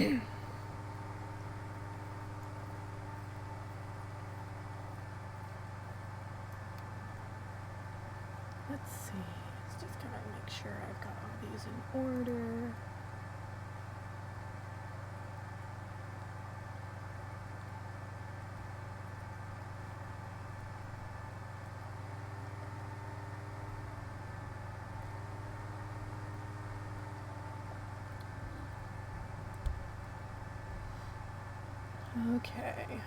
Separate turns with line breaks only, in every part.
Let's see. Let's just kind of make sure I've got all these in order. Okay.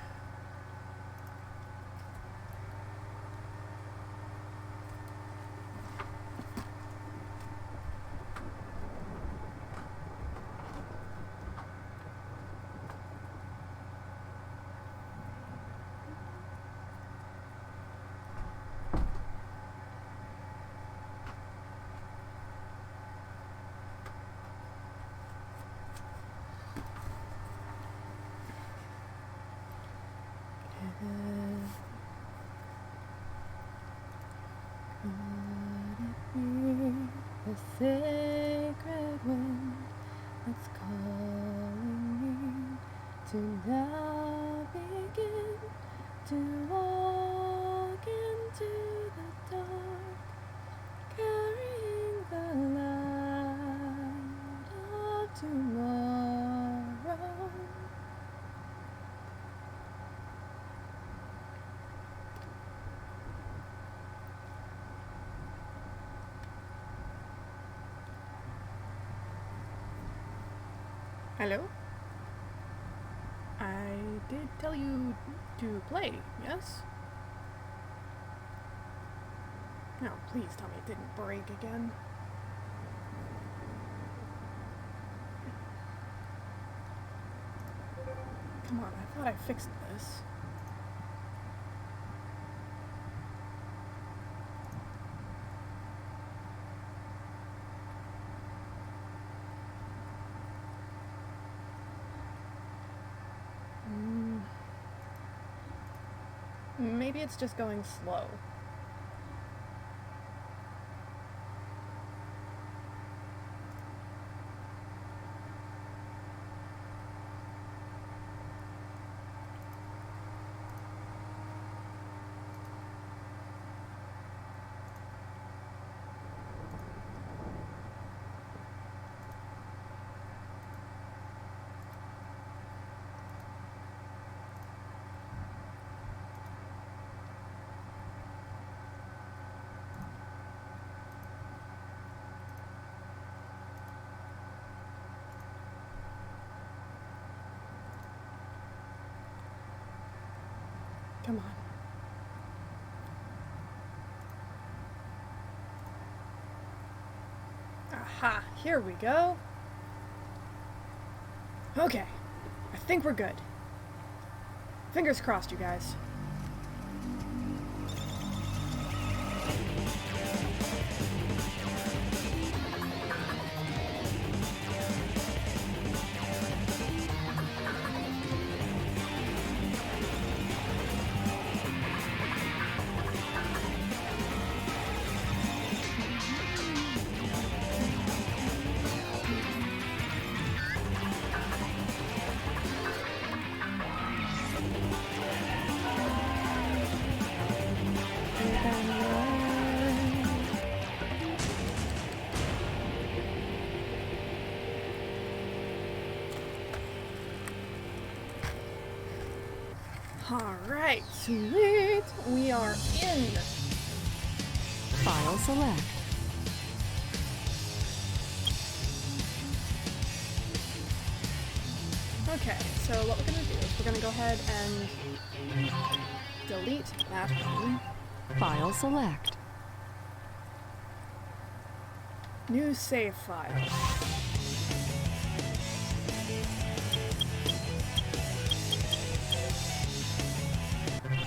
The sacred wind that's calling me to now begin to walk into the dark, carrying the light of tomorrow. Hello? I did tell you to play, yes? No, please tell me it didn't break again. Come on, I thought I fixed this. Maybe it's just going slow. Come on. Aha, here we go. Okay, I think we're good. Fingers crossed, you guys. Alright, sweet! We are in!
File select.
Okay, so what we're gonna do is we're gonna go ahead and delete that one.
File select.
New save file.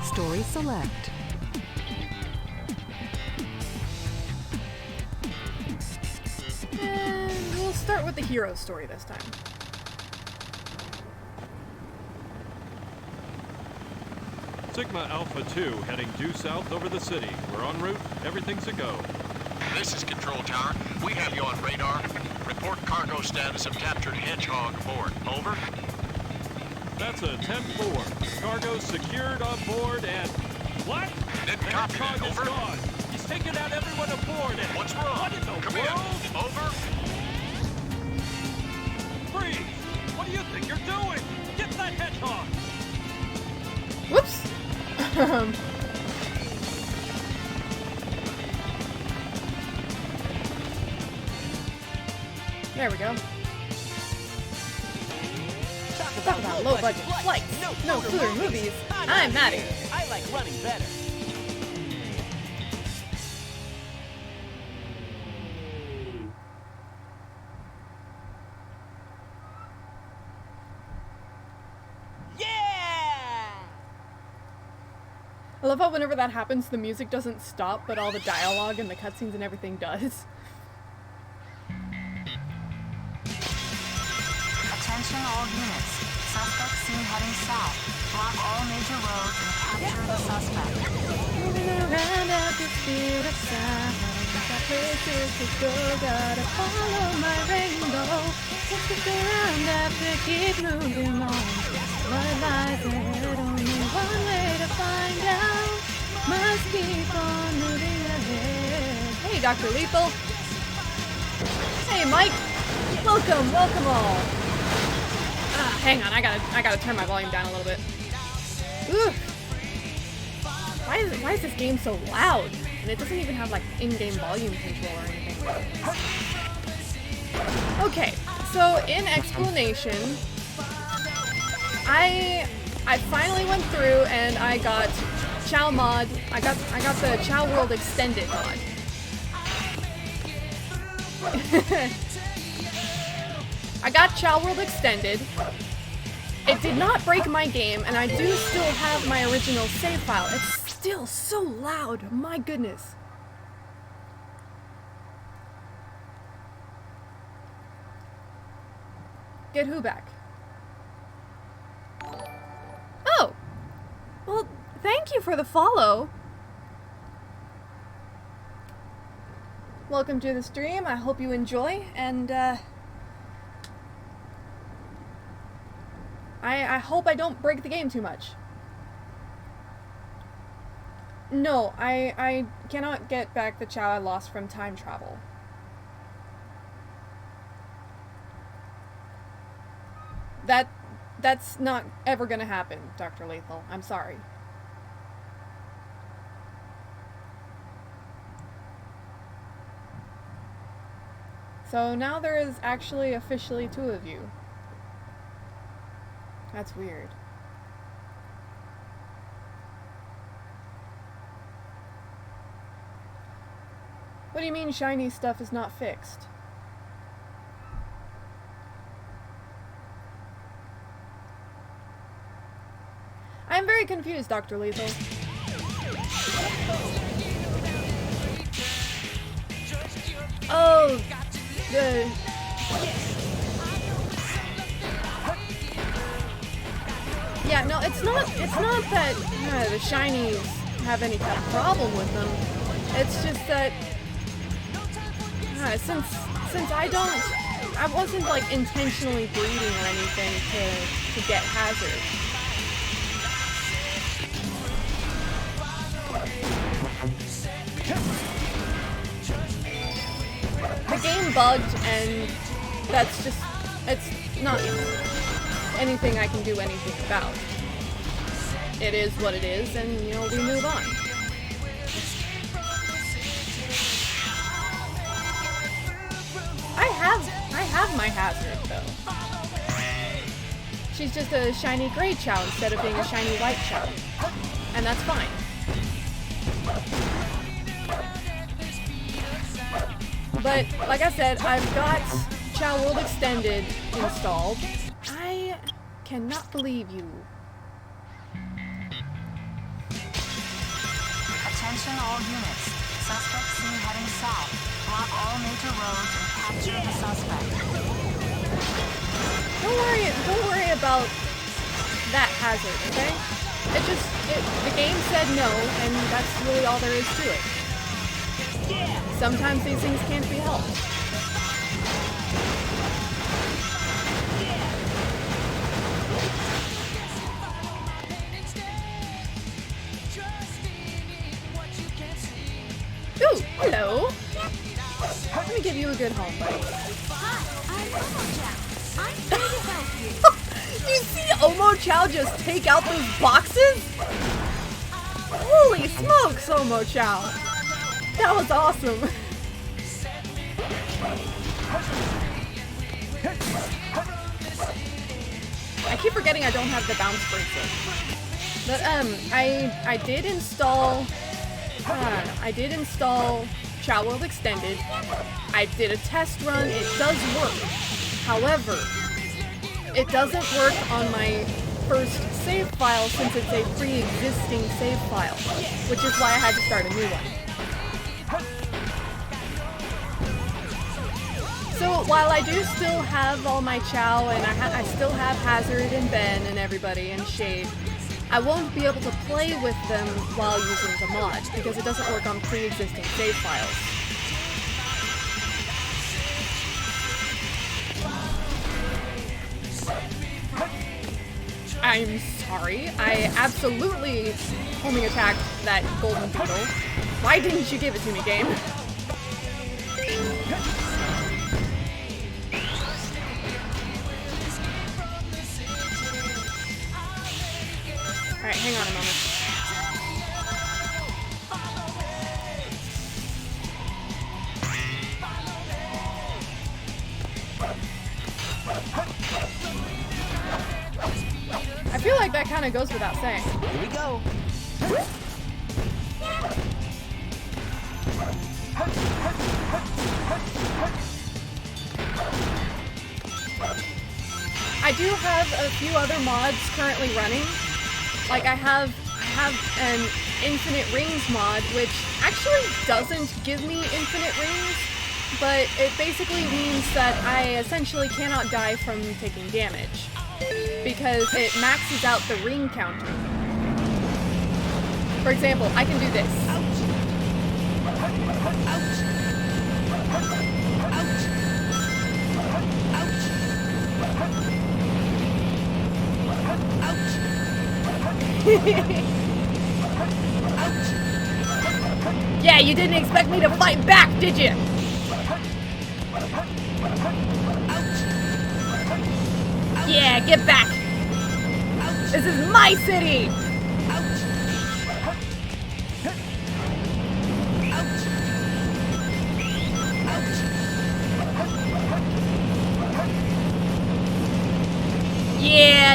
Story select.
And we'll start with the hero story this time.
Sigma Alpha 2 heading due south over the city. We're en route. Everything's a go. This is Control Tower. We have you on radar. Report cargo status of captured Hedgehog aboard. Over.
That's a 10-4. Cargo secured on board and... What?
Didn't
The
copy that.
Hedgehog is
Over.
gone. He's taken out everyone aboard and...
What's wrong?
What in the
Come
world?
in. Over.
Freeze! What do you think you're doing? Get that Hedgehog!
Whoops. There we go. Talk about low budget flights. No cooler movies. I'm Maddie.
I like running better. Yeah!
I love how whenever that happens, the music doesn't stop, but all the dialogue and the cutscenes and everything does.
Attention all units. Suspect seen heading south. Block all major roads and capture the suspect.
Moving around at the speed of sound. Got places to go, gotta follow my rainbow. Just look around, have to keep moving on. What lies ahead, only one way to find out. Must keep on moving ahead. Hey, Dr. Lethal. Hey, Mike. Welcome, welcome all. Hang on, I gotta turn my volume down a little bit. Ugh. Why is this game so loud? And it doesn't even have like in-game volume control or anything. Okay, so in explanation, I finally went through and I got Chow mod. I got the Chow World Extended mod. I got Chow World Extended. It did not break my game, and I do still have my original save file. It's still so loud, my goodness. Get who back? Oh! Well, thank you for the follow. Welcome to the stream. I hope you enjoy, and I hope I don't break the game too much. No, I cannot get back the Chow I lost from time travel. That's not ever gonna happen, Dr. Lethal. I'm sorry. So now there is actually officially 2 of you. That's weird. What do you mean shiny stuff is not fixed? I'm very confused, Dr. Lethal. Oh, the... Yeah, no, it's not that the shinies have any kind of problem with them. It's just that since I wasn't like intentionally breeding or anything to get Hazard. The game bugged, and that's just, it's not anything I can do anything about. It is what it is, and you know, we move on. I have my Hazard though. She's just a shiny gray Chow instead of being a shiny white Chow. And that's fine. But like I said, I've got Chow World Extended installed. I cannot believe you.
Attention all units. Suspect seen heading south. Block all major roads and capture the suspect.
Don't worry about that Hazard, okay? The game said no, and that's really all there is to it. Sometimes these things can't be helped. Ooh, hello. Let me give you a good home, buddy. You see Omo Chow just take out those boxes? Holy smokes, Omo Chow. That was awesome. I keep forgetting I don't have the bounce bracelet. But I did install Chow World Extended. I did a test run. It does work. However, it doesn't work on my first save file since it's a pre-existing save file, which is why I had to start a new one. So while I do still have all my Chow and I still have Hazard and Ben and everybody and Shade, I won't be able to play with them while using the mod because it doesn't work on pre-existing save files. I'm sorry, I absolutely homing attacked that golden beetle. Why didn't you give it to me, game? Alright, hang on a moment. I feel like that kind of goes without saying.
Here we go.
I do have a few other mods currently running. Like I have an Infinite Rings mod, which actually doesn't give me infinite rings, but it basically means that I essentially cannot die from taking damage, because it maxes out the ring counter. For example, I can do this. Yeah, you didn't expect me to fight back, did you? Yeah, get back! This is my city!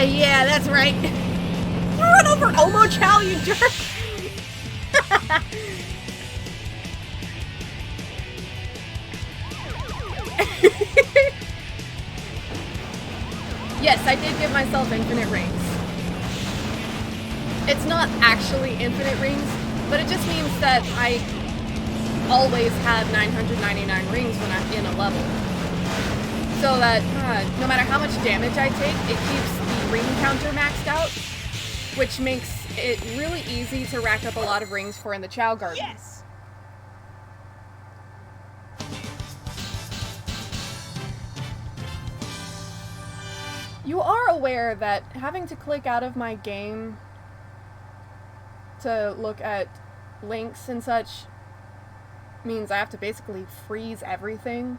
Yeah, that's right. You run over Omo Chow, you jerk! Yes, I did give myself infinite rings. It's not actually infinite rings, but it just means that I always have 999 rings when I'm in a level. So that no matter how much damage I take, it keeps the ring counter maxed out, which makes it really easy to rack up a lot of rings for in the Chow Garden.
Yes.
You are aware that having to click out of my game to look at links and such means I have to basically freeze everything.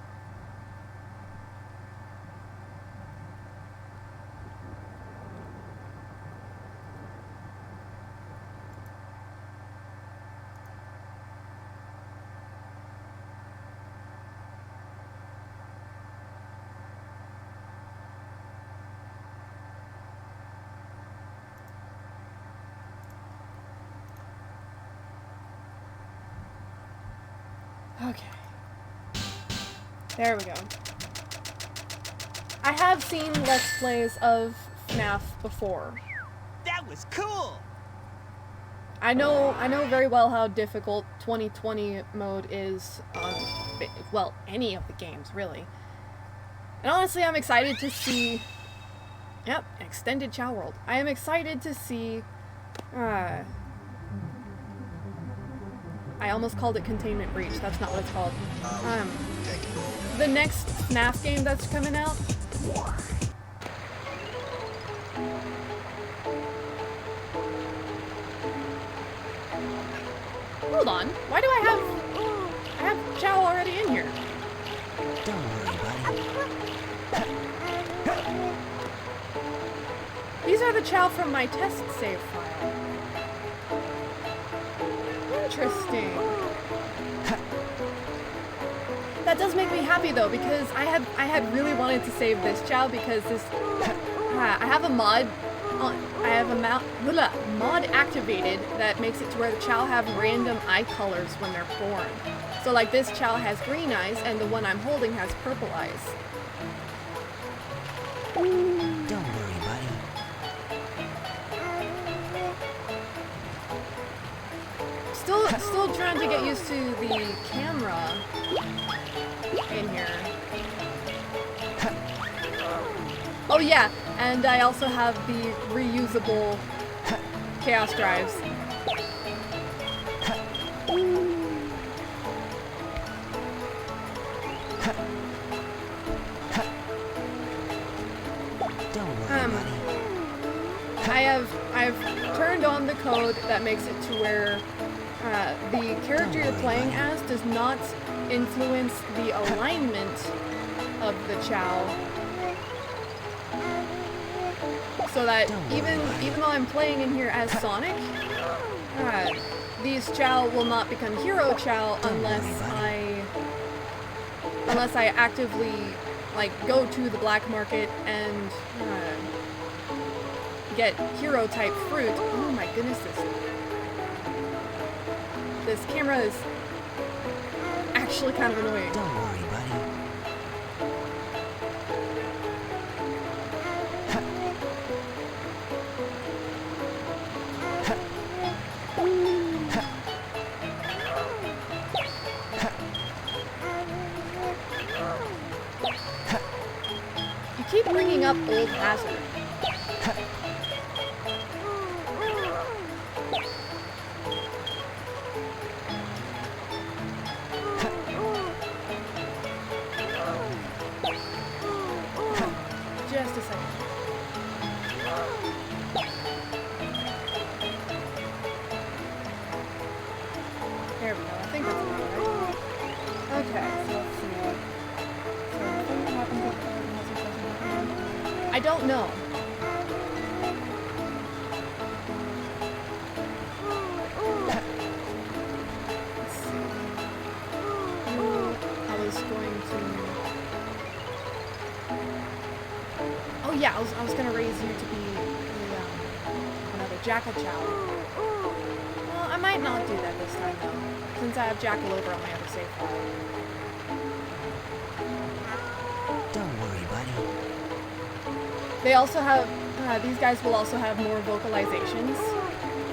Okay. There we go. I have seen Let's Plays of FNAF before.
That was cool.
I know very well how difficult 2020 mode is on, well, any of the games, really. And honestly, I'm excited to see... Yep, Extended Chow World. I am excited to see... I almost called it Containment Breach. That's not what it's called. The next FNAF game that's coming out. Hold on. Why do I have Chow already in here?
Don't worry, buddy.
These are the Chow from my test save file. Interesting. That does make me happy though, because I had really wanted to save this Chow because this I have a mod mod activated that makes it to where the Chow have random eye colors when they're born. So like this Chow has green eyes and the one I'm holding has purple eyes.
Don't worry, buddy.
Still trying to get used to the camera in here. Oh yeah, and I also have the reusable chaos drives.
Don't worry, buddy.
I've turned on the code that makes it to where the character you're playing as does not influence the alignment of the Chow. So that even though I'm playing in here as Sonic, these Chow will not become Hero Chow unless I actively like go to the black market and get hero type fruit. Oh my goodness, this camera is actually kind of annoying.
Don't worry, buddy.
You keep bringing up Old Hazard. Just a second. There we go. I think that's about right. Okay, so let's see. So what happened to I don't know. Let's see. I was going to. Oh yeah, I was gonna raise you to be another Jackal Chow. Well, I might not do that this time though, since I have Jackal over on my other save file.
Don't worry, buddy.
They also have, these guys will also have more vocalizations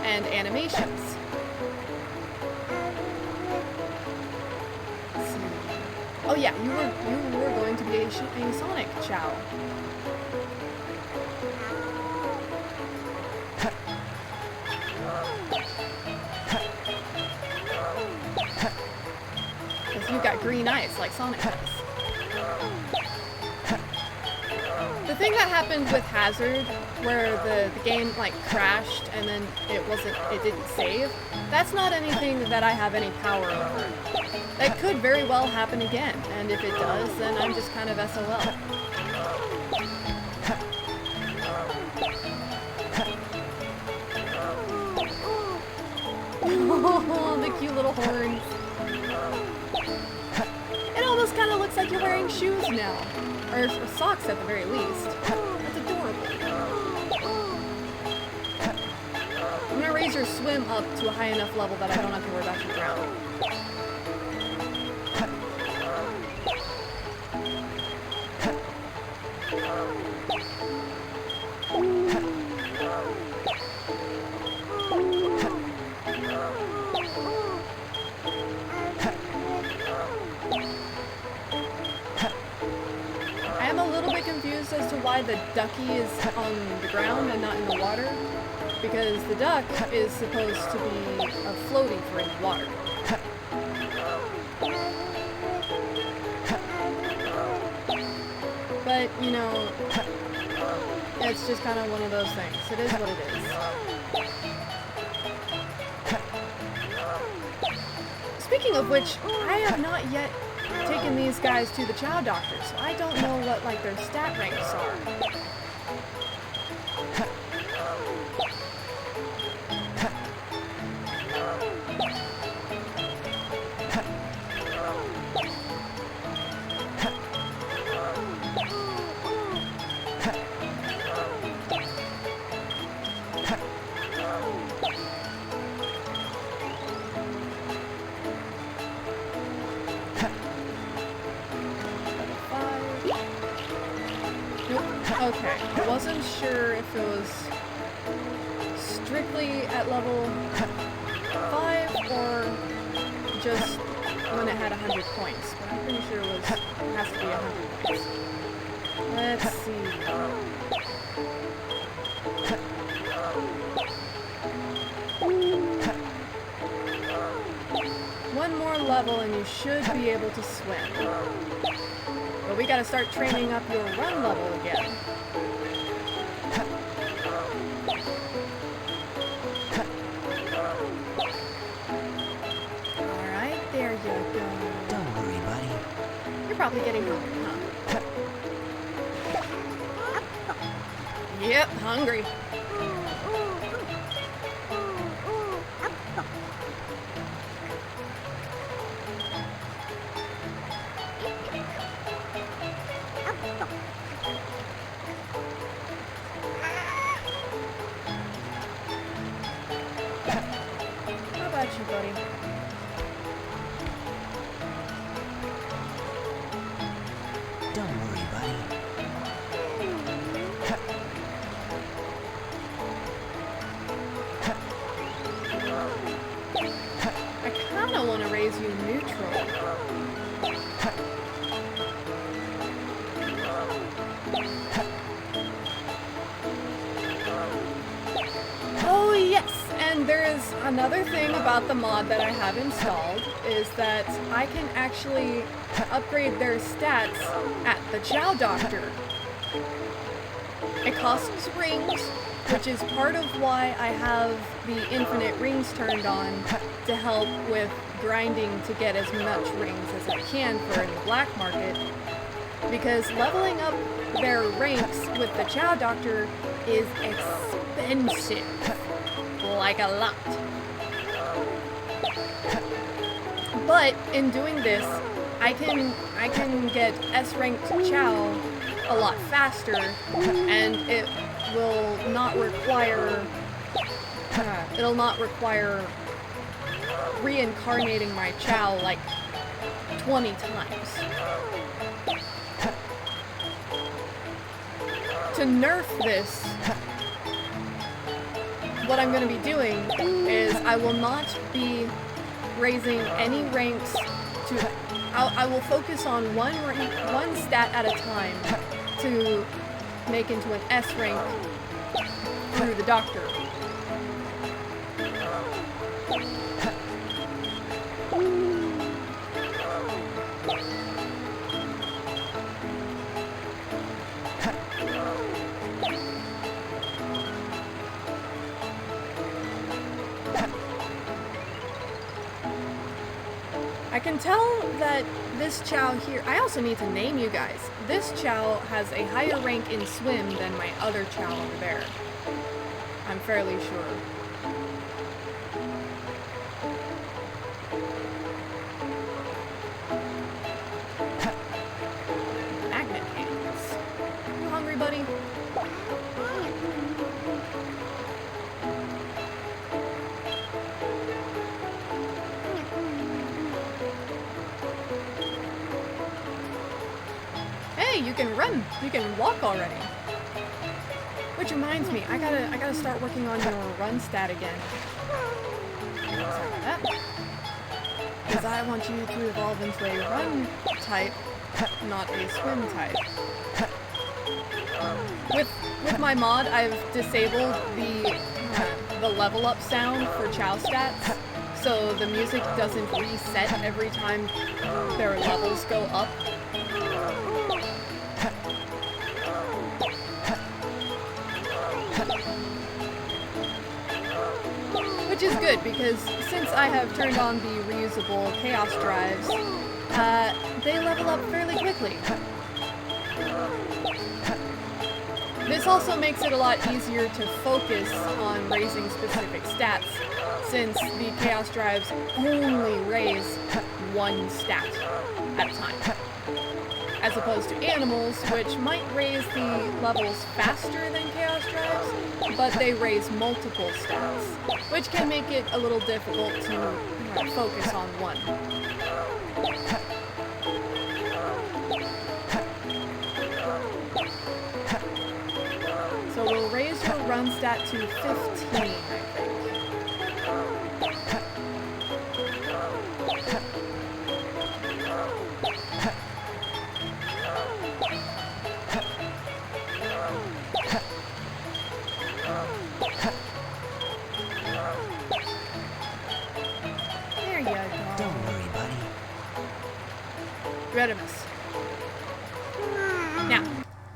and animations. Let's see. Oh yeah, you were going to be a Sonic Chow. Because you've got green eyes like Sonic does. The thing that happened with Hazard, where the game like crashed and then it didn't save, that's not anything that I have any power over. That could very well happen again, and if it does, then I'm just kind of SOL. Oh, the cute little horns. It almost kind of looks like you're wearing shoes now. Or socks at the very least. That's adorable. I'm gonna raise your swim up to a high enough level that I don't have to worry about you drowning. Confused as to why the ducky is on the ground and not in the water, because the duck is supposed to be floating for in the water. But, you know, it's just kind of one of those things. It is what it is. Speaking of which, I have not yet taken these guys to the Chow Doctor, so I don't know what, like, their stat ranks are. Okay, I wasn't sure if it was strictly at level 5 or just when it had 100 points, but I'm pretty sure it has to be 100 points. Let's see. One more level and you should be able to swim. But we gotta start training up your run level again. Alright, there you go.
Don't worry, buddy.
You're probably getting hungry, huh? Yep, hungry. How about you, buddy?
Don't worry, buddy.
I kinda wanna raise you neutral. Oh yes, and there is another thing about the mod that I have installed is that I can actually upgrade their stats at the Chow Doctor. It costs rings, which is part of why I have the infinite rings turned on to help with grinding to get as much rings as I can for in the black market. Because leveling up their ranks with the Chow Doctor is expensive. Like a lot. But in doing this, I can get S-ranked Chow a lot faster, and it will not require reincarnating my Chow like 20 times. To nerf this, what I'm going to be doing is I will not be raising any ranks to... I will focus on one stat at a time to make into an S rank through the Doctor. I can tell that this Chow here, I also need to name you guys. This Chow has a higher rank in swim than my other Chow over there. I'm fairly sure. Magnet hands. You hungry, buddy? Hey, you can run. You can walk already. Which reminds me, I gotta start working on your run stat again. Sorry about that. Because I want you to evolve into a run type, not a swim type. With my mod, I've disabled the level up sound for Chow stats, so the music doesn't reset every time their levels go up. Which is good, because since I have turned on the reusable Chaos drives, they level up fairly quickly. This also makes it a lot easier to focus on raising specific stats, since the Chaos drives only raise one stat at a time. As opposed to animals, which might raise the levels faster than Chaos drives, but they raise multiple stats, which can make it a little difficult to focus on one. So we'll raise your run stat to 15, I think. There you go.
Don't worry, buddy.
Redimus. Now,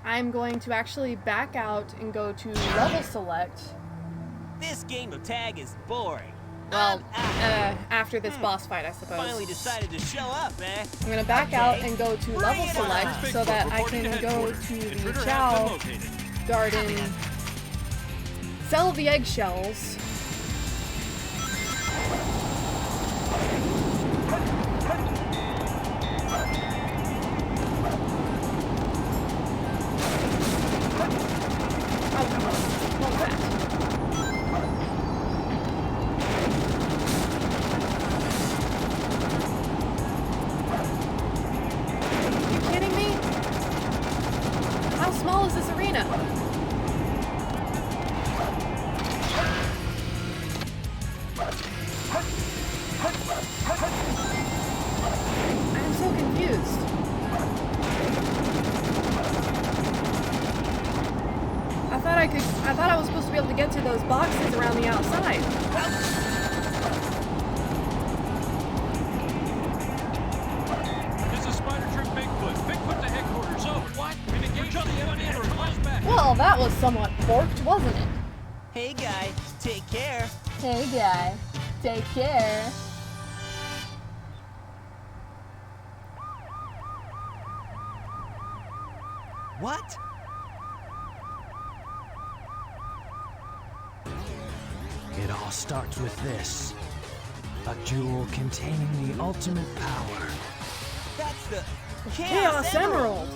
I'm going to actually back out and go to level select.
This game of tag is boring.
Well,
I'm out.
after this boss fight, I suppose.
Finally decided to show up, eh?
I'm gonna back out and go to level select so that I can go to the Chow Garden, sell the eggshells. Oh, what was that? Are you kidding me? How small is this arena? I am so confused. I thought I was supposed to be able to get to those boxes around the outside.
This is Spider Troop Bigfoot. Bigfoot to headquarters. Over. What? We're coming in or close back.
Well, that was somewhat forked, wasn't it?
Hey, guy, take care.
Hey guy, take care.
What?
It all starts with this. A jewel containing the ultimate power.
That's the
Chaos Emerald.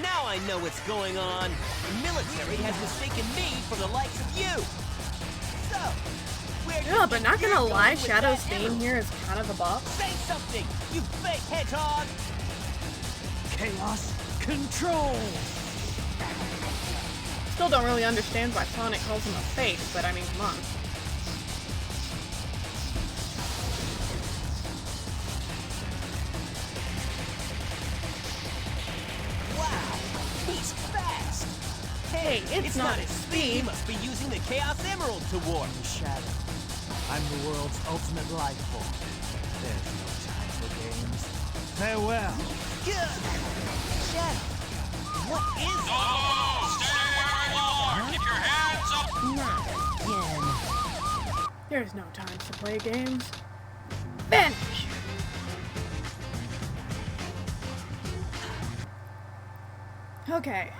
Now I know what's going on. The military has mistaken me for the likes of you. So, where do
Yeah,
you
but
think
not
you're
gonna
going
lie,
with
Shadow's
that
theme
emerald?
here is kind of a bop.
Say something, you fake hedgehog!
Chaos control!
Still don't really understand why Sonic calls him a fake, but I mean, come on.
Wow, he's fast!
Hey, it's not his
He
speed.
must be using the Chaos Emerald to warp.
Shadow. I'm the world's ultimate life form. There's no time for games. Farewell.
Good! Shadow, what is it?
Oh, stay where you are! Keep your hands up!
Not again.
There's no time to play games. Vanish! Okay.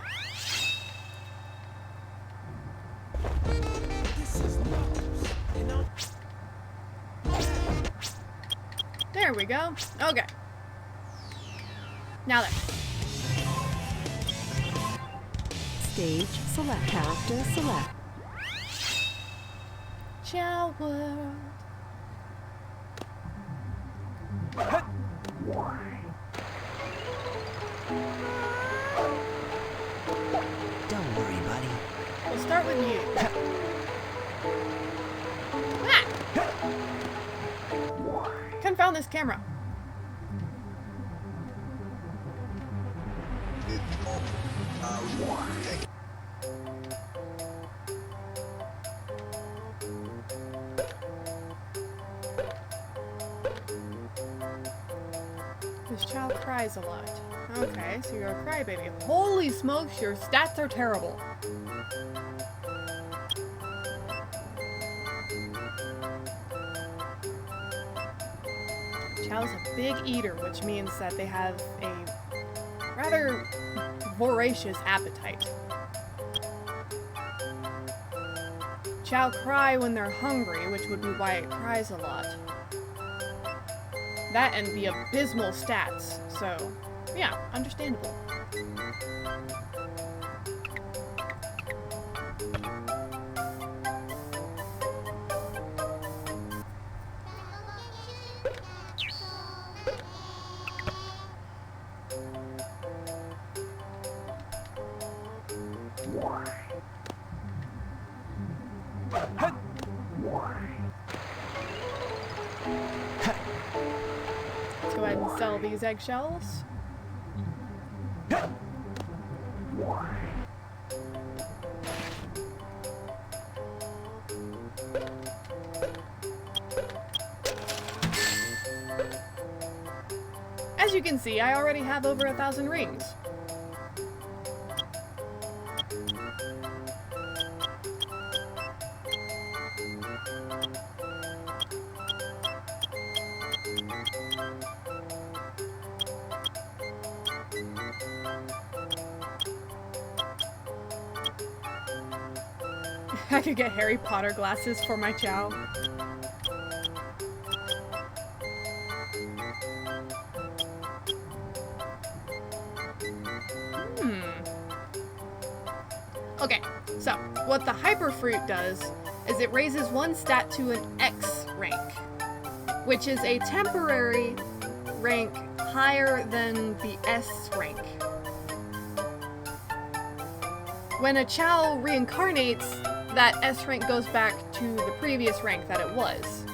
There we go. Okay. Now then.
Stage select. Character select.
Ciao world.
Don't worry, buddy.
We'll start with you. Ah! Confound this camera. This child cries a lot. Okay, so you're a crybaby. Holy smokes, your stats are terrible. Chow's a big eater, which means that they have a rather voracious appetite. Chow cry when they're hungry, which would be why it cries a lot. That and the abysmal stats, so yeah, understandable. Let's go ahead and sell these eggshells. As you can see, I already have over 1,000 rings. I could get Harry Potter glasses for my Chow. Okay, so what the Hyper Fruit does is it raises one stat to an X rank, which is a temporary rank higher than the S rank. When a Chow reincarnates, that S rank goes back to the previous rank that it was.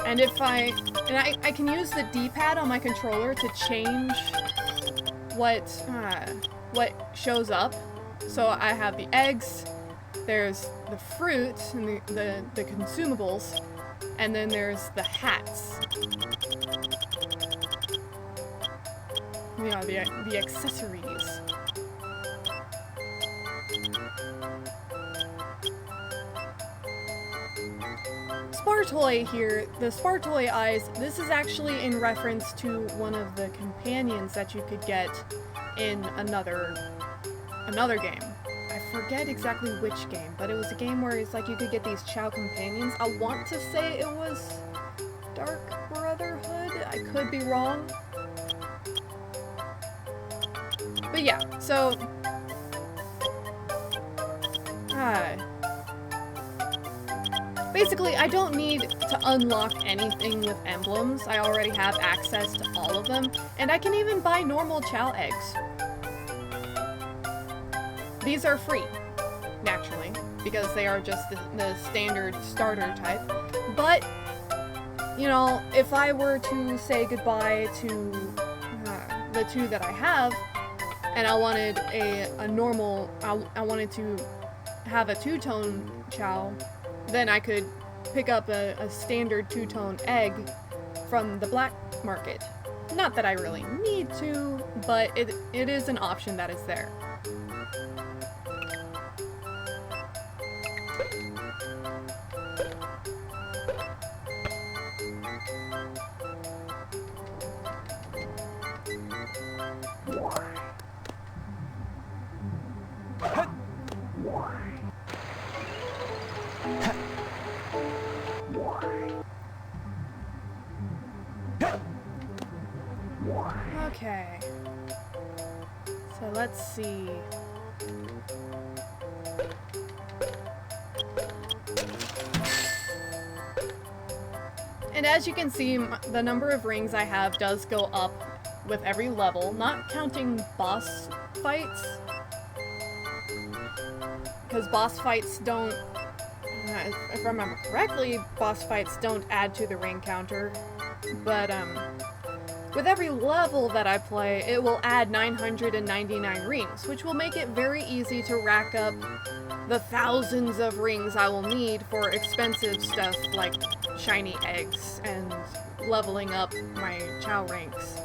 And if I can use the D-pad on my controller to change what shows up. So I have the eggs, there's the fruit and the consumables, and then there's the hats. You know, the accessories. Spartoy here, the Spartoy eyes, this is actually in reference to one of the companions that you could get in another game. I forget exactly which game, but it was a game where it's like you could get these Chow companions. I want to say it was Dark Brotherhood, I could be wrong. But yeah, so basically, I don't need to unlock anything with emblems. I already have access to all of them, and I can even buy normal Chow eggs. These are free, naturally, because they are just the standard starter type. But, you know, if I were to say goodbye to the two that I have, and I wanted a normal, I wanted to have a two-tone Chow, then I could pick up a standard two-tone egg from the black market. Not that I really need to, but it is an option that is there. Okay, so let's see. And as you can see, the number of rings I have does go up with every level, not counting boss fights. Because boss fights don't, if I remember correctly, boss fights don't add to the ring counter. But, with every level that I play, it will add 999 rings, which will make it very easy to rack up the thousands of rings I will need for expensive stuff like shiny eggs and leveling up my Chow ranks.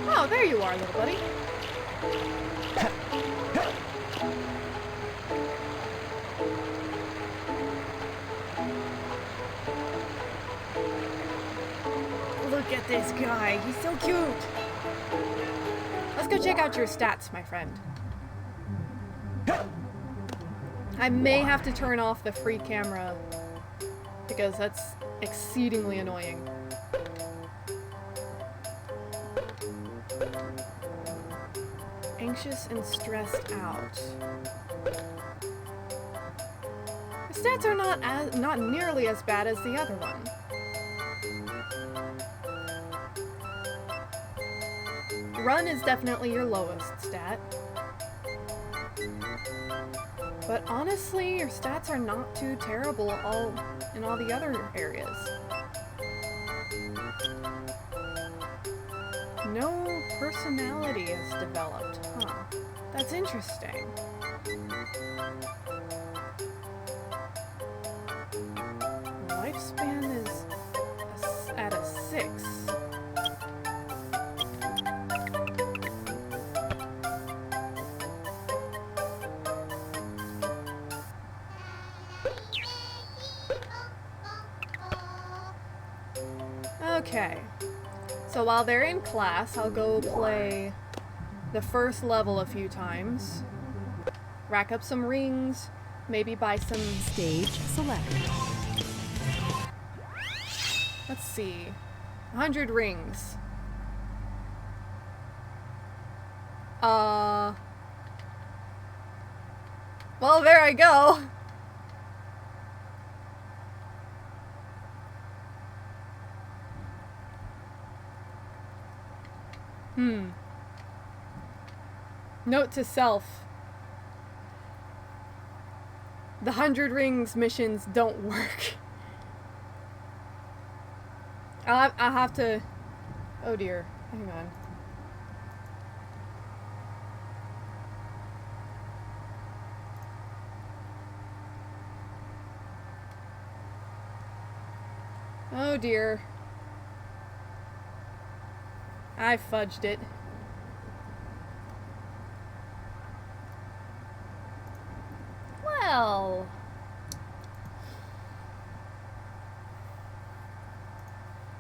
Oh, there you are, little buddy. Look at this guy. He's so cute. Let's go check out your stats, my friend. I may have to turn off the free camera because that's exceedingly annoying. Anxious and stressed out. The stats are not nearly as bad as the other one. Run is definitely your lowest stat. But honestly, your stats are not too terrible in all the other areas. No personality is developed, huh? That's interesting. Lifespan is at a 6. Okay. So while they're in class, I'll go play the first level a few times. Rack up some rings, maybe buy some...
Stage select.
Let's see. 100 rings. Well, there I go. Note to self. The 100 rings missions don't work. I'll have to... Oh dear. Hang on. Oh dear. I fudged it. Well...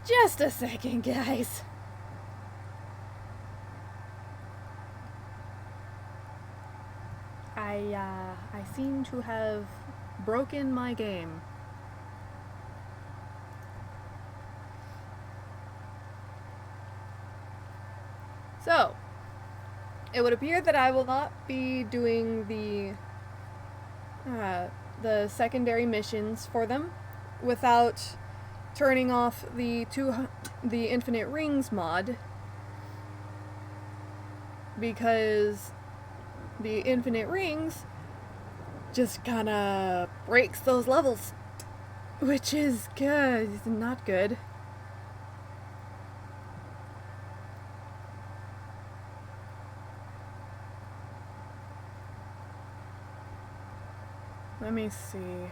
Just a second, guys. I seem to have broken my game. So, it would appear that I will not be doing the secondary missions for them without turning off the Infinite Rings mod, because the Infinite Rings just kinda breaks those levels, which is good, not good. Let me see.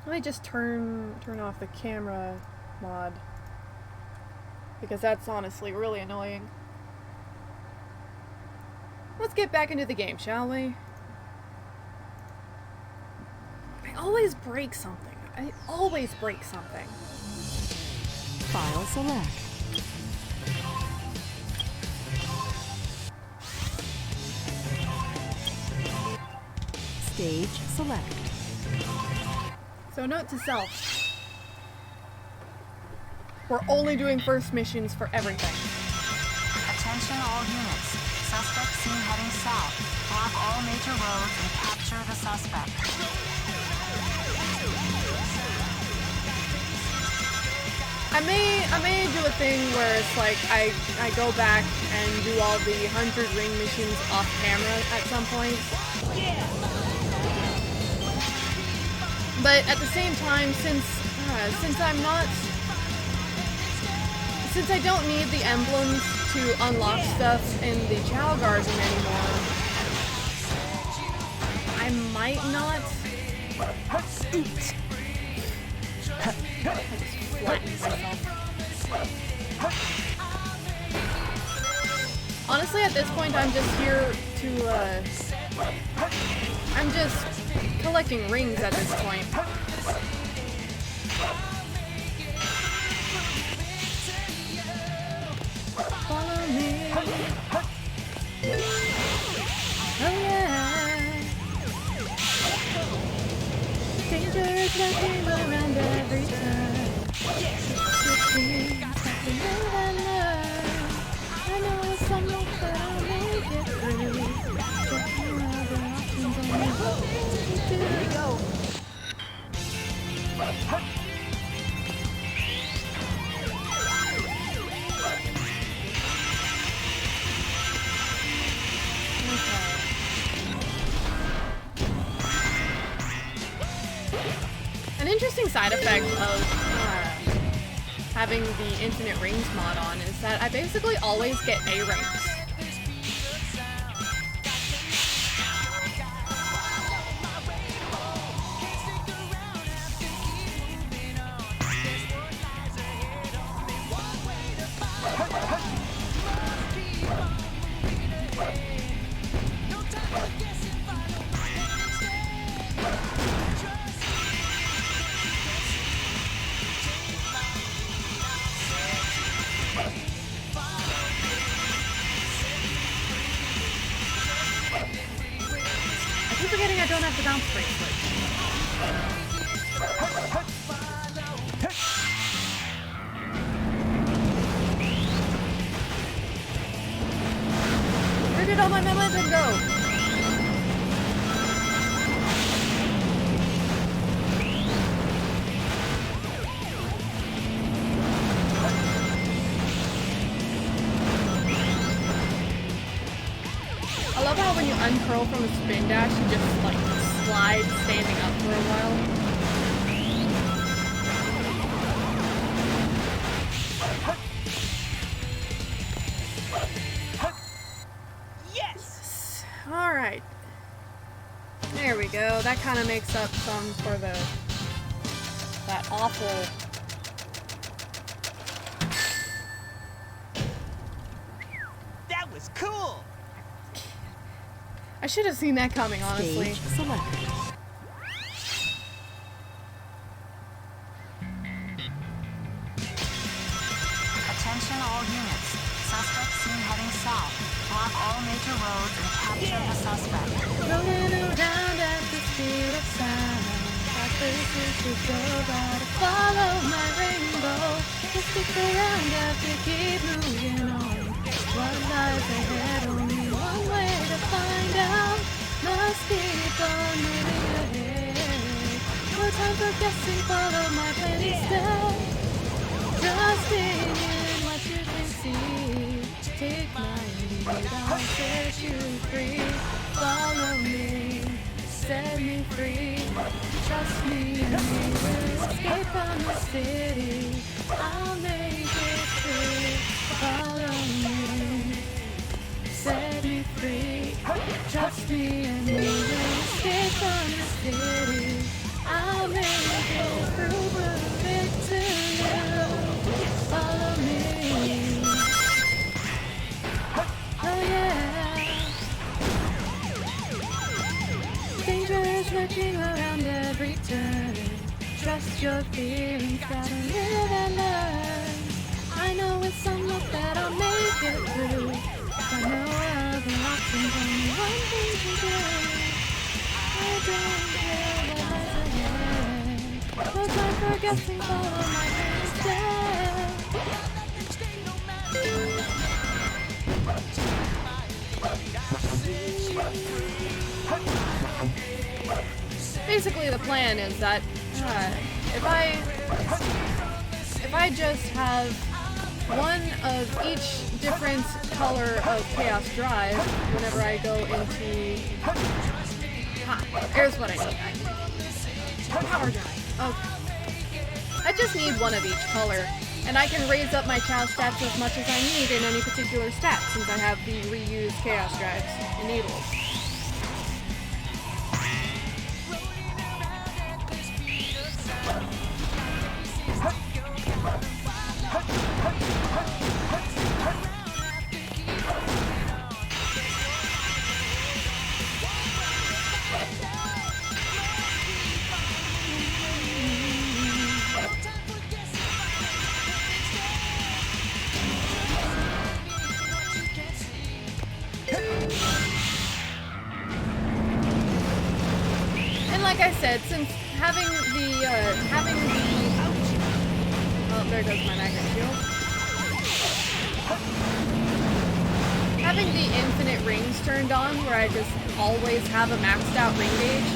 Let me just turn off the camera mod, because that's honestly really annoying. Let's get back into the game, shall we? I always break something. I always break something.
File select. Stage select.
So note to self. We're only doing first missions for everything.
Attention all units. Suspect seen heading south. Block all major roads and capture the suspect.
I may do a thing where it's like I go back and do all the 100 ring missions off camera at some point. But at the same time, since I don't need the emblems to unlock stuff in the Chao Garden anymore, I might not flattened myself. Honestly, at this point, I'm just here to, I'm just collecting rings at this point. Follow me. Oh yeah. Danger is lurking around every turn. Something that I learn. I know it's something that I'll make it through. Checking out the options on me. What do you do? An interesting side effect of having the Infinite Rings mod on is that I basically always get A ranks. I keep forgetting I don't have the bounce bracelet. Where did all my momentum go? I love how when you uncurl from a spin dash, you just like slide standing up for a while. Yes! Alright. There we go. That kind of makes up some for that awful...
That was cool!
I should have seen that coming, honestly.
Stage selected.
Attention all units. Suspect seen heading south. Block all major roads and capture the suspect.
Rolling around at the speed of sound. Our places to go, gotta follow my rainbow. Just stick around, have to keep moving on. What lies ahead, only one way to find out. Must keep on moving ahead. No time for guessing, follow my plan instead. Trusting in what you can see. Take my lead, I'll set you free. Follow me, set me free. Trust me and we will escape from the city. I'll make it free. Follow me, set me free. Trust me and we will escape from the city. I'll make it through, prove it to you. Follow me. Oh yeah. Danger is lurking around every turn. Trust your feelings, gotta live and learn. I know with some luck that I'll make it through. If I know other options, only one thing to do. I don't care what lies ahead. No time for guessing, follow my plan instead. Basically, the plan is that if I just have one of each different color of Chaos Drive whenever I go into... here's what I need. Power Drive. Okay. I just need one of each color, and I can raise up my Chaos stats as much as I need in any particular stat, since I have the reused Chaos Drives enabled. having the oh, there goes my magnet shield. Having the infinite rings turned on, where I just always have a maxed out ring gauge,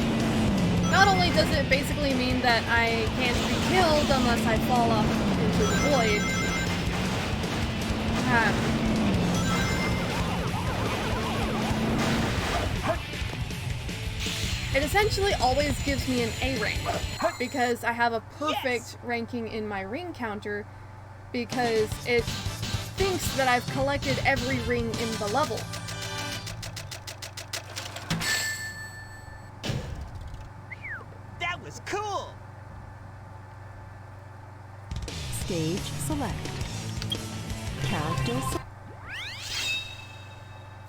not only does it basically mean that I can't be killed unless I fall off into the void, it essentially always gives me an A rank, because I have a perfect ranking in my ring counter, because it thinks that I've collected every ring in the level.
That was cool!
Stage select. Character select.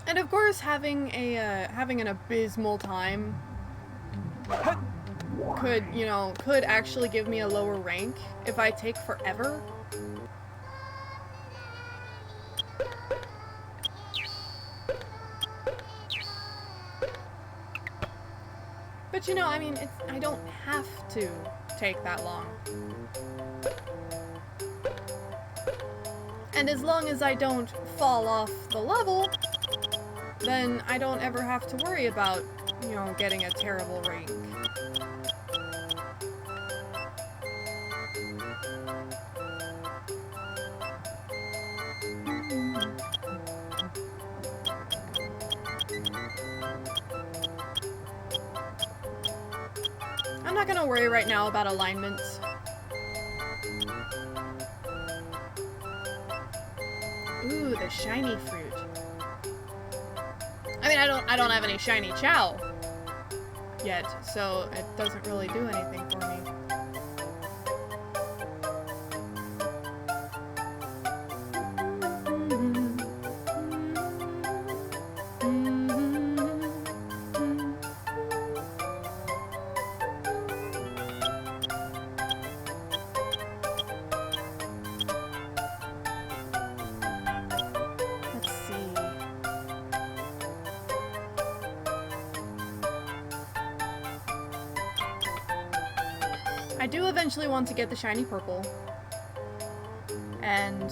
And of course, having an abysmal time could actually give me a lower rank if I take forever. But you know, I mean, I don't have to take that long. And as long as I don't fall off the level, then I don't ever have to worry about, you know, getting a terrible rank. I'm not gonna worry right now about alignments. Ooh, the shiny fruit. I mean, I don't have any shiny Chow yet, so it doesn't really do anything for me. I do eventually want to get the shiny purple. And,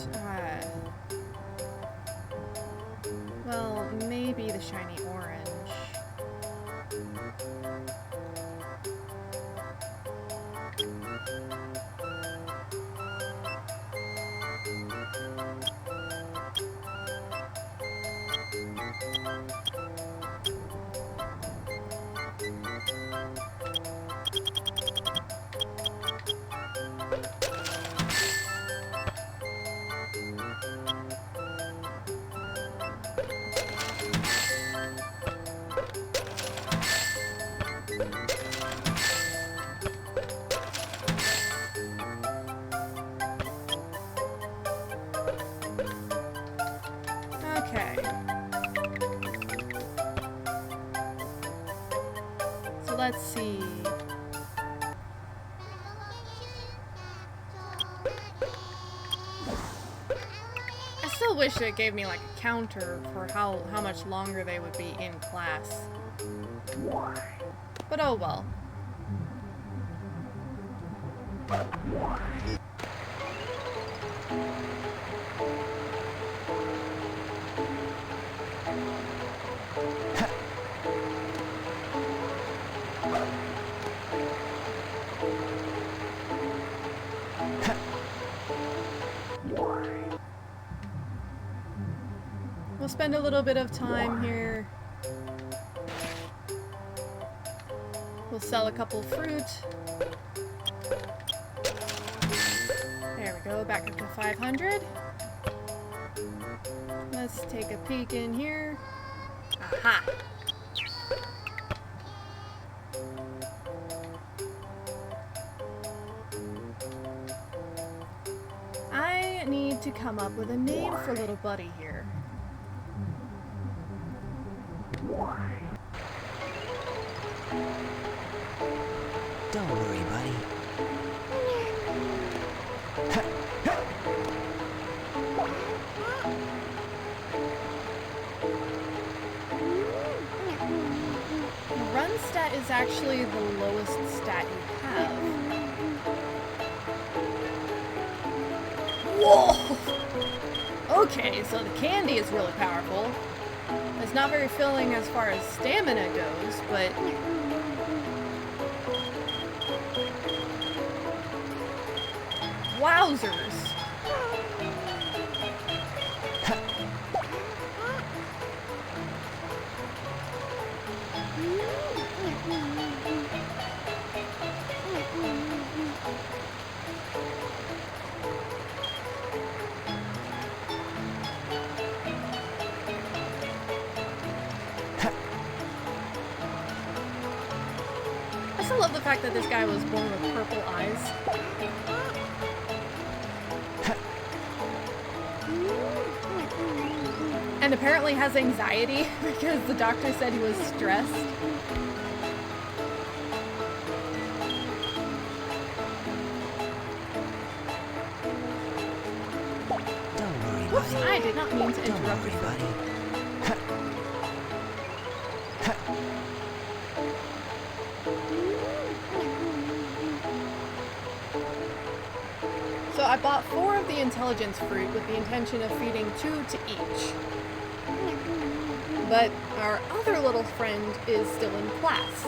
well, maybe the shiny orange. Okay. So let's see. I still wish it gave me like a counter for how much longer they would be in class. But oh well. We'll spend a little bit of time here. We'll sell a couple fruit. There we go, back up to 500. Let's take a peek in here. Aha! I need to come up with a name for little buddy here.
Don't worry, buddy.
Run stat is actually the lowest stat you have. have? Whoa! Okay, so the candy is really powerful. It's not very filling as far as stamina goes, but... Wowzers! I still love the fact that this guy was born with purple eyes. And apparently has anxiety because the doctor said he was stressed.
Don't worry,
Whoops,
buddy.
I did not mean to
Don't
interrupt
worry,
you.
buddy.
So I bought 4 of the intelligence fruit with the intention of feeding 2 to each. But our other little friend is still in class.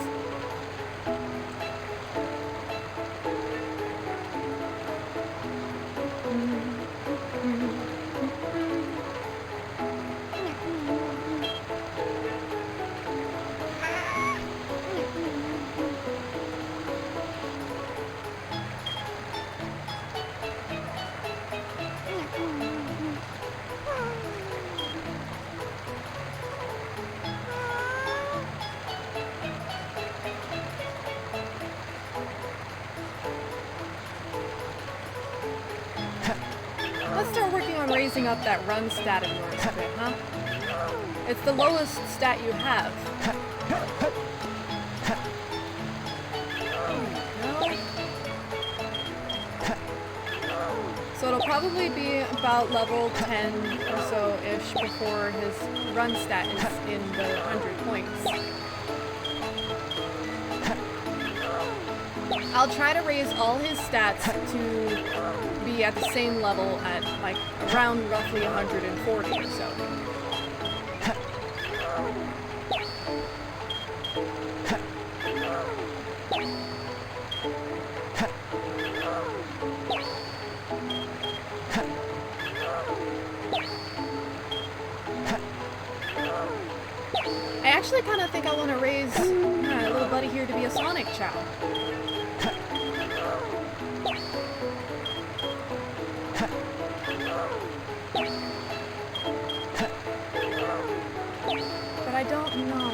Let's start working on raising up that run stat of yours a bit, huh? It's the lowest stat you have. There we go. So it'll probably be about level 10 or so-ish before his run stat is in the 100 points. I'll try to raise all his stats to be at the same level at like around roughly 140 or so. I actually kind of think I want to raise my little buddy here to be a Sonic Chow. But I don't know.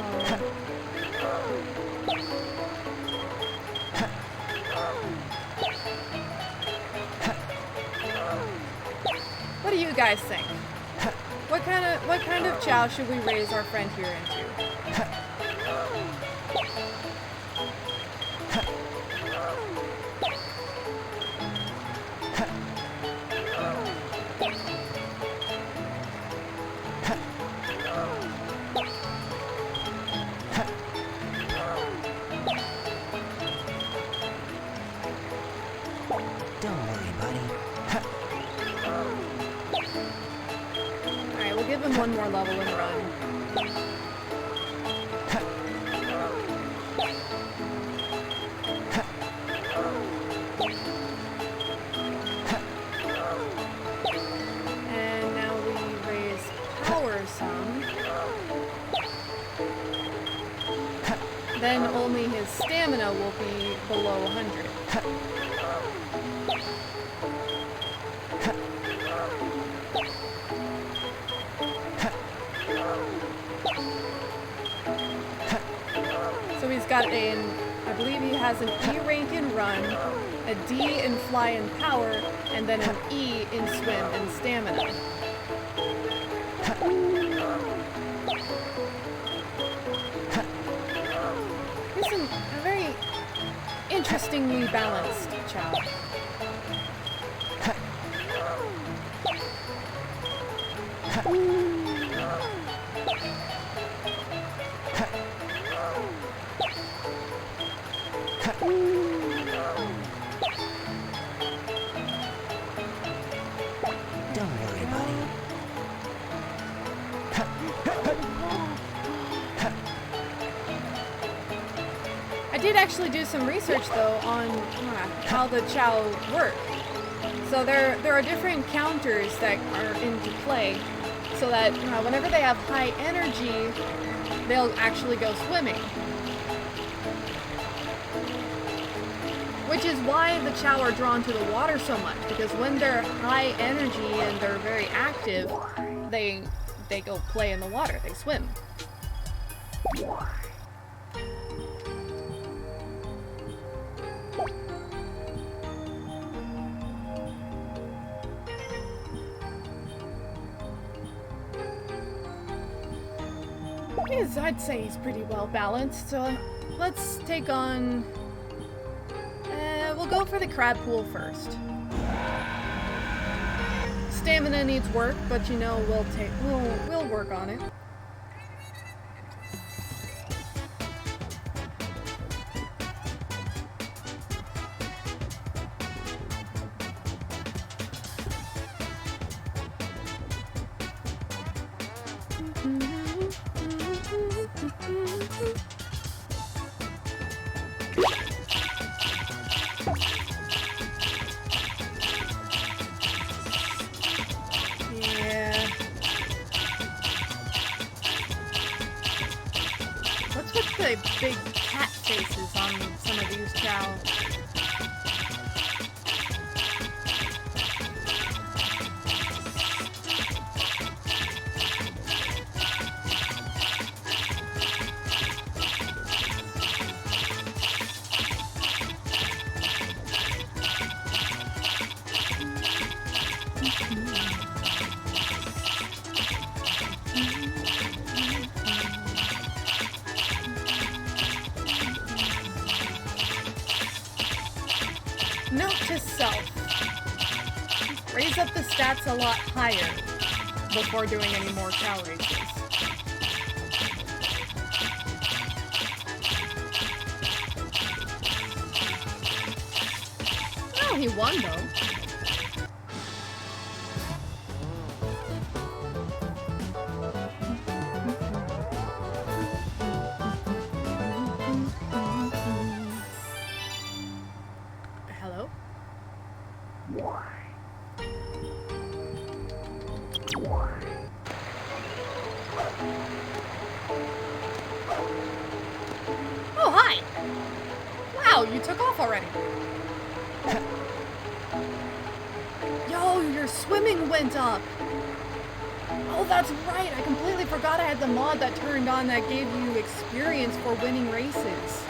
What do you guys think? What kind of chow should we raise our friend here into?
Don't worry, buddy.
Alright, we'll give him one more level and run. And now we raise power some. Then only his stamina will be below 100. So he's got I believe he has an E rank in run, a D in fly and power, and then an E in swim and stamina. He's a very interestingly balanced child. actually do some research though on how the Chow work. So there are different counters that are into play, so that whenever they have high energy, they'll actually go swimming. Which is why the Chow are drawn to the water so much, because when they're high energy and they're very active, they go play in the water, they swim. Yes, I'd say he's pretty well balanced, so let's take on... we'll go for the crab pool first. Stamina needs work, but you know, we'll work on it. Big cat faces on some of these Chow. Note to self. Raise up the stats a lot higher before doing any more Chow races. Oh, he won though. Oh, hi! Wow, you took off already. Yo, your swimming went up. Oh, that's right. I completely forgot I had the mod that turned on that gave you experience for winning races.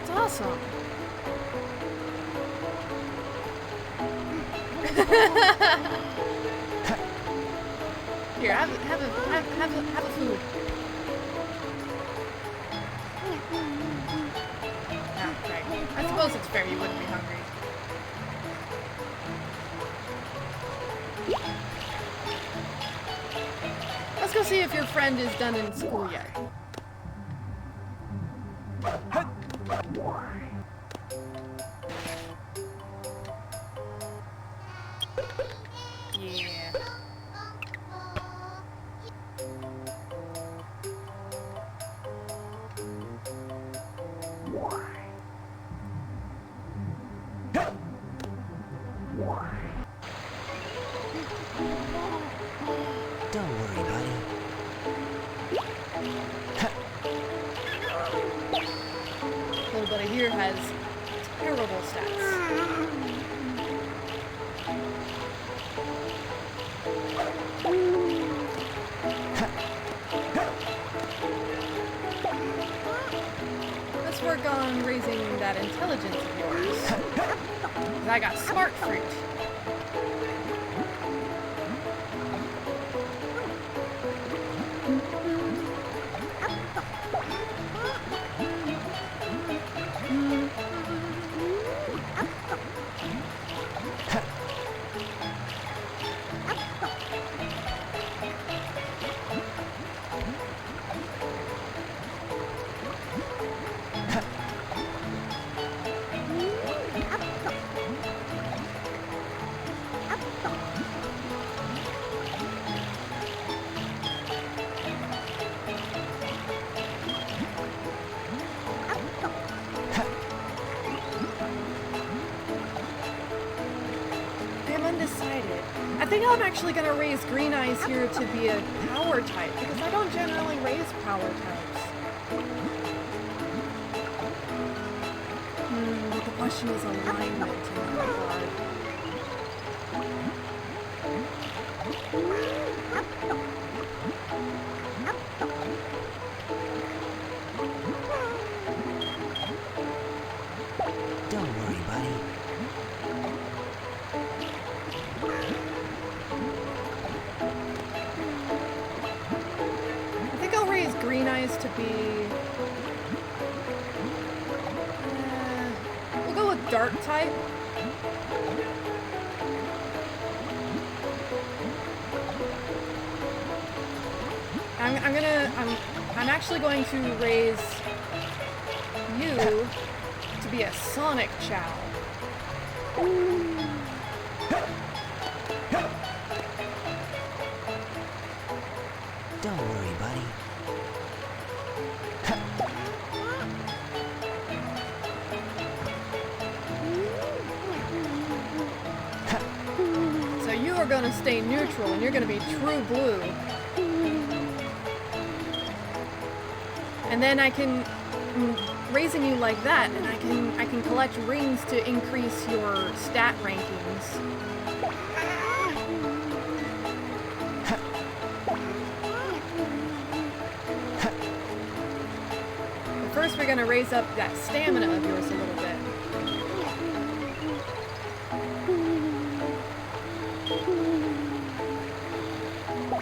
It's awesome. Here, have a food. Ah, right. I suppose it's fair you wouldn't be hungry. Let's go see if your friend is done in school yet. Yeah.
Don't worry, buddy.
Little buddy here has terrible stats. Let's work on raising that intelligence of yours. 'Cause I got smart fruit. undecided. I think I'm actually gonna raise Green Eyes here to be a power type, because I don't generally raise power types. But the question is alignment in that regard.
Don't worry, buddy.
I think I'll raise Green Eyes to be... we'll go with Dark type. I'm actually going to raise you to be a Sonic Chow.
Don't worry, buddy.
So you are going to stay neutral and you're going to be true blue. And then I can, raising you like that, and I can collect rings to increase your stat rankings. But first we're gonna raise up that stamina of yours a little bit.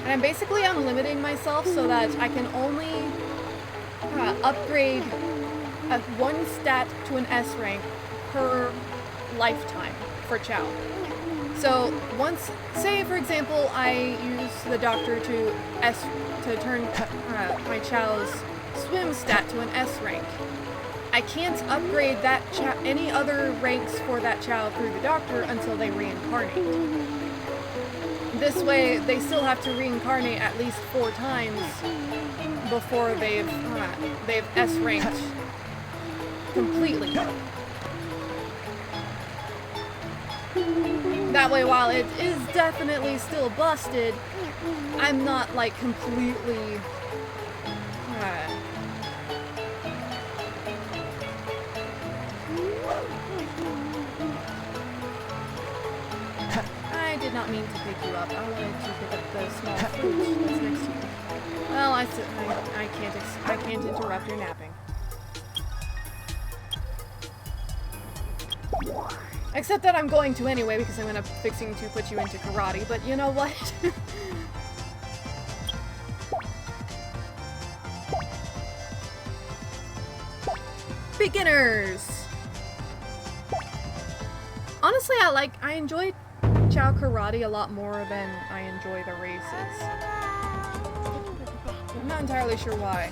And I'm basically unlimiting myself so that I can only upgrade one stat to an S rank per lifetime for Chow. So once, say for example, I use the Doctor to turn my Chow's swim stat to an S rank. I can't upgrade that any other ranks for that Chow through the Doctor until they reincarnate. This way, they still have to reincarnate at least 4 times before they've S-ranked completely. That way, while it is definitely still busted, I'm not like completely I did not mean to pick you up. I wanted to pick up the small fruit that's next to you. Well, I can't interrupt your napping. Except that I'm going to anyway because I'm fixing to put you into karate, but you know what? Beginners! Honestly, I enjoy Chow Karate a lot more than I enjoy the races. I'm not entirely sure why.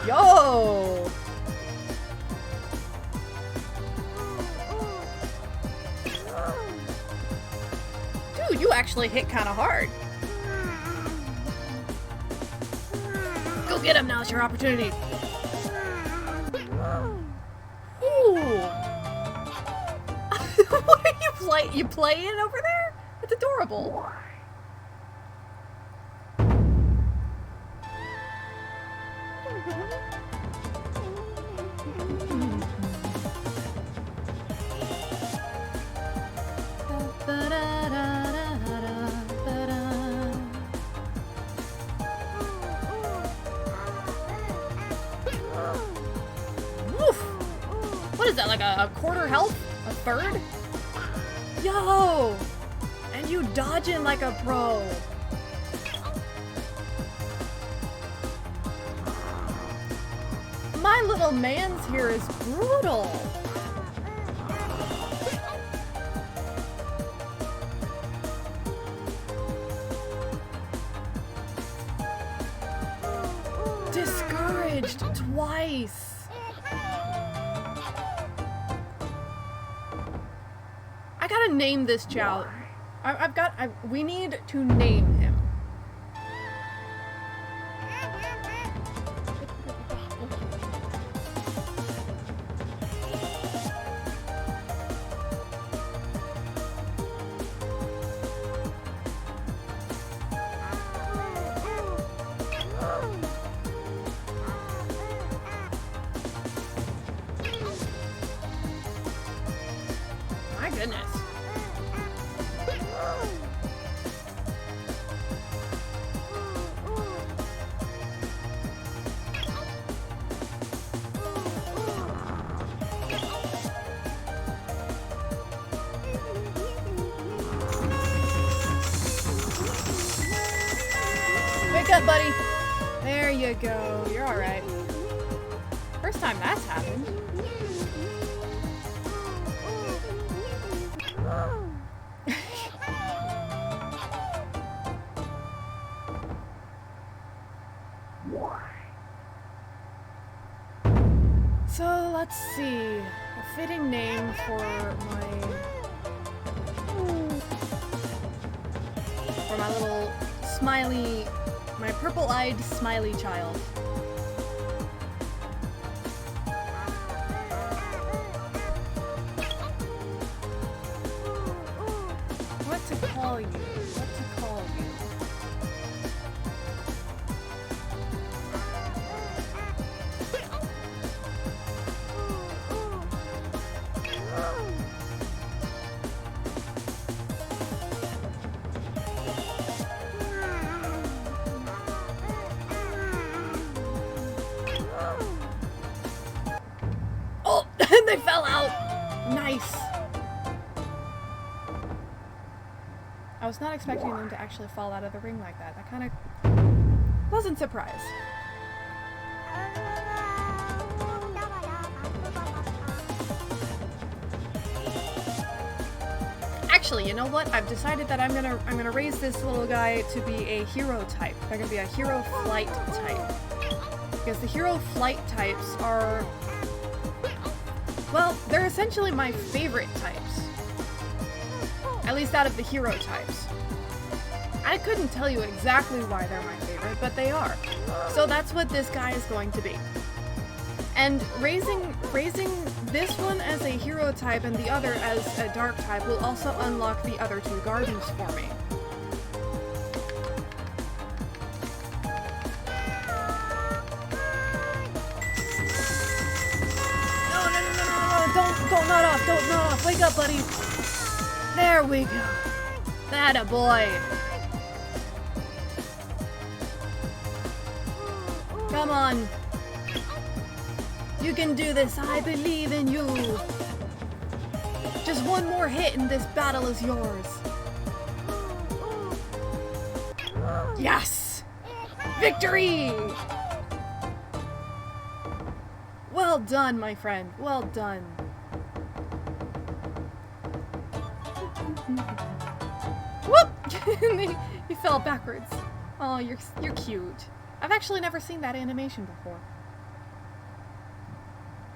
Yo! Dude, you actually hit kind of hard. Go get him, now's your opportunity. Ooh. What are you playing over there? It's adorable. Woof! What is that, like a quarter health? A third? Yo! And you dodging like a pro. My little man's here is brutal. Discouraged twice. I gotta name this Chow. We need to name him. My goodness. Wake up, buddy. There you go. You're all right. First time that's happened. So let's see. A fitting name for my little smiley, my purple-eyed smiley child. What to call you? What to call you? Oh, they fell out. Nice. I was not expecting them to actually fall out of the ring like that. That kind of pleasant surprise. Actually, you know what? I've decided that I'm gonna raise this little guy to be a hero type. They're gonna be a hero flight type. Because the hero flight types are, well, they're essentially my favorite types. At least out of the hero types. I couldn't tell you exactly why they're my favorite, but they are. So that's what this guy is going to be. And raising this one as a hero type and the other as a dark type will also unlock the other two gardens for me. No, don't nod off, don't nod off. Wake up, buddy. There we go. That a boy. Come on. You can do this. I believe in you. Just one more hit and this battle is yours. Yes! Victory! Well done, my friend. Well done. Whoop! He fell backwards. Oh, you're cute. I've actually never seen that animation before.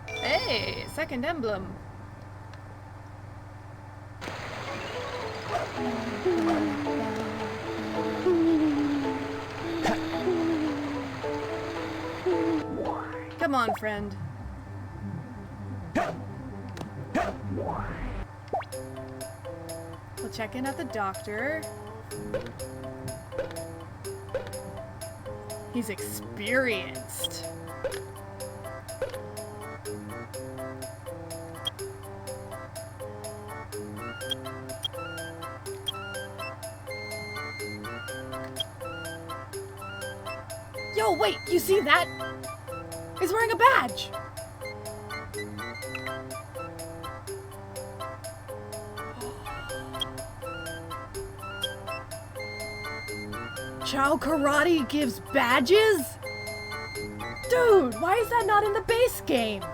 Hey, second emblem. Come on, friend. We'll check in at the doctor. He's experienced. Yo, wait, you see that? He's wearing a badge. Chow Karate gives badges? Dude, why is that not in the base game?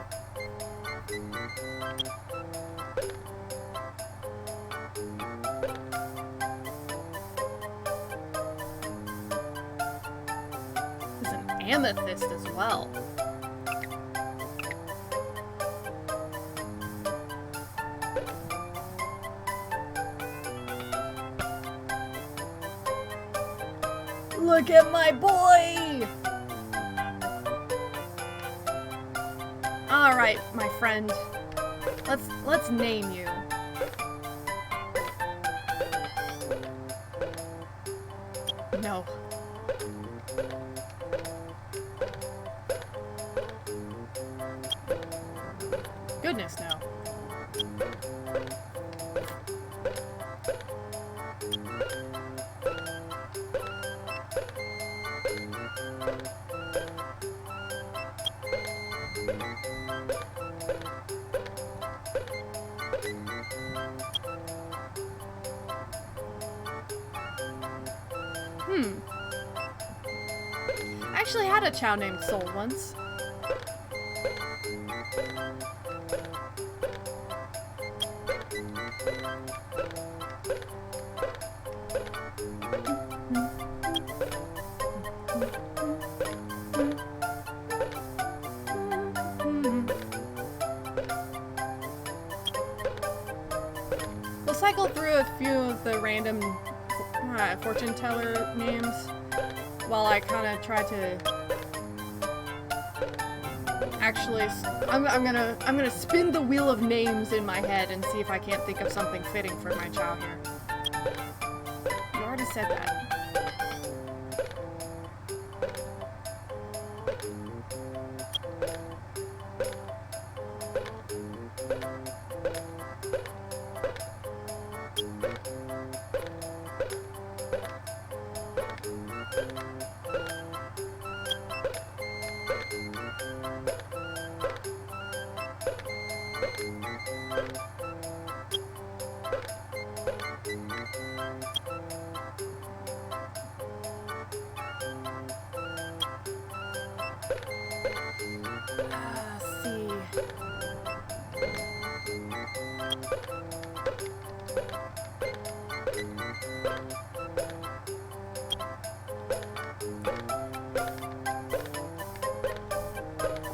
There's an amethyst as well. Look at my boy! Alright, my friend. Let's name you. No. Goodness, no. I actually had a chow named Soul once. We'll cycle through a few of the random fortune teller names while I kind of try to actually. I'm gonna spin the wheel of names in my head and see if I can't think of something fitting for my chow here. You already said that. See.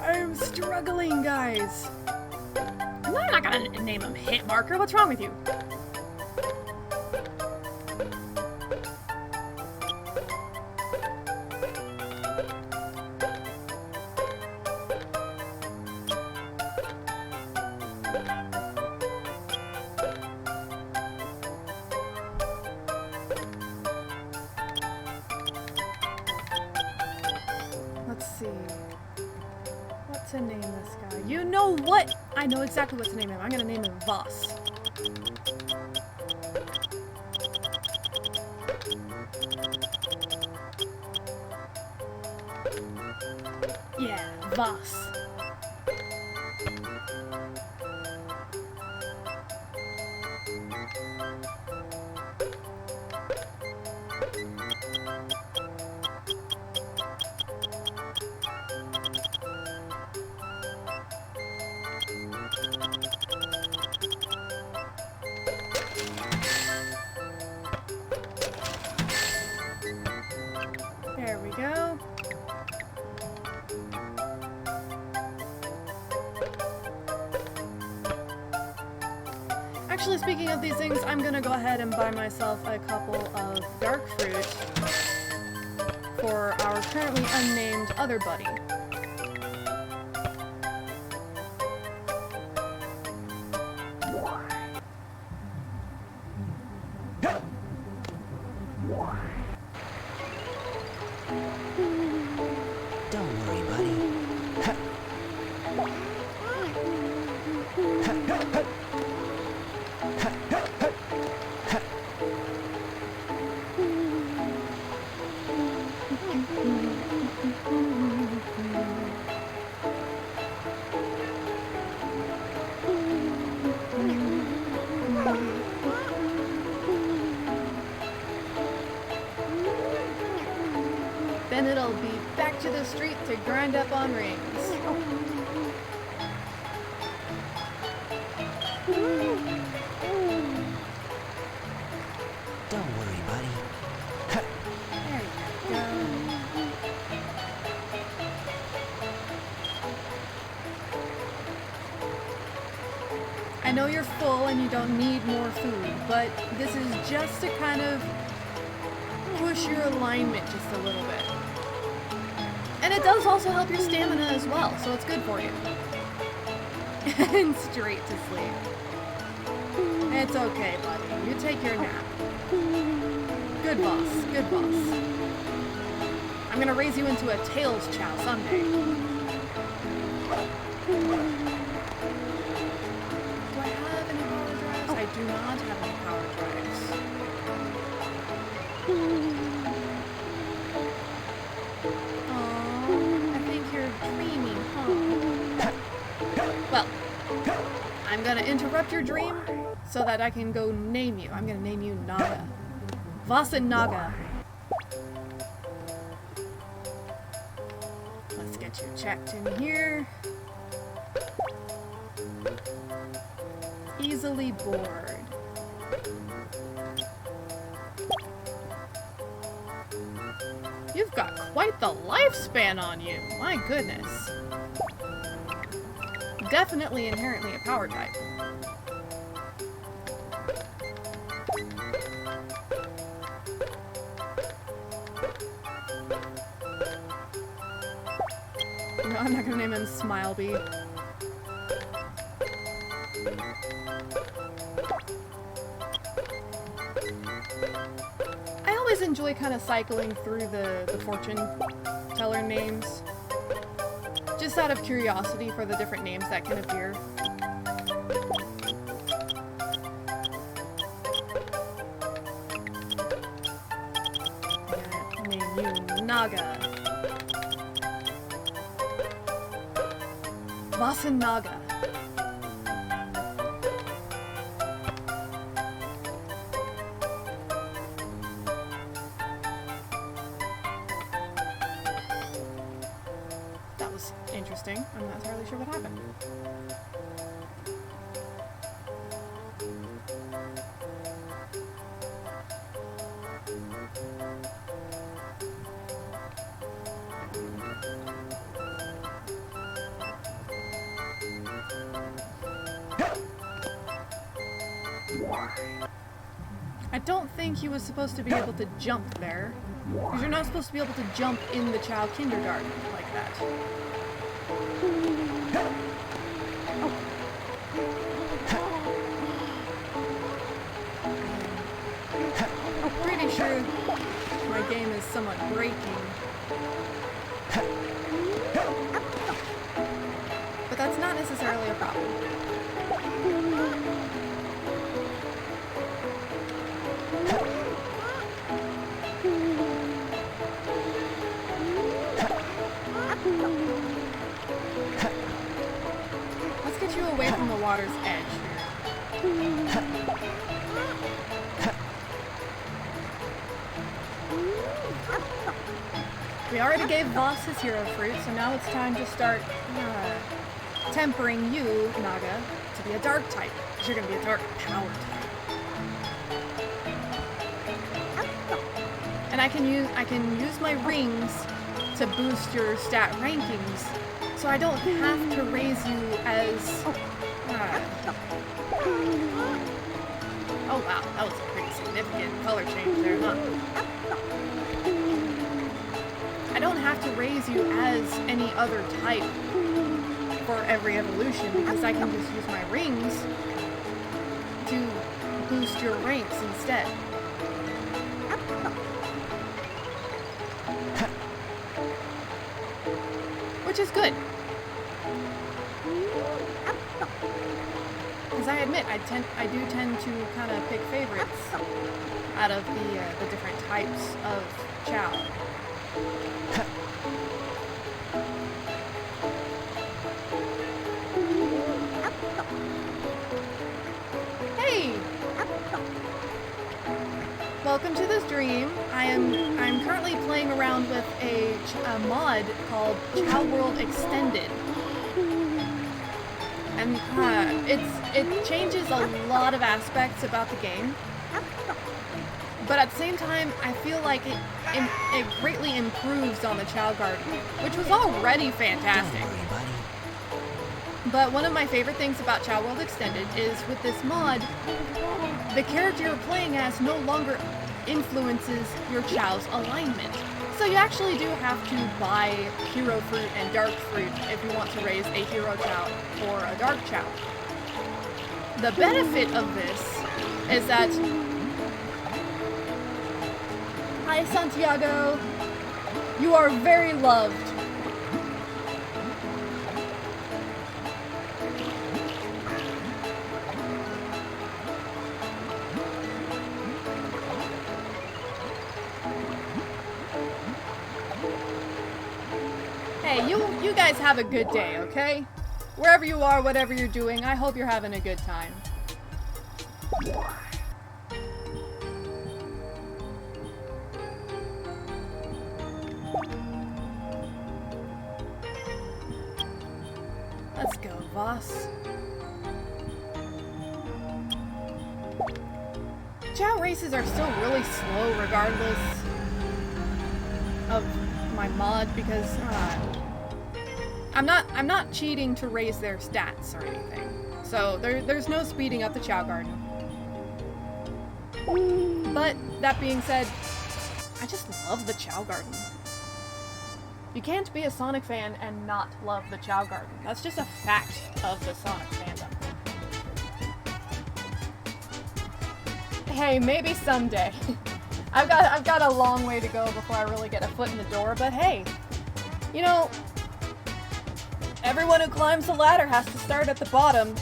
I'm struggling, guys. I'm not gonna name him Hit Marker. What's wrong with you? Let's see. What to name this guy? You know what? I know exactly what to name him. I'm gonna name him Voss. Yeah, Voss. There we go. Actually, speaking of these things, I'm gonna go ahead and buy myself a couple of dark fruit for our currently unnamed other buddy.
Don't worry, buddy.
Then it'll be back to the street to grind up on rings.
Don't worry, buddy.
There you go. I know you're full and you don't need more food, but this is just to kind of push your alignment just a little bit. And it does also help your stamina as well, so it's good for you. And straight to sleep. It's okay, buddy. You take your nap. Good boss. Good boss. I'm gonna raise you into a Tails Chow someday. Do I have any power drives? I do not have any power drives. Oh, I think you're dreaming, huh? Well, I'm gonna interrupt your dream so that I can go name you. I'm gonna name you Naga. Vasen Naga. Let's get you checked in here. Easily bored. You've got quite the lifespan on you. My goodness. Definitely inherently a power type. No, I'm not gonna name him Smileby. I always enjoy kind of cycling through the fortune teller names. Just out of curiosity for the different names that can appear. I'm gonna name you Naga. Vasen Naga. That was interesting. I'm not entirely sure what happened. I don't think he was supposed to be able to jump there. Because you're not supposed to be able to jump in the child kindergarten like that. I'm pretty sure my game is somewhat breaking. But that's not necessarily a problem. Let's get you away from the water's edge here. We already gave Voss his hero fruit, so now it's time to start tempering you, Naga, to be a dark type. Because you're going to be a dark power type. And I can use my rings to boost your stat rankings, so I don't have to raise you as... Oh wow, that was a pretty significant color change there, huh? I don't have to raise you as any other type for every evolution, because I can just use my rings to boost your ranks instead. Which is good. Because I admit, I do tend to kind of pick favorites out of the different types of Chow. Hey! Welcome to this dream. I'm currently playing around with a mod called Chow World Extended. And it changes a lot of aspects about the game. But at the same time, I feel like it greatly improves on the Chow Garden, which was already fantastic. But one of my favorite things about Chow World Extended is with this mod, the character you're playing as no longer influences your Chow's alignment. So you actually do have to buy hero fruit and dark fruit if you want to raise a hero Chow or a dark Chow. The benefit of this is that... Hi Santiago! You are very loved. Hey, you guys have a good day, okay? Wherever you are, whatever you're doing, I hope you're having a good time. Let's go, Voss. Chow races are still really slow regardless of my mod because I'm not cheating to raise their stats or anything. So there's no speeding up the Chow Garden. But that being said, I just love the Chow Garden. You can't be a Sonic fan and not love the Chow Garden. That's just a fact of the Sonic fandom. Hey, maybe someday. I've got a long way to go before I really get a foot in the door, but hey, you know, everyone who climbs the ladder has to start at the bottom.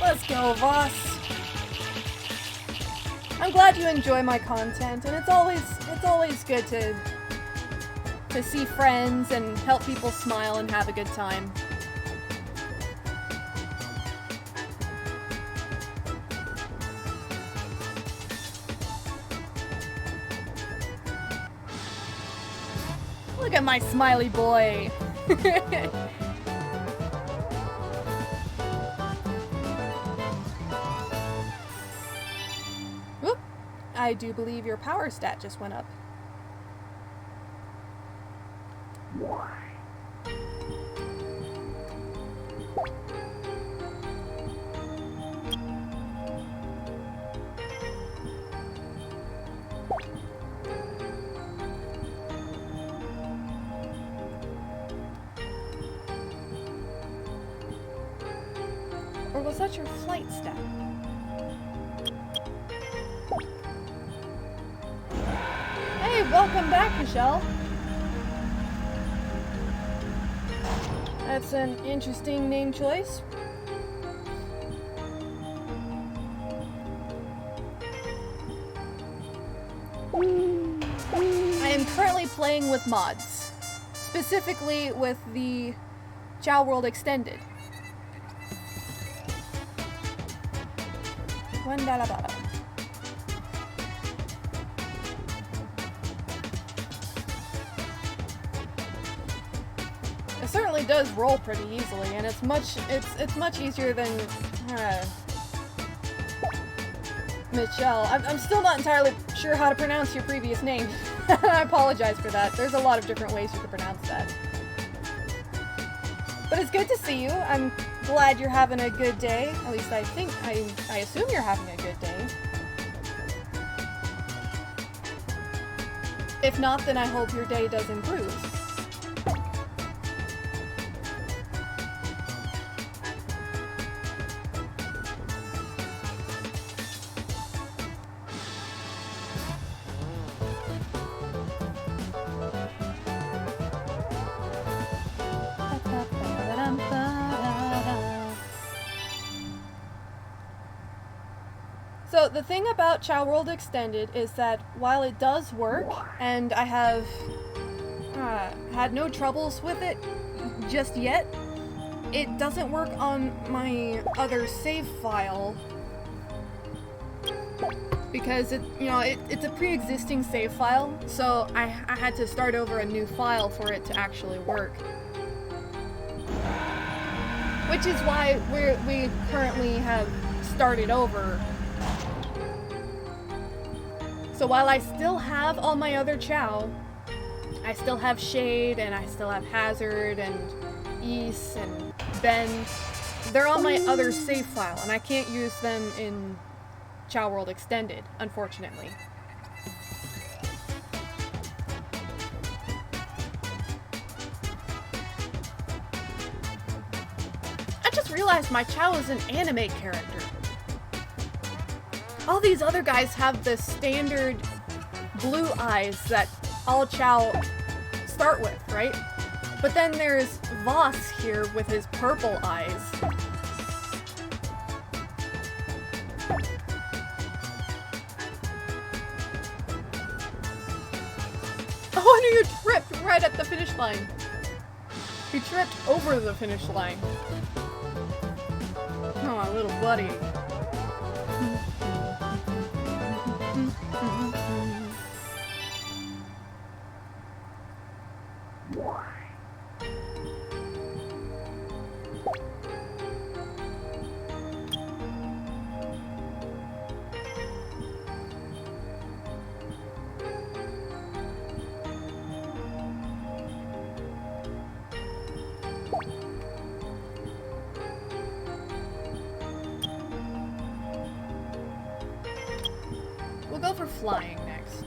Let's go, Voss. I'm glad you enjoy my content, and it's always good to see friends and help people smile and have a good time. Look at my smiley boy. Whoop. I do believe your power stat just went up. Or was that your flight stat? Hey, welcome back, Michelle. That's an interesting name choice. I am currently playing with mods, specifically with the Chow World Extended. Wandalabala. It certainly does roll pretty easily, and it's much easier than Michelle. I'm still not entirely sure how to pronounce your previous name. I apologize for that. There's a lot of different ways you could pronounce that. But it's good to see you. I'm glad you're having a good day. At least I assume you're having a good day. If not, then I hope your day does improve. So the thing about Chow World Extended is that while it does work, and I have had no troubles with it just yet, it doesn't work on my other save file because it's a pre-existing save file, so I had to start over a new file for it to actually work. Which is why we currently have started over. So while I still have all my other Chow, I still have Shade, and I still have Hazard, and East, and Ben. They're on my other save file, and I can't use them in Chao World Extended, unfortunately. I just realized my Chao is an anime character. All these other guys have the standard blue eyes that all Chao start with, right? But then there's Voss here with his purple eyes. Oh, and you tripped right at the finish line. He tripped over the finish line. Oh, my little buddy. We'll go for flying next.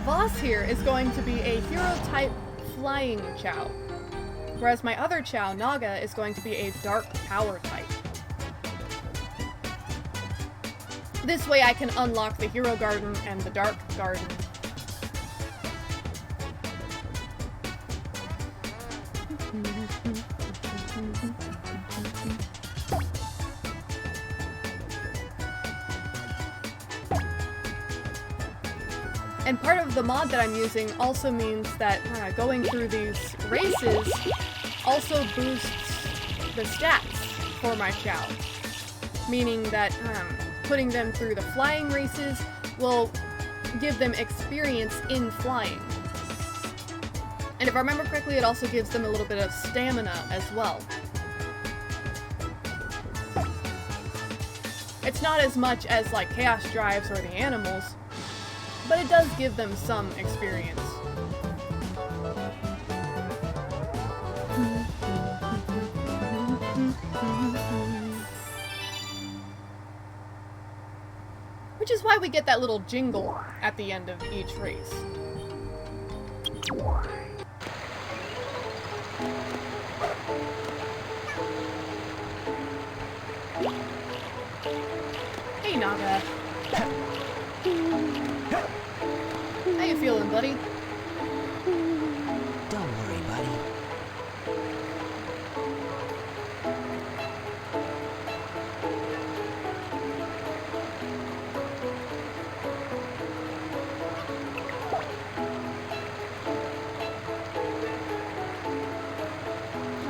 Voss here is going to be a hero-type flying Chao, whereas my other Chao, Naga, is going to be a dark power type. This way I can unlock the Hero Garden and the Dark Garden. And part of the mod that I'm using also means that going through these races also boosts the stats for my Chao. Meaning that putting them through the flying races will give them experience in flying. And if I remember correctly, it also gives them a little bit of stamina as well. It's not as much as like Chaos Drives or the animals, but it does give them some experience. Which is why we get that little jingle at the end of each race. Hey, Naga. How you feeling, buddy?
Don't worry, buddy.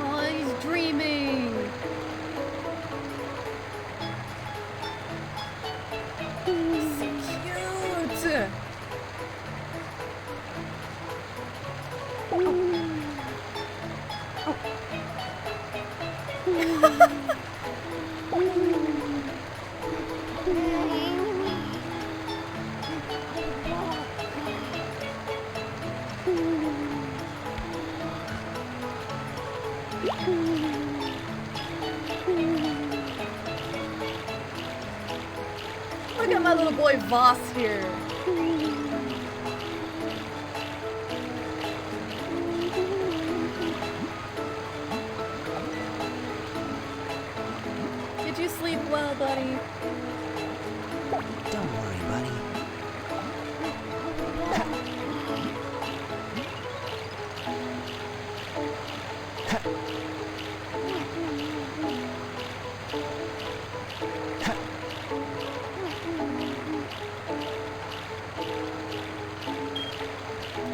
Oh, he's dreaming. So cute. Look at my little boy Voss here. Did you sleep well, buddy?
Don't worry, buddy.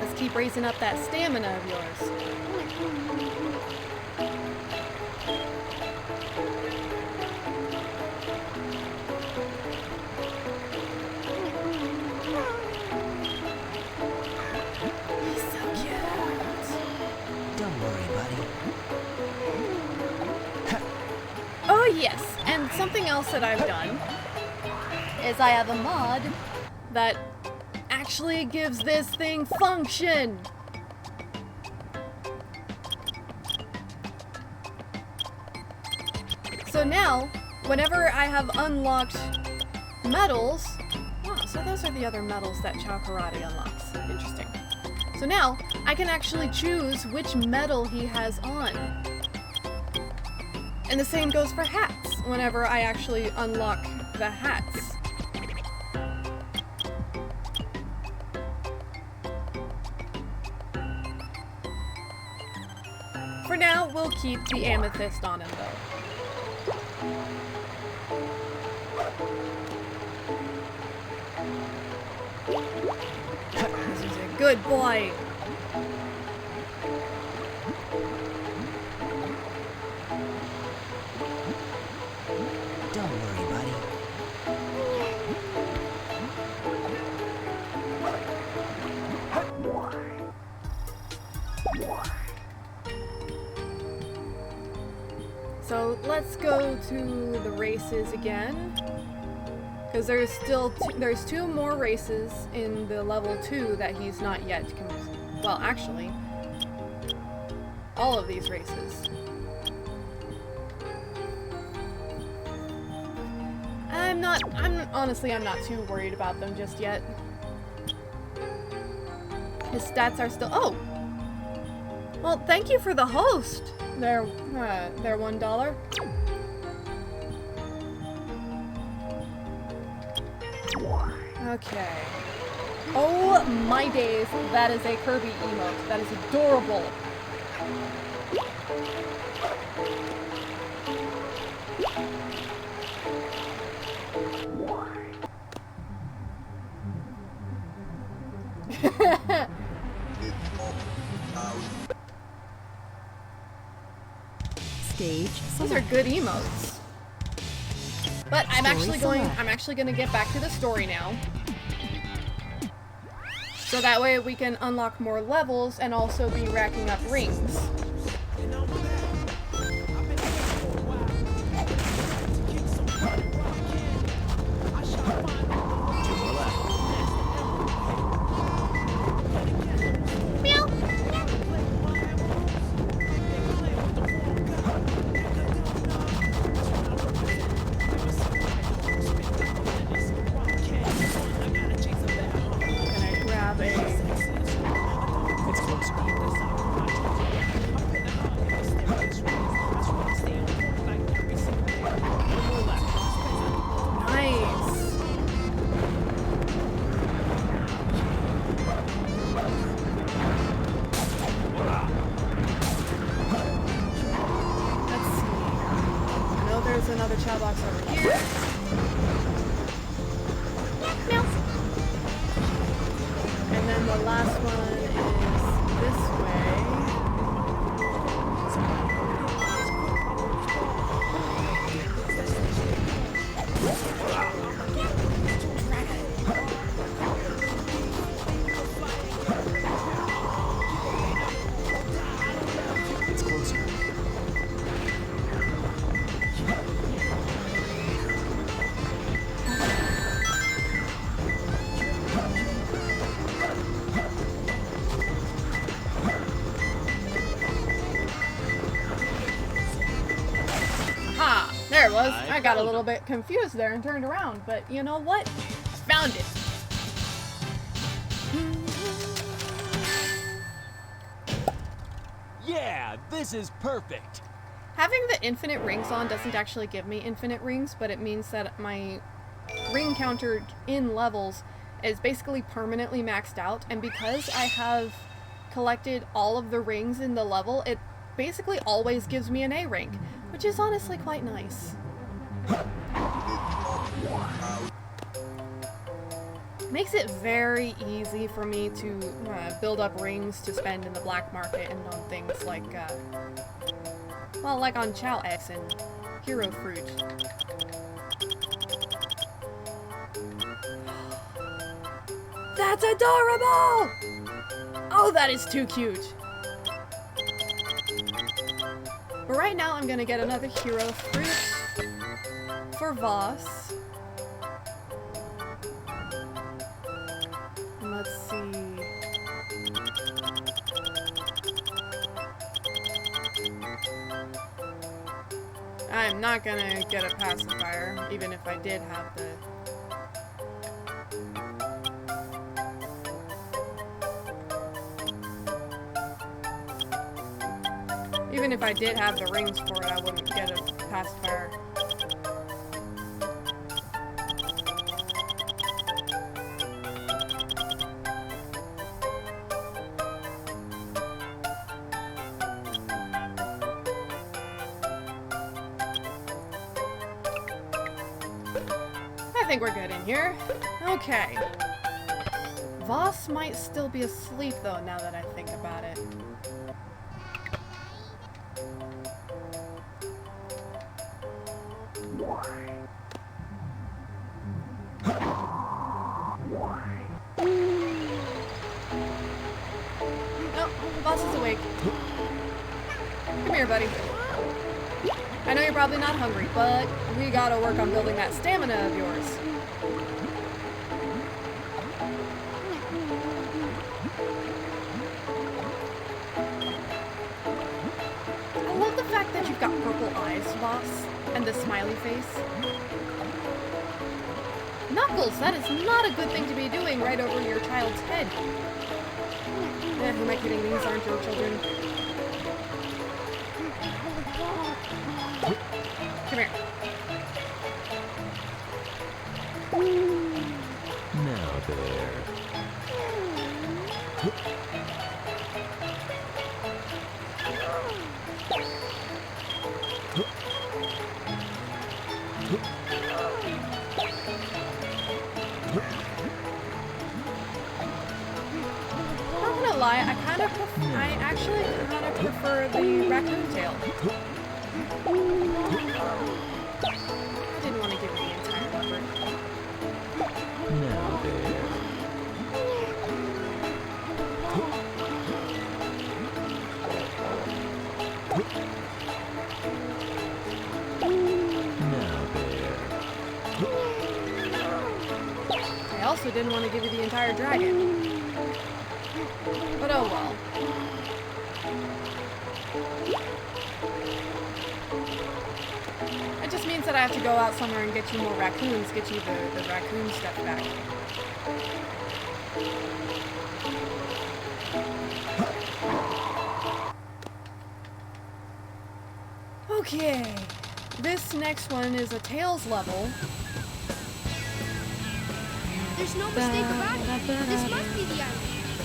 Let's keep raising up that stamina of yours. He's so cute.
Don't worry, buddy.
Oh yes, and something else that I've done is I have a mod that actually gives this thing function. So now, whenever I have unlocked medals, wow, so those are the other medals that Chao Karate unlocks. Interesting. So now, I can actually choose which medal he has on. And the same goes for hats, whenever I actually unlock the hats. For now, we'll keep the amethyst on him though. This is a good boy.
Don't worry, buddy.
So let's go to the races again, because there's still there's 2 more races in the level 2 that he's not yet well, actually, all of these races. Honestly, I'm not too worried about them just yet. His stats are still, oh! Well, thank you for the host, there $1. Okay. Oh my days, that is a Kirby emote. That is adorable.
Stage
Those are good emotes. But I'm actually
select.
gonna get back to the story now. So that way we can unlock more levels and also be racking up rings. Gonna grab a
It's closer.
nice. Let's see. I know there's another chow box over here. Meow. And then the last one is this way.
It's closer.
Ha! There it was. I got a little bit confused there and turned around, but you know what? Found it.
Yeah, this is perfect.
Having the infinite rings on doesn't actually give me infinite rings, but it means that my ring counter in levels is basically permanently maxed out, and because I have collected all of the rings in the level, it basically always gives me an A rank, which is honestly quite nice. Makes it very easy for me to build up rings to spend in the black market and on things like, well, like on Chow X and Hero Fruit. That's adorable! Oh, that is too cute. But right now I'm gonna get another Hero Fruit for Voss. Let's see. I'm not gonna get a pacifier, even if I did have the... Even if I did have the rings for it, I wouldn't get a pacifier. I think we're good in here. Okay. Voss might still be asleep though, now that I think about it. Oh, Voss is awake. Come here, buddy. I know you're probably not hungry, but we gotta work on building that stamina of yours. I love the fact that you've got purple eyes, Voss, and the smiley face. Knuckles, that is not a good thing to be doing right over your child's head. Who am I kidding? These aren't your children. Come here.
Now there.
Not gonna lie, I actually kind of prefer the raccoon tail. I didn't want to give it the entire leopard.
Now there. Now there.
I also didn't want to give you the entire dragon. But oh well. It just means that I have to go out somewhere and get you more raccoons, get you the raccoon stuff back. Okay, this next one is a Tails level.
There's no mistake about it. This must be the island.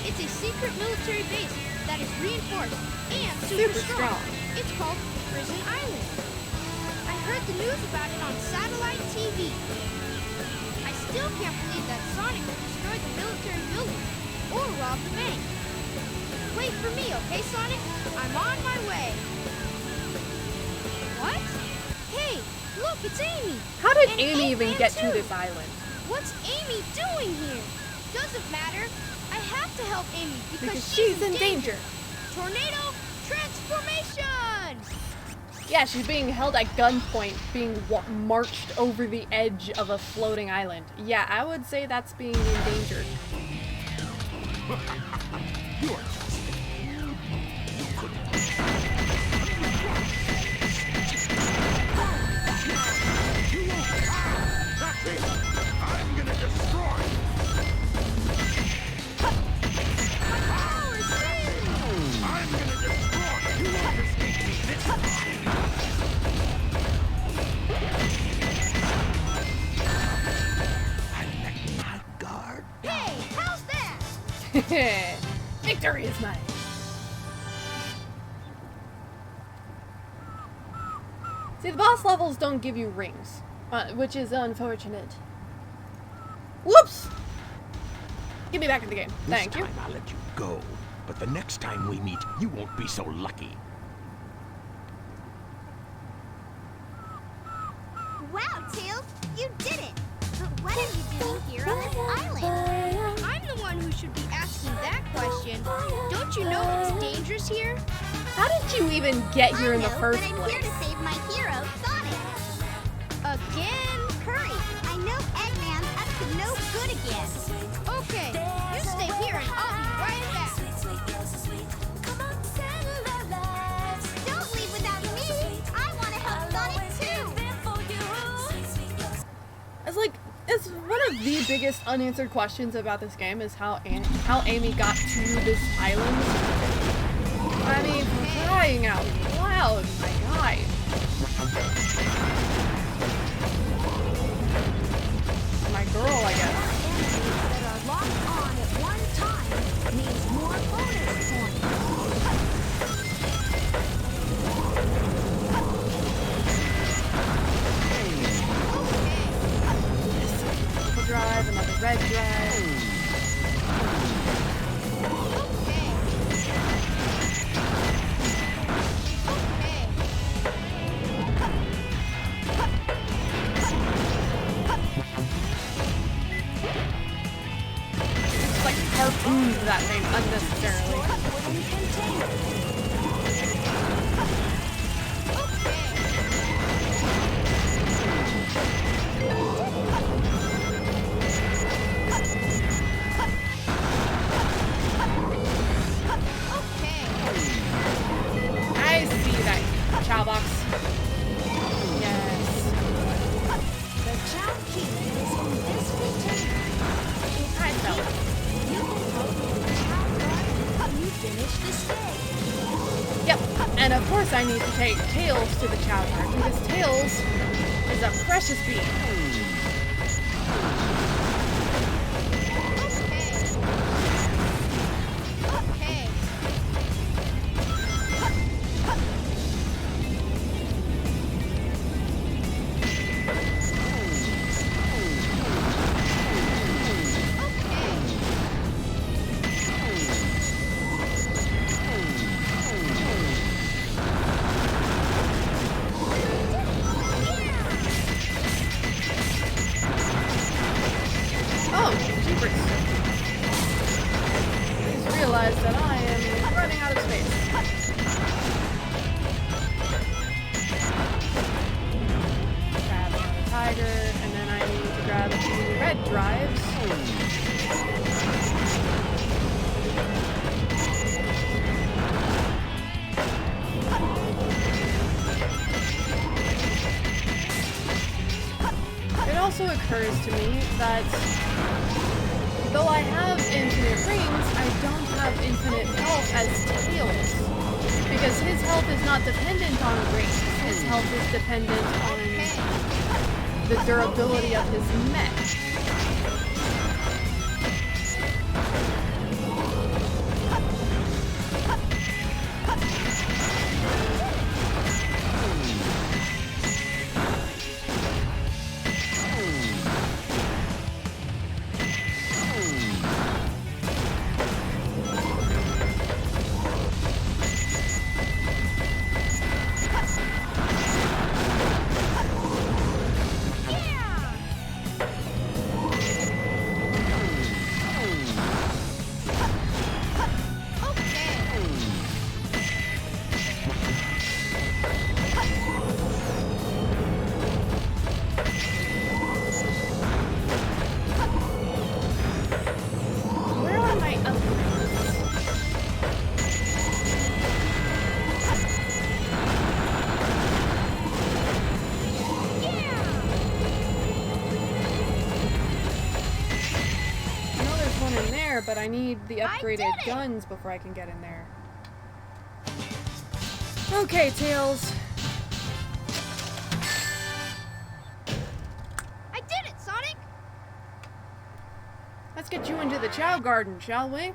It's a secret military base that is reinforced and super strong. It's called Prison Island. I heard the news about it on satellite TV. I still can't believe that Sonic destroyed the military building or robbed the bank. Wait for me, okay, Sonic? I'm on my way. What? Hey, look, it's Amy.
How did
And
Amy even
Eggman
get to
too.
this island?
What's Amy doing here? Doesn't matter. I have to help Amy
Because she's in danger.
Tornado transformation!
Yeah, she's being held at gunpoint, being marched over the edge of a floating island. Yeah, I would say that's being endangered.
I'm gonna destroy! I'm gonna destroy! You won't escape me this time! I let my guard.
Hey, how's that?
Victory is mine. See, the boss levels don't give you rings, which is unfortunate. Whoops! Get me back in the game. Thank you.
This time I'll let you go. But the next time we meet, you won't be so lucky.
Wow, Tails, you did it! But what are you doing here on this island? I'm the one who should be asking that question. Don't you know it's dangerous here?
How did you even get here in the first
but I'm
place?
here to save my hero, Sonic. Again? Hurry! I know Eggman's up to no good again. Okay, you stay
of the biggest unanswered questions about this game is how Amy got to this island. I mean, for crying out loud, my guy. My girl, I guess.
That are locked on at one time means more bonus points.
Purple drive, another red drive. It's like harpooned that thing unnecessarily. I see that chow box. Yes.
The chow key is in this container.
I felt.
You can help with the chow guard when you finish the stage.
Yep. And of course I need to take Tails to the chow guard because Tails is a precious being. Oh, jeepers. I just realized that I am running out of space. Grab another tiger, and then I need to grab 2 red drives. It also occurs to me that though I have infinite rings, I don't have infinite health as Tails. Because his health is not dependent on rings. His health is dependent on the durability of his mech. Where are my upgrades? I know there's one in there, but I need the upgraded guns before I can get in there. Okay, Tails.
I did it, Sonic!
Let's get you into the Chow Garden, shall we?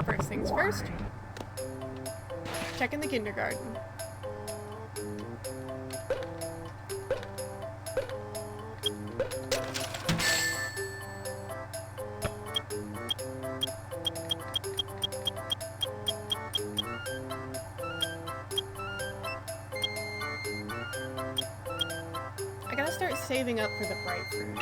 First things first. Check in the kindergarten. I gotta start saving up for the bright fruit.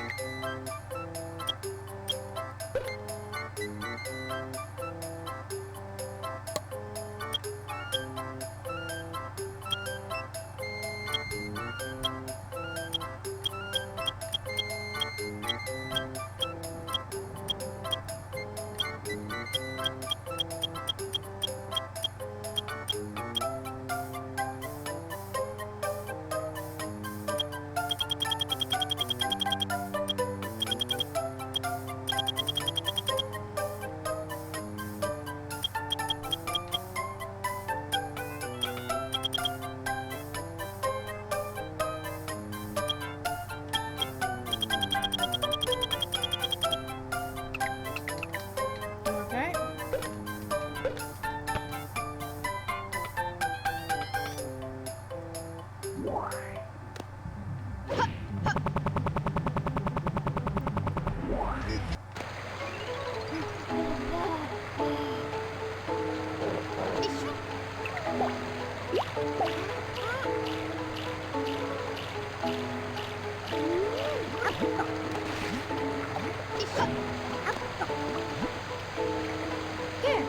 Here,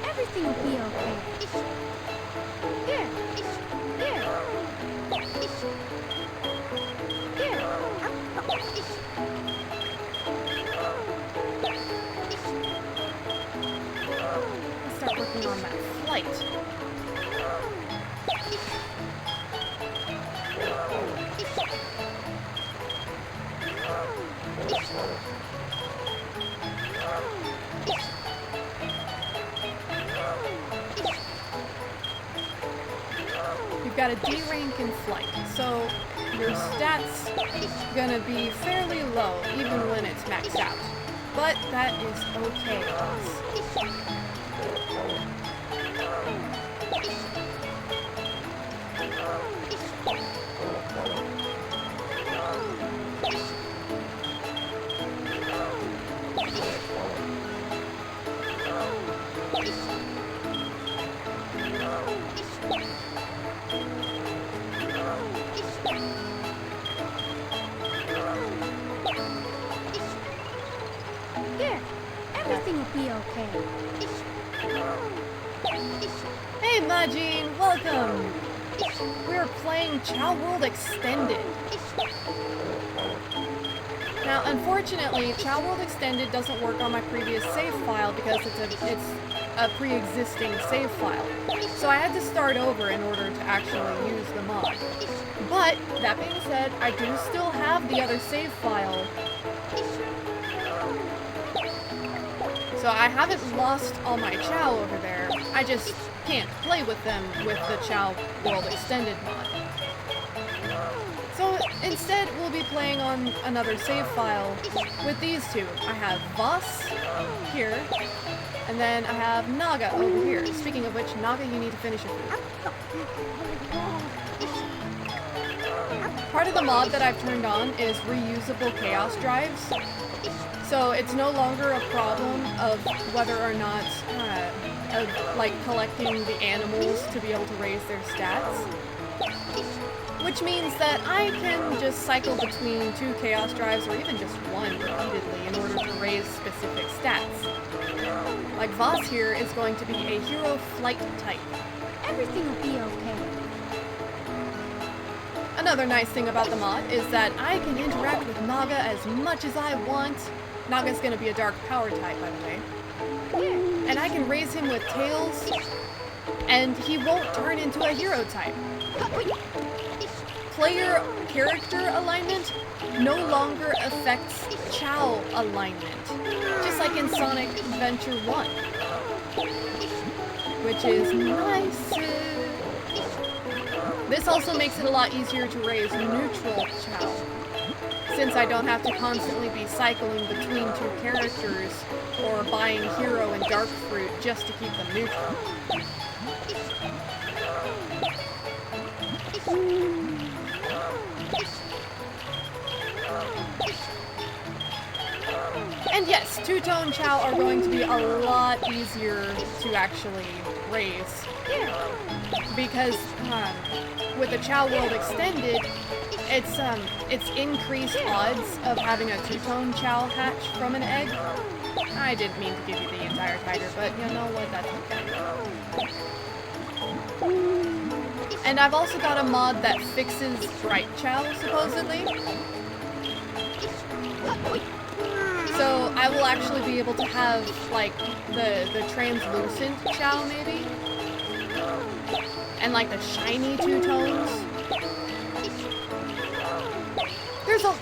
everything will be okay. Here, here.
Let's start working on that flight. You've got a D rank in flight, so your stats gonna be fairly low even when it's maxed out. But that is okay.
Here, everything will be okay.
Hey Majin, welcome! We're playing Chao World Extended. Now, unfortunately, Chao World Extended doesn't work on my previous save file because it's a pre-existing save file. So I had to start over in order to actually use the mod. But, that being said, I do still have the other save file. So I haven't lost all my Chao over there. I just can't play with them with the Chao World Extended mod. So instead, we'll be playing on another save file with these two. I have Voss here, and then I have Naga over here. Speaking of which, Naga, you need to finish your food. Part of the mod that I've turned on is reusable chaos drives. So it's no longer a problem of whether or not, like collecting the animals to be able to raise their stats. Which means that I can just cycle between 2 chaos drives or even just one repeatedly in order to raise specific stats. Like Voss here is going to be a hero flight type.
Everything will be okay.
Another nice thing about the mod is that I can interact with Naga as much as I want. Naga's gonna be a dark power type, by the way. And I can raise him with tails, and he won't turn into a hero type. Player character alignment no longer affects Chao alignment, just like in Sonic Adventure 1, which is nice. This also makes it a lot easier to raise neutral Chao, since I don't have to constantly be cycling between 2 characters or buying hero and dark fruit just to keep them neutral. And yes, two-tone Chao are going to be a lot easier to actually raise. Because with the Chao World Extended, it's increased odds of having a two-tone Chao hatch from an egg. I didn't mean to give you the entire tiger, but you know what, that's okay. And I've also got a mod that fixes bright Chao, supposedly. So I will actually be able to have, like, the translucent Chao, maybe? And, like, the shiny two-tones.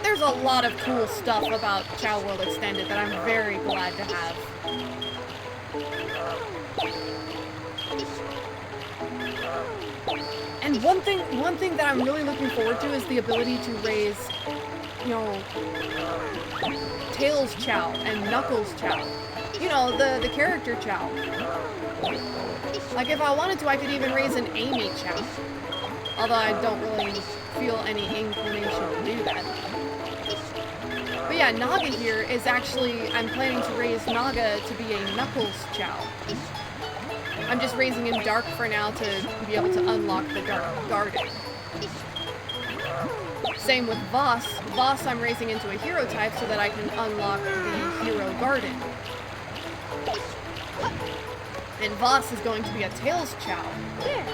There's a lot of cool stuff about Chao World Extended that I'm very glad to have. And one thing that I'm really looking forward to is the ability to raise, you know, Tails Chao and Knuckles Chao. You know, the character Chao. Like, if I wanted to, I could even raise an Amy Chao. Although I don't really feel any inclination to do that. But yeah, Naga here is actually, I'm planning to raise Naga to be a Knuckles Chao. I'm just raising him dark for now to be able to unlock the Dark Garden. Same with Voss. Voss I'm raising into a hero type so that I can unlock the hero garden. And Voss is going to be a Tails Chow.
There.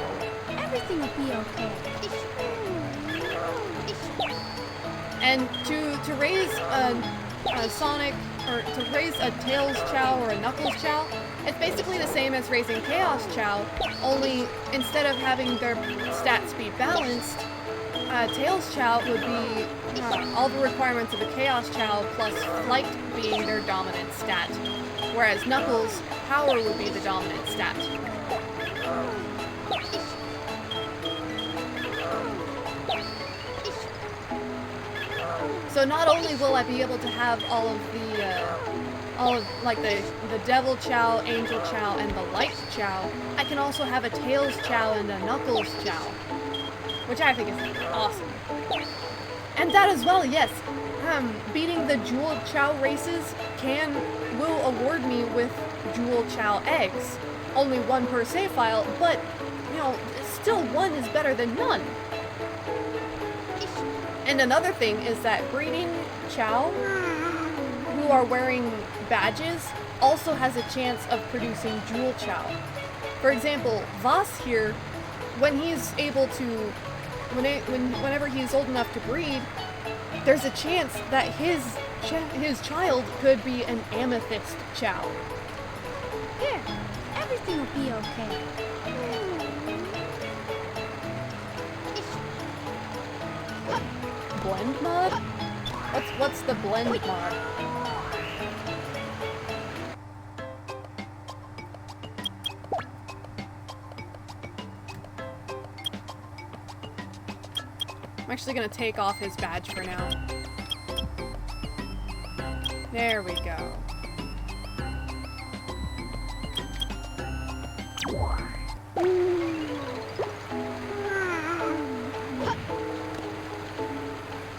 Everything will be okay.
And to raise a Sonic, or to raise a Tails Chow or a Knuckles Chow, it's basically the same as raising Chaos Chow, only instead of having their stats be balanced, Tails Chow would be all the requirements of a Chaos Chow plus Flight being their dominant stat, whereas Knuckles' Power would be the dominant stat. So not only will I be able to have all of the Devil Chow, Angel Chow, and the Light Chow, I can also have a Tails Chow and a Knuckles Chow, which I think is awesome. And that as well, yes, beating the Jewel Chow races will award me with Jewel Chow eggs. Only one per save file, but, you know, still one is better than none. And another thing is that breeding Chow, who are wearing badges, also has a chance of producing Jewel Chow. For example, Voss here, when he's able to, whenever he's old enough to breed, there's a chance that his child could be an Amethyst Chow.
There. Everything will be okay.
Blend mod? What's the blend mod? I'm actually gonna take off his badge for now. There we go.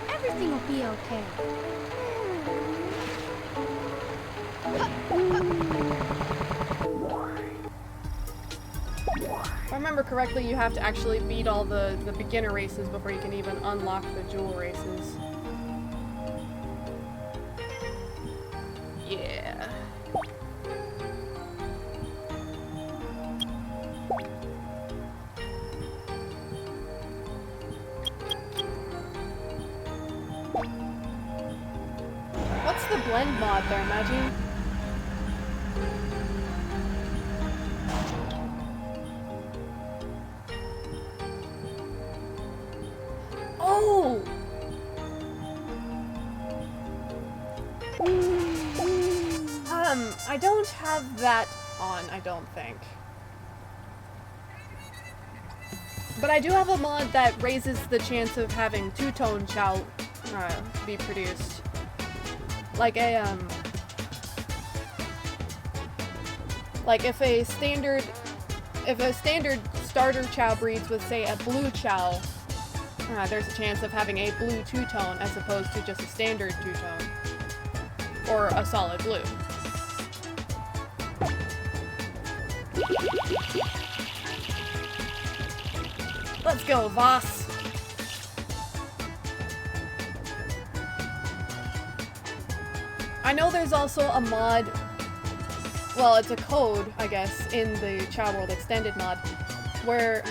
Everything will be okay.
If I remember correctly, you have to actually beat all the beginner races before you can even unlock the jewel races. Yeah. What's the blend mod there, Maggie? Oh! I don't have that on, I don't think. But I do have a mod that raises the chance of having two-tone Chow be produced. Like if a standard starter Chow breeds with, say, a blue Chow, there's a chance of having a blue two-tone as opposed to just a standard two-tone. Or a solid blue. Let's go, Voss! I know there's also a mod, well, it's a code, I guess, in the Chow World Extended mod, where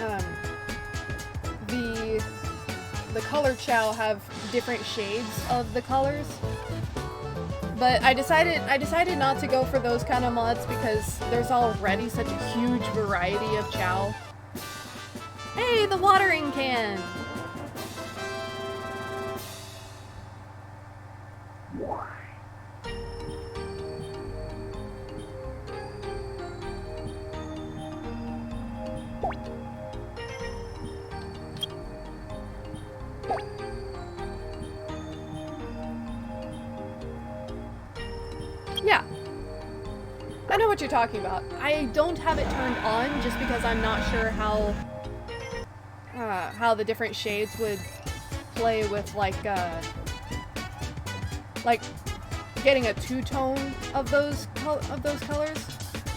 the color Chow have different shades of the colors. But I decided not to go for those kind of mods because there's already such a huge variety of Chow. Hey, the watering can! Yeah. I know what you're talking about. I don't have it turned on just because I'm not sure how the different shades would play with like getting a two-tone of those colors.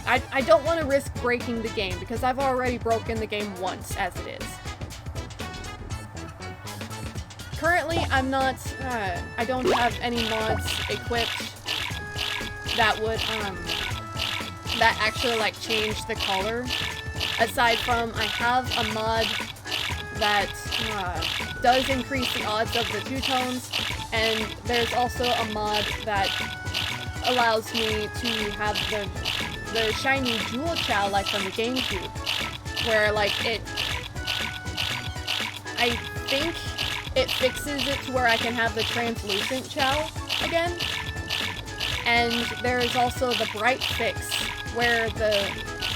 I don't want to risk breaking the game because I've already broken the game once as it is. Currently currently I'm not, I don't have any mods equipped that would, that actually like change the color. Aside from, I have a mod that does increase the odds of the two-tones, and there's also a mod that allows me to have the shiny Jewel Chow like from the GameCube, where like I think it fixes it to where I can have the translucent Chow again. And there is also the bright fix, where the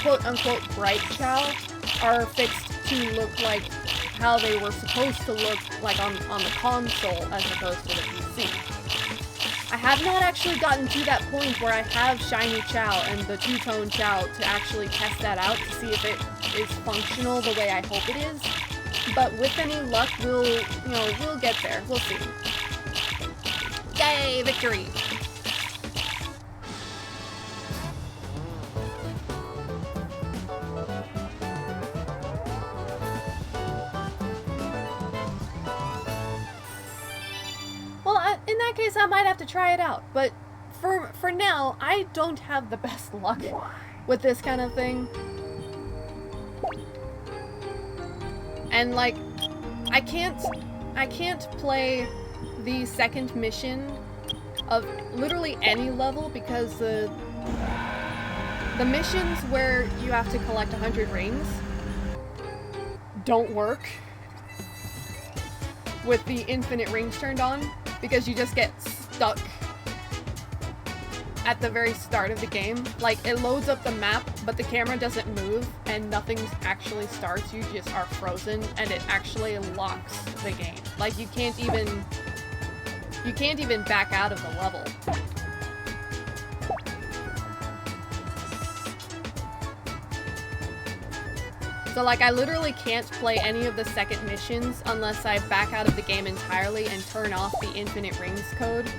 quote-unquote bright Chow are fixed to look like how they were supposed to look like on the console as opposed to the PC. I have not actually gotten to that point where I have shiny Chow and the two-tone Chow to actually test that out to see if it is functional the way I hope it is. But with any luck, we'll get there. We'll see. Yay, victory! In that case, I might have to try it out, but for now, I don't have the best luck with this kind of thing. And like, I can't play the second mission of literally any level because the missions where you have to collect 100 rings don't work with the infinite rings turned on, because you just get stuck at the very start of the game. Like, it loads up the map, but the camera doesn't move, and nothing actually starts. You just are frozen, and it actually locks the game. Like, you can't even back out of the level. So like, I literally can't play any of the second missions unless I back out of the game entirely and turn off the infinite rings code.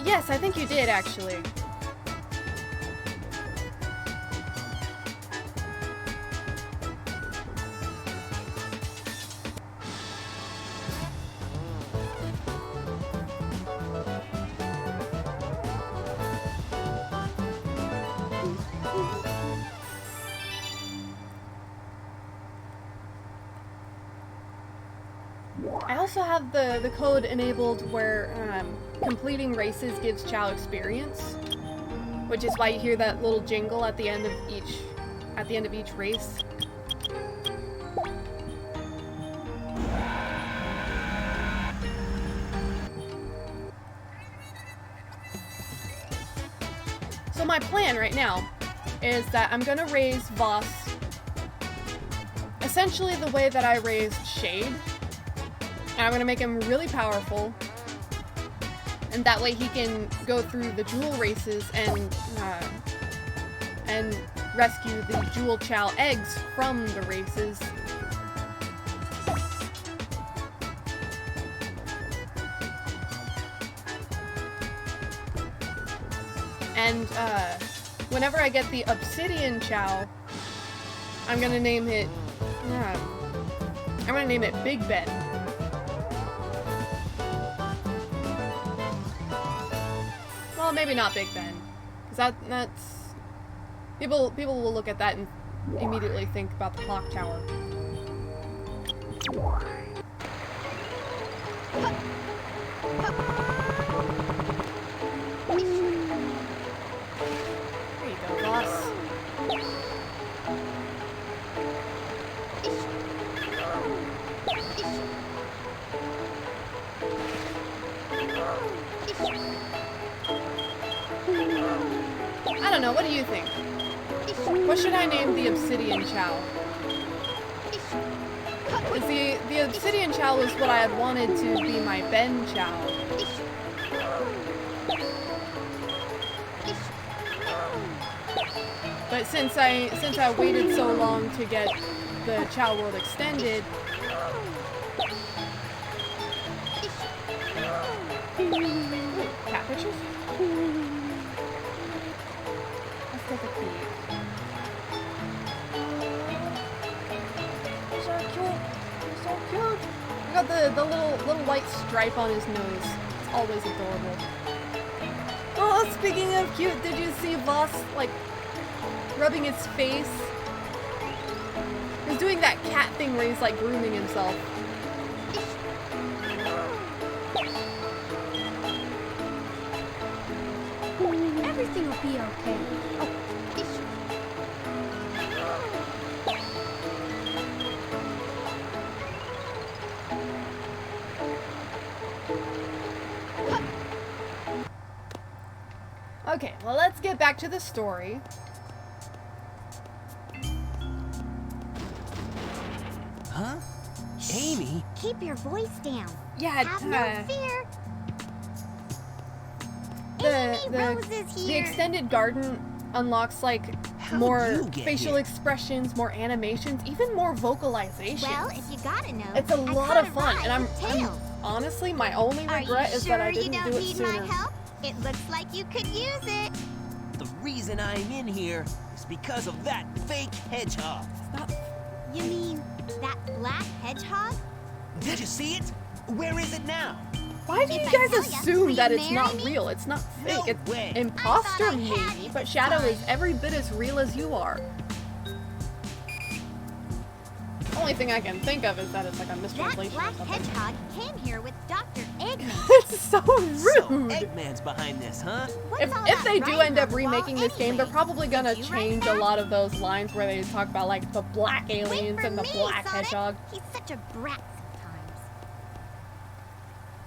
Yes, I think you did actually. I also have the code enabled where completing races gives Chow experience, which is why you hear that little jingle at the end of each race. So my plan right now is that I'm gonna raise Voss essentially the way that I raised Shade. And I'm gonna make him really powerful, and that way he can go through the Jewel races and rescue the Jewel Chow eggs from the races. And whenever I get the Obsidian Chow, I'm gonna name it Big Ben. Well, maybe not Big Ben, because that's people will look at that and immediately think about the clock tower. There you go, boss. I don't know, what do you think? What should I name the Obsidian Chow? Because the Obsidian Chow was what I had wanted to be my Ben Chow. But since I waited so long to get the Chow World extended, cat pictures? Let's take a peek. Got the little white stripe on his nose. It's always adorable. Oh, speaking of cute, did you see Voss like rubbing his face? He's doing that cat thing where he's like grooming himself.
Everything will be okay. Oh,
Okay, well, let's get back to the story.
Huh? Amy?
keep your voice down.
Yeah,
Have no fear.
the
Rose is
the
here.
extended garden unlocks like
How'd
more
you get
facial
here?
expressions, more animations, even more vocalizations.
Well, if you gotta know,
It's a
I
lot
caught
of
a
fun,
ride
and I'm
with Tails.
honestly my only
Are
regret
you
is
sure
that I
you
didn't
don't
do it
need
sooner.
my help? It looks like you could use it.
The reason I'm in here is because of that fake hedgehog.
You mean that black hedgehog?
Did you see it? Where is it now?
Why do
If
you
I
guys
tell ya,
assume
will
that
you
it's not
marry me?
real? It's not fake.
No
It's
way.
imposter
I thought I had
maybe,
you
but
this
Shadow
time.
is every bit as real as you are. Only thing I can think of is that it's like a
That
mistranslation or
black
something.
hedgehog came here with Dr. Eggman.
It's so
So
rude.
Eggman's behind this, huh?
What's
If
all
they
that
do
writing
end up
on the wall
remaking this game, they're
anyway?
probably gonna
Did you write
change a
that?
lot of those lines where they talk about like the black
Wait
aliens
for
and the
me,
black
Sonic.
hedgehog.
He's such a brat sometimes.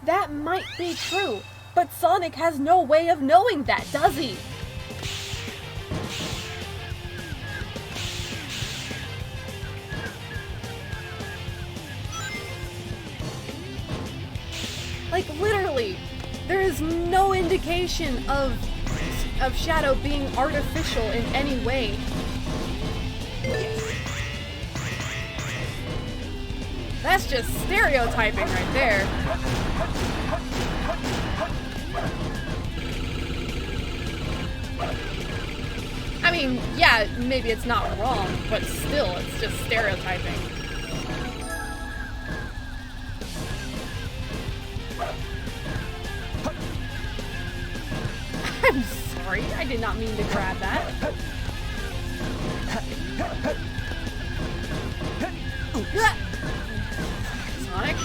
That might be true, but Sonic has no way of knowing that, does he? Like literally, there is no indication of Shadow being artificial in any way. That's just stereotyping right there. I mean, yeah, maybe it's not wrong, but still, it's just stereotyping. I'm sorry, I did not mean to grab that. Sonic?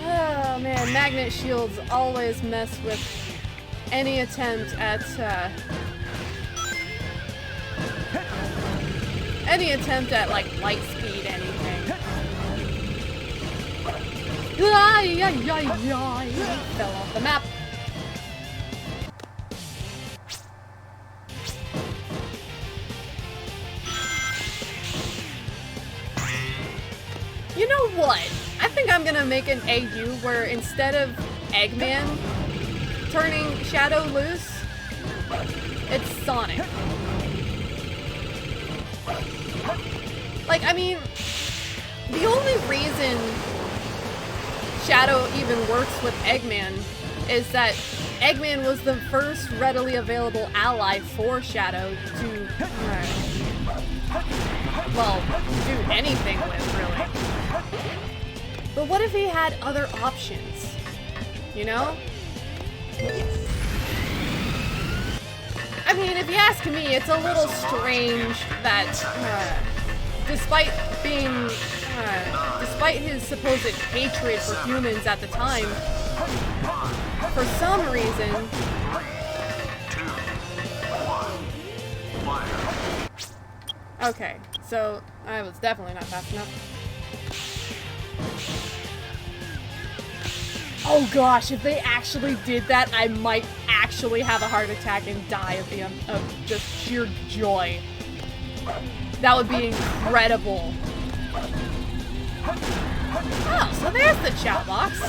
Oh man, magnet shields always mess with any attempt at like light speed anything. Ay, ay, ay, ay. Fell off the map. You know what? I think I'm gonna make an AU where instead of Eggman turning Shadow loose, it's Sonic. Like, I mean, the only reason Shadow even works with Eggman is that Eggman was the first readily available ally for Shadow to, well, do anything with, really. But what if he had other options? You know? I mean, if you ask me, it's a little strange that, despite his supposed hatred for humans at the time, for some reason,
3, 2, 1, fire.
okay, so I was definitely not fast enough. Oh gosh, if they actually did that, I might actually have a heart attack and die of just sheer joy. That would be incredible. Oh, so there's the chow box.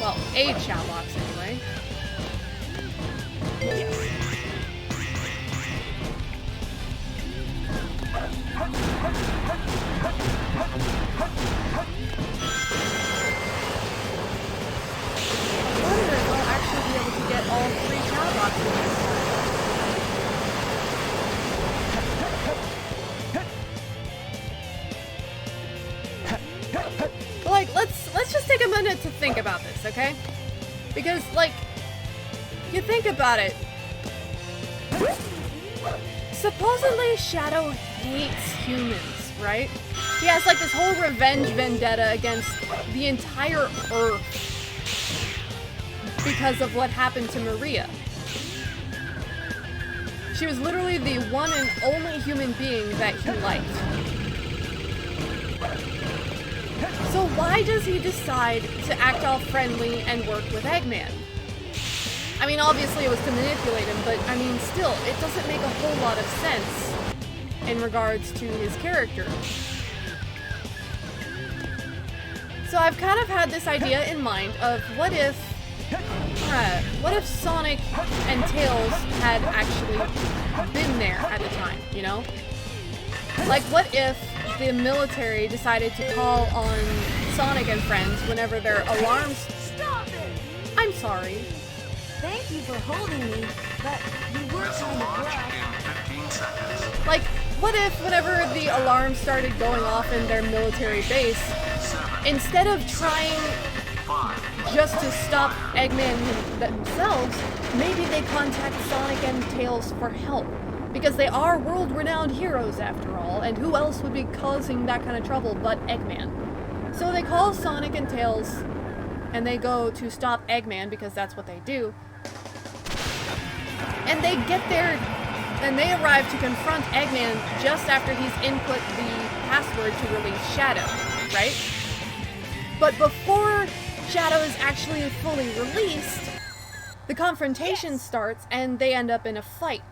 Well, a chow box anyway. Like, let's just take a minute to think about this, okay? Because, like, you think about it. Supposedly, Shadow hates humans, right? He has, like, this whole revenge vendetta against the entire Earth because of what happened to Maria. She was literally the one and only human being that he liked. So why does he decide to act all friendly and work with Eggman? I mean, obviously it was to manipulate him, but I mean, still, it doesn't make a whole lot of sense in regards to his character. So I've kind of had this idea in mind of what if Sonic and Tails had actually been there at the time, you know? Like, what if the military decided to call on Sonic and friends whenever their alarms...
Stop it!
I'm sorry.
Thank you for holding me, but you were kind of rough.
In 15 seconds.
Like, what if whenever the alarms started going off in their military base, instead of trying just to stop Eggman themselves, maybe they contact Sonic and Tails for help. Because they are world-renowned heroes after all, and who else would be causing that kind of trouble but Eggman? So they call Sonic and Tails, and they go to stop Eggman because that's what they do. And they get there, and they arrive to confront Eggman just after he's input the password to release Shadow, right? But before Shadow is actually fully released, the confrontation starts and they end up in a fight.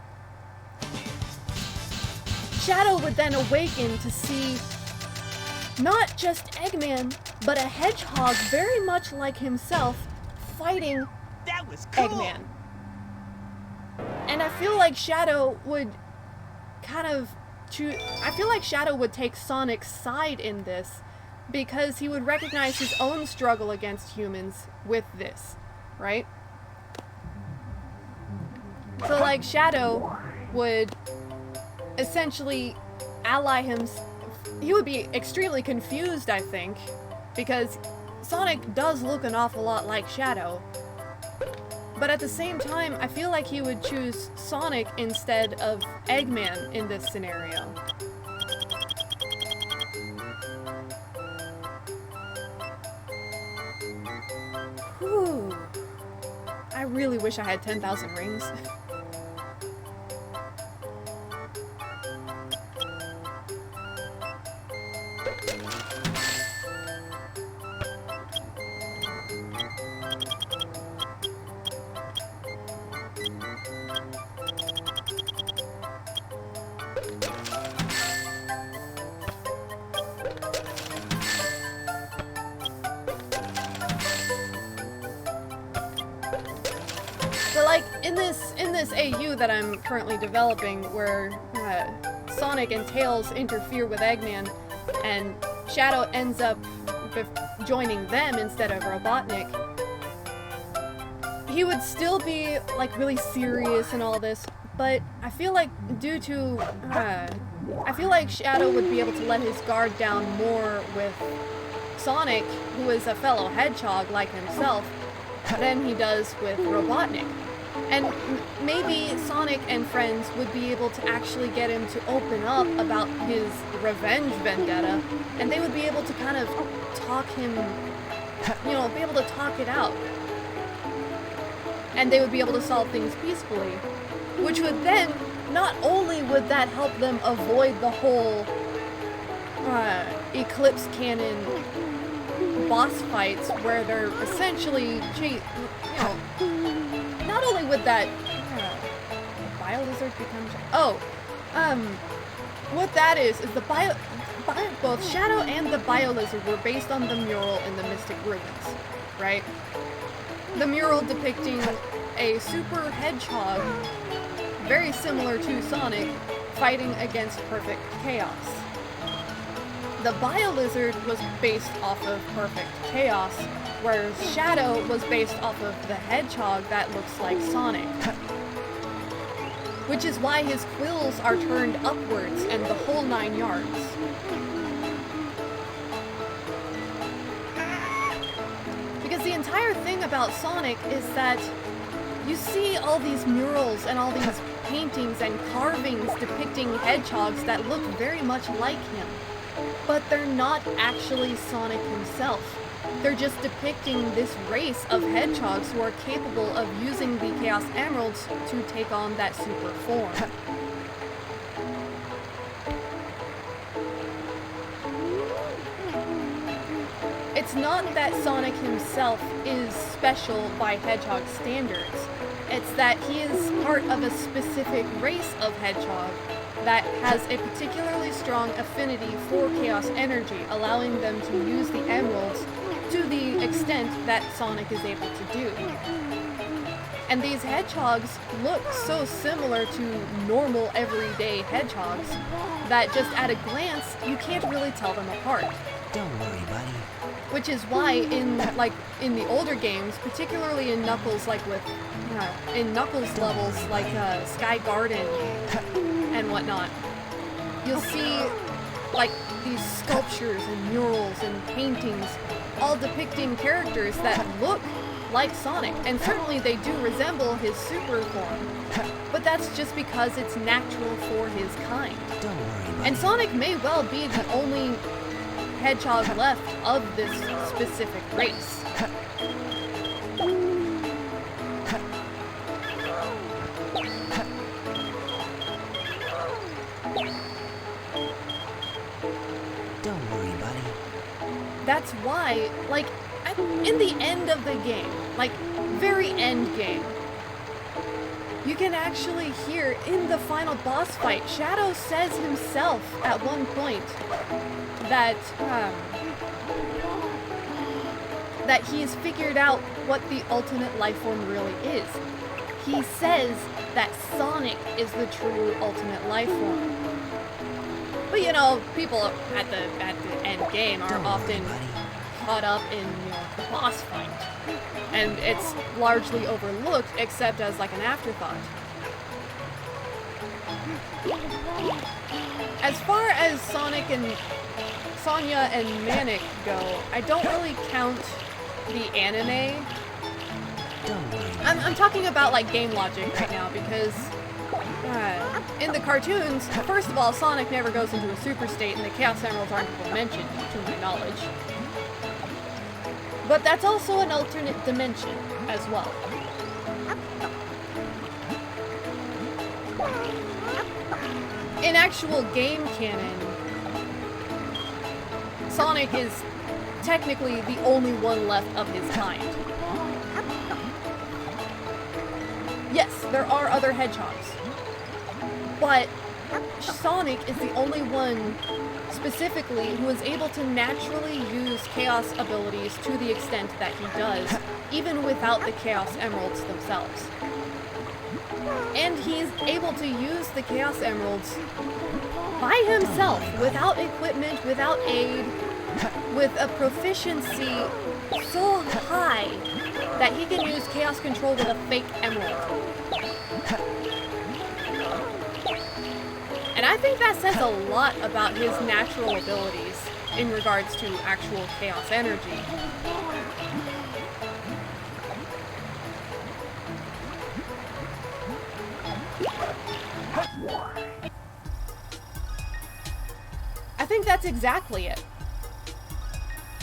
Shadow would then awaken to see not just Eggman, but a hedgehog very much like himself fighting
That was cool.
Eggman. And I feel like Shadow would kind of I feel like Shadow would take Sonic's side in this because he would recognize his own struggle against humans with this, right? So like Shadow would essentially ally him. He would be extremely confused, I think, because Sonic does look an awful lot like Shadow. But at the same time, I feel like he would choose Sonic instead of Eggman in this scenario. Whew. I really wish I had 10,000 rings. So like in this AU that I'm currently developing, where Sonic and Tails interfere with Eggman, and Shadow ends up joining them instead of Robotnik, he would still be like really serious and all this, but I feel like due to I feel like Shadow would be able to let his guard down more with Sonic, who is a fellow hedgehog like himself, than he does with Robotnik. And maybe Sonic and friends would be able to actually get him to open up about his revenge vendetta, and they would be able to kind of talk him, you know, be able to talk it out. And they would be able to solve things peacefully, which would then, not only would that help them avoid the whole Eclipse Cannon boss fights where they're essentially, you know, not only would that Biolizard become what that is the both Shadow and the Biolizard were based on the mural in the Mystic Ruins, right? The mural depicting a super hedgehog, very similar to Sonic, fighting against Perfect Chaos. The Biolizard was based off of Perfect Chaos, whereas Shadow was based off of the hedgehog that looks like Sonic. Which is why his quills are turned upwards and the whole 9 yards. entire thing about Sonic is that you see all these murals and all these paintings and carvings depicting hedgehogs that look very much like him. But they're not actually Sonic himself. They're just depicting this race of hedgehogs who are capable of using the Chaos Emeralds to take on that super form. It's not that Sonic himself is special by Hedgehog standards. It's that he is part of a specific race of hedgehog that has a particularly strong affinity for chaos energy, allowing them to use the emeralds to the extent that Sonic is able to do. And these hedgehogs look so similar to normal everyday hedgehogs that just at a glance you can't really tell them apart.
Don't worry, buddy.
Which is why in the older games, particularly in Knuckles, in Knuckles levels like Sky Garden and whatnot, you'll see like these sculptures and murals and paintings all depicting characters that look like Sonic, and certainly they do resemble his super form, but that's just because it's natural for his kind.
Don't worry, buddy.
And Sonic may well be the only hedgehog left of this specific race.
Don't worry, buddy.
That's why, like, in the end of the game, like, very end game, you can actually hear in the final boss fight, Shadow says himself at one point that that he's figured out what the ultimate life form really is. He says that Sonic is the true ultimate life form. But you know, people at the end game are often caught up in, you know, the boss fight, and it's largely overlooked except as like an afterthought. As far as Sonic and Sonya and Manic go, I don't really count the anime. I'm talking about like game logic right now, because in the cartoons, first of all, Sonic never goes into a super state and the Chaos Emeralds aren't even mentioned, to my knowledge. But that's also an alternate dimension as well. In actual game canon, Sonic is technically the only one left of his kind. Yes, there are other hedgehogs, but Sonic is the only one specifically who is able to naturally use Chaos abilities to the extent that he does, even without the Chaos Emeralds themselves. And he's able to use the Chaos Emeralds by himself, without equipment, without aid, with a proficiency so high that he can use Chaos Control with a fake emerald. And I think that says a lot about his natural abilities in regards to actual Chaos energy. I think that's exactly it.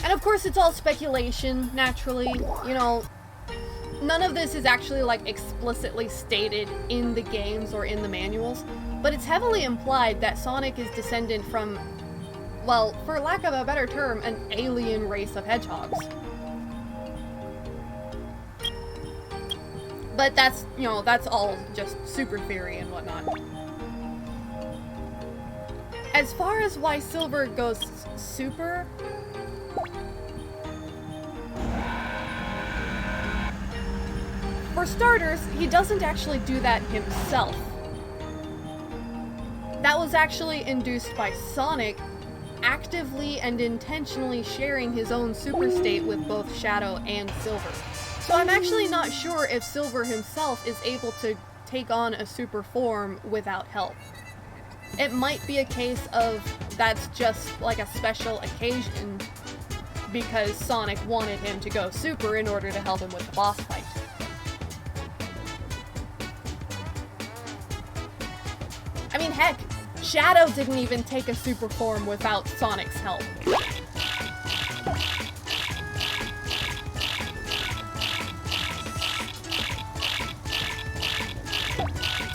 And of course it's all speculation, naturally. You know, none of this is actually like explicitly stated in the games or in the manuals, but it's heavily implied that Sonic is descended from, well, for lack of a better term, an alien race of hedgehogs. But that's, you know, that's all just super theory and whatnot. As far as why Silver goes super, for starters, he doesn't actually do that himself. That was actually induced by Sonic actively and intentionally sharing his own super state with both Shadow and Silver. So I'm actually not sure if Silver himself is able to take on a super form without help. It might be a case of that's just like a special occasion, because Sonic wanted him to go super in order to help him with the boss fight. I mean, heck, Shadow didn't even take a super form without Sonic's help.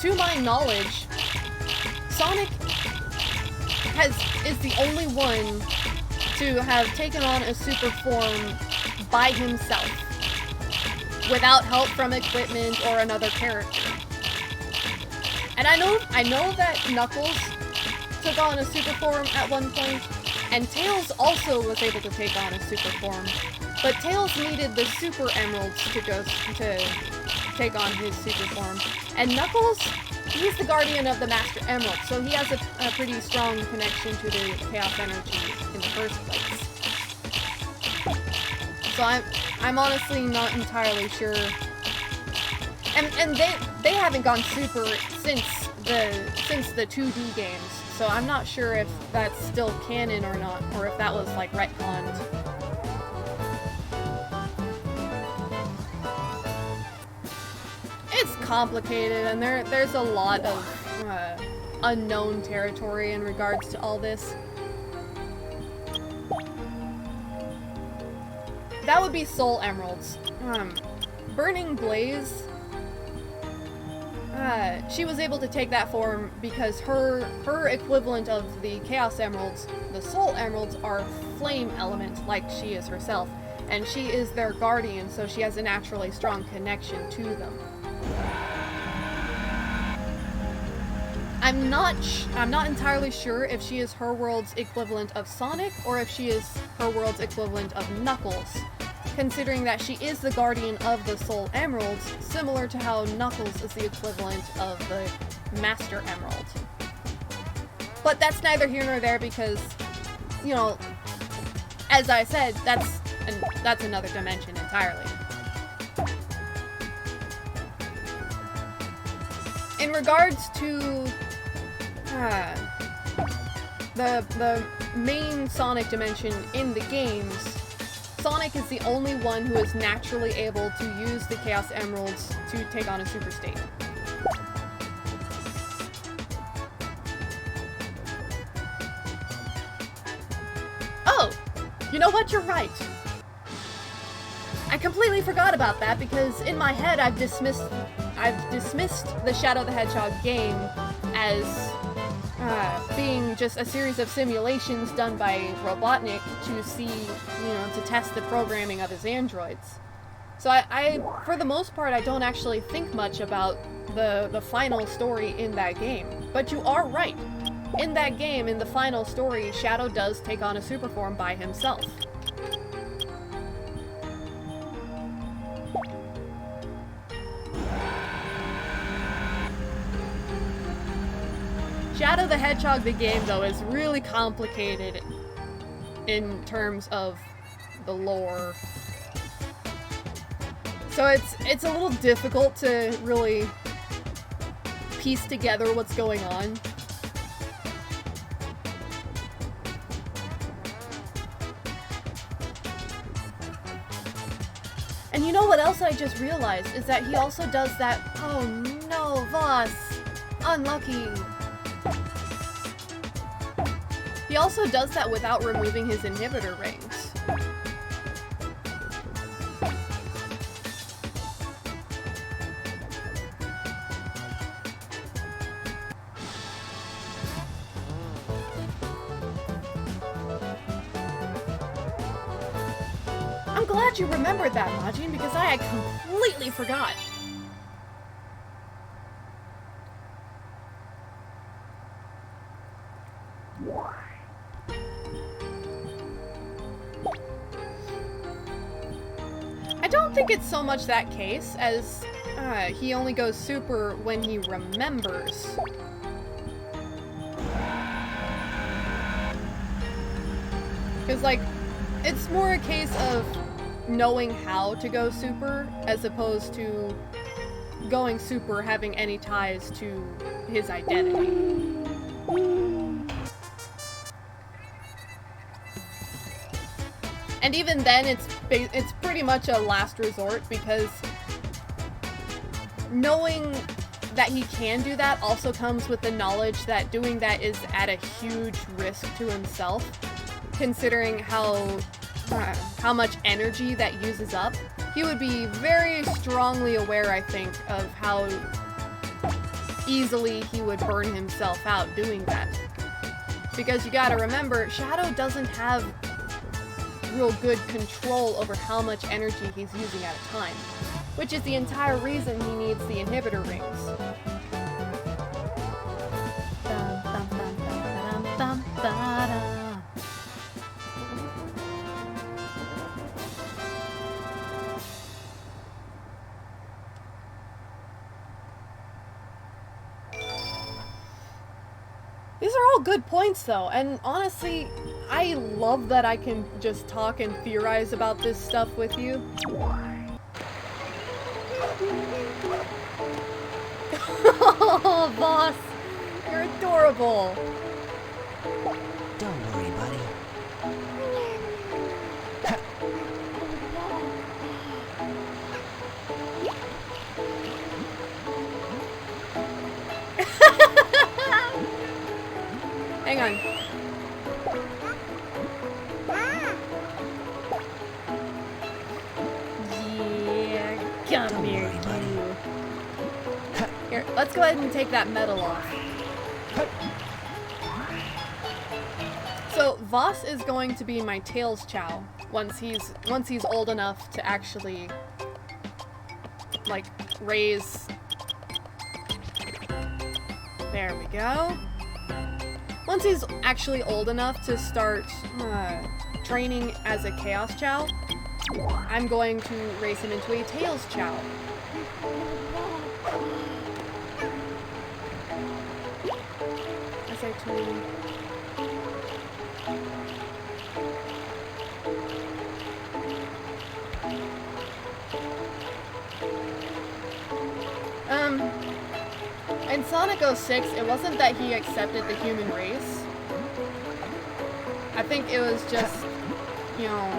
To my knowledge, Sonic is the only one to have taken on a super form by himself, without help from equipment or another character. And I know that Knuckles took on a super form at one point, and Tails also was able to take on a super form, but Tails needed the Super Emeralds to take on his super form. And Knuckles, he's the guardian of the Master Emerald, so he has a pretty strong connection to the Chaos Energy in the first place. So I'm honestly not entirely sure. And they haven't gone super since the 2D games, so I'm not sure if that's still canon or not, or if that was like retconned. It's complicated, and there's a lot of unknown territory in regards to all this. That would be Soul Emeralds. Burning Blaze, she was able to take that form because her equivalent of the Chaos Emeralds, the Soul Emeralds, are flame elements like she is herself, and she is their guardian, so she has a naturally strong connection to them. I'm not entirely sure if she is her world's equivalent of Sonic or if she is her world's equivalent of Knuckles, considering that she is the guardian of the Soul Emeralds, similar to how Knuckles is the equivalent of the Master Emerald. But that's neither here nor there because, you know, as I said, that's another dimension entirely. In regards to the main Sonic dimension in the games, Sonic is the only one who is naturally able to use the Chaos Emeralds to take on a super state. Oh! You know what? You're right. I completely forgot about that because in my head I've dismissed the Shadow the Hedgehog game as being just a series of simulations done by Robotnik to see, to test the programming of his androids. So I for the most part, I don't actually think much about the final story in that game. But you are right. In that game, in the final story, Shadow does take on a super form by himself. Shadow the Hedgehog, the game, though, is really complicated in terms of the lore. So it's a little difficult to really piece together what's going on. And you know what else I just realized? Is that he also does that— oh no, Voss! Unlucky! He also does that without removing his inhibitor rings. I'm glad you remembered that, Majin, because I had completely forgot. I don't think it's so much that case as he only goes super when he remembers. Because, like, it's more a case of knowing how to go super as opposed to going super having any ties to his identity. And even then, it's pretty much a last resort, because knowing that he can do that also comes with the knowledge that doing that is at a huge risk to himself, considering how much energy that uses up. He would be very strongly aware, I think, of how easily he would burn himself out doing that. Because you gotta remember, Shadow doesn't have real good control over how much energy he's using at a time, which is the entire reason he needs the inhibitor rings. Dum, dum, dum, dum, dum, dum, da-da. These are all good points though, and honestly, I love that I can just talk and theorize about this stuff with you. Oh, boss! You're adorable!
Don't worry, buddy.
Hang on. Yeah, come here, you. Here, let's go ahead and take that medal off. So Voss is going to be my Tails Chow once he's old enough to actually like raise. There we go. Once he's actually old enough to start training as a Chaos Chow, I'm going to raise him into a Tails Chow. SR2. In Sonic 06, it wasn't that he accepted the human race. I think it was just, you know...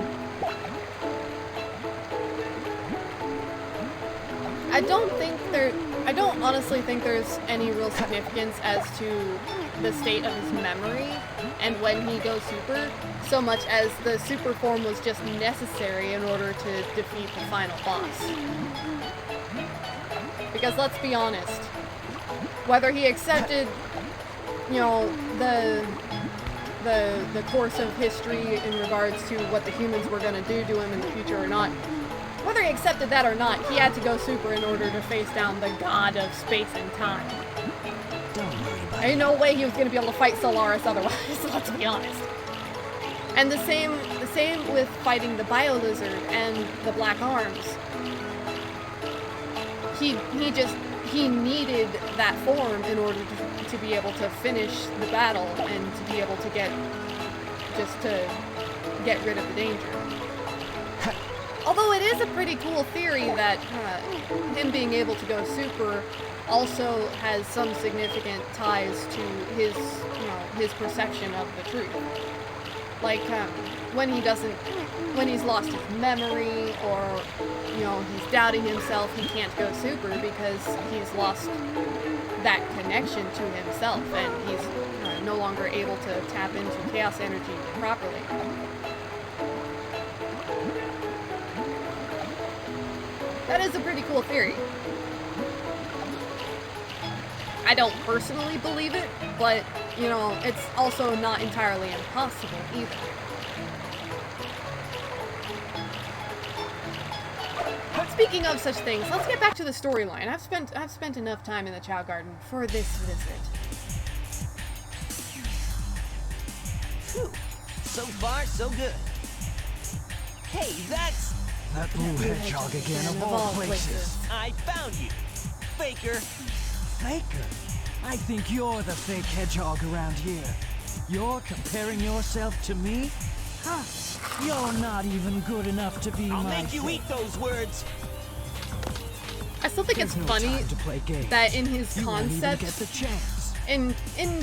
I don't honestly think there's any real significance as to the state of his memory and when he goes super, so much as the super form was just necessary in order to defeat the final boss. Because let's be honest, whether he accepted, you know, the course of history in regards to what the humans were going to do to him in the future or not, whether he accepted that or not, he had to go super in order to face down the god of space and time.
Don't worry, buddy.
Ain't no way he was going to be able to fight Solaris otherwise, let's be honest. And the same with fighting the Bio-Lizard and the Black Arms. He needed that form in order to be able to finish the battle and to be able to get rid of the danger. Although it is a pretty cool theory that him being able to go super also has some significant ties to his perception of the truth. Like when he's lost his memory, or he's doubting himself, he can't go super because he's lost that connection to himself, and he's no longer able to tap into chaos energy properly. That is a pretty cool theory. I don't personally believe it, but, it's also not entirely impossible either. But speaking of such things, let's get back to the storyline. I've spent enough time in the Chow Garden for this visit.
Whew. So far, so good. Hey, that's...
That blue hedgehog again, of all places.
I found you, Faker.
Faker? I think you're the fake hedgehog around here. You're comparing yourself to me? Huh. You're not even good enough to be
I'll
my
make you
fake.
eat those words.
I still think
There's
it's
no
funny
time to play games.
that in his
You won't even
concept,
get the chance.
in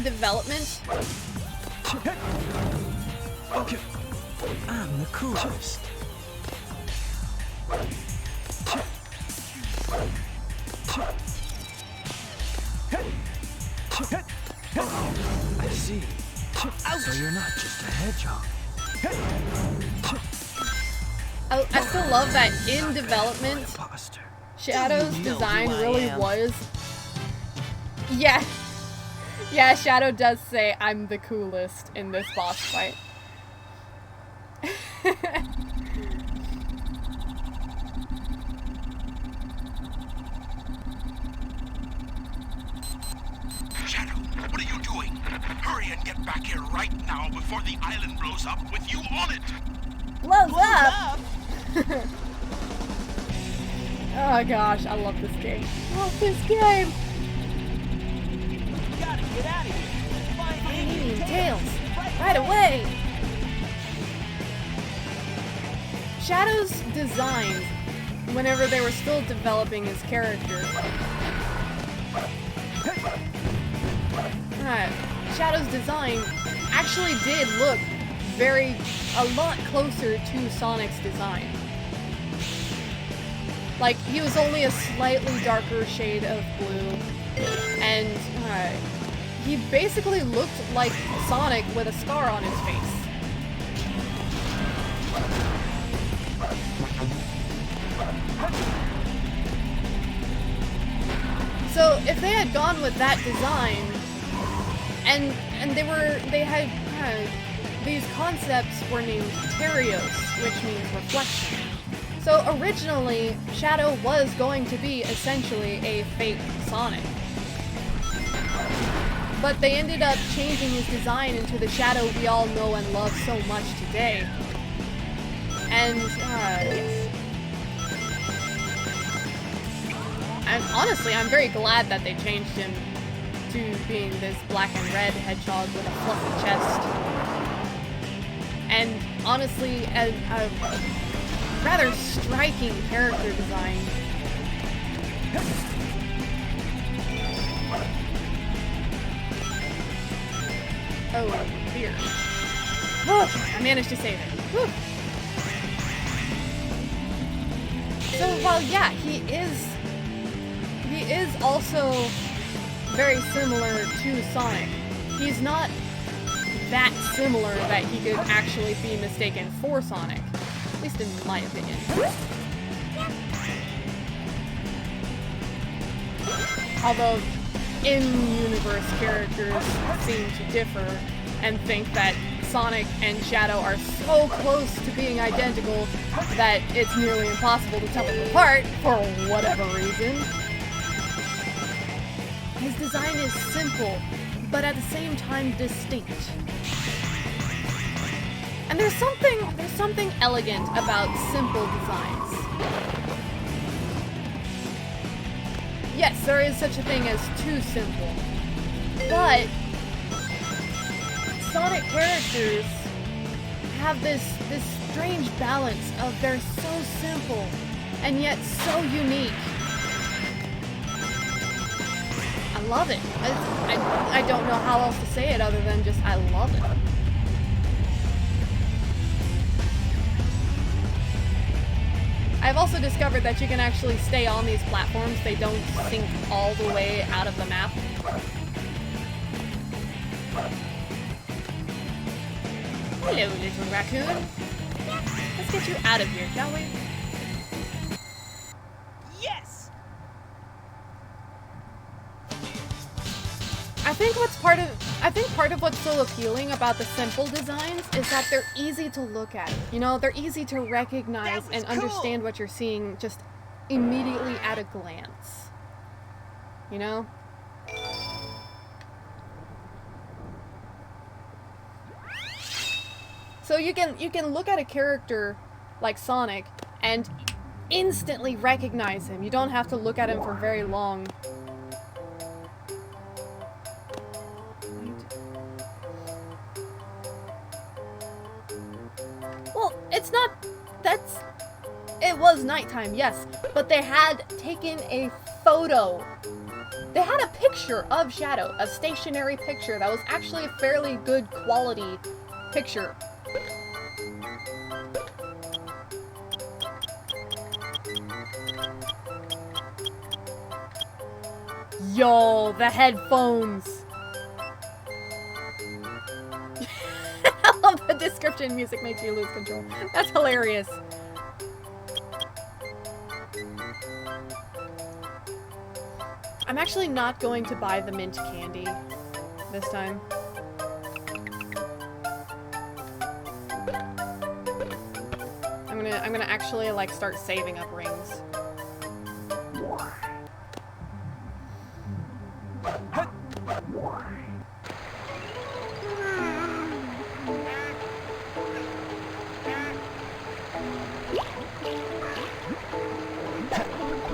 development,
I'm the coolest. I see. So you're not just a hedgehog.
I still love that in development,
Imposter.
Shadow's
You know
design
who I
really
am.
was. Yeah. Yeah, Shadow does say I'm the coolest in this boss fight.
Shadow, what are you doing? Hurry and get back here right now before the island blows up with you on it!
Blows up!
Oh gosh, I love this game. Love this game!
Gotta get out of here. Find
Amy and
Tails.
Tails, right away! Shadow's designs, whenever they were still developing his character. Shadow's design actually did look a lot closer to Sonic's design. Like, he was only a slightly darker shade of blue, and he basically looked like Sonic with a scar on his face. So if they had gone with that design, and these concepts were named Terios, which means reflection. So originally, Shadow was going to be essentially a fake Sonic. But they ended up changing his design into the Shadow we all know and love so much today. And, yes. And honestly, I'm very glad that they changed him to being this black and red hedgehog with a fluffy chest. And honestly, a rather striking character design. Oh dear. Whew, I managed to save it. Whew. So while yeah, he is also very similar to Sonic, he's not that similar that he could actually be mistaken for Sonic. At least in my opinion. Although, in-universe characters seem to differ and think that Sonic and Shadow are so close to being identical that it's nearly impossible to tell them apart for whatever reason. His design is simple, but at the same time distinct. And there's something elegant about simple designs. Yes, there is such a thing as too simple. But Sonic characters have this strange balance of they're so simple and yet so unique. I love it. I don't know how else to say it other than just I love it. I've also discovered that you can actually stay on these platforms. They don't sink all the way out of the map. Hello, little raccoon. Let's get you out of here, shall we?
Yes!
I think part of what's so appealing about the simple designs is that they're easy to look at. You know, they're easy to recognize and understand what you're seeing just immediately at a glance. You know? So you can look at a character like Sonic and instantly recognize him. You don't have to look at him for very long. Well, it's not... It was nighttime, yes, but they had taken a photo. They had a picture of Shadow, a stationary picture that was actually a fairly good quality picture. Yo, the headphones. I love the description. Music makes you lose control. That's hilarious. I'm actually not going to buy the mint candy this time. I'm gonna actually like start saving up rings.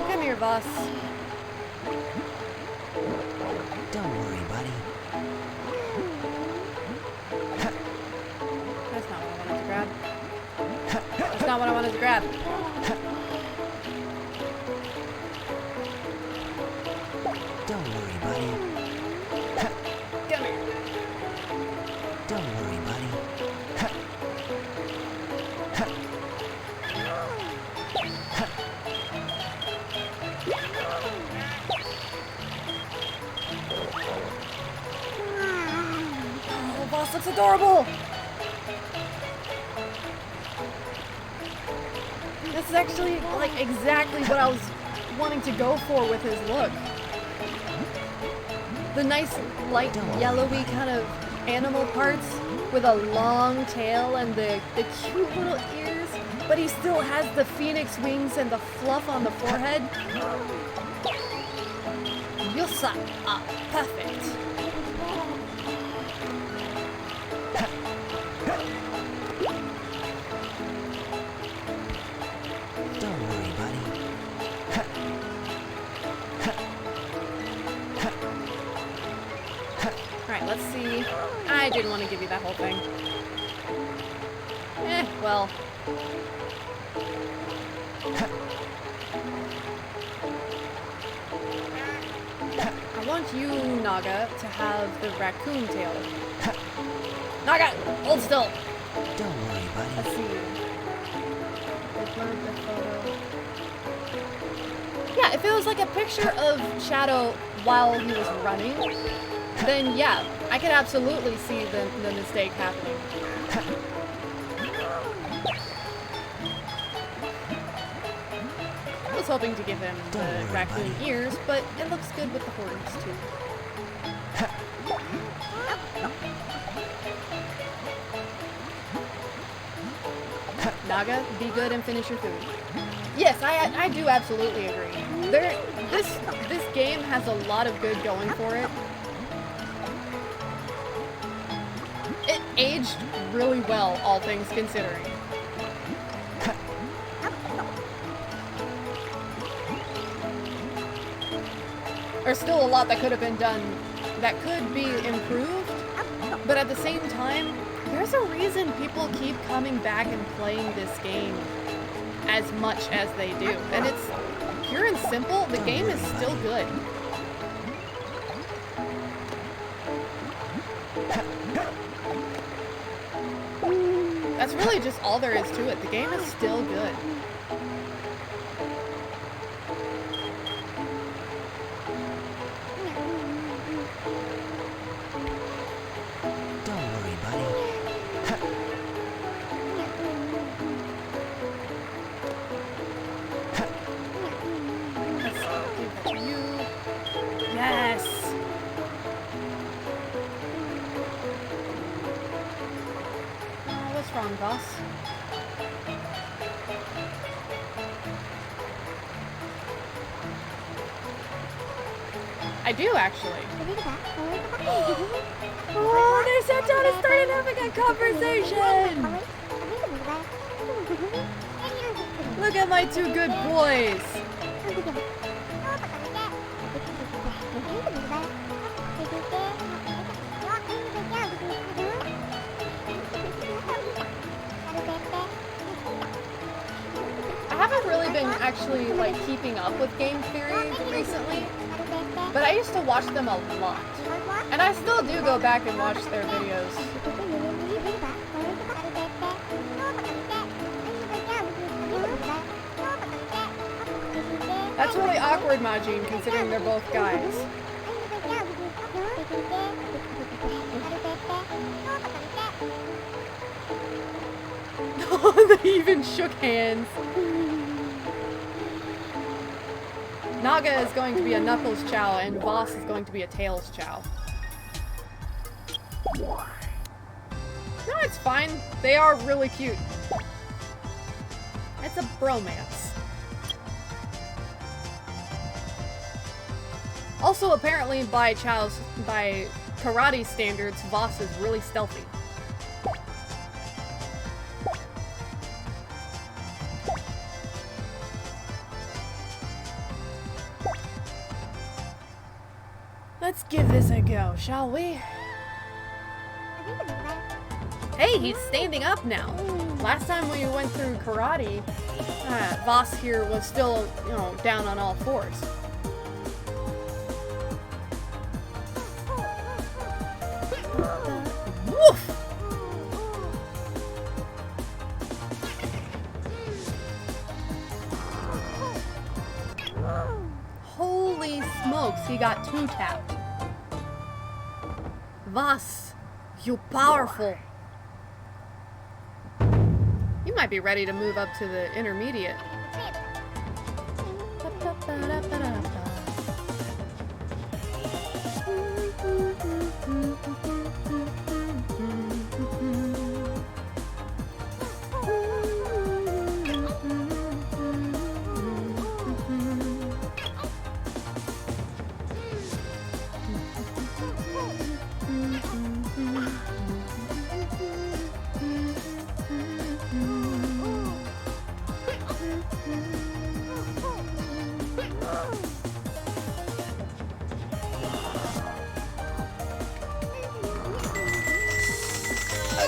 Come here, boss.
Don't worry, buddy.
That's not what I wanted to grab. That's not what I wanted to grab.
Don't worry, buddy.
Come here.
Don't worry, buddy.
Oh, boss looks adorable. This is actually like exactly what I was wanting to go for with his look. The nice light yellowy kind of animal parts with a long tail and the cute little ears, but he still has the phoenix wings and the fluff on the forehead. Yosa, perfect.
Don't worry, buddy.
Alright, let's see. I didn't want to give you that whole thing. Well. I want you, Naga, to have the raccoon tail. Naga, hold still.
Don't worry, buddy.
Let's see. Upload the photo. Yeah, if it was like a picture of Shadow while he was running, then yeah, I could absolutely see the mistake happening. I was hoping to give him the raccoon ears, but it looks good with the horns too. Naga, be good and finish your food. Yes, I do absolutely agree. This game has a lot of good going for it. It aged really well, all things considering. There's still a lot that could have been done that could be improved, but at the same time, there's a reason people keep coming back and playing this game as much as they do. And it's pure and simple, the game is still good. That's really just all there is to it. The game is still good.
Don't worry, buddy.
Let's give that to you. Yes! What's wrong, boss? I do, actually. Oh, they sat down and started having a conversation! Look at my two good boys! I haven't really been actually like keeping up with Game Theory recently, but I used to watch them a lot. And I still do go back and watch their videos. That's really awkward, Majin, considering they're both guys. They even shook hands. Naga is going to be a Knuckles Chow, and Voss is going to be a Tails Chow. No, it's fine. They are really cute. It's a bromance. Also, apparently, by karate standards, Voss is really stealthy. Let's give this a go, shall we? Hey, he's standing up now. Last time we went through karate, Voss here was still, you know, down on all fours. Woof! Holy smokes, he got 2-tapped. Voss, you powerful. You might be ready to move up to the intermediate.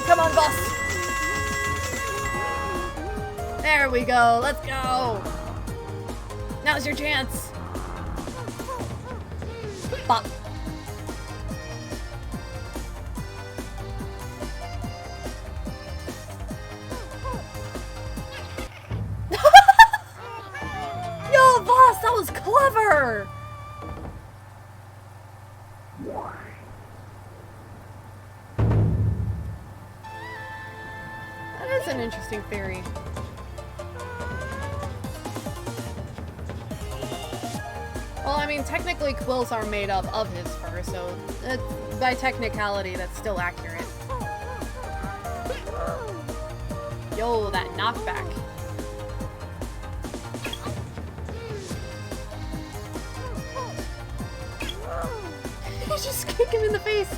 Come on, boss. There we go. Let's go. Now's your chance. Bop. Yo, boss, that was clever. That's an interesting theory. Well, I mean, technically quills are made up of his fur, so by technicality, that's still accurate. Yo, that knockback. Just kick him in the face.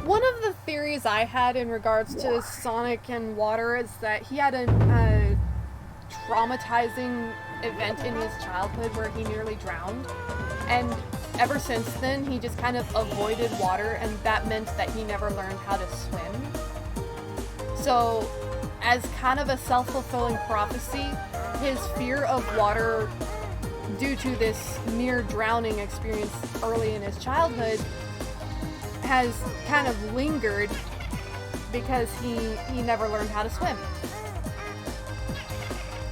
One of the theories I had in regards to Sonic and water is that he had a traumatizing event in his childhood where he nearly drowned, and ever since then he just kind of avoided water, and that meant that he never learned how to swim. So, as kind of a self-fulfilling prophecy, his fear of water due to this near drowning experience early in his childhood has kind of lingered because he never learned how to swim.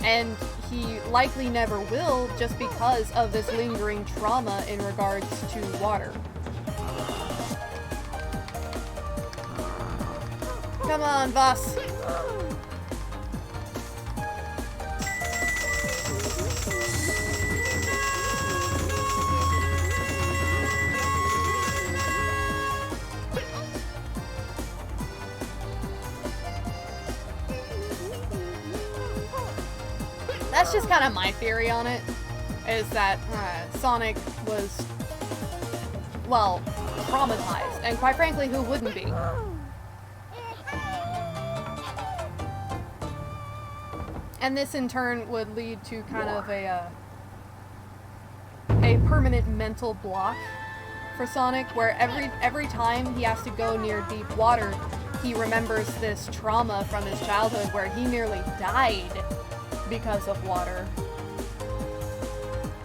And he likely never will just because of this lingering trauma in regards to water. Come on, Voss. That's just kind of my theory on it, is that Sonic was, well, traumatized, and quite frankly, who wouldn't be? And this in turn would lead to kind of a permanent mental block for Sonic, where every time he has to go near deep water, he remembers this trauma from his childhood where he nearly died because of water.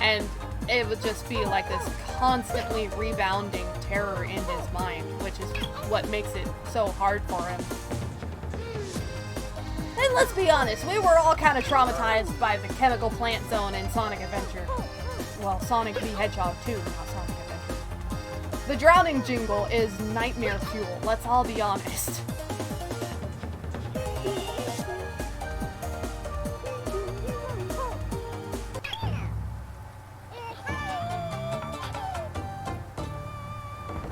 And it would just be like this constantly rebounding terror in his mind, which is what makes it so hard for him. And let's be honest, we were all kind of traumatized by the chemical plant zone in Sonic Adventure. Well, Sonic the Hedgehog 2, not Sonic Adventure. The drowning jingle is nightmare fuel, let's all be honest.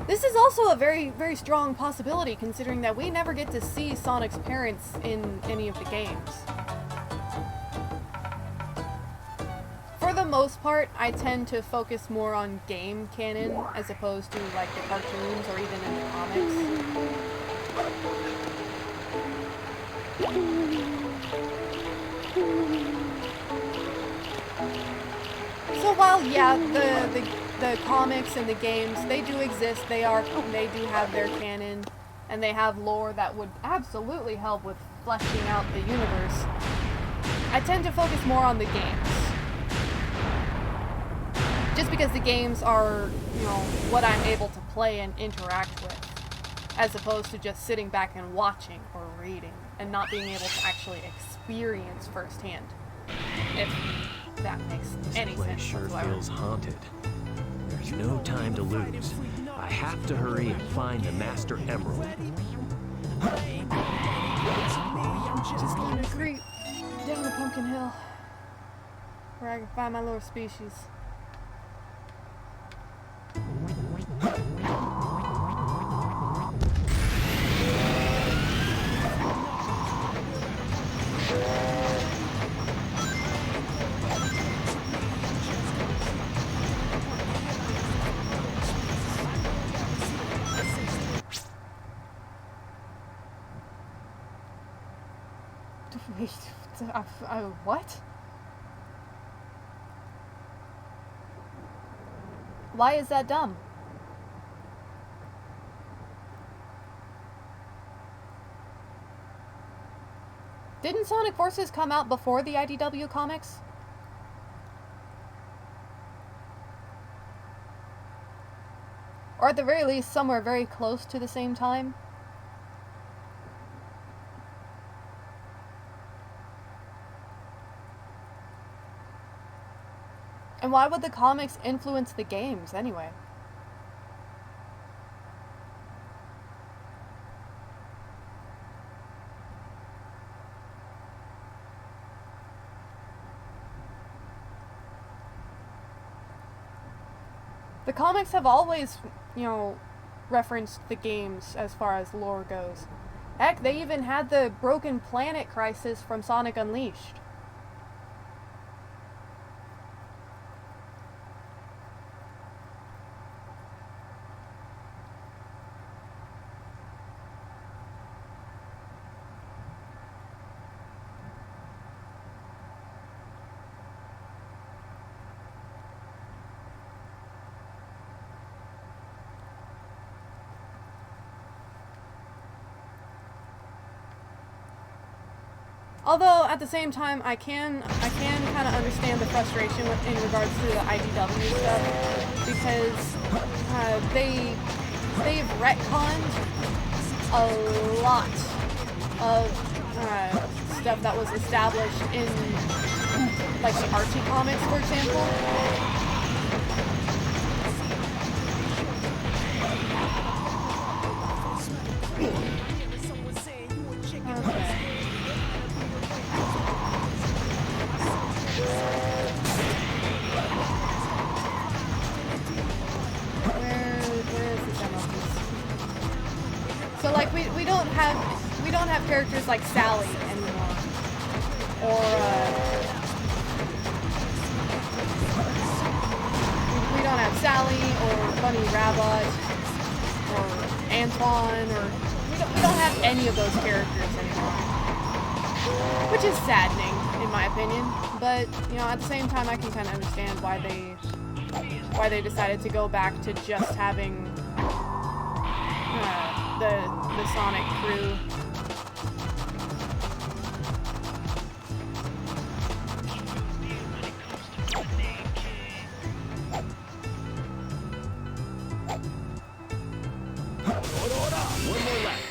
This is also a very, very strong possibility, considering that we never get to see Sonic's parents in any of the games. For the most part, I tend to focus more on game canon as opposed to like the cartoons or even in the comics. So while, yeah, the comics and the games, they do exist, they do have their canon, and they have lore that would absolutely help with fleshing out the universe, I tend to focus more on the games. Just because the games are, you know, what I'm able to play and interact with, as opposed to just sitting back and watching or reading, and not being able to actually experience firsthand. If that makes any
This place
sense
sure
whatsoever.
feels haunted. There's no time to lose. I have to hurry and find the Master Emerald.
Just gonna creep down the Pumpkin Hill, where I can find my little species. Wait, what? Why is that dumb? Didn't Sonic Forces come out before the IDW comics? Or at the very least, somewhere very close to the same time? And why would the comics influence the games, anyway? The comics have always, you know, referenced the games as far as lore goes. Heck, they even had the Broken Planet crisis from Sonic Unleashed. Although at the same time, I can kind of understand the frustration in regards to the IDW stuff, because they've retconned a lot of stuff that was established in like the Archie comics, for example. So like we don't have characters like Sally anymore, or we don't have Sally or Bunny Rabbit or Antoine, or we don't have any of those characters anymore, which is saddening in my opinion. But you know, at the same time, I can kind of understand why they decided to go back to just having the Sonic crew.
One more left.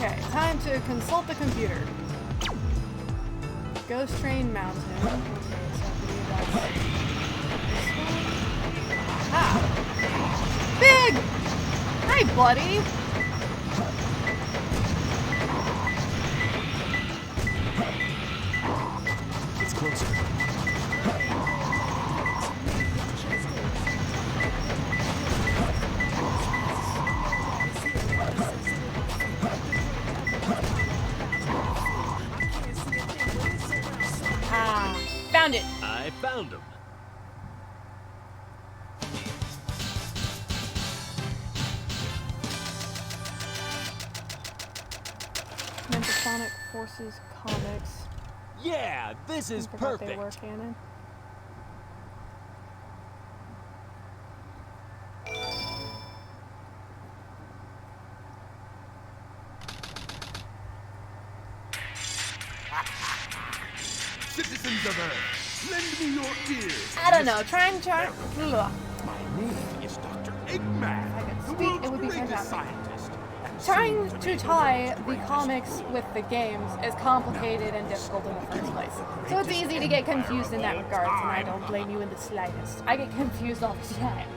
Okay, time to consult the computer. Ghost Train Mountain. Okay, so I believe that's this one. Ah! Big! Hi, buddy!
It's closer.
Ah, found it.
I found him.
Mental Sonic Forces comics.
Yeah, this is
I forgot
perfect.
they were canon.
Citizens of Earth, lend me your ears.
I don't know. Try. Ugh.
My name is Dr. Eggman,
I could
the
speak,
world's
it would be
greatest
fantastic.
scientist. and
Trying
soon
to
be
tie
the
the
greatest
comics with the games is complicated and difficult in the first place. So it's easy to get confused in that regard, and I don't blame you in the slightest. I get confused all the time.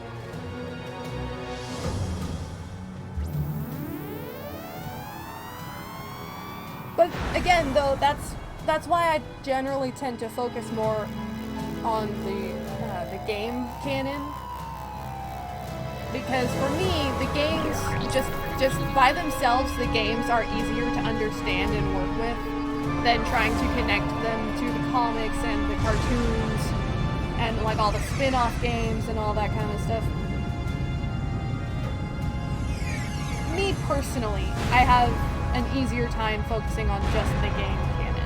But again, though, that's why I generally tend to focus more on the game canon, because for me, the games just by themselves, the games are easier to understand and work with than trying to connect them to the comics and the cartoons and like all the spin-off games and all that kind of stuff. Me personally, I have an easier time focusing on just the game canon.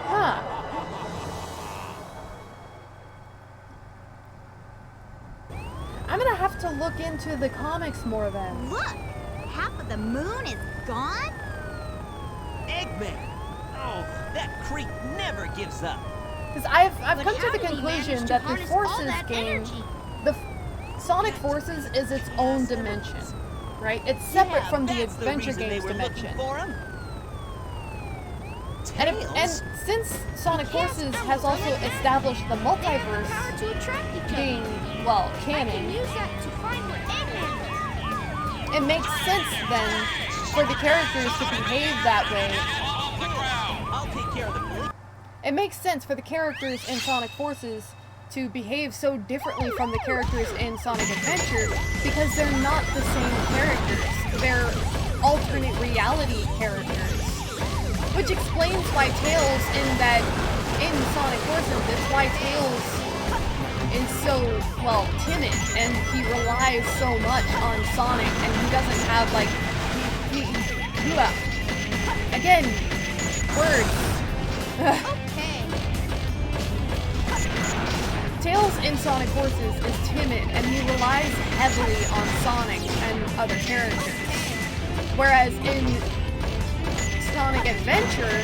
Huh. I'm gonna have to look into the comics more then.
Look! Half of the moon is gone?
Eggman! Oh, that creep never gives up.
Because I've
But
come to
how
the
did he
conclusion
manage to
that the
harness all
Forces
that
game,
energy?
Sonic Forces is its own dimension, right? It's separate
Yeah,
from the
that's
adventure
reason they
games
were
dimension.
looking for him.
And
Tails?
since Sonic
Yes,
Forces
Elmo,
has also
Sonic,
established the
They have
multiverse
power to attract each other.
being, well,
I can
canon,
use that to find where Eggman is.
it makes sense then for the characters to behave that way.
I'll take care of the police.
It makes sense for the characters in Sonic Forces to behave so differently from the characters in Sonic Adventure because they're not the same characters. They're alternate reality characters. Which explains why Tails in Sonic Forces, it's why Tails is so, well, timid and he relies so much on Sonic and he doesn't have like, again, words.
Okay.
Tails in Sonic Forces is timid and he relies heavily on Sonic and other characters. Whereas in Sonic Adventure,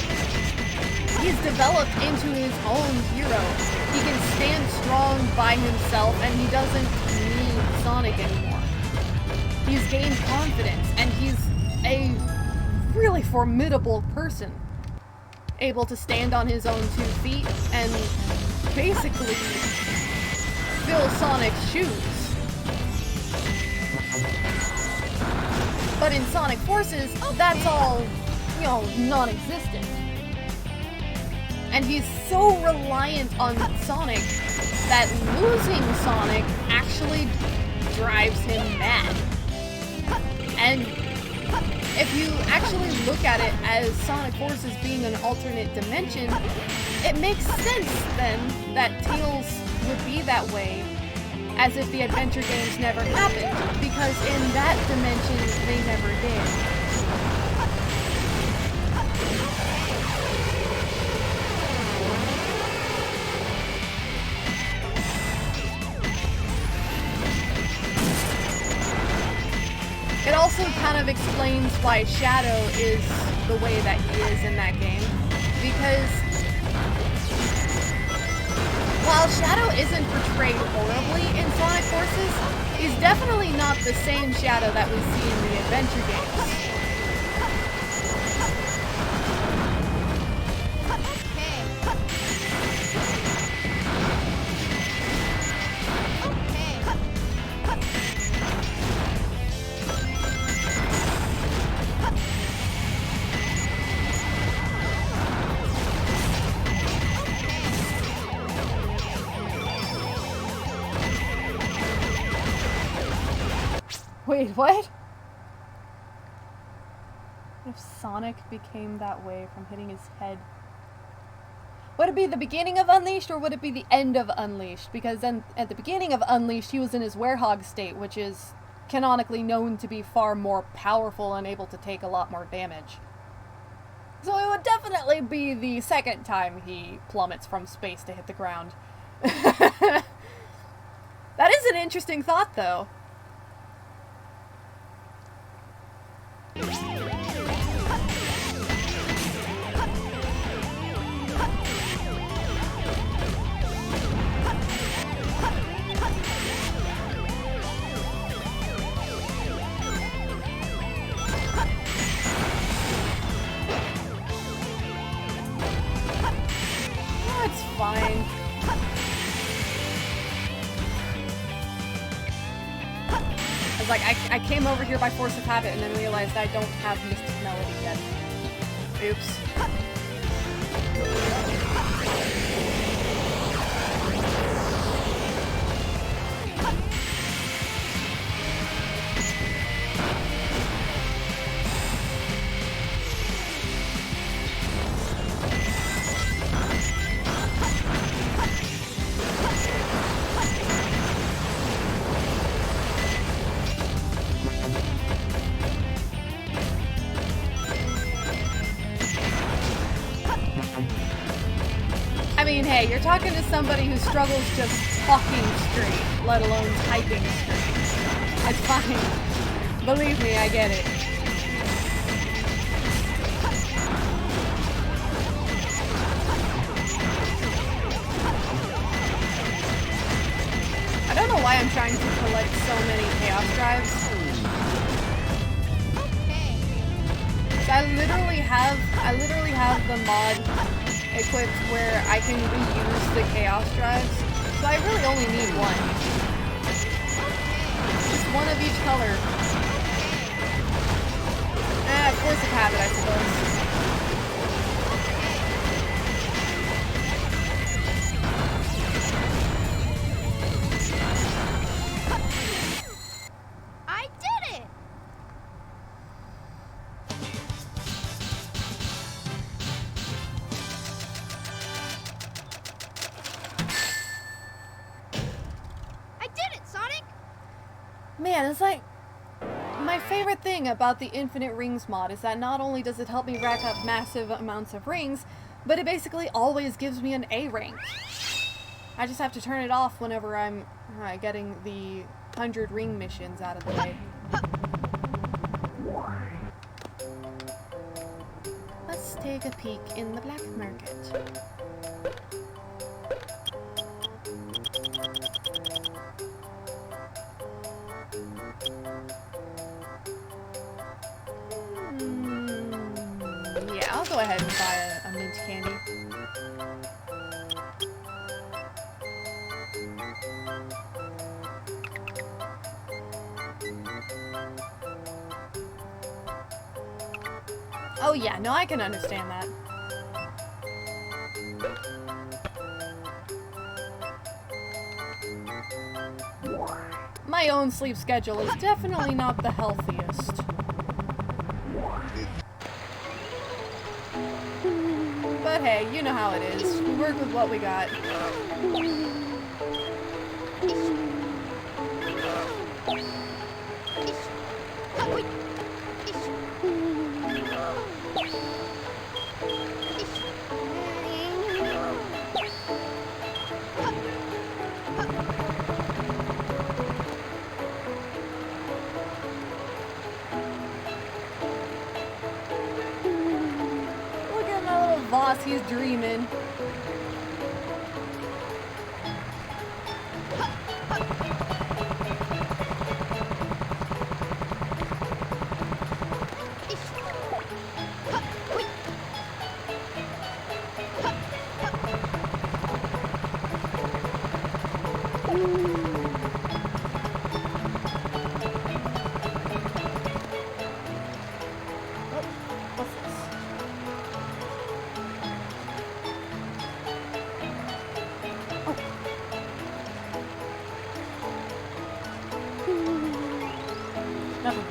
he's developed into his own hero. He can stand strong by himself and he doesn't need Sonic anymore. He's gained confidence and he's a really formidable person. Able to stand on his own 2 feet and basically fill Sonic's shoes. But in Sonic Forces, that's all, you know, non-existent. And he's so reliant on Sonic that losing Sonic actually drives him mad. And if you actually look at it as Sonic Forces being an alternate dimension, it makes sense then that Tails would be that way as if the adventure games never happened, because in that dimension they never did. It also kind of explains why Shadow is the way that he is in that game. because while Shadow isn't portrayed horribly in Sonic Forces, he's definitely not the same Shadow that we see in the adventure games. Wait, what? If Sonic became that way from hitting his head? Would it be the beginning of Unleashed, or would it be the end of Unleashed? Because then, at the beginning of Unleashed, he was in his Werehog state, which is canonically known to be far more powerful and able to take a lot more damage. So it would definitely be the second time he plummets from space to hit the ground. That is an interesting thought, though. It's fine. I was like, I came over here by force of habit and then realized I don't have Mystic Melody yet. Oops. I mean, hey, you're talking to somebody who struggles just talking straight, let alone typing straight. It's fine. Believe me, I get it. I don't know why I'm trying to collect so many Chaos Drives. I literally have the mod equipped where I can reuse the Chaos Drives, so I really only need one. Just one of each color. Force of habit, I suppose.
I did it!
Man, it's like, my favorite thing about the Infinite Rings mod is that not only does it help me rack up massive amounts of rings, but it basically always gives me an A rank. I just have to turn it off whenever I'm getting the 100 ring missions out of the way. Let's take a peek in the black market. Yeah, I'll go ahead and buy a mint candy. Oh yeah, no, I can understand that. My own sleep schedule is definitely not the healthiest. But hey, you know how it is. We work with what we got. guess he's dreaming. Nothing.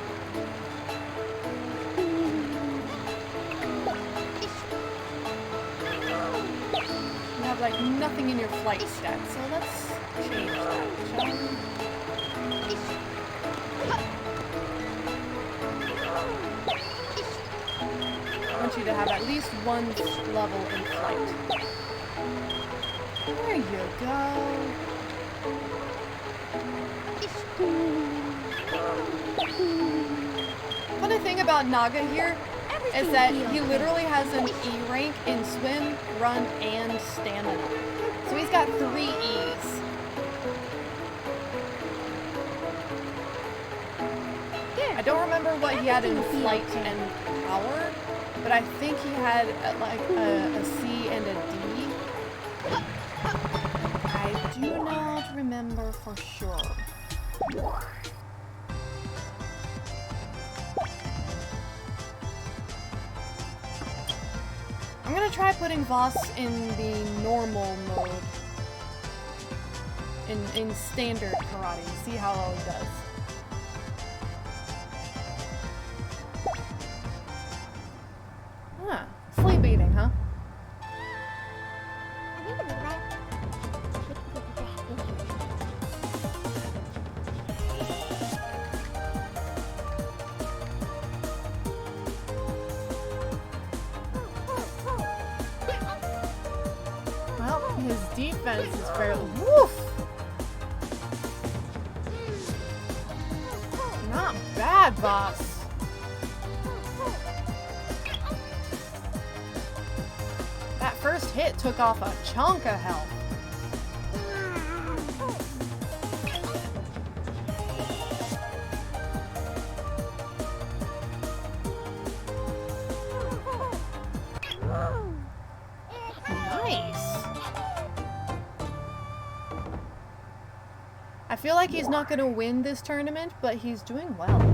You have like nothing in your flight stats, so let's change that, shall we? I want you to have at least one level in flight. There you go. Funny thing about Naga here is that he literally has an E rank in swim, run, and stamina. So he's got 3 E's. I don't remember what he had in flight and power, but I think he had like a C and a D. I do not remember for sure. I'm gonna try putting Voss in the normal mode. In standard karate. See how well he does. Huh. Sleep eating, huh? Well, his defense is fairly... Woof! Not bad, boss. That first hit took off a chunk of health. Nice. I feel like he's not going to win this tournament, but he's doing well.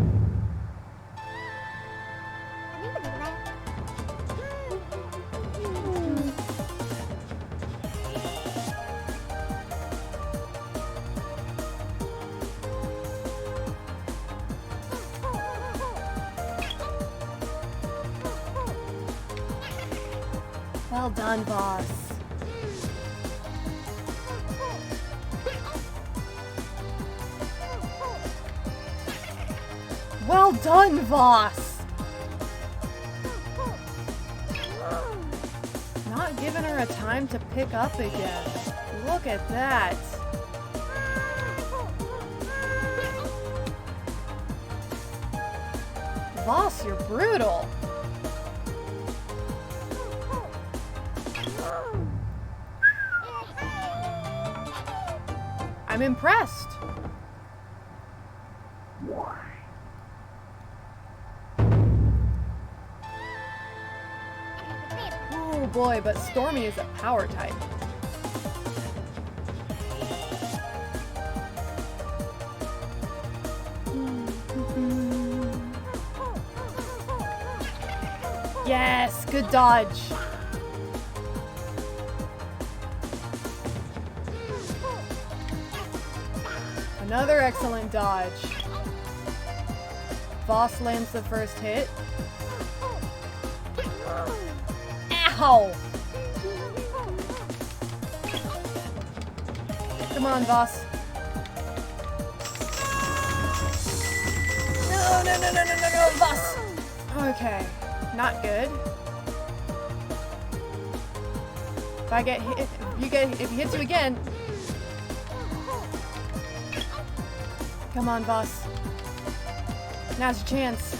Well done, boss. Well done, Voss! Not giving her a time to pick up again. Look at that. Voss, you're brutal. I'm impressed. Oh boy, but Stormy is a power type. Yes, good dodge. Another excellent dodge. Voss lands the first hit. Ow! Come on, Voss. No, Voss! Okay, not good. If I get hit, if he hits you again. Come on, Voss. Now's your chance.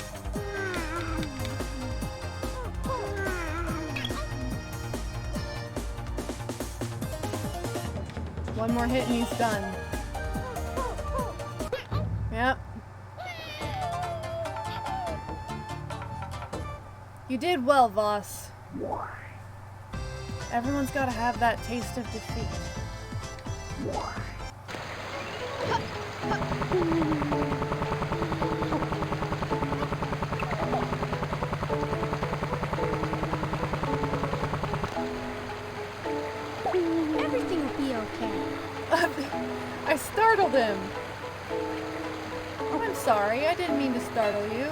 One more hit and he's done. Yep. You did well, Voss. Everyone's gotta have that taste of defeat.
Everything will be okay.
I startled him. Oh, I'm sorry. I didn't mean to startle you.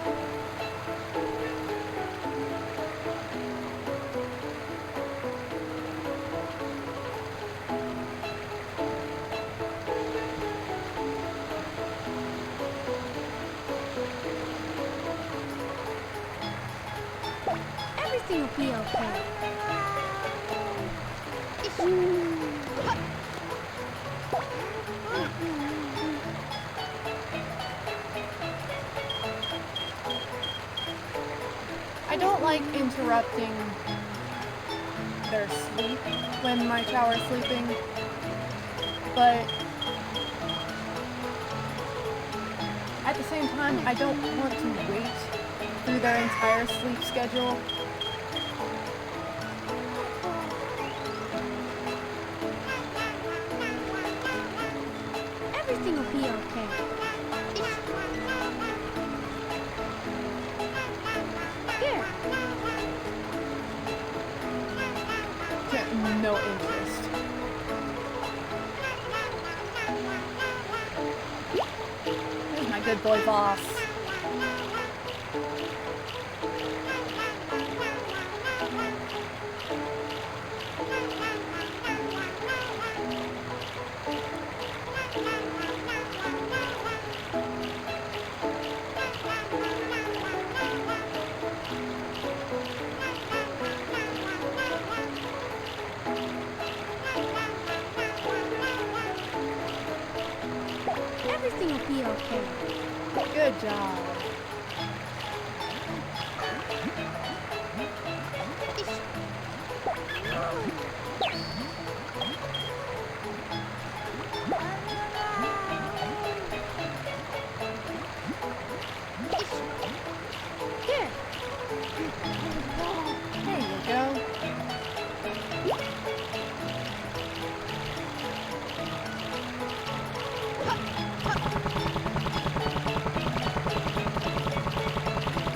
Everything will be okay.
I don't like interrupting their sleep when my tower's sleeping, but at the same time, I don't want to wait through their entire sleep schedule.
Everything will be okay. Here.
Yeah, no interest. There's my good boy Voss.
Everything will be okay.
Good job.
Here.
There you go.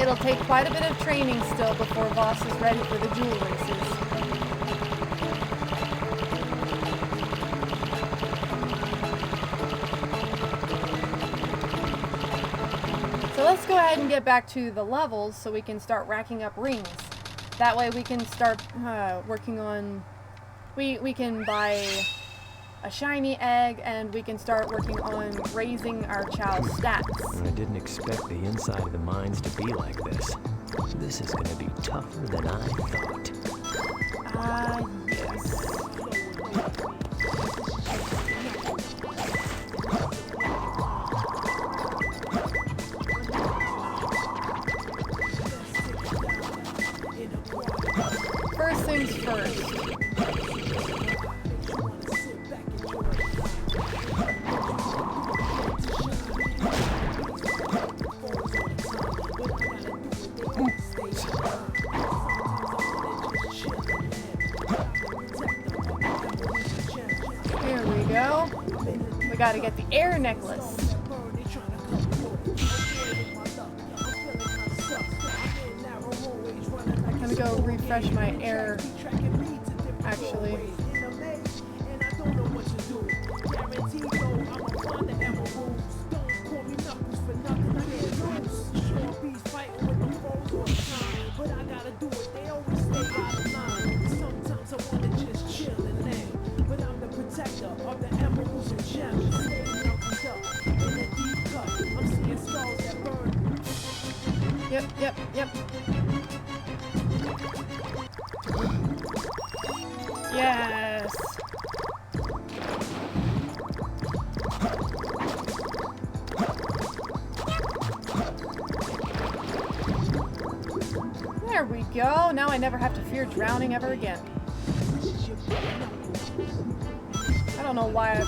It'll take quite a bit of training still before Voss is ready for the jewel races. So let's go ahead and get back to the levels so we can start racking up rings. That way we can start working on... We can buy a shiny egg and we can start working on raising our Chow's stats.
I didn't expect the inside of the mines to be like this. This is gonna be tougher than I thought.
Yes. First things first. Here we go. We gotta get the air necklace. I'm gonna go refresh my air, actually. Yep. Yes. There we go. Now I never have to fear drowning ever again. I don't know why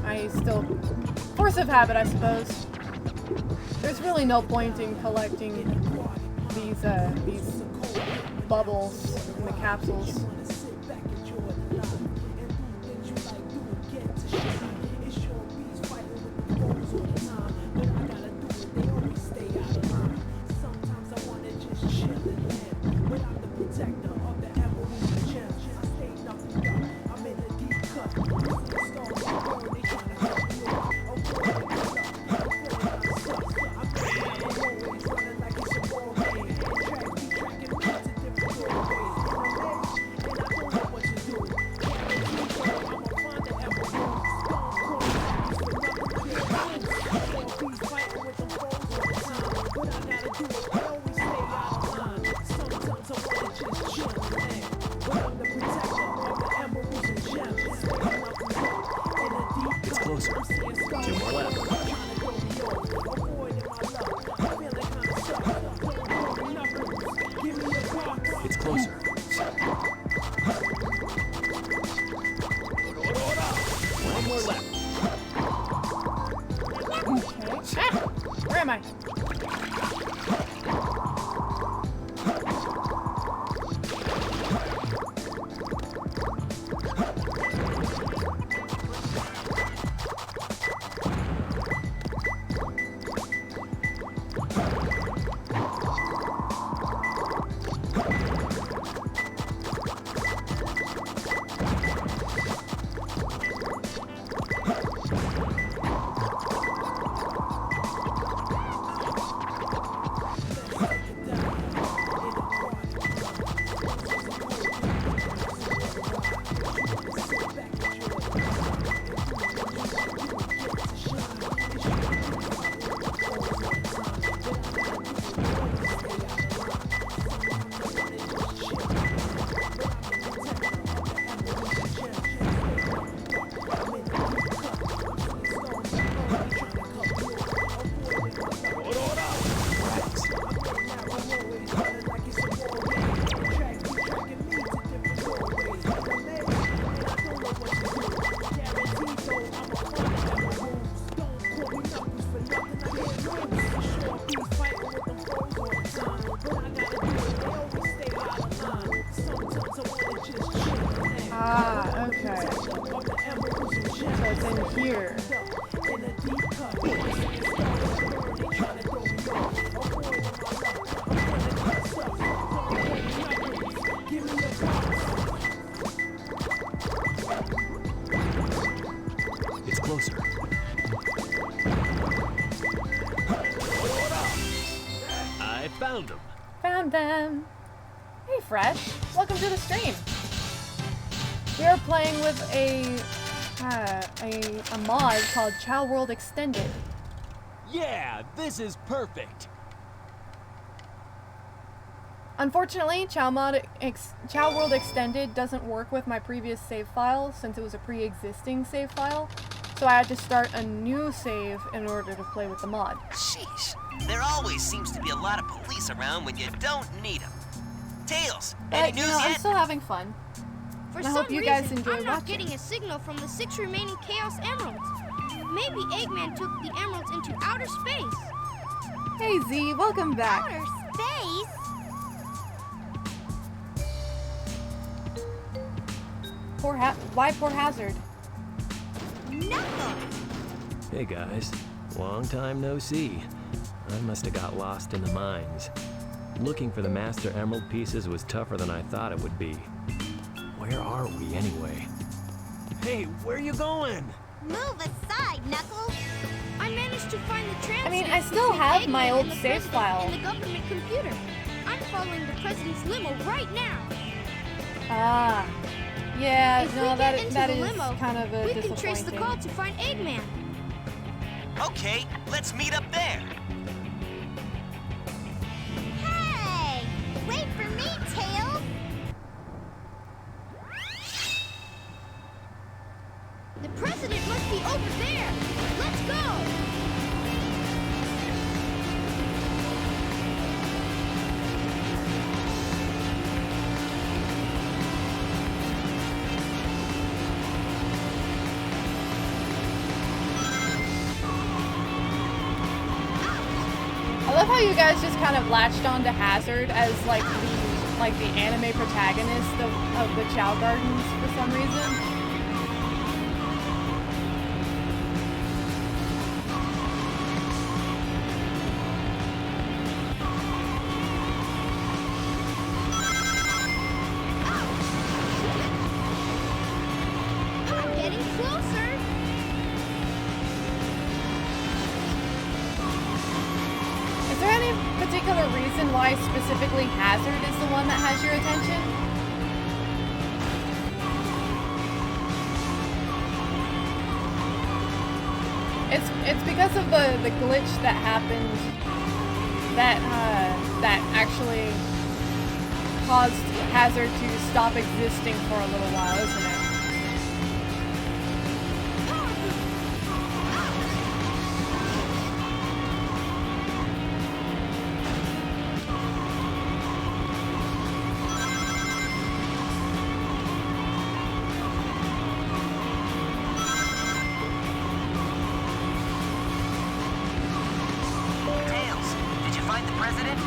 I still... Force of habit, I suppose. There's really no point in collecting these bubbles in the capsules. Found them. Hey, Fresh. Welcome to the stream. We are playing with a mod called Chow World Extended.
Yeah, this is perfect.
Unfortunately, Chow World Extended doesn't work with my previous save file since it was a pre-existing save file. So I had to start a new save in order to play with the mod.
Sheesh. There always seems to be a lot of police around when you don't need them. Tails, any news yet?
I'm still having fun.
For some reason, I'm not getting a signal from the 6 remaining Chaos Emeralds. Maybe Eggman took the emeralds into outer space.
Hey Z, welcome back.
Outer space?
Why poor Hazard?
Knuckles!
Hey guys, long time no see. I must have got lost in the mines. Looking for the Master Emerald pieces was tougher than I thought it would be. Where are we anyway?
Hey, where you going?
Move aside, Knuckles! I managed to find the transcript.
I still have my old save file.
In the government computer. I'm following the president's limo right now.
Ah. Yeah,
if
no, that is
limo,
kind of a
we
disappointing.
can trace the call to find Eggman.
Okay, let's meet up there.
Hey! Wait for me, Tails! The president must be over there! Let's go!
how you guys just kind of latched onto Hazard as like the anime protagonist of the Chow Gardens for some reason.
I'm getting closer.
Is there any particular reason why specifically Hazard is the one that has your attention? It's because of the glitch that happened that actually caused Hazard to stop existing for a little while, isn't it?
Tails, did you find the president?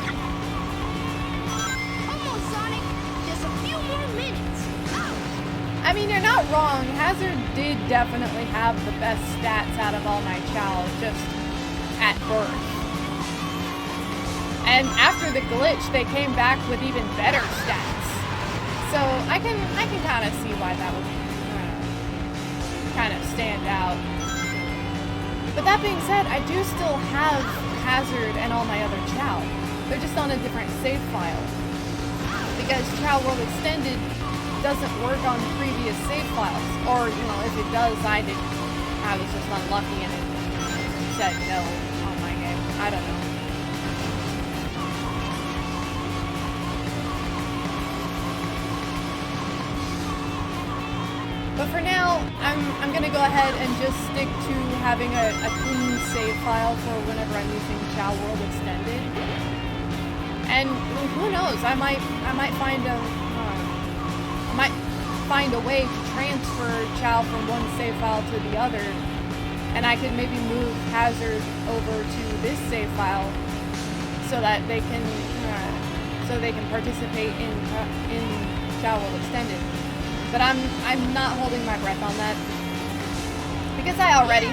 Almost, Sonic. Just a few more minutes.
I mean, you're not wrong. Hazard did definitely have the best stats out of all my Chow, just at birth. And after the glitch, they came back with even better stats. So I can kind of see why that would kind of stand out. But that being said, I do still have Hazard and all my other Chow. They're just on a different save file. Because Chow World Extended doesn't work on previous save files. Or, you know, if it does, I was just unlucky and it said no on my game. I don't know. But for now, I'm gonna go ahead and just stick to having a clean save file for whenever I'm using Chow World Extended. And who knows? I might find a way to transfer Chow from one save file to the other, and I could maybe move Hazard over to this save file so that they can participate in Chow World Extended. But I'm not holding my breath on that because I already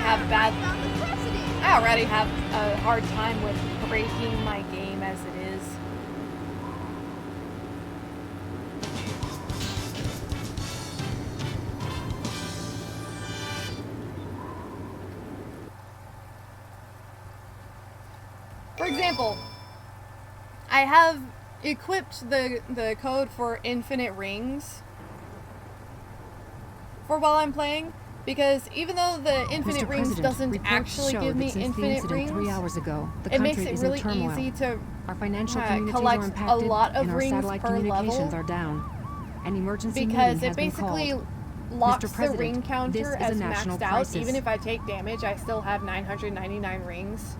have a hard time with breaking my game as it is. For example, I have equipped the code for infinite rings for while I'm playing, because even though the infinite rings doesn't actually give me infinite rings,
3 hours ago, the
it makes
country
it
is in
really
turmoil.
easy to
Our financial communities
collect
are impacted,
a lot of
and our
rings
satellite
per
communications
level,
are down. An emergency
because
meeting
it
has been
basically
called.
locks
Mr.
the
President,
ring
this
counter
is
as
a national
maxed out.
crisis.
Even if I take damage, I still have 999 rings,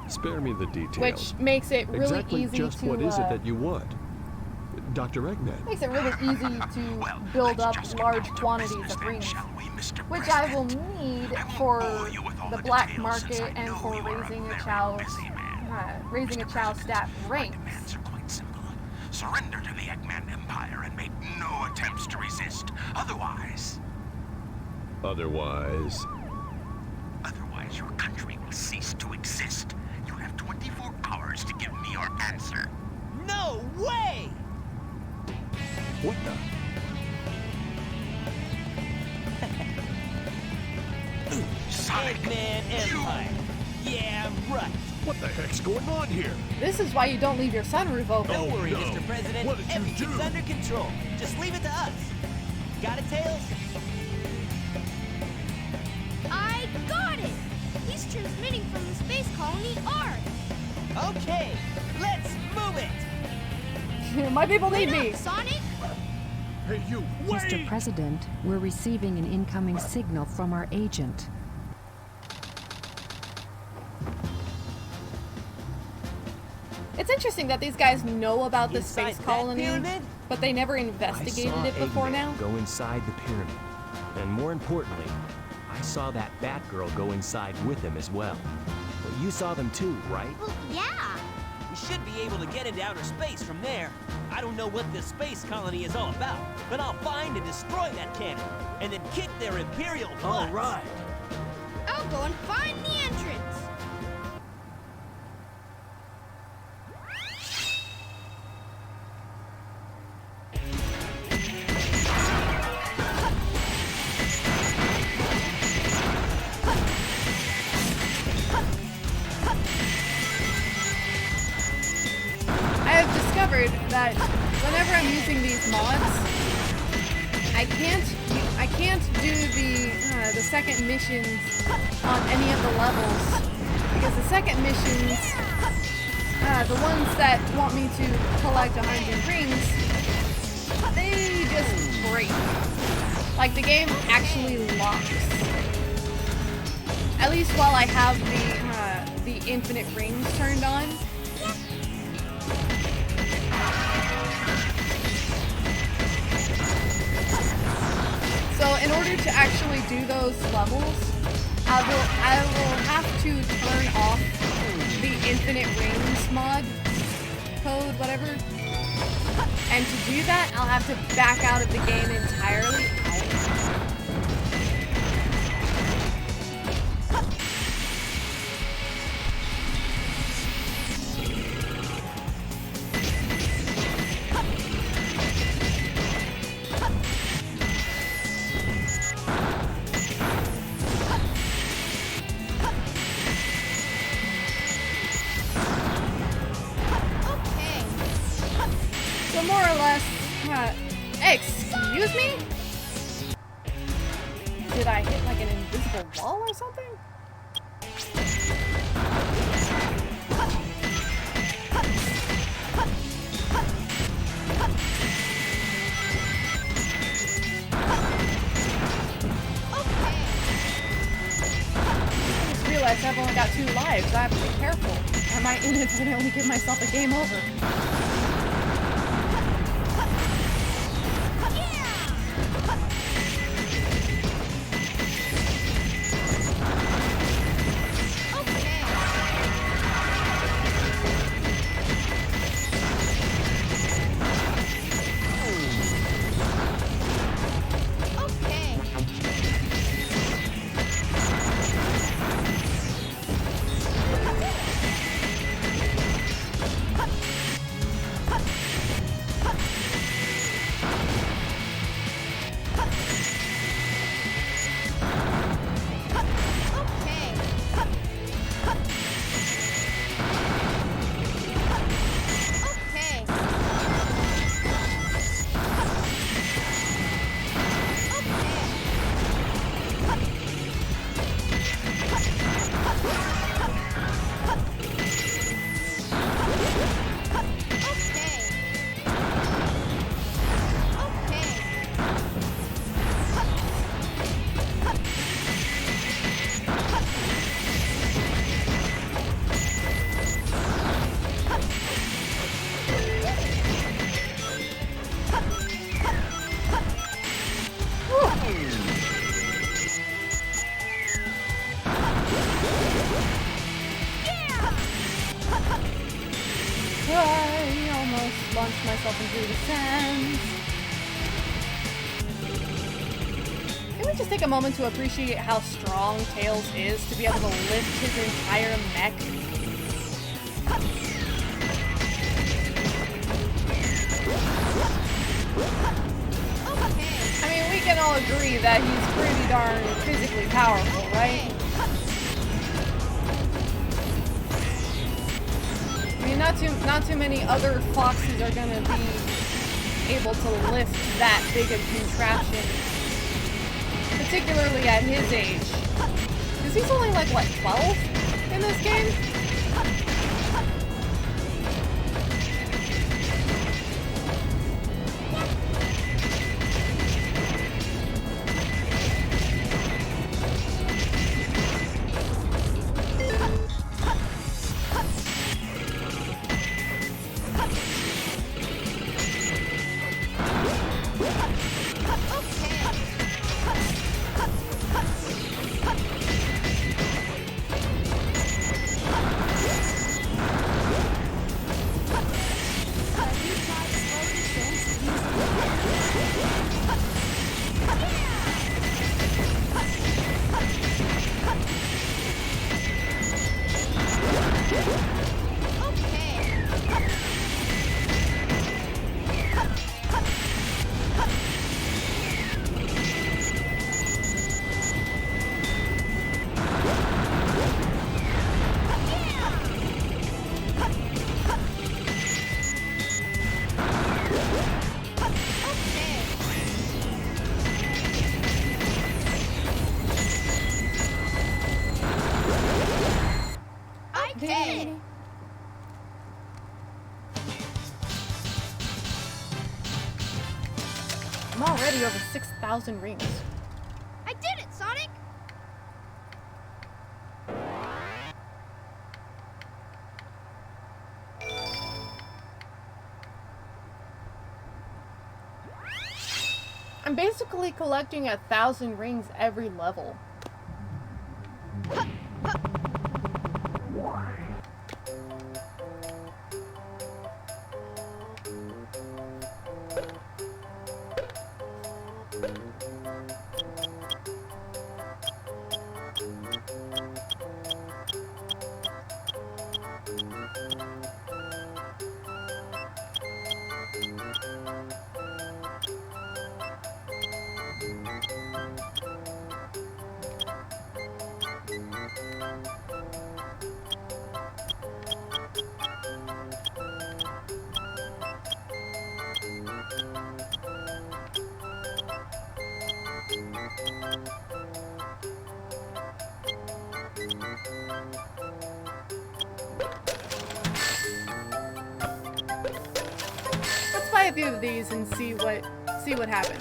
Spare me the details.
which makes it really
exactly
easy
just
to
what is it that you want? Dr. Eggman.
makes it really easy to build up large quantities of rings, which I will need for the black market and for raising a Chow staff ranks.
Surrender to the Eggman Empire and make no attempts to resist. Otherwise, your country will cease to exist. You have 24 hours to give me your answer.
No way!
What the?
Sonic,
Eggman Empire. Yeah, right.
What the heck's going on here?
This is why you don't leave your sunroof open.
Don't worry,
no.
Mr. President.
What did you
Everything's
do?
under control. Just leave it to us. Got it, Tails?
I got it! He's transmitting from the space colony Ark.
Okay, let's move it.
My people need
Wait
me.
up, Sonic!
Hey, you,
Mr. President, we're receiving an incoming signal from our agent.
It's interesting that these guys know about the
Inside
space
that
colony,
pyramid?
but they never
I
investigated
saw
it before
Eggman
now.
go inside the pyramid. And more importantly, I saw that Batgirl go inside with him as well. But you saw them too, right?
Well, yeah.
We should be able to get into outer space from there. I don't know what this space colony is all about, but I'll find and destroy that cannon, and then kick their Imperial butts.
All right.
I'll go and find the entrance.
I have discovered that whenever I'm using these mods, I can't do the second missions on any of the levels, because the second missions, the ones that want me to collect 100 rings, they just break. Like, the game actually locks. At least while I have the infinite rings turned on. So in order to actually do those levels, I will have to turn off the infinite rings mod code, whatever. And to do that, I'll have to back out of the game entirely. So more or less, excuse me? Did I hit like an invisible wall or something? I just realized I've only got 2 lives. I have to be careful. I might inadvertently give myself a game over. I almost launched myself into the sands. Can we just take a moment to appreciate how strong Tails is to be able to lift his entire mech? I mean, we can all agree that he's pretty darn physically powerful, right? I mean, not too many other foxes are gonna be able to lift that big of contraption, particularly at his age. Because he's only like, what, 12 in this game? already over 6,000 rings.
I did it, Sonic!
I'm basically collecting 1,000 rings every level. Let's buy a few of these and see what happens.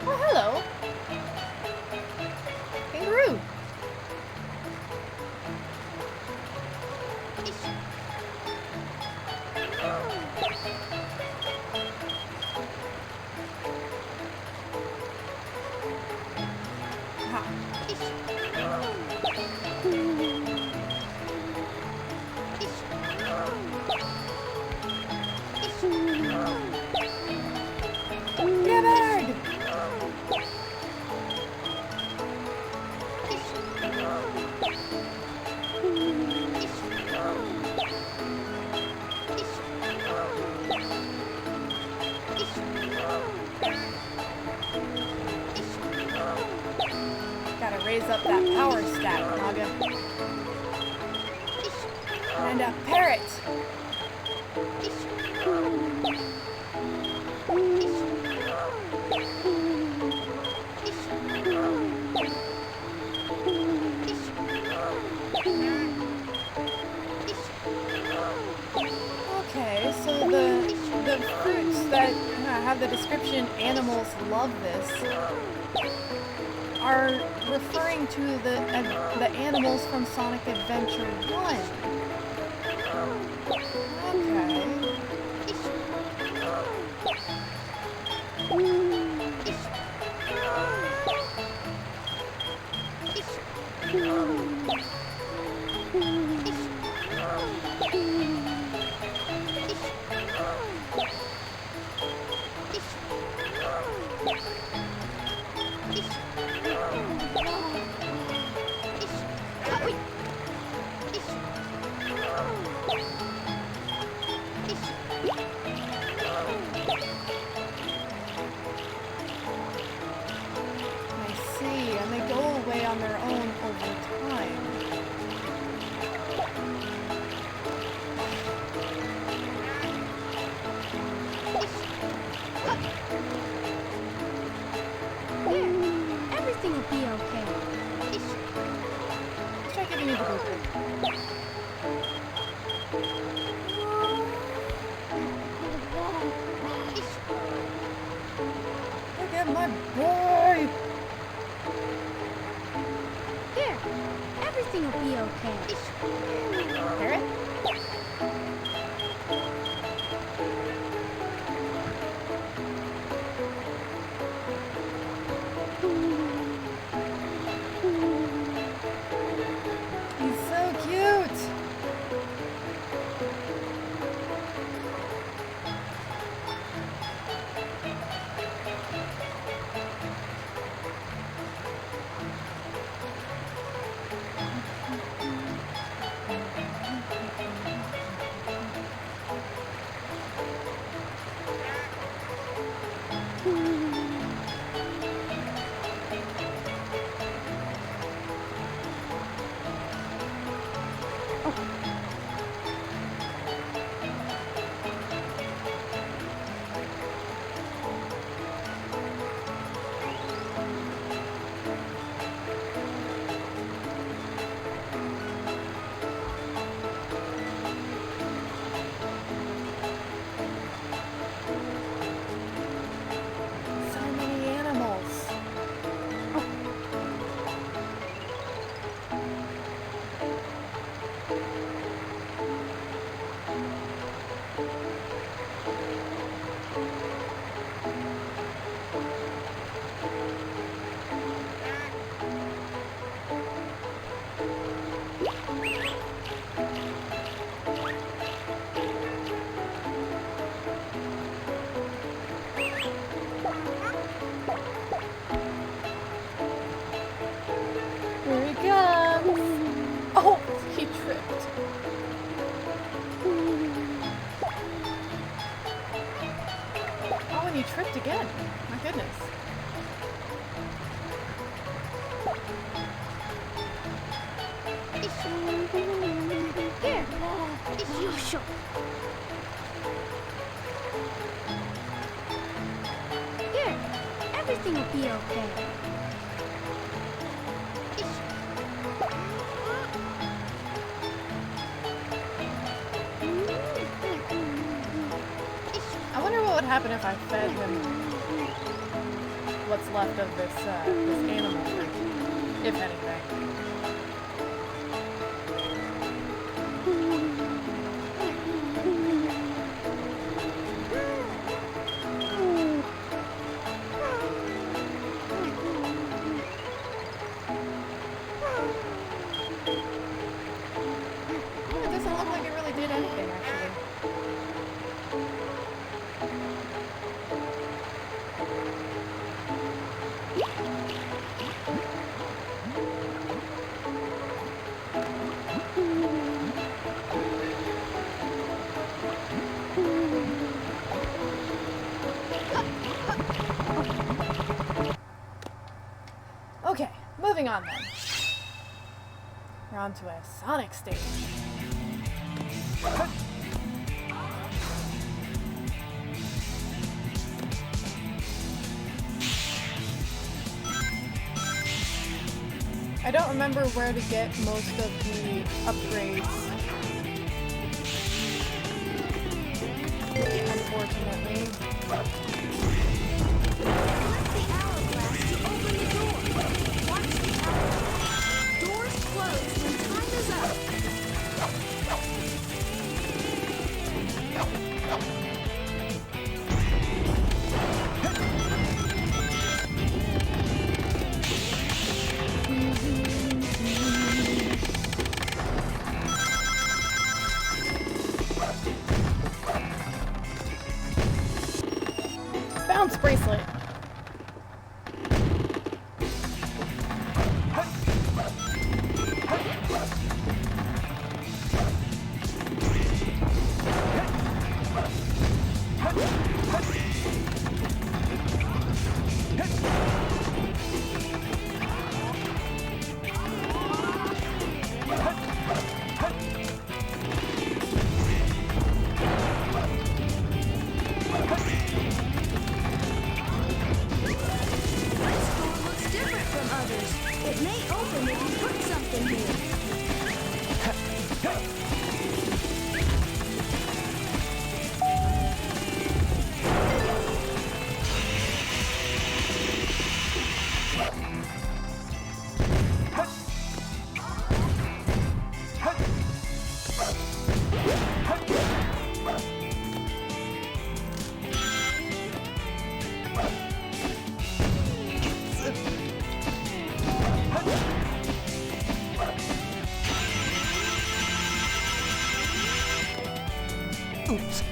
Oh, hello. Kangaroo. Gotta raise up that power stat, Naga. And a parrot. Okay, so the fruits that have the description "animals love this" are referring to the animals from Sonic Adventure 1. On their own over time.
There, everything will be okay.
Let's try giving you the blueprint. Look at my boy!
Everything will be okay.
Parrot? He's so cute! and he tripped again. My goodness.
Here, it's your show. Here, everything will be okay.
I wonder what would happen if I fed him what's left of this animal, if anything. It doesn't look like it really did anything, actually. Okay, moving on then. We're on to a Sonic stage. I don't remember where to get most of the upgrades. Unfortunately.
Doors close when time is up.
Bounce bracelet.
It may open if you put something here.
Oops.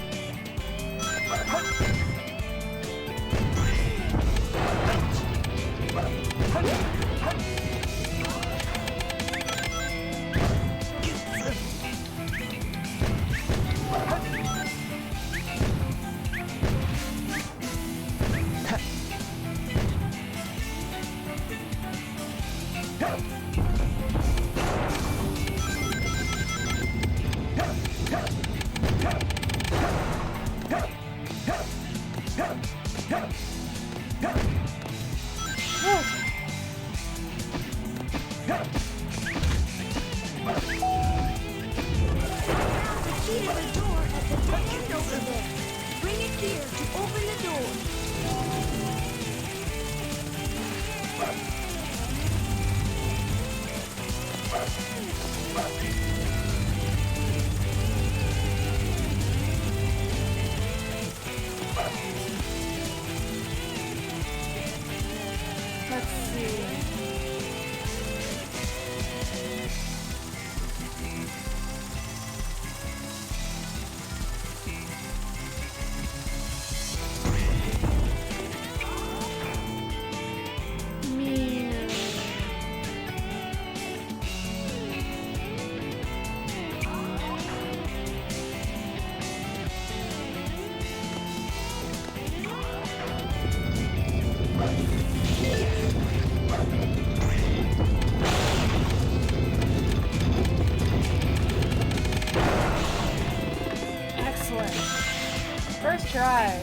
Let's see. try.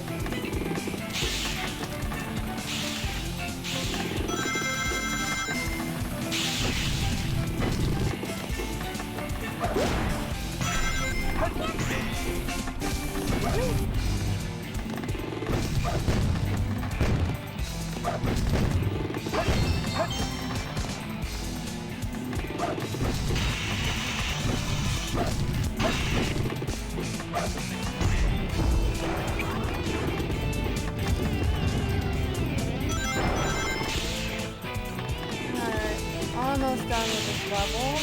Alright, almost done with this level.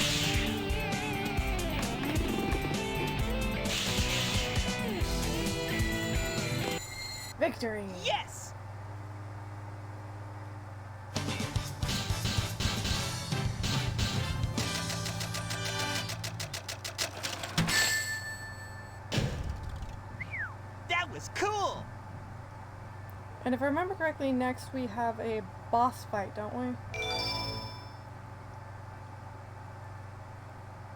Victory!
Yes! That was cool!
And if I remember correctly, next we have a boss fight, don't we?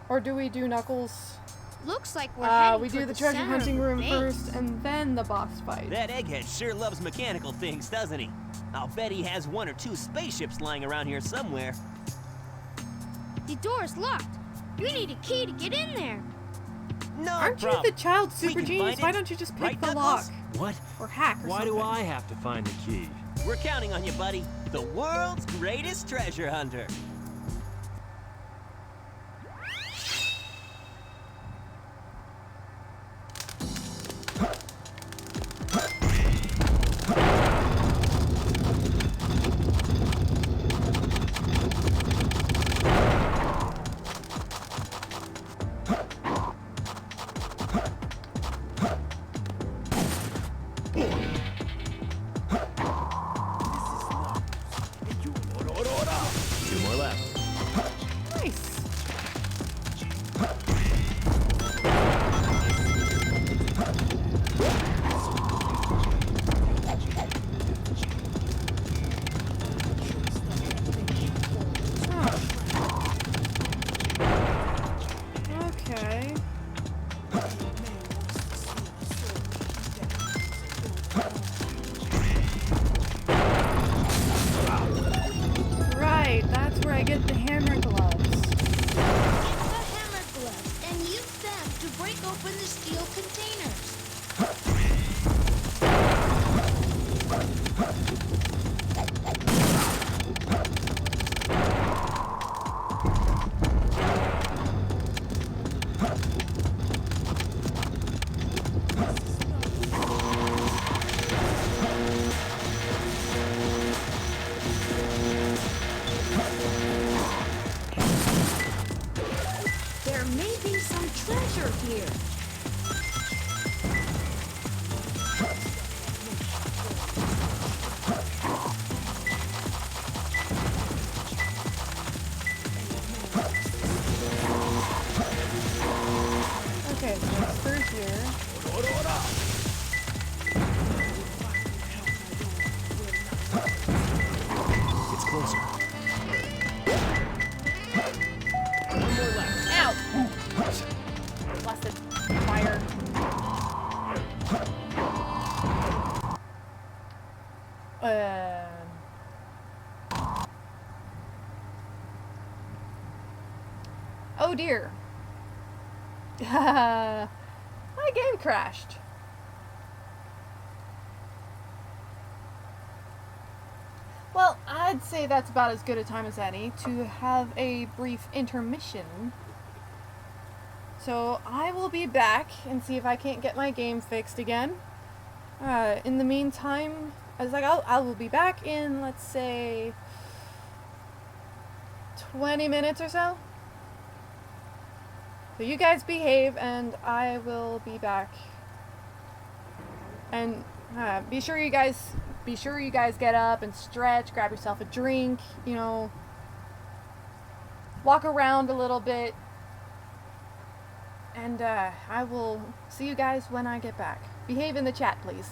Or do we do Knuckles?
Looks like we're heading
we do
for
the
the
treasure
center
hunting
of the
room
base.
first and then the boss fight.
That egghead sure loves mechanical things, doesn't he? I'll bet he has 1 or 2 spaceships lying around here somewhere.
The door's locked. We need a key to get in there.
No
Aren't
problem.
you the child
We
super
can
genius?
find
Why
it.
don't you just pick
Right,
the lock?
Knuckles?
What?
Or hack or
Why
something?
do I have to find the key?
We're counting on you, buddy. The world's greatest treasure hunter.
Two more left.
Nice. Huh. Okay. Right, that's where I get the hammer gloves.
Get the hammer gloves and use them to break open the steel containers.
There may be some treasure here.
Okay, so it's through here.
It's closer. One more left.
Ow! Blasted fire. Oh dear. My game crashed. Well, I'd say that's about as good a time as any to have a brief intermission. So I will be back and see if I can't get my game fixed again. In the meantime, I will be back in, let's say, 20 minutes or so. So you guys behave, and I will be back. And be sure you guys get up and stretch, grab yourself a drink, you know, walk around a little bit. And I will see you guys when I get back. Behave in the chat, please.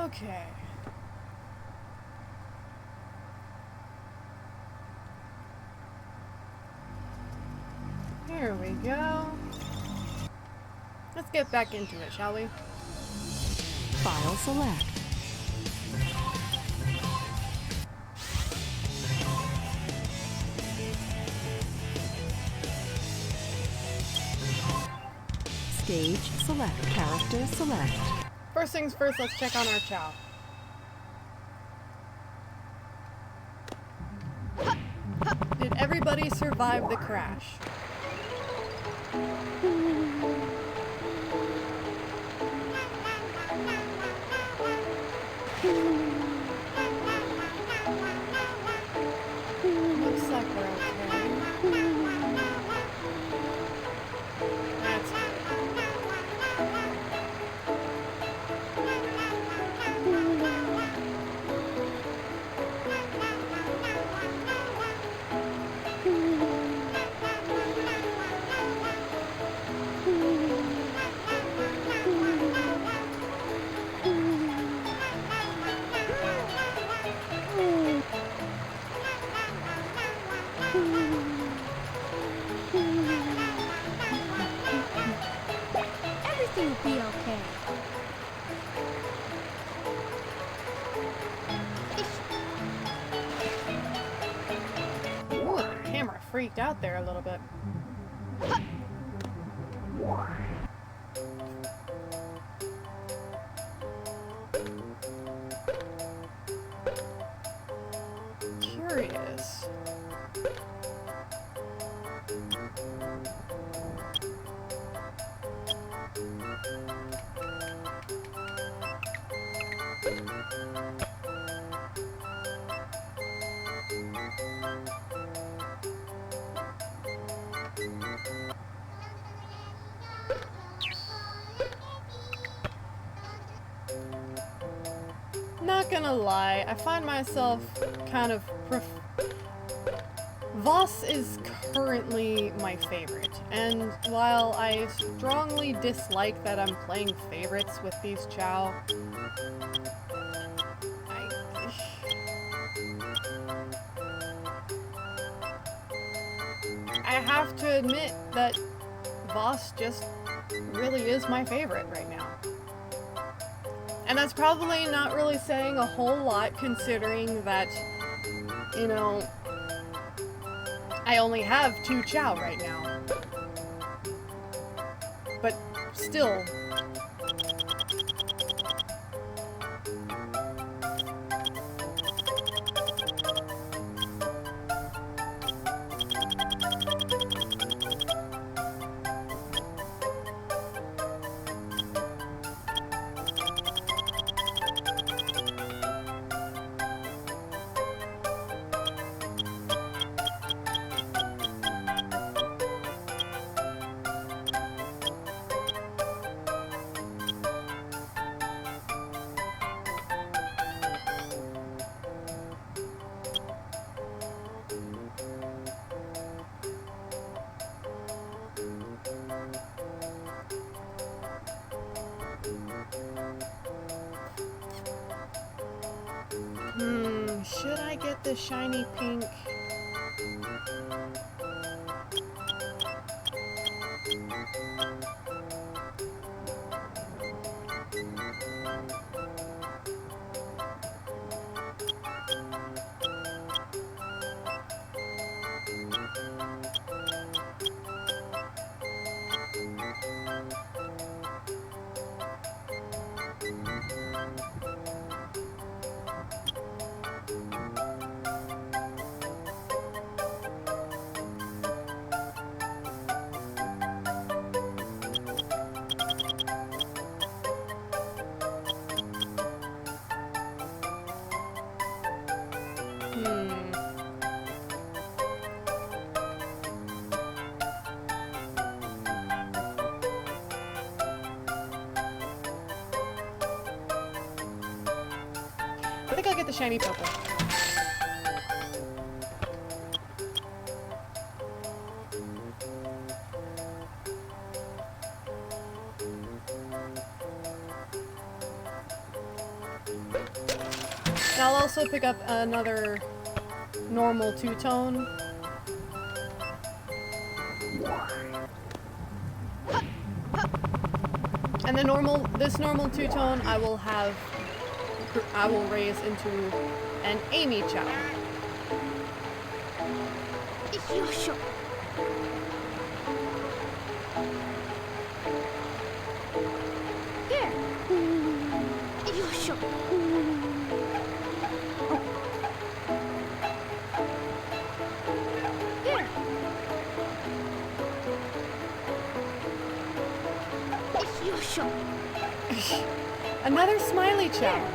Okay. Here we go. Let's get back into it, shall we?
File select. Stage select. Character select.
First things first, let's check on our Chow. Did everybody survive the crash? Looks like we're okay. That's
Everything will be okay.
Ooh, the camera freaked out there a little bit. Curious. Not gonna lie, I find myself kind of Voss is currently my favorite, and while I strongly dislike that I'm playing favorites with these Chow, I have to admit that Voss just really is my favorite right now. And that's probably not really saying a whole lot considering that, you know, I only have 2 Chow right now. But still. Should I get the shiny pink? I think I'll get the shiny purple. And I'll also pick up another normal two-tone. And this normal two-tone I will raise into an Amy Chow.
There.
Another smiley chow.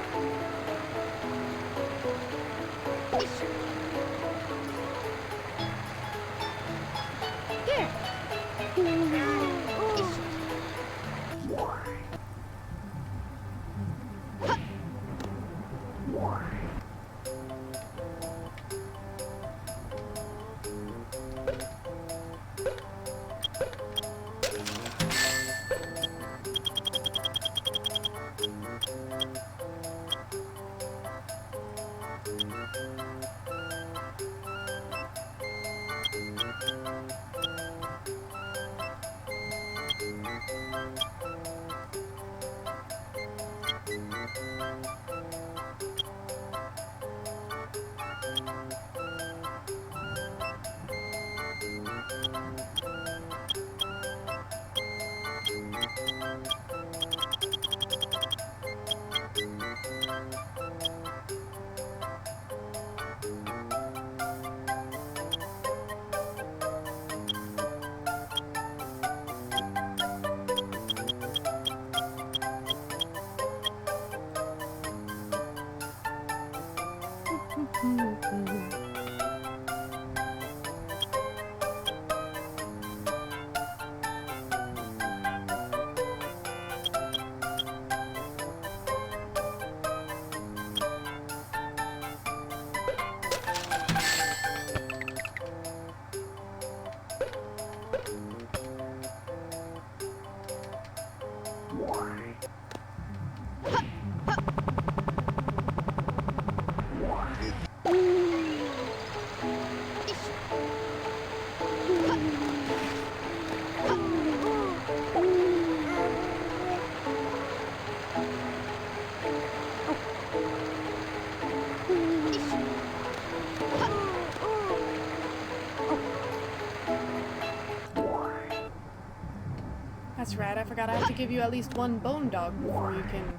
That's right, I forgot I have to give you at least one bone dog before you can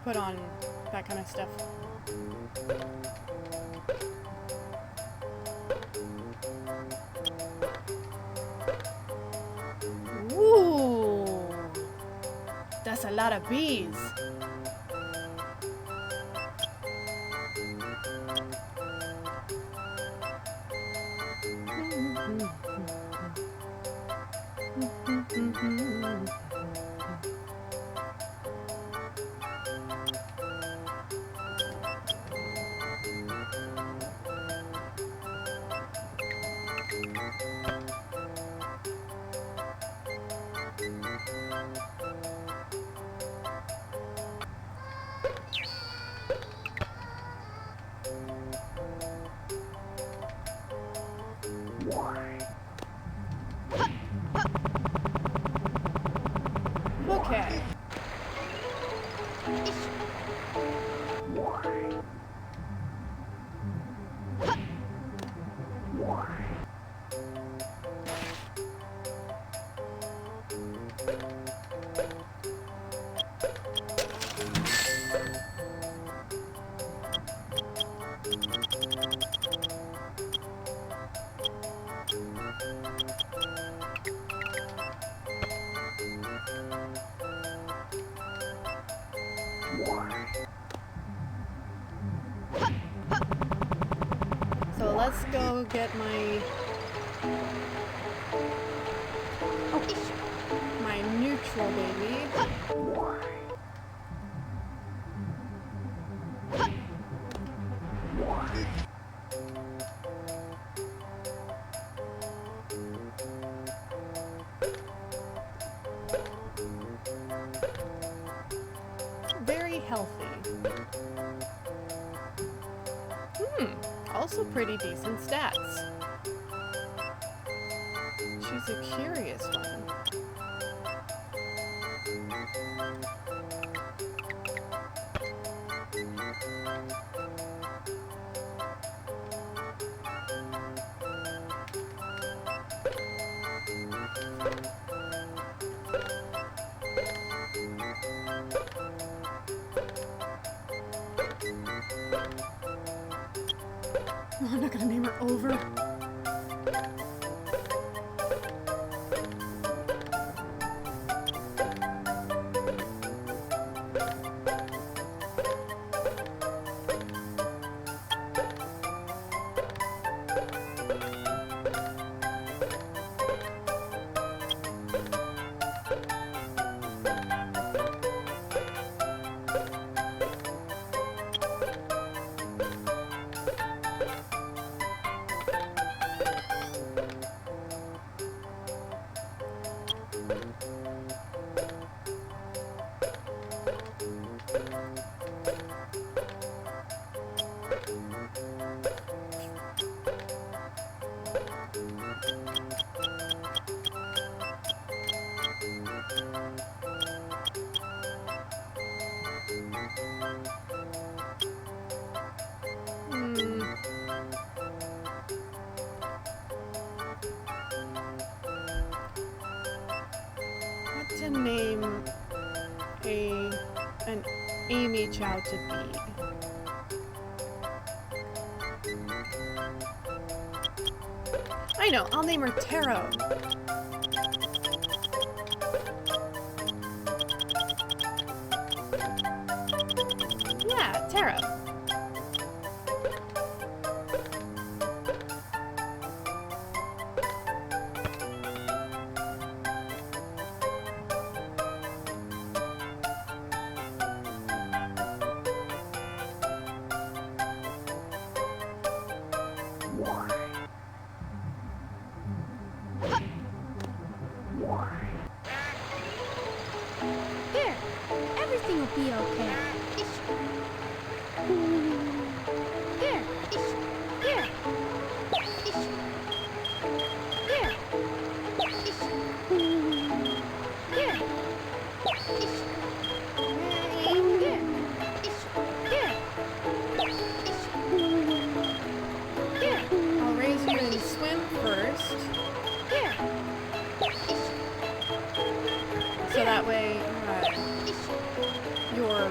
put on that kind of stuff. Ooh, that's a lot of bees. Okay. So let's go get my neutral baby. Very healthy. Also pretty decent stats. She's a curious one. Oh, I'm not gonna name her Over. What to name an Amy Chow to be? I know, I'll name her Taro. Yeah, Taro.
There, everything will be okay. There, there, there, there. I'll raise you in swim first. So that way, your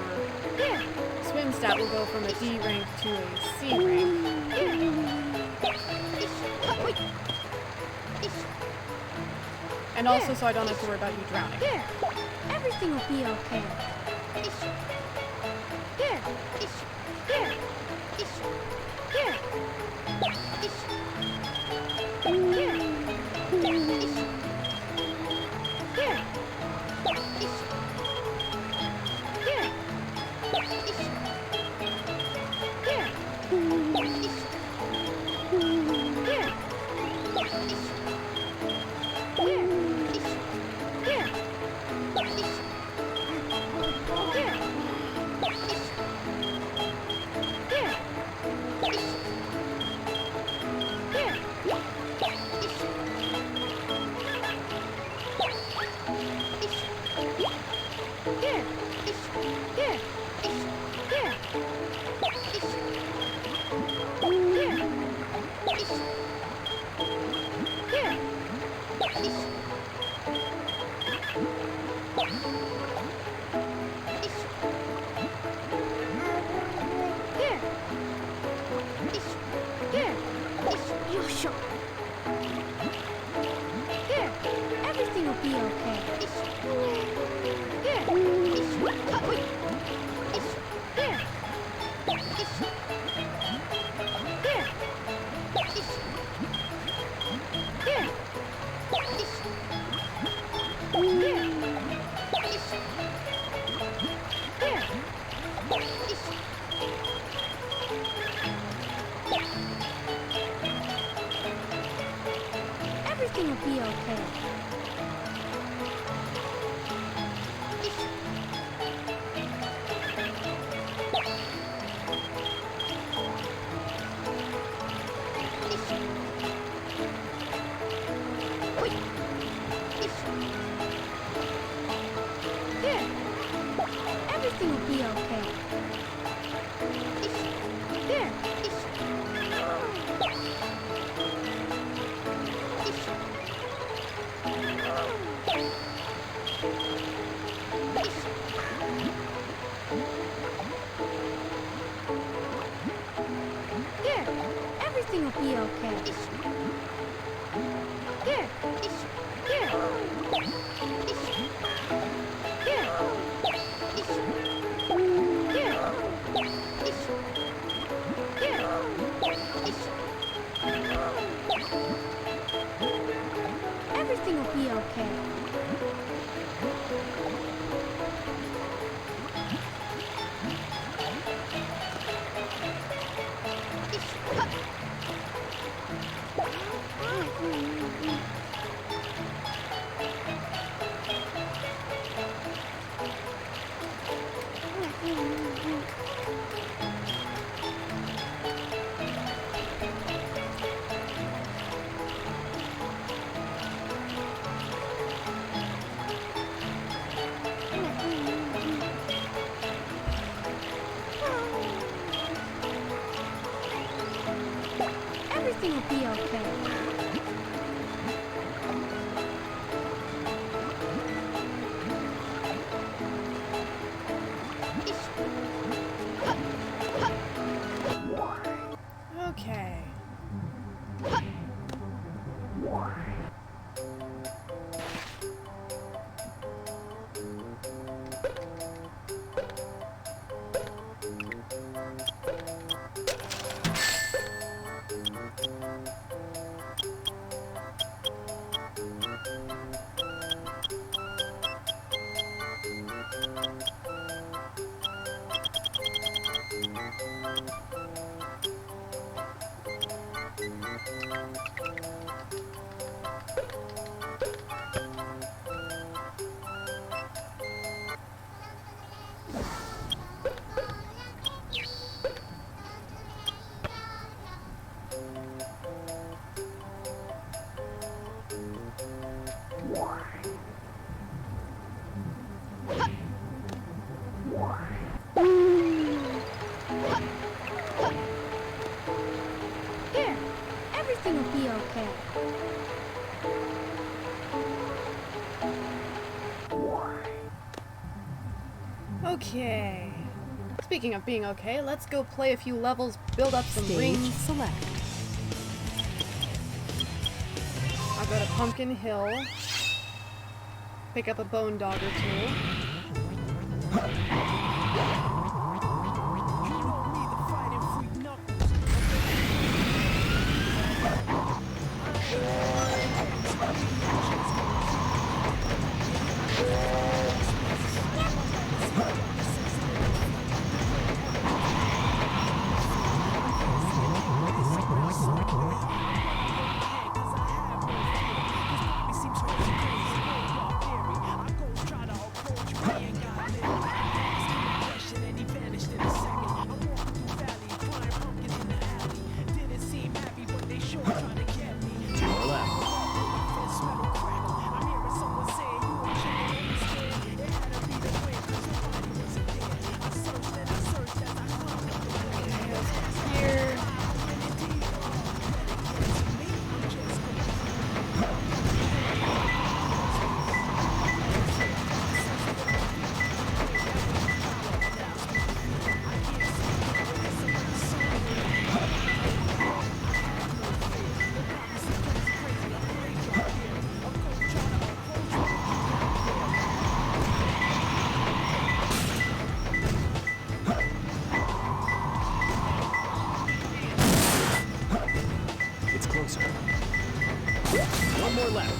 swim stat will go from a D rank to a C rank. And also so I don't have to worry about you drowning. There, everything will be okay. There, there, There, everything will be okay. There. Everything will be okay.
Okay.
Here, everything will be okay.
Okay. Speaking of being okay, let's go play a few levels, build up some
Stage
rings.
select.
I'll go to Pumpkin Hill. Pick up a bone dog or two.
It's closer. One more left.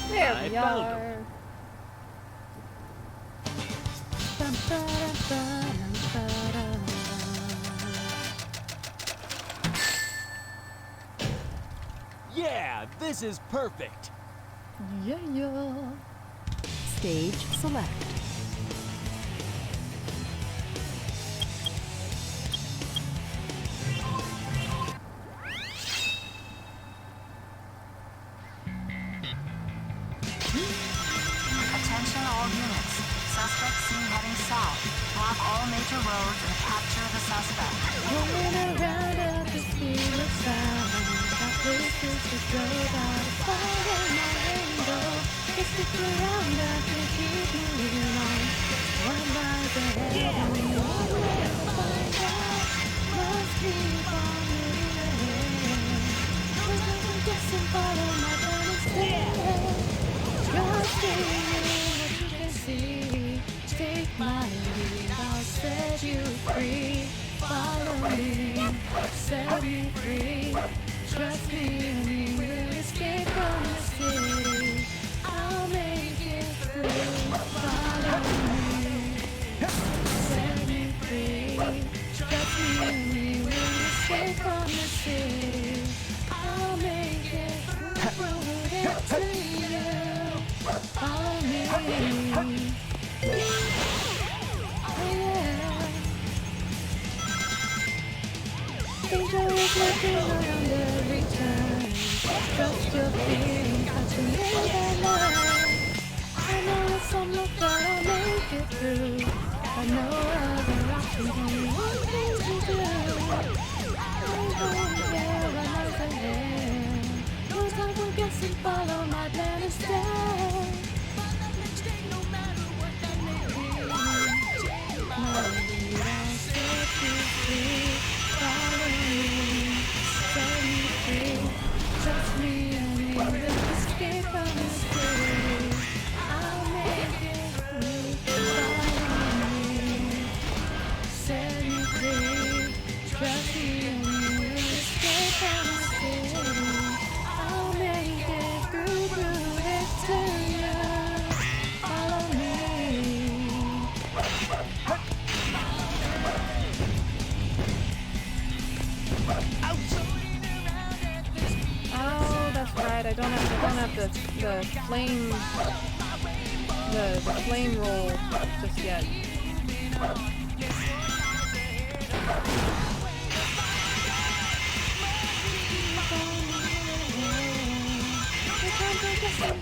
There
I
we
found
are. Dum, ba-dum, ba-dum, ba-dum.
Yeah, this is perfect.
Yeah, yeah.
Stage select.
Attention all units. Suspect seen heading south. Block all major roads and capture the suspect.
Rolling around at the speed of sound. Got places to go, gotta follow my rainbow. Just stick around, I can keep moving on. One lies ahead, only one way to find out. Must keep on moving. Cause I can guess and follow my plan instead. Just stay set me free. Trust me and you will escape from the city. I'll make it through. Follow me. Set me free. Trust me and you will escape from the city. I'll make it through it to you. Follow me. Danger is lurking around every turn. Trust your feeling, touching me that night. I know it's on the but I'll make it through. I know other options, only one thing to do. I'm going there, I know the hand. No time for guessing, follow my plan instead. No matter what that may be. No, you don't set you free. Follow me, set me free. Trust me and you will escape from the city. I'll make it through. Follow me, set me free. Trust me and you will escape from the city. I'll make it through it to you. Follow me. Oh, that's right. I don't have the flame the flame roll just yet.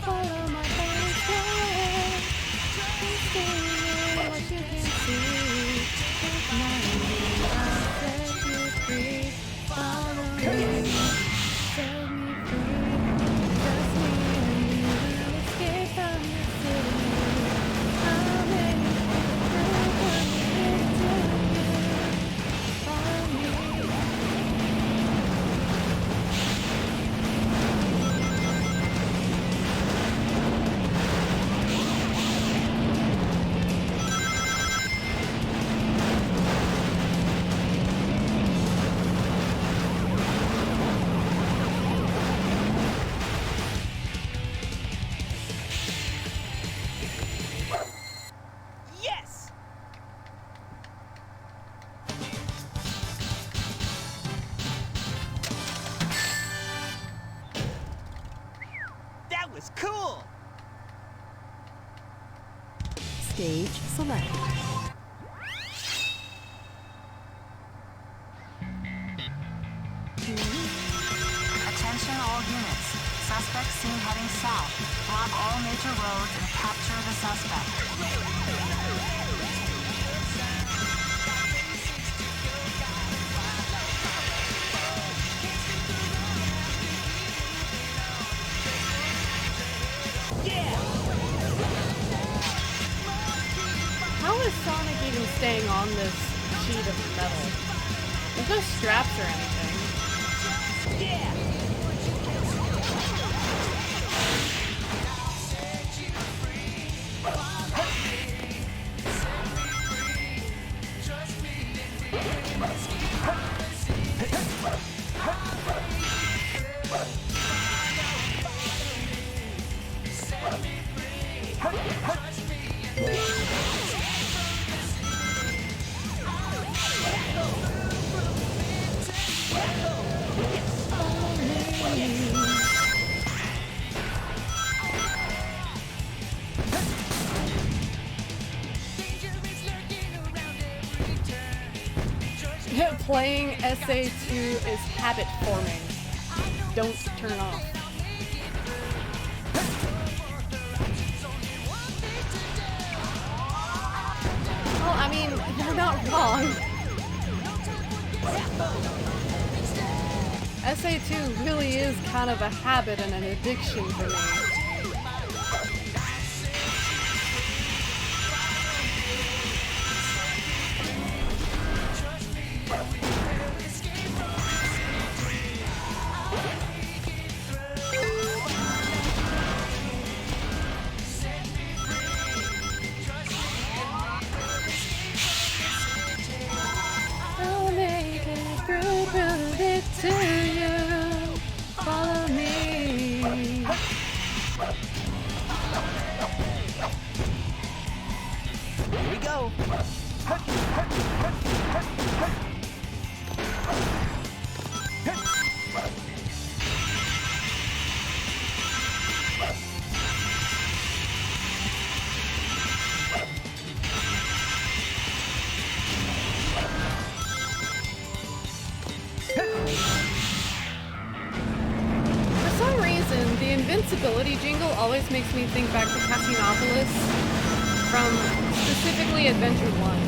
Follow my plan. What you can see. I'll set you free. Follow me. Set me free. Trust me and you will escape from the city. I'll make it through to you. Follow me.
Yes! That was cool!
Stage selected.
Attention all units. Suspect seen heading south. Block all major roads and capture the suspect.
How is Sonic even staying on this sheet of metal? There's no straps or anything. Playing SA2 is habit forming. Don't turn off. Well, I mean, you're not wrong. SA2 really is kind of a habit and an addiction for me. I'll make it For some reason, the invincibility jingle always makes me think back to Cassionopolis from specifically Adventure 1.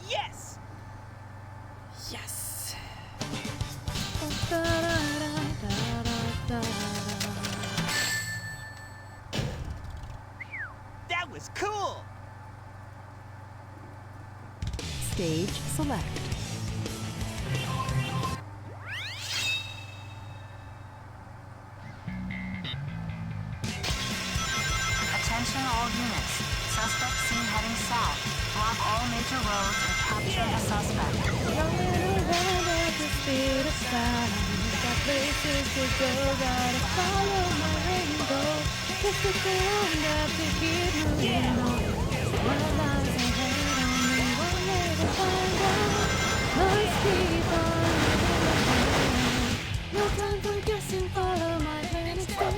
Yes!
Yes.
That was cool!
Stage select.
Attention all units. Suspect seen heading south. Block all major roads and capture the suspect.
Running around at the speed of sound. Got places to go, gotta follow my rainbow. Just look around, got to keep moving on. What lies ahead on me, one way to find out. Must keep on moving. No time for guessing, follow my plan instead.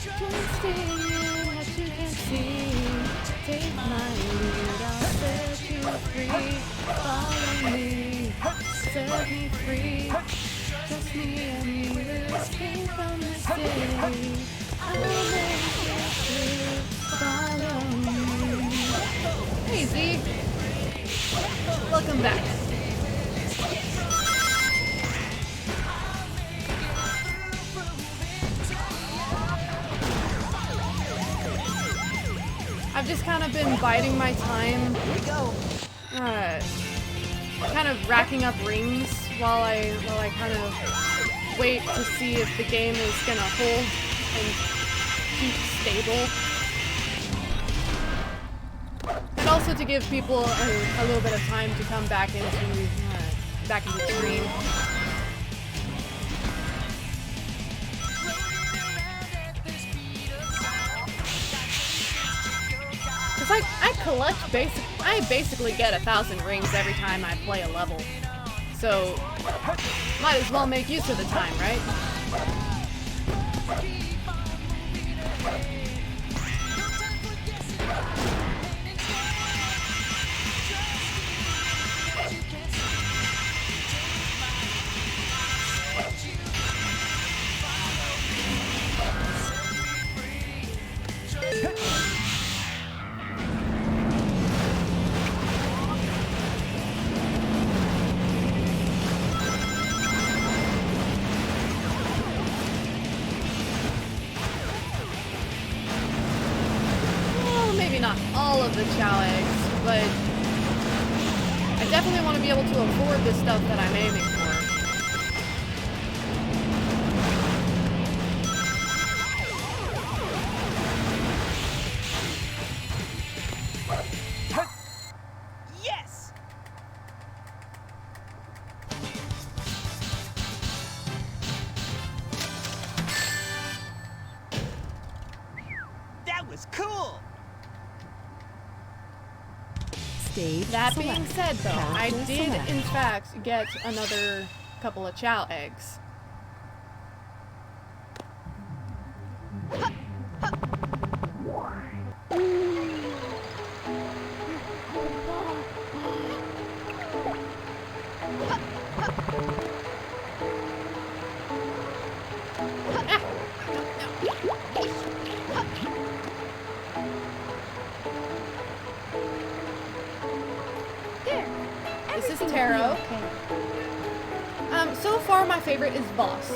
Just stay in what you can see. Take my lead, I'll set you free. Follow me, set me free. Trust me and you will escape from this city. I'll make it through. Follow me. Hey Z, welcome back. I've just kind of been biding my time.
Here we go.
Kind of racking up rings while I kind of wait to see if the game is gonna hold and keep stable. And also to give people a little bit of time to come back into the stream. Cause I basically get 1,000 rings every time I play a level. So might as well make use of the time, right? Not all of the chow eggs, but I definitely want to be able to afford the stuff that I'm aiming for.
Yes! That was cool!
That being said, though, I did in fact get another couple of chow eggs. This is Taro. So far my favorite is Boss.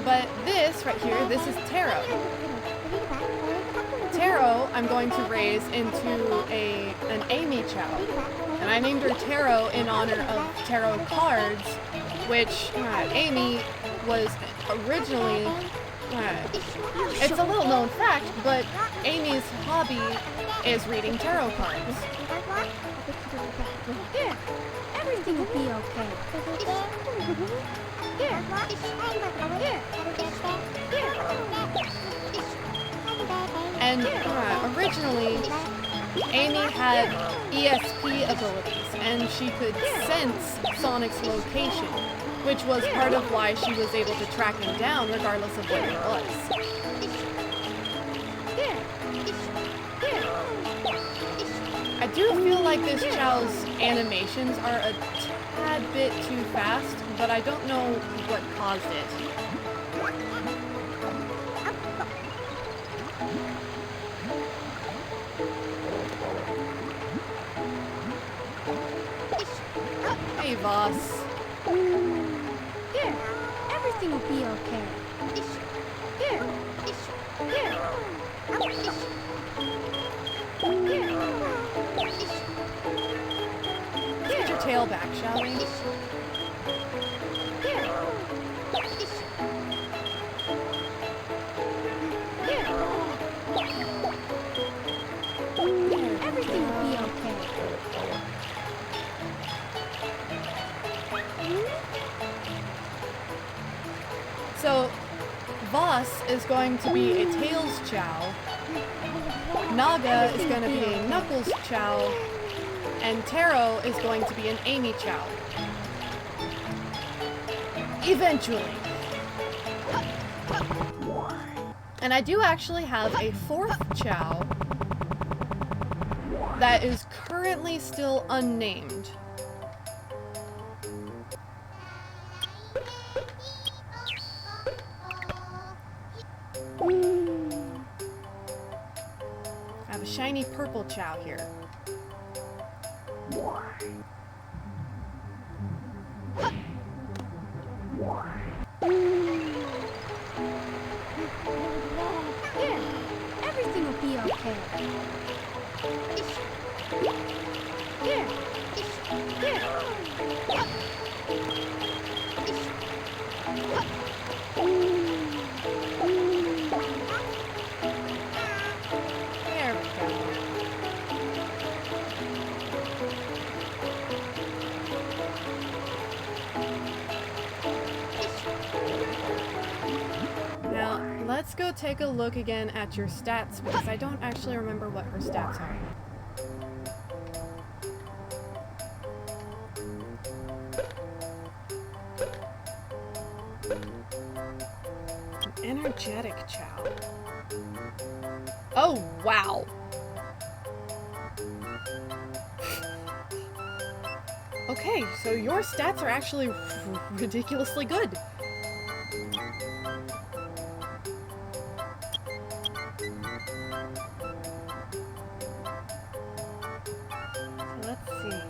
But this right here, this is Taro. Taro, I'm going to raise into an Amy Chow. And I named her Taro in honor of tarot cards, which Amy was originally, it's a little known fact, but Amy's hobby is reading tarot cards.
Yeah, everything will be okay.
And originally, Amy had ESP abilities, and she could sense Sonic's location, which was part of why she was able to track him down regardless of where he was. I do feel like this Chow's animations are a tad bit too fast, but I don't know what caused it. Hey, Voss.
Yeah, everything will be okay.
Let's get your tail back, shall we?
Everything will be okay.
So, Voss is going to be a Tails Chow, Naga is going to be a Knuckles Chow, and Taro is going to be an Amy Chow. Eventually. And I do actually have a fourth Chow that is currently still unnamed. I have a shiny purple Chow here.
Yeah, everything will be okay.
There we go. Now, let's go take a look again at your stats, because I don't actually remember what her stats are. An energetic Chow. Oh, wow. Okay, so your stats are actually ridiculously good. So let's see.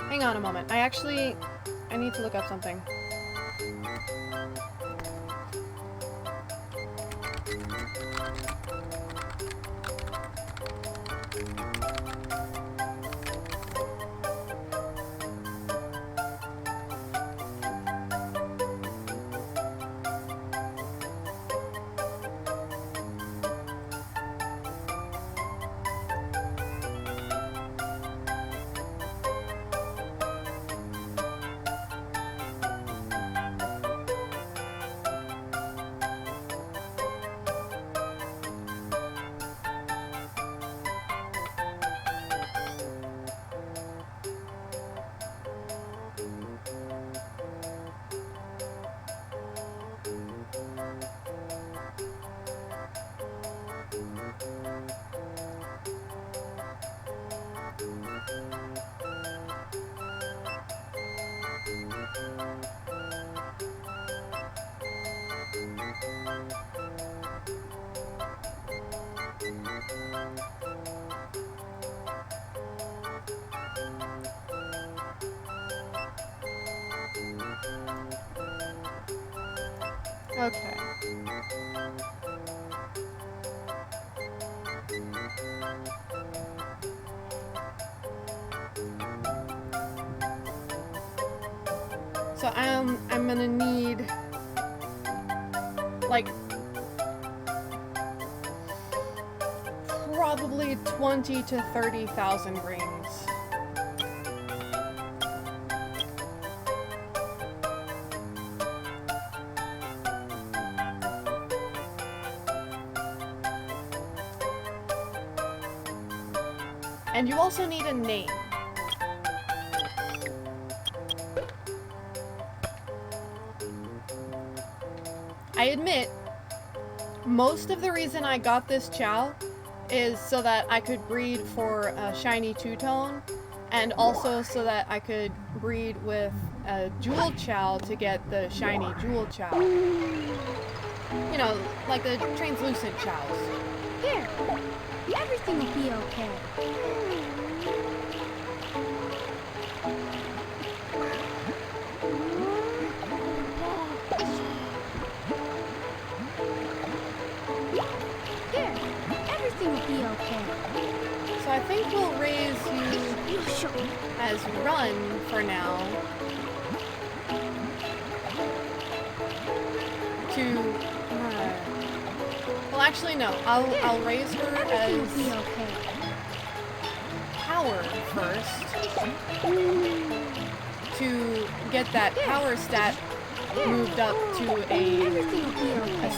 Hang on a moment. I need to look up something. Okay. So I'm gonna need like probably 20 to 30,000 rings. And you also need a name. I admit, most of the reason I got this Chow is so that I could breed for a shiny two-tone, and also so that I could breed with a Jewel Chow to get the shiny Jewel Chow. You know, like the translucent Chows.
Here, everything will be okay. Here, everything will be okay.
So I think we'll raise you as Run for now. Well, actually, no. I'll raise her as Power first to get that power stat moved up to a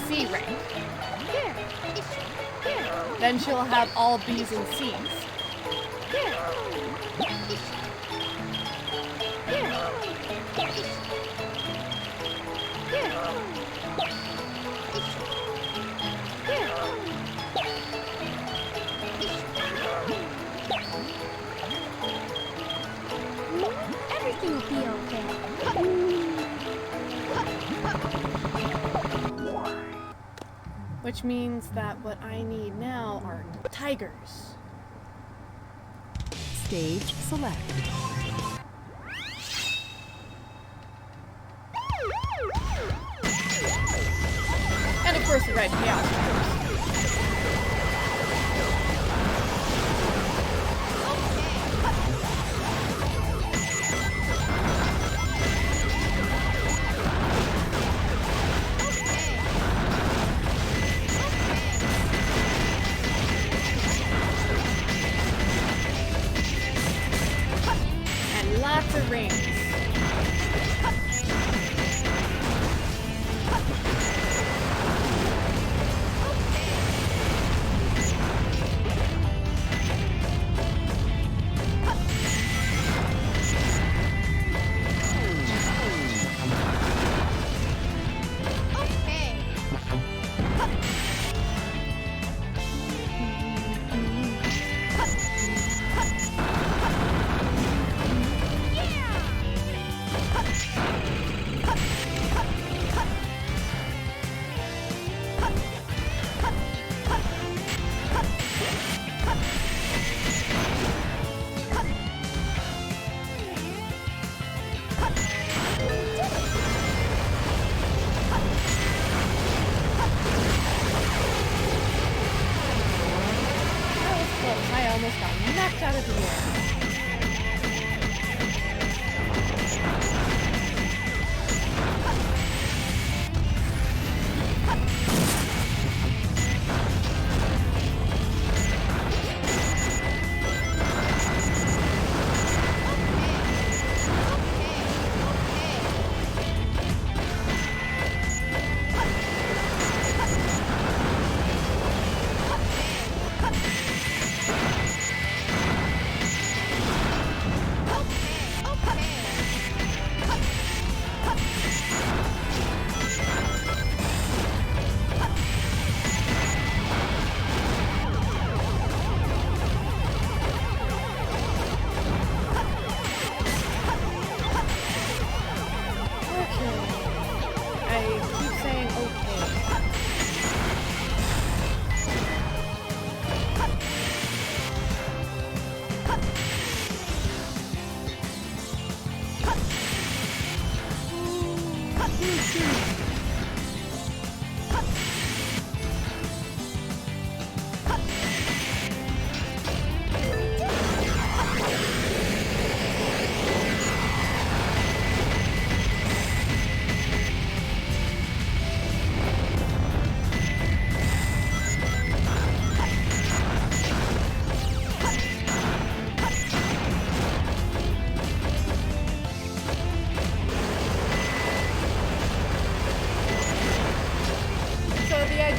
C rank. Then she'll have all B's and C's.
Everything will be okay.
Which means that what I need now are tigers.
Stage select.
And of course the red chaos. Lots of rings.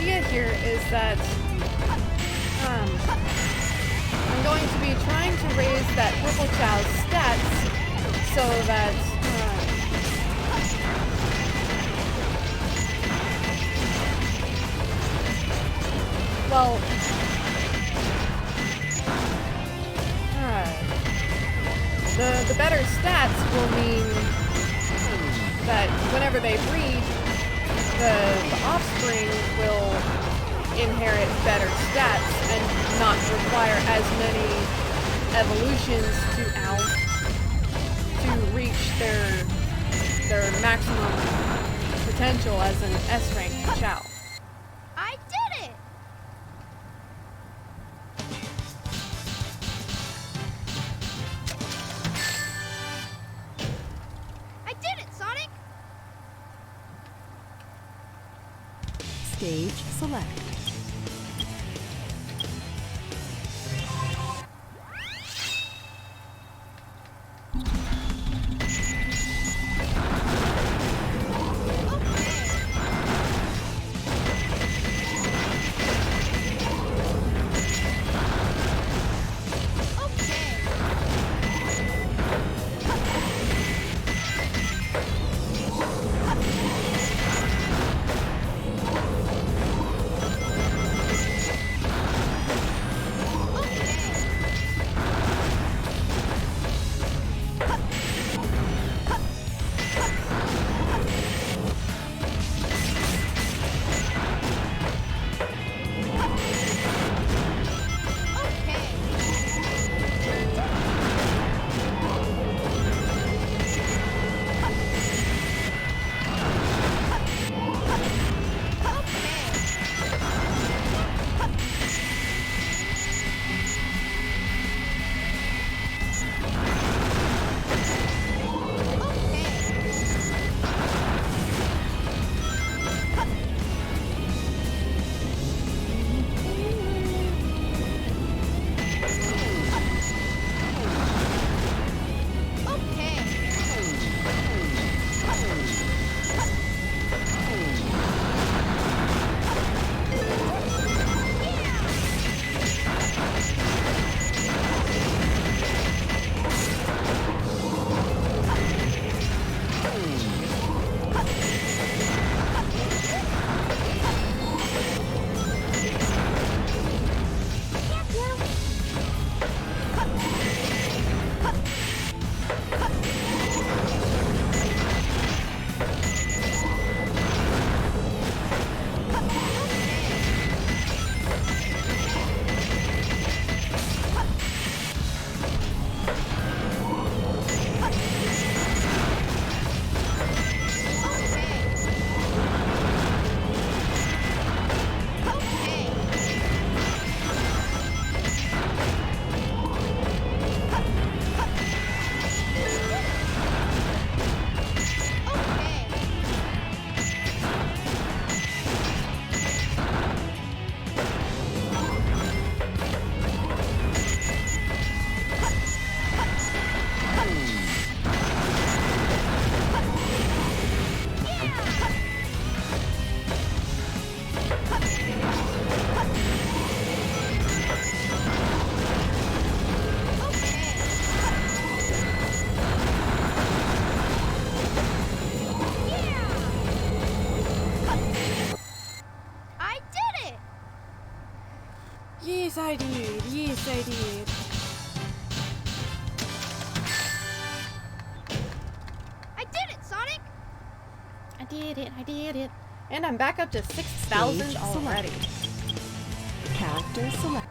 idea here is that I'm going to be trying to raise that Purple Chow's stats so that well, the better stats will mean that whenever they breed, the offspring will inherit better stats and not require as many evolutions to reach their maximum potential as an S-rank Chow.
I did it! I did it, Sonic!
Stage select.
Yes, I did. Yes, I did.
I did it, Sonic!
I did it. I did it. And I'm back up to 6,000
Stage
already.
Character select.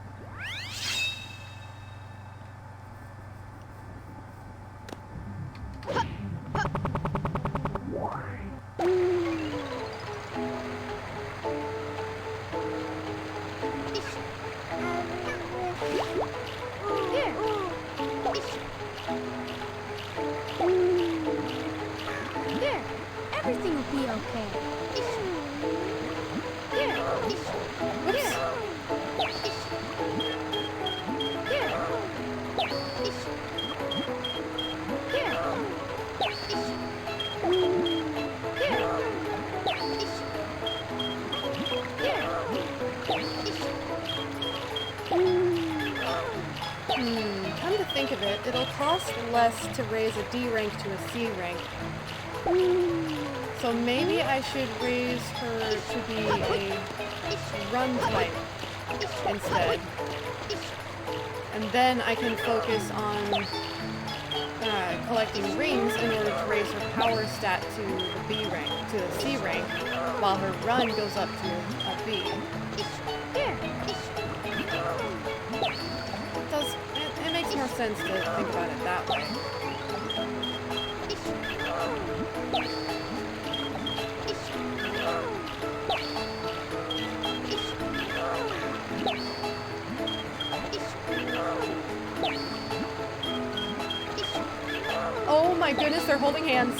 There, everything will be okay. There,
of it, it'll cost less to raise a D rank to a C rank. So maybe I should raise her to be a run type instead. And then I can focus on collecting rings in order to raise her power stat to the B rank, to the C rank, while her run goes up to a B. It makes more sense to think about it that way. Oh my goodness, they're holding hands.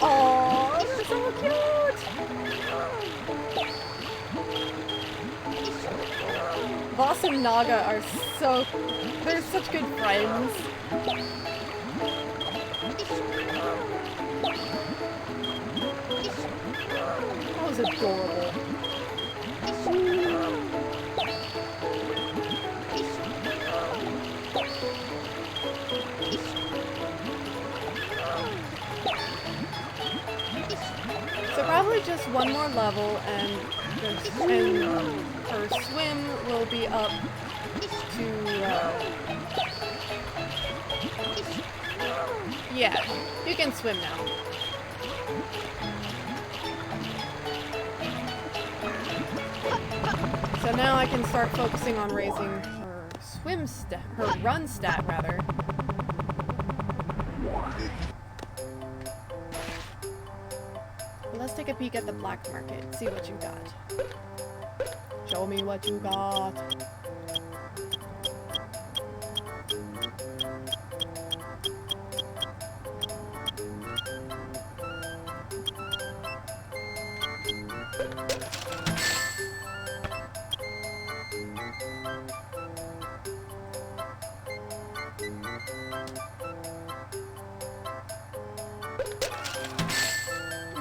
Oh, they're so cute. Boss and Naga are they're such good friends. That was adorable. So probably just one more level and her swim will be up to, yeah, you can swim now. So now I can start focusing on raising her her run stat rather. Let's take a peek at the black market, see what you got. Show me what you got.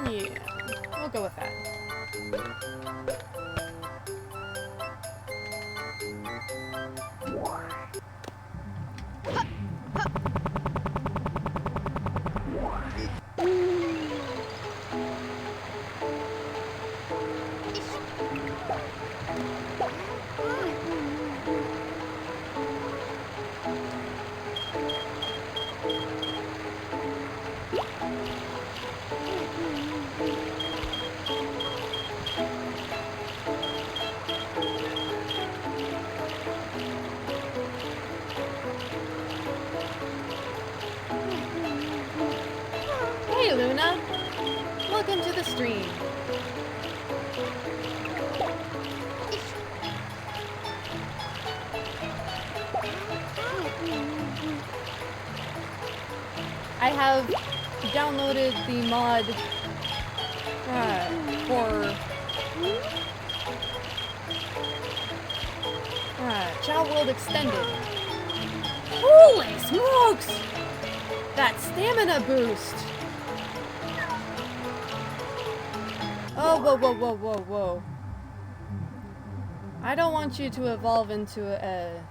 Yeah, we'll go with that. Hey Luna, welcome to the stream. I have downloaded the mod for Chao World Extended. Holy smokes! That stamina boost! Oh, whoa, whoa, whoa, whoa, whoa. I don't want you to evolve into a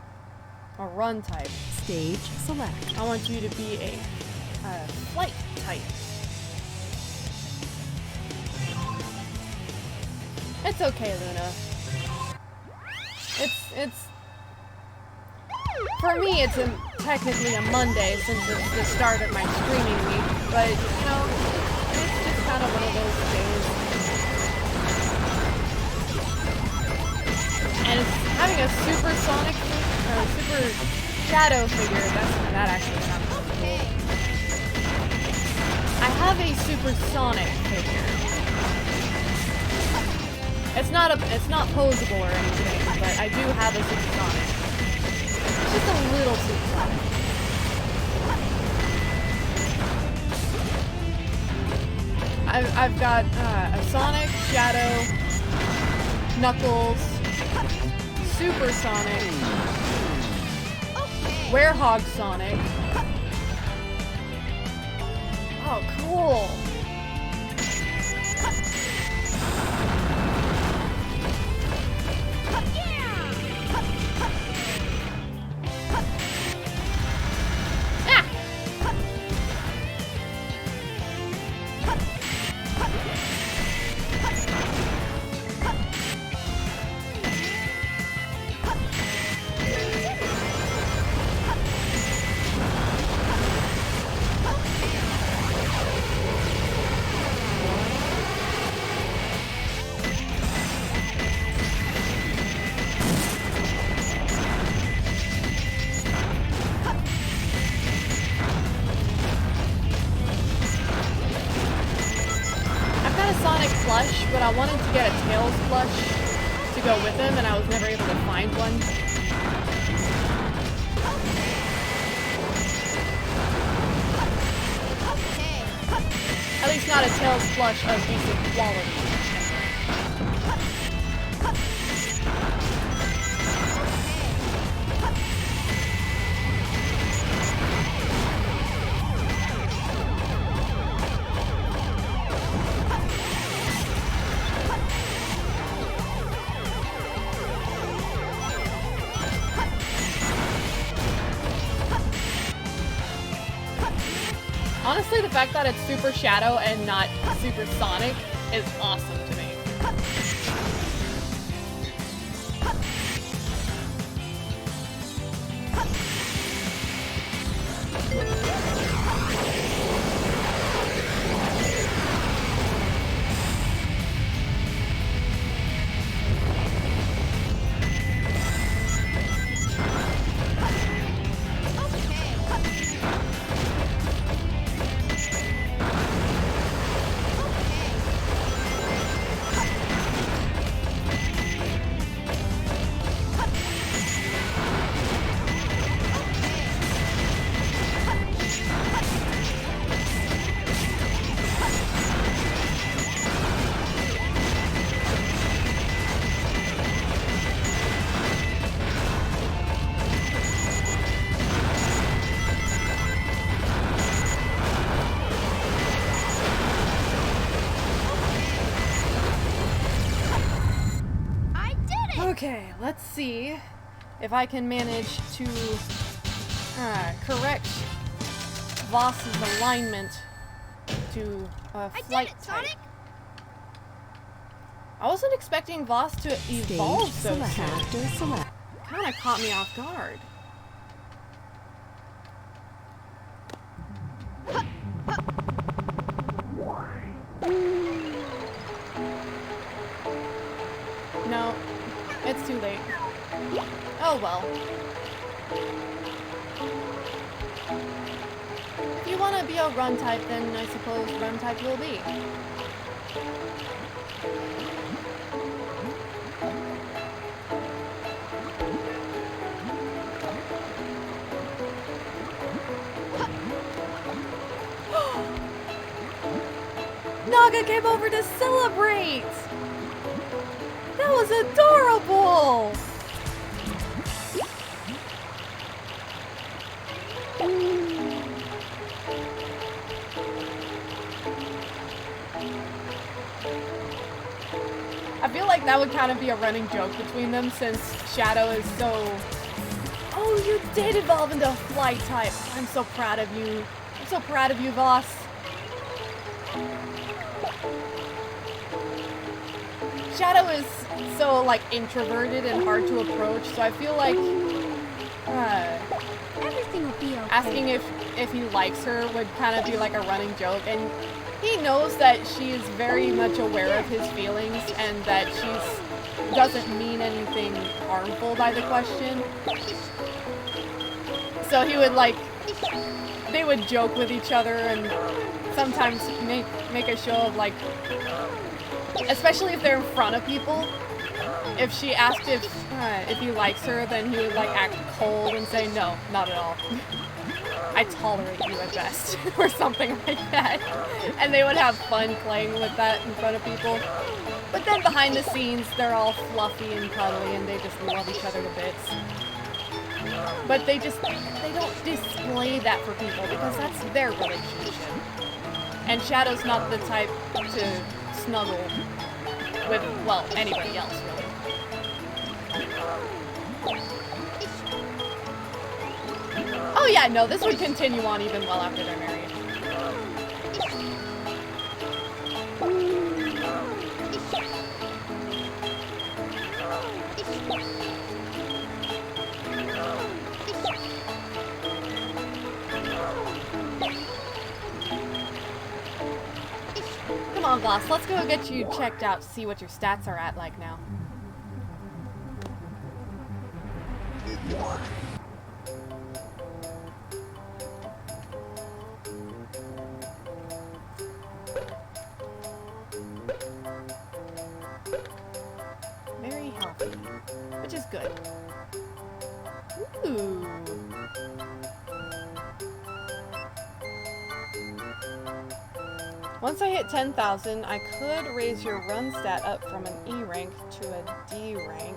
run type.
Stage select.
I want you to be a flight type. It's okay, Luna. It's for me, it's technically a Monday since it's the start of my streaming week, but you know, it's just kind of one of those days. And it's having a supersonic or super shadow figure. That actually sounds okay. I have a supersonic figure. It's not posable or anything, but I do have a supersonic. It's just a little supersonic. I've got a Sonic, Shadow, Knuckles, Supersonic, Werehog Sonic. Oh, cool. I wanted to get a Tails plush to go with him, and I was never able to find one. At least not a Tails plush of decent quality. Honestly, the fact that it's Super Shadow and not Super Sonic is awesome to me. Okay, let's see if I can manage to correct Voss's alignment to flight type. I wasn't expecting Voss to evolve so soon. Kinda caught me off guard. No. It's too late. Oh well. If you want to be a run type, then I suppose run type will be. Naga came over to celebrate! That was adorable! I feel like that would kind of be a running joke between them since Shadow is so... Oh, you did evolve into a flight type. I'm so proud of you. I'm so proud of you, Voss. Shadow is so, like, introverted and hard to approach, so I feel like
everything will be okay.
Asking if he likes her would kind of be like a running joke, and he knows that she is very much aware of his feelings and that she doesn't mean anything harmful by the question. So he would, like, they would joke with each other and sometimes make a show of, like, especially if they're in front of people. If she asked if he likes her, then he would, like, act cold and say, no, not at all. I tolerate you at best, or something like that. And they would have fun playing with that in front of people. But then behind the scenes, they're all fluffy and cuddly, and they just love each other to bits. But they don't display that for people, because that's their relationship. And Shadow's not the type to snuggle with, well, anybody else, really. Oh yeah, no, this would continue on even well after they're married. Come on, boss, let's go get you checked out, see what your stats are at like now. Once I hit 10,000, I could raise your run stat up from an E rank to a D rank.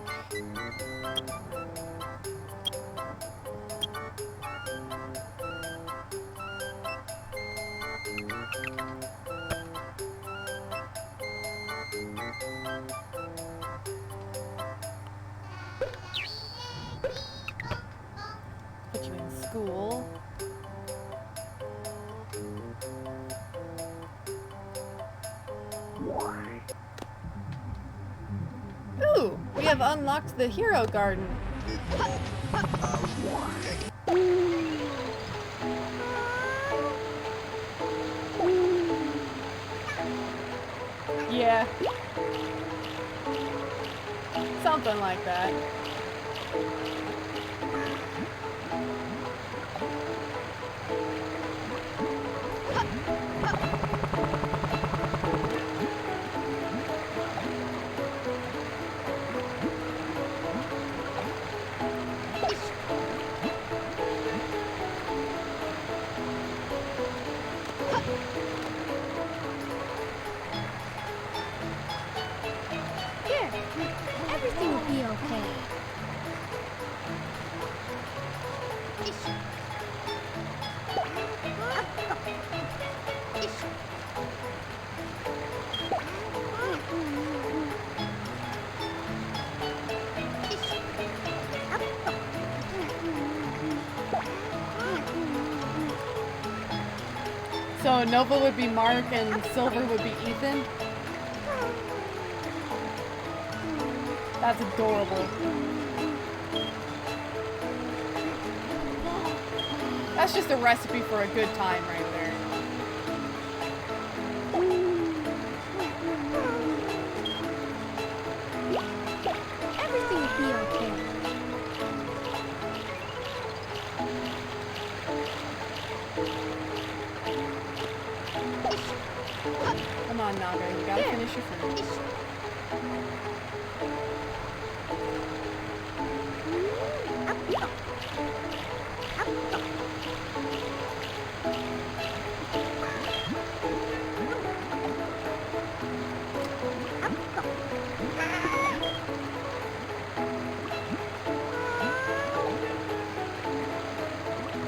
Put you in school. Ooh, we have unlocked the hero garden. Yeah. Something like that.
Here, everything will be okay.
So Nova would be Mark and Silver would be Ethan? That's adorable. That's just a recipe for a good time right there.
Everything will be okay.
Come on, Naga, you gotta finish your food.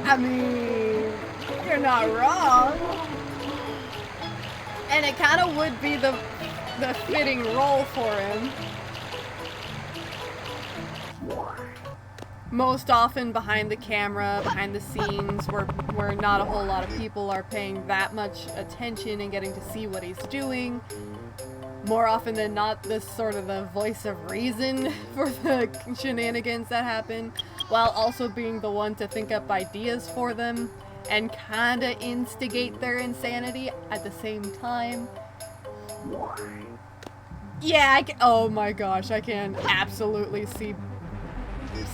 I mean, you're not wrong. And it kind of would be the fitting role for him. Most often behind the camera, behind the scenes, where not a whole lot of people are paying that much attention and getting to see what he's doing. More often than not, this sort of the voice of reason for the shenanigans that happen, while also being the one to think up ideas for them and kinda instigate their insanity at the same time. Yeah, oh my gosh, I can absolutely see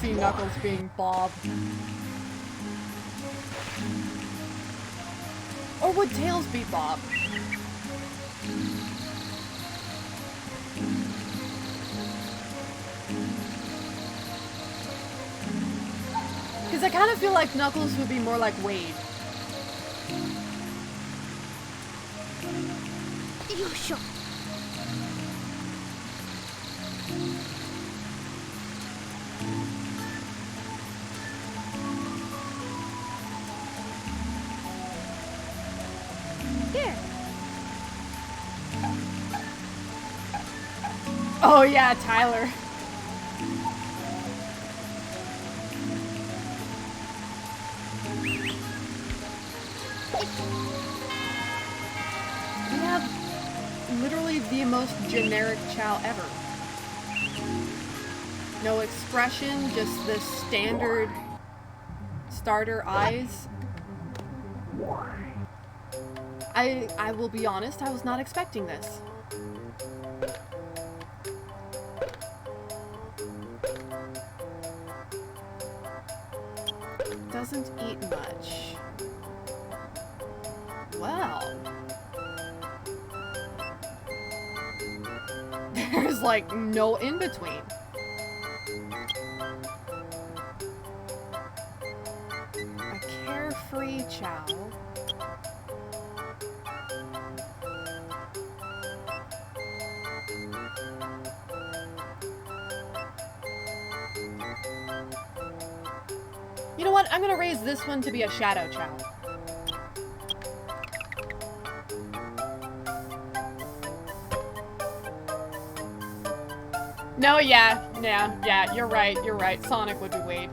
Knuckles being Bob. Or would Tails be Bob? Because I kind of feel like Knuckles would be more like Wade.
Yo-sho. Here.
Oh yeah, Tyler. We have literally the most generic Chow ever. No expression, just the standard starter eyes. I will be honest, I was not expecting this. Doesn't eat much. Wow. There's like no in-between. A carefree Chow. what? I'm gonna raise this one to be a Shadow Chow. No, yeah, you're right. Sonic would be Wade.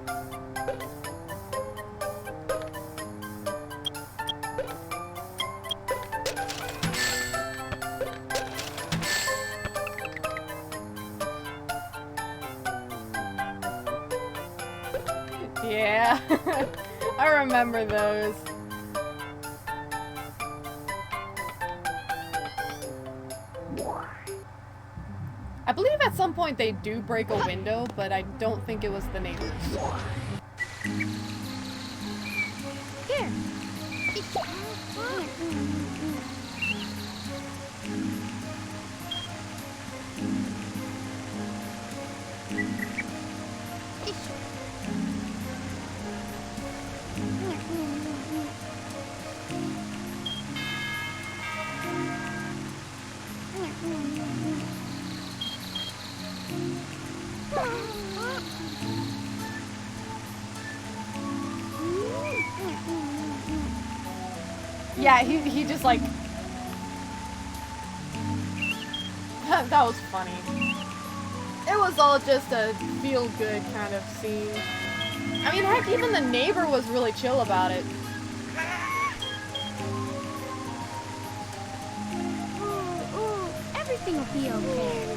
Yeah, I remember those. I believe at some point they do break a window, but I don't think it was the neighbors.
Here.
Yeah, he just like... That was funny. It was all just a feel-good kind of scene. I mean, heck, even the neighbor was really chill about it.
Everything will be okay.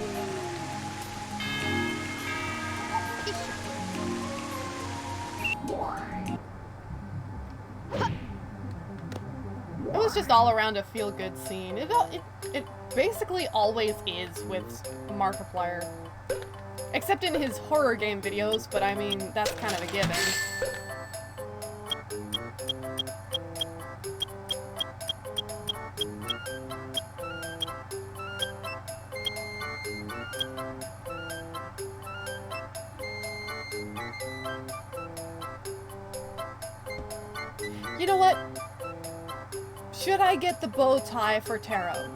It was just all around a feel-good scene. It basically always is with Markiplier. Except in his horror game videos, but I mean, that's kind of a given. You know what? Should I get the bow tie for Taro?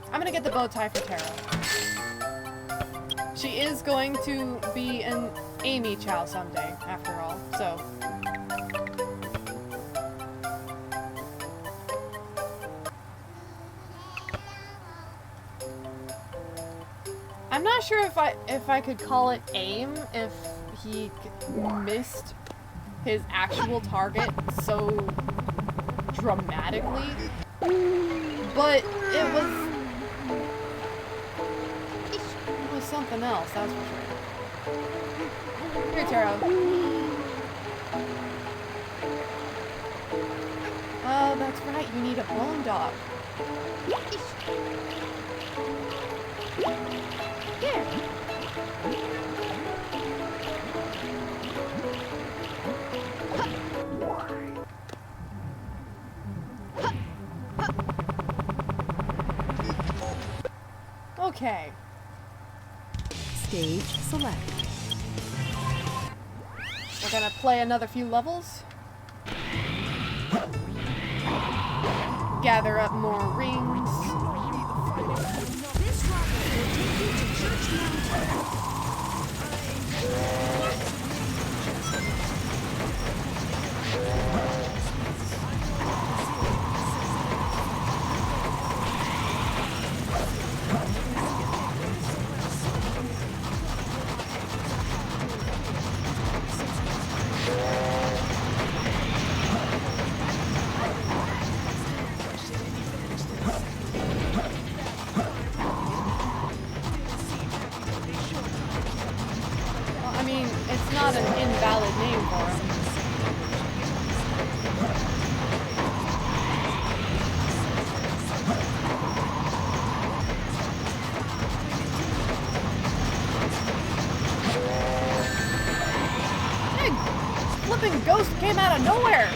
I'm gonna get the bow tie for Taro. She is going to be an Amy Chow someday, after all, so... I'm not sure if I could call it aim if he missed his actual target so dramatically, but it was something else, that's for sure. Here, Taro. Oh, that's right, you need a bone dog. Here. Okay.
Stage select.
We're gonna play another few levels. Gather up more rings.
This rocket will take you to Church Mountain.
I mean, it's not an invalid name for him. Hey, flipping ghost came out of nowhere.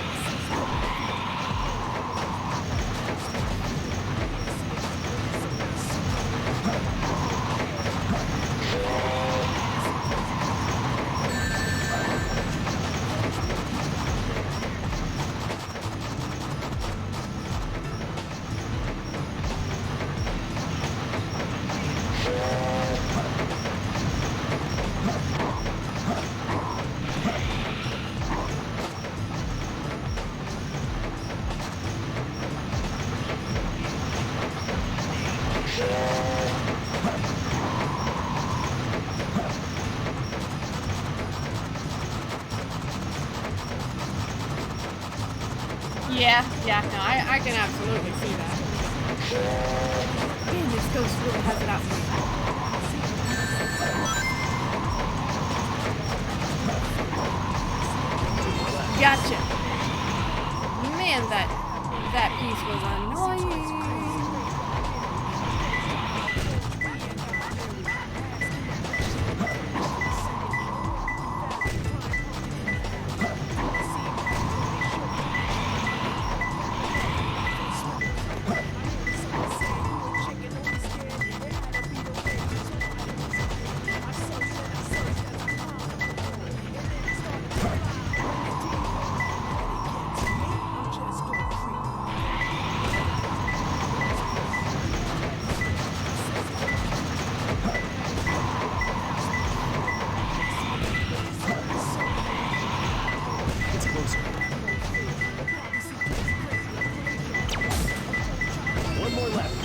Yeah, no, I can absolutely see that. Man, this ghost really has it out for me. Gotcha. Man, that piece was annoying.
One more left.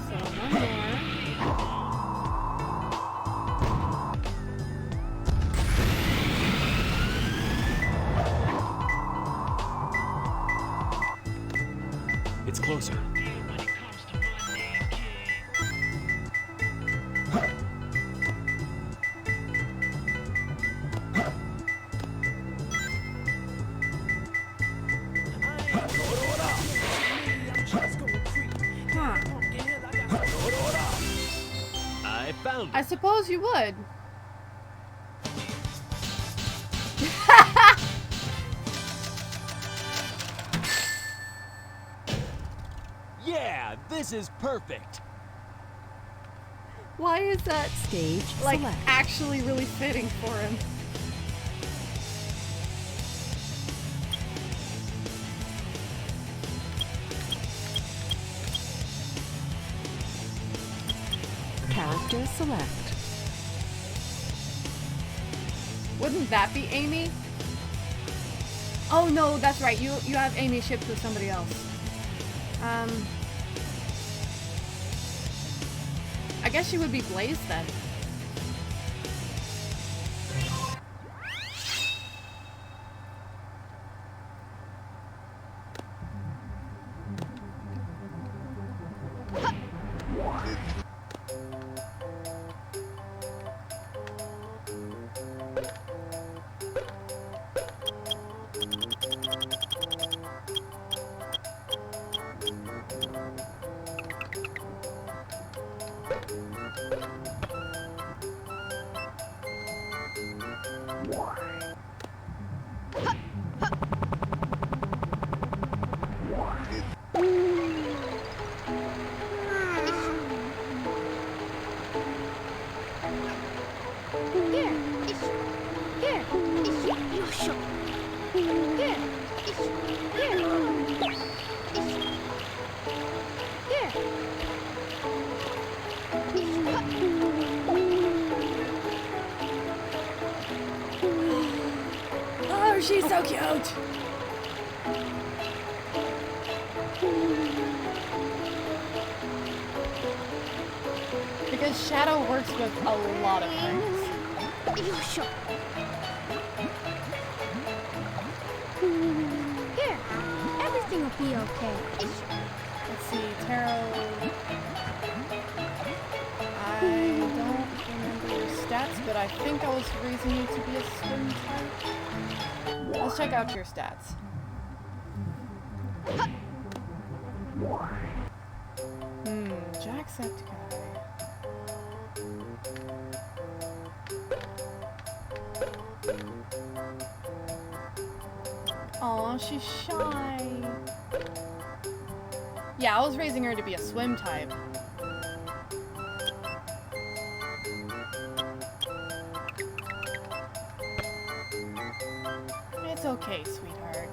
So one more.
It's closer.
Huh.
I found it.
I suppose you would.
Yeah, this is perfect.
Why is that
Stage
like
select.
actually really fitting for him?
Character select.
Wouldn't that be Amy? Oh no, that's right. You have Amy shipped with somebody else. I guess she would be Blaze then. Oh, she's so cute. Because Shadow works with a lot of things.
Here, everything will be okay.
Let's see, Tarot. I don't remember your stats, but I think I was raising you to be a swim type. Let's check out your stats. Jacksepticeye. Aw, she's shy. Yeah, I was raising her to be a swim type. It's okay, sweetheart.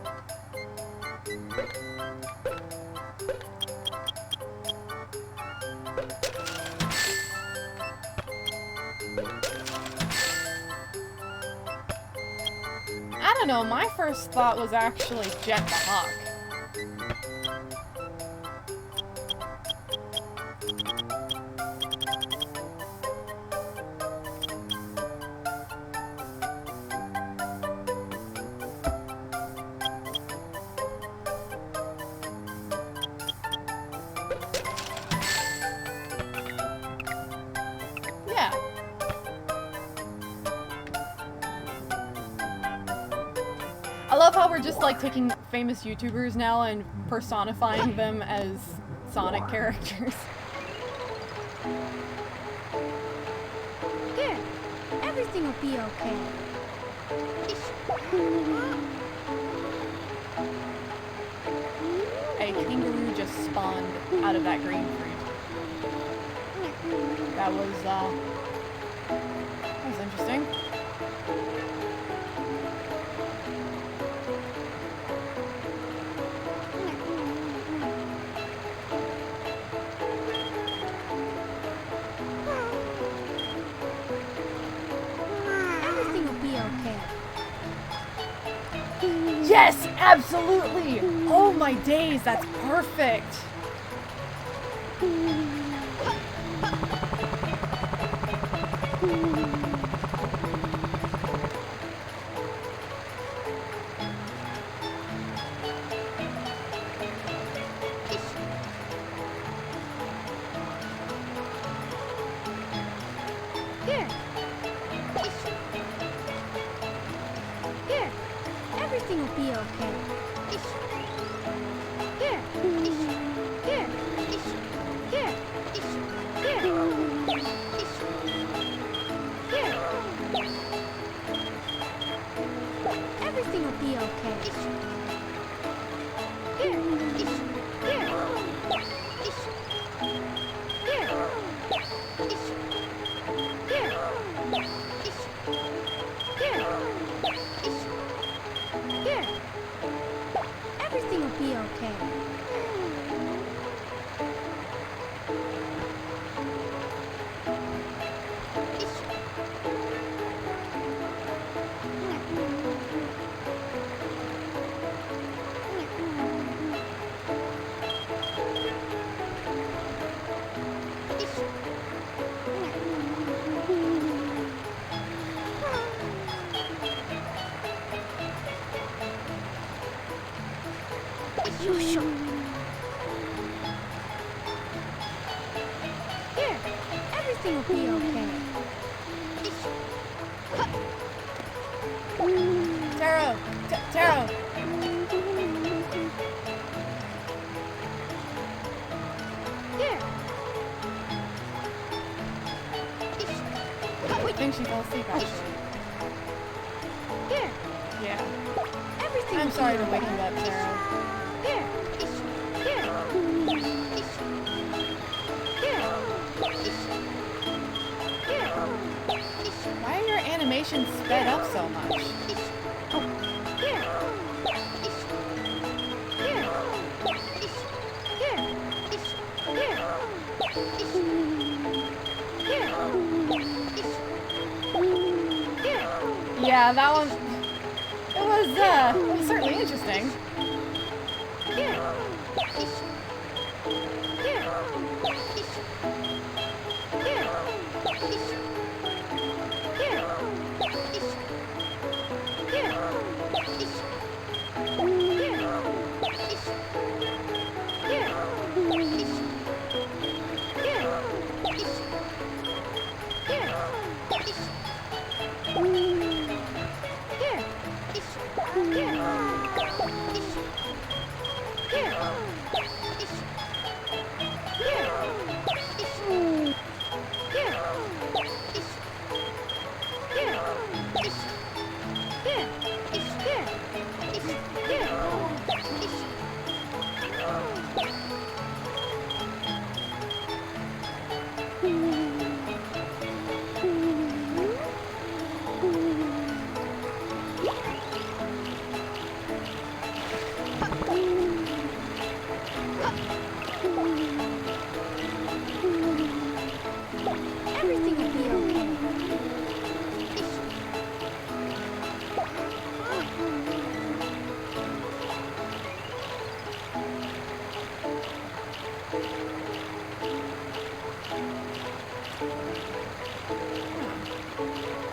I don't know, my first thought was actually Jet the Hawk. I love how we're just like taking famous YouTubers now and personifying them as Sonic characters.
There. Everything will be okay.
A kangaroo just spawned out of that green fruit. That was interesting.
Everything will be okay.
Yes, absolutely! Oh my days, that's perfect!
There. There. Everything will be okay. There. There. There. There. There. Everything will be okay. There. There. There. Everything will be okay. There. Everything will be okay.
Taro! Taro!
There.
I think she fell asleep actually.
There.
Yeah.
Everything
I'm
will
sorry
be
to wake
okay.
you up, Taro.
There. There. There.
Why are your animations sped up so much?
There. There.
Yeah, that one. It was certainly interesting.
Everything will be okay.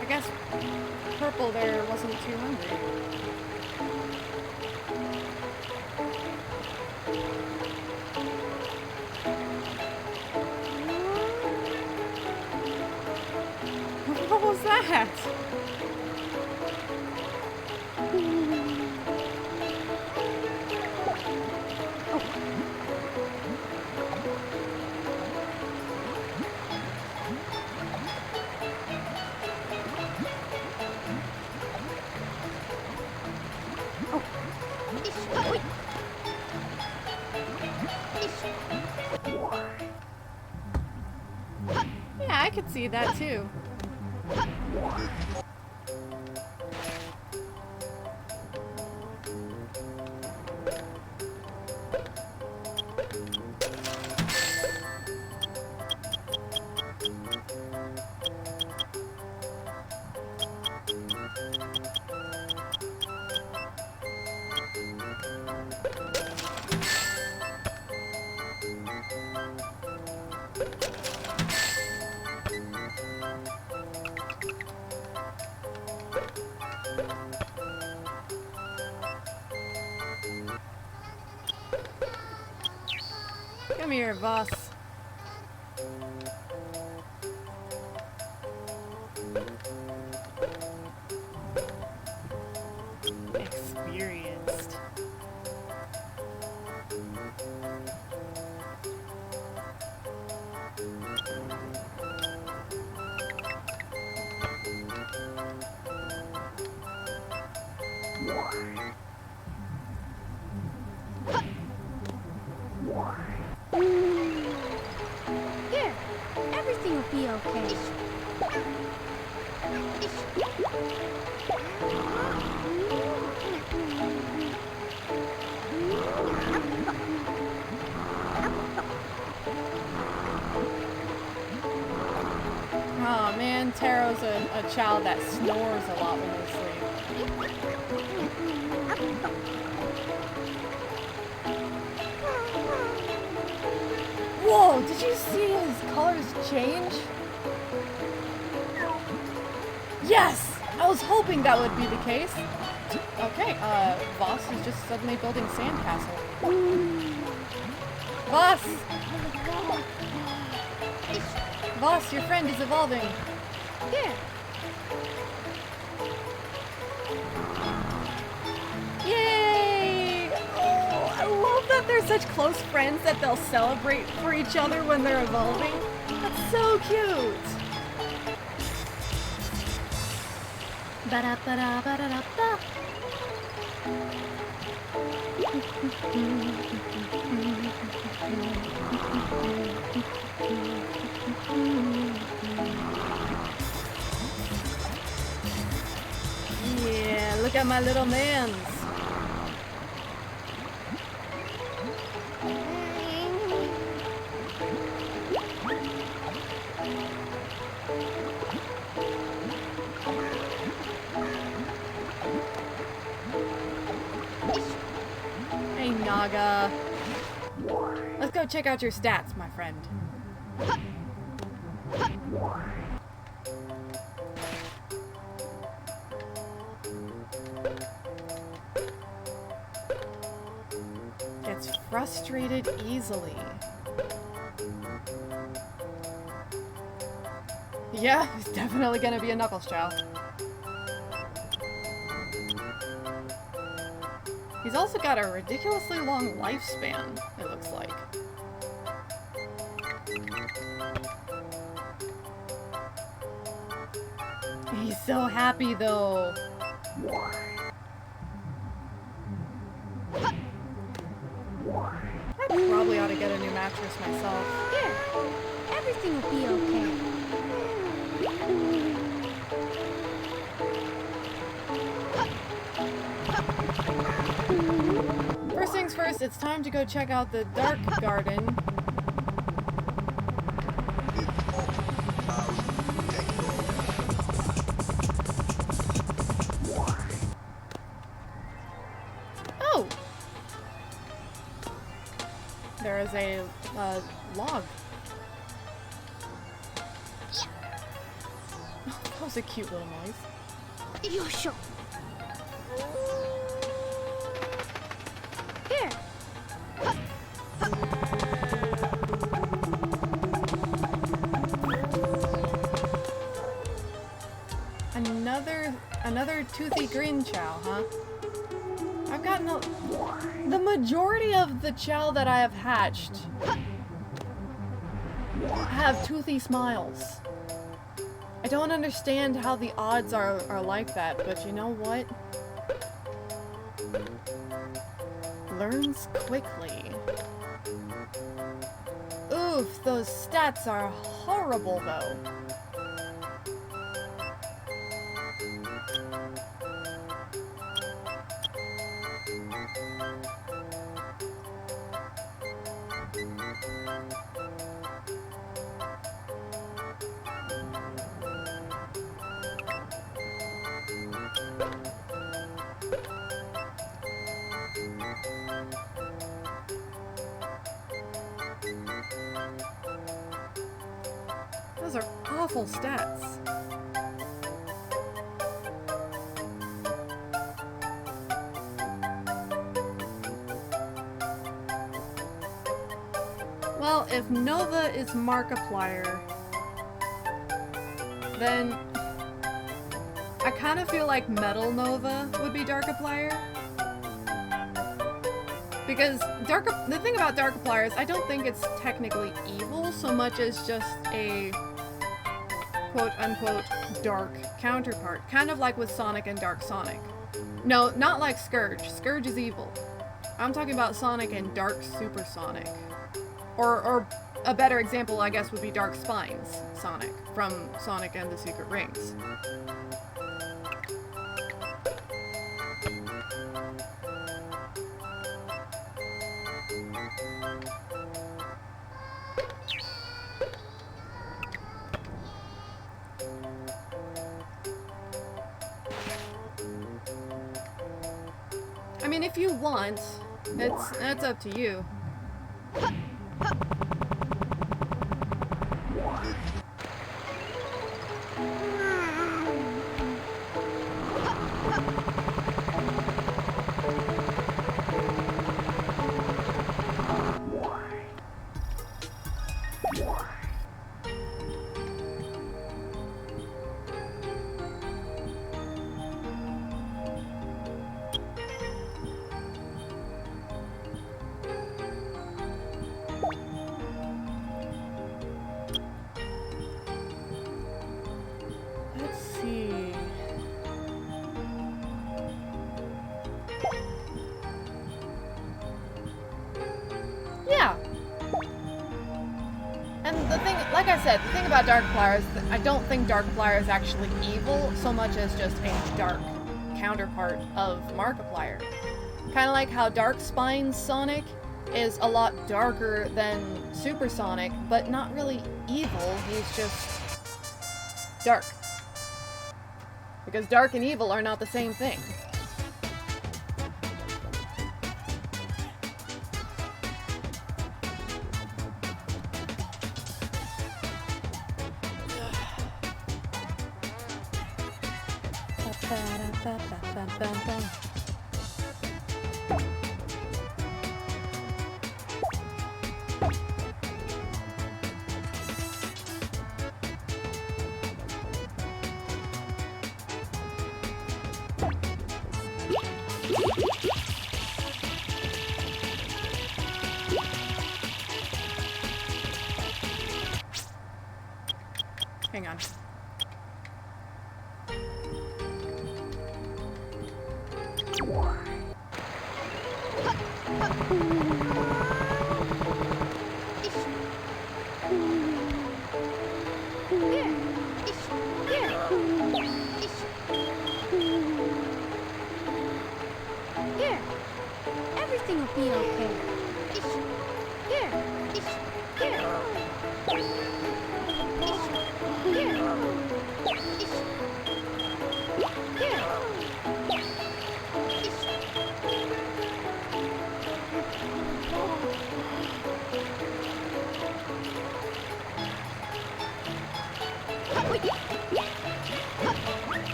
I guess Purple there wasn't too hungry. What was that? could see that too. Come here, Voss. Experienced.
Here, everything will be okay.
Oh man, Taro's a child that snores a lot when they sleep. Whoa, did you see his colors change? Yes! I was hoping that would be the case. Okay, Voss is just suddenly building sandcastle. Voss! Voss, your friend is evolving.
Here.
Yay! Oh, I love that they're such close friends that they'll celebrate for each other when they're evolving. That's so cute. Ba-da-ba-da-ba-da-da-ba. Yeah, look at my little mans. Hey, Naga. Let's go check out your stats, my friend. Gets frustrated easily. Yeah, he's definitely gonna be a Knuckles child. He's also got a ridiculously long lifespan, it looks like. He's so happy though. I probably ought to get a new mattress myself.
Here, everything will be okay.
First things first, it's time to go check out the Dark Garden. Oh! There is a log. That was a cute little noise.
Yosho. Here.
Another toothy green chow, huh? I've gotten the majority of the chow that I have hatched have toothy smiles. I don't understand how the odds are like that, but you know what? Learns quickly. Oof, those stats are horrible though. Those are awful stats. Well, if Nova is Markiplier, then I kind of feel like Metal Nova would be Darkiplier. Because the thing about Darkiplier is I don't think it's technically evil so much as just a quote-unquote dark counterpart. Kind of like with Sonic and Dark Sonic. No, not like Scourge. Scourge is evil. I'm talking about Sonic and Dark Super Sonic. Or a better example, I guess, would be Dark Spines Sonic from Sonic and the Secret Rings. I mean, if you want, it's up to you. Like I said, the thing about Darkiplier is that I don't think Darkiplier is actually evil so much as just a dark counterpart of Markiplier. Kind of like how Dark Spines Sonic is a lot darker than Super Sonic, but not really evil, he's just dark. Because dark and evil are not the same thing. Hang on.
Here, everything will be okay. Here, here.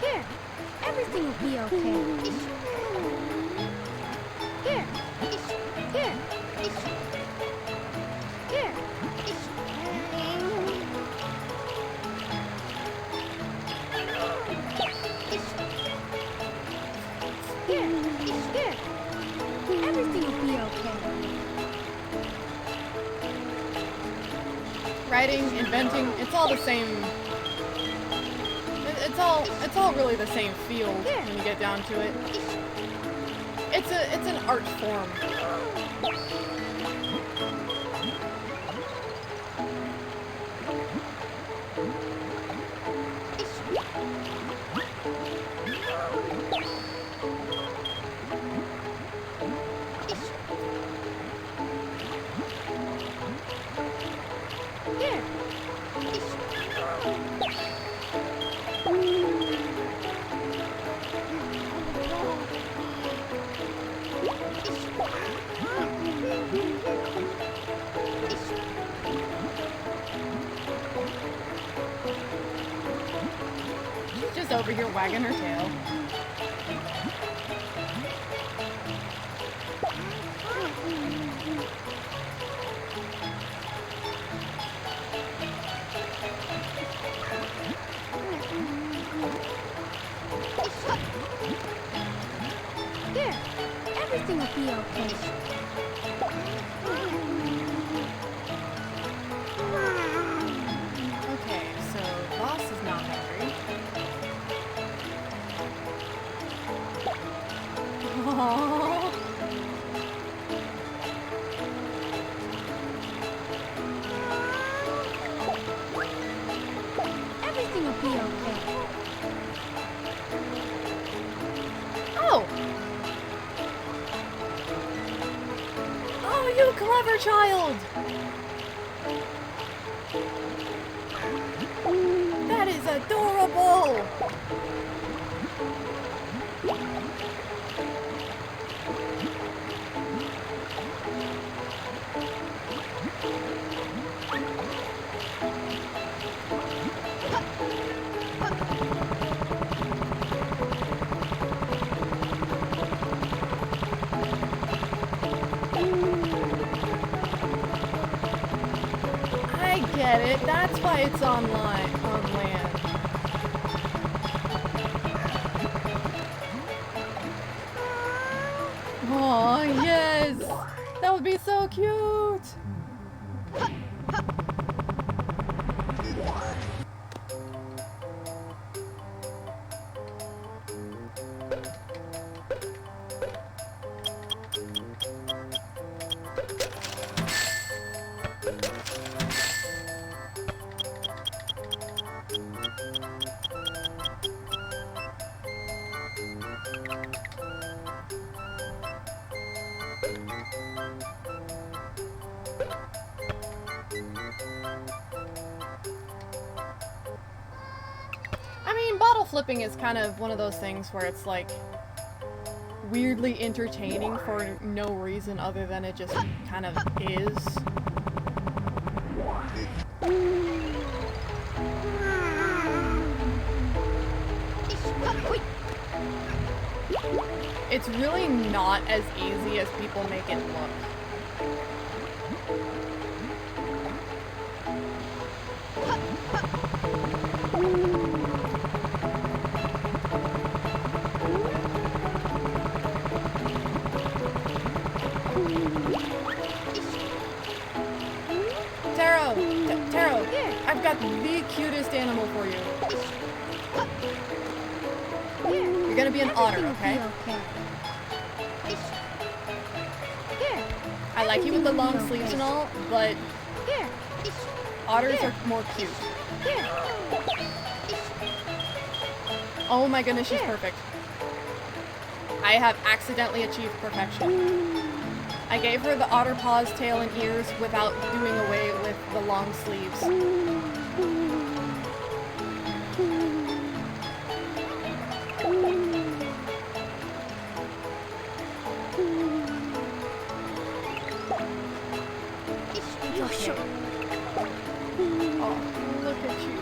Here, everything will be okay. Here, here, here. Here, everything will be okay.
Writing, inventing, it's all the same. It's all really the same field when you get down to it. It's an art form.
Here.
over here wagging her tail.
There, everything will be okay.
Okay, so boss is not hungry. Aww.
Everything will be okay.
Oh! Oh, you clever child! That is adorable! I get it. That's why it's on land. Oh yes, that would be so cute. I mean, bottle flipping is kind of one of those things where it's like weirdly entertaining for no reason other than it just kind of is. It's really not as easy as people make it look. Taro, I've got the cutest animal for you. You're gonna be an otter, okay? I like you with the long sleeves and all, but otters are more cute. Oh my goodness, she's perfect. I have accidentally achieved perfection. I gave her the otter paws, tail, and ears without doing away with the long sleeves. Oh, look at you.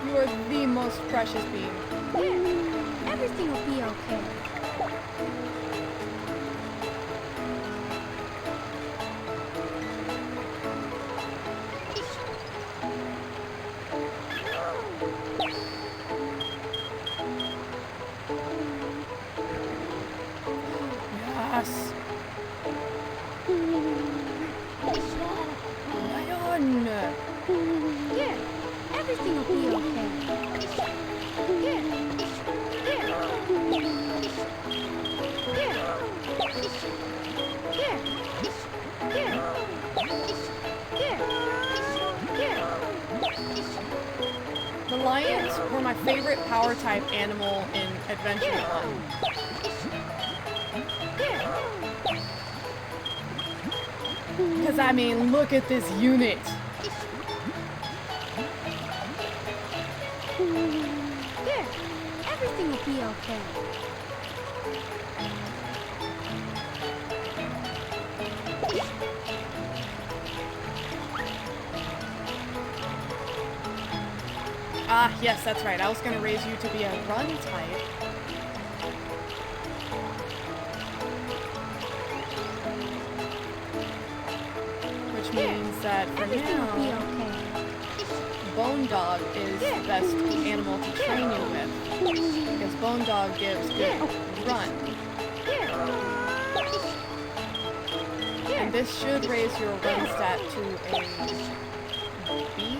You are the most precious being.
Yeah, everything will be okay.
Yes. Lion.
Yeah, everything will be okay. Yeah.
The lions were my favorite power type animal in Adventure 1. Because, I mean, look at this unit.
Yeah, everything will be okay.
Ah, yes, that's right. I was gonna raise you to be a run type. Which means that for now, Bone Dog is the best animal to train you with. Because Bone Dog gives good run. And this should raise your run stat to a B.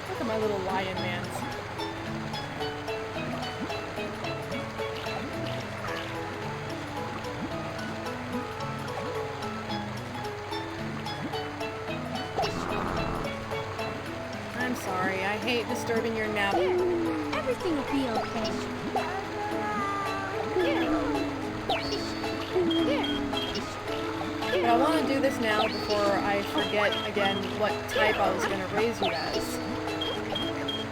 Look at my little lion mans. I'm sorry, I hate disturbing your nap.
Everything will be okay.
But I want to do this now before I forget again what type I was going to raise you as.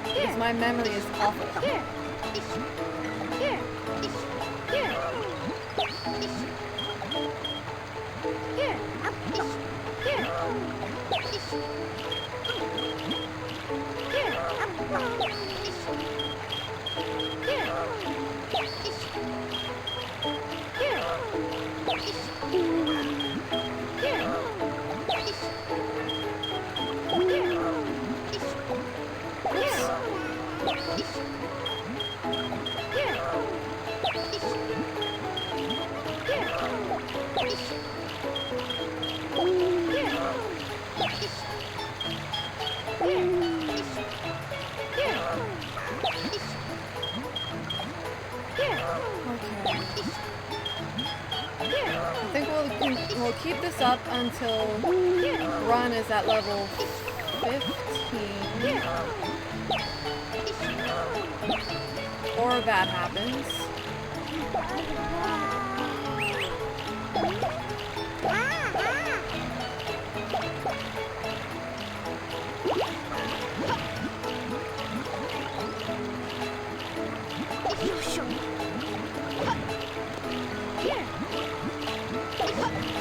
Because my memory is awful. I think we'll keep this up until Run is at level 15. Or that happens.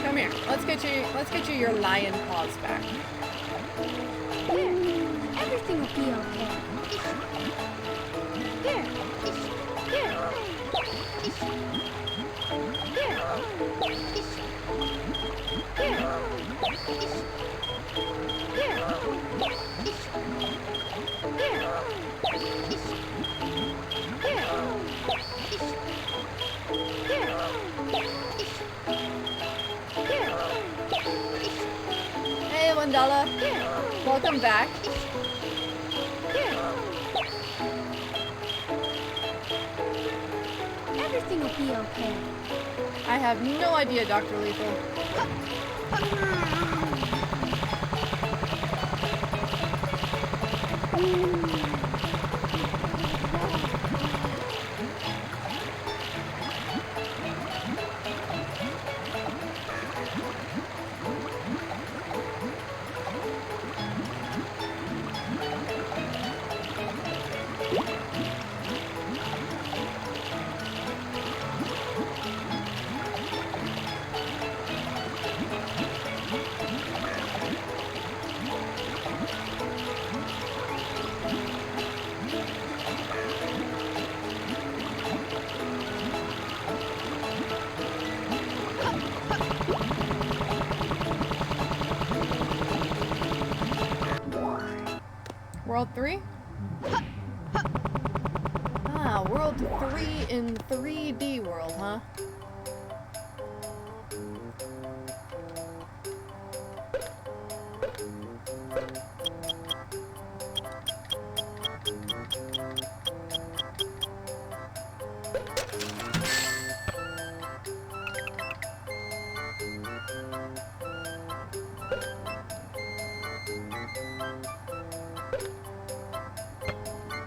Come here. Let's get you your lion paws back.
Everything will be okay.
Hey, Wandala. Welcome back.
Everything will be okay.
I have no idea, Dr. Lethal. World 3? Ah, World 3 in 3D world, huh?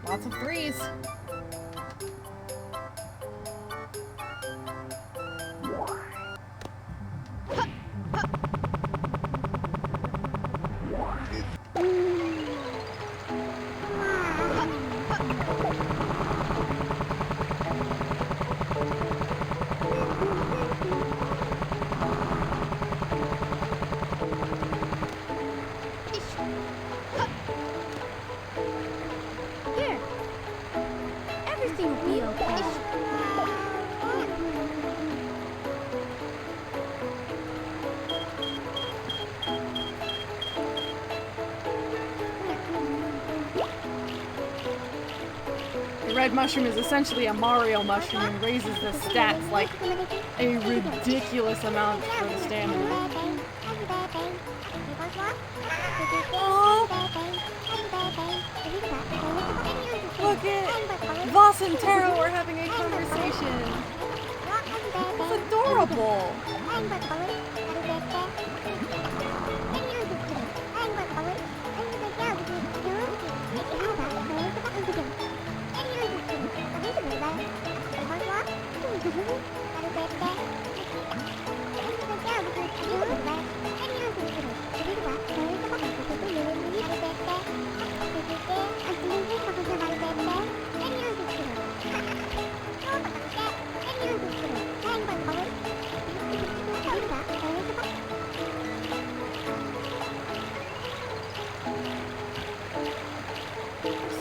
Lots of threes.
Here. Everything will be okay.
The red mushroom is essentially a Mario mushroom and raises the stats like a ridiculous amount for the stamina. Look at Voss and Taro are having a conversation. It's adorable.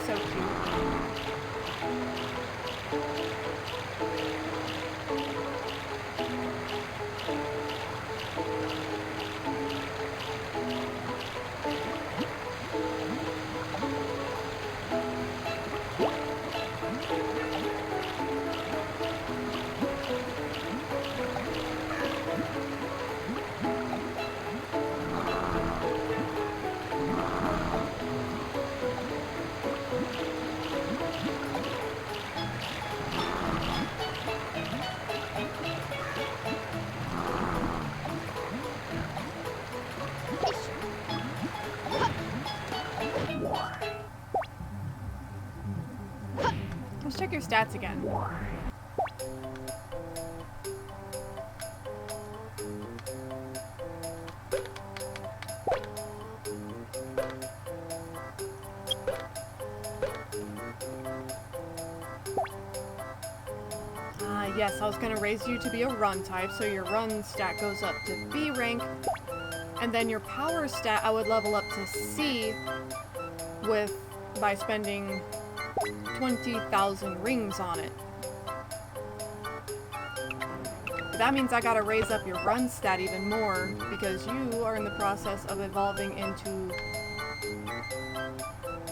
So cute. Let's check your stats again. Yes, I was going to raise you to be a run type, so your run stat goes up to B rank, and then your power stat I would level up to C by spending 20,000 rings on it. But that means I gotta raise up your run stat even more, because you are in the process of evolving into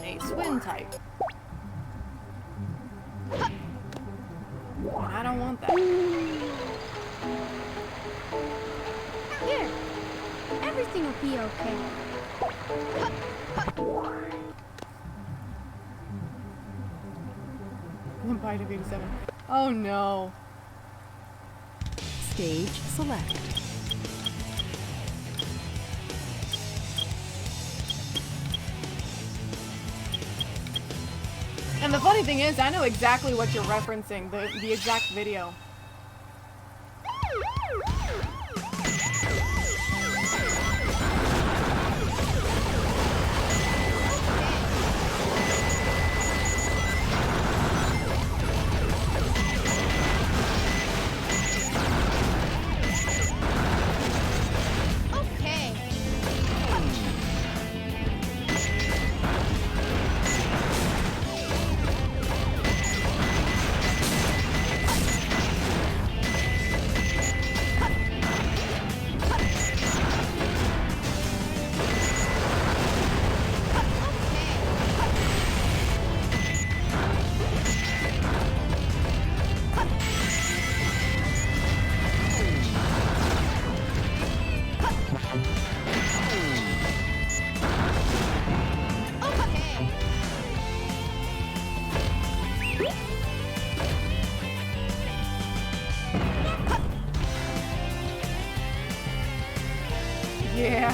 a swim type. And I don't want that.
Here. Everything will be okay.
One bite of 87. Oh no.
Stage select.
And the funny thing is, I know exactly what you're referencing, the exact video. Yeah.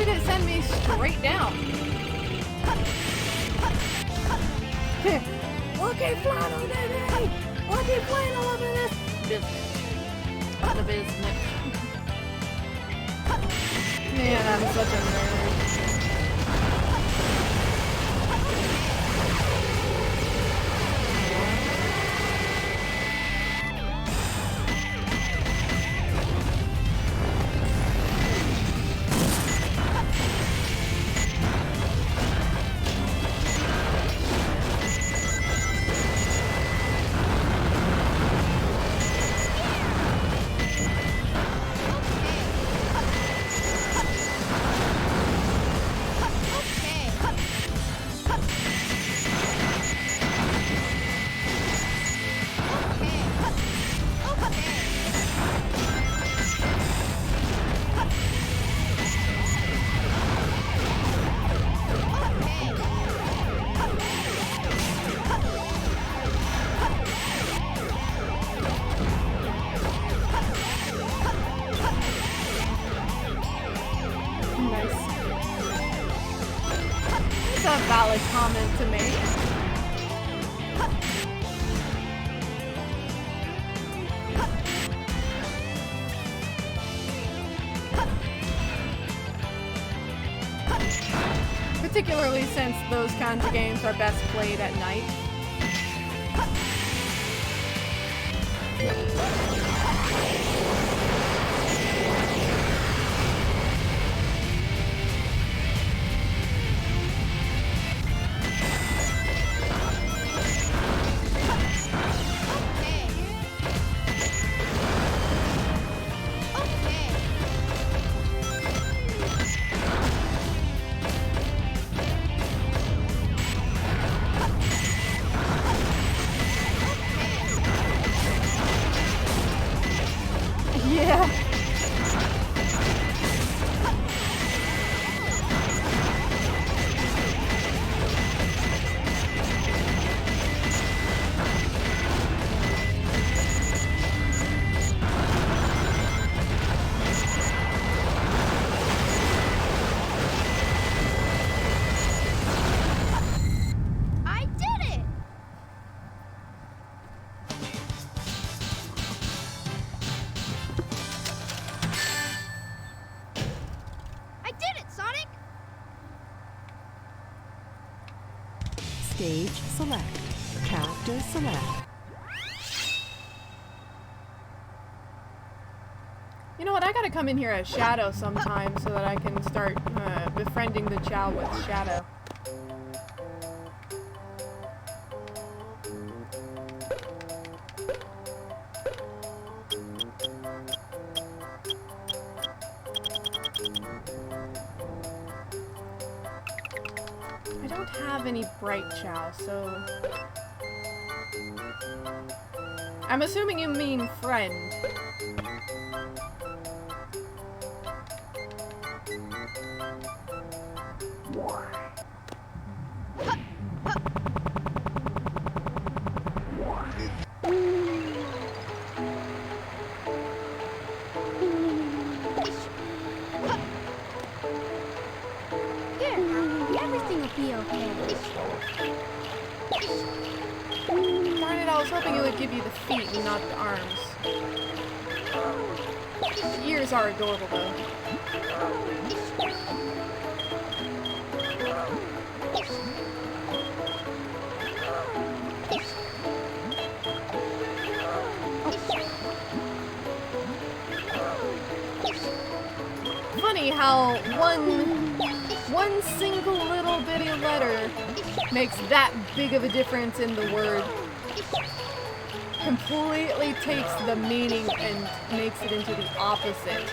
did it send me straight down?
Okay, Flannel, baby! Okay, Flannel, I'm in this
Business. The business. Man, I'm such a nerd. That's a valid comment to make. Particularly since those kinds of games are best played at night. Yeah.
I did it! I did it, Sonic!
Stage select. Character select.
You know what? I gotta come in here as Shadow sometime so that I can start befriending the Chow with Shadow. I don't have any bright Chow, so... I'm assuming you mean friend.
Here, everything will be okay.
Darn it, I was hoping it would give you the feet and not the arms. The ears are adorable though. Funny how one single little bitty letter makes that big of a difference in the word. Completely takes the meaning and makes it into the opposite.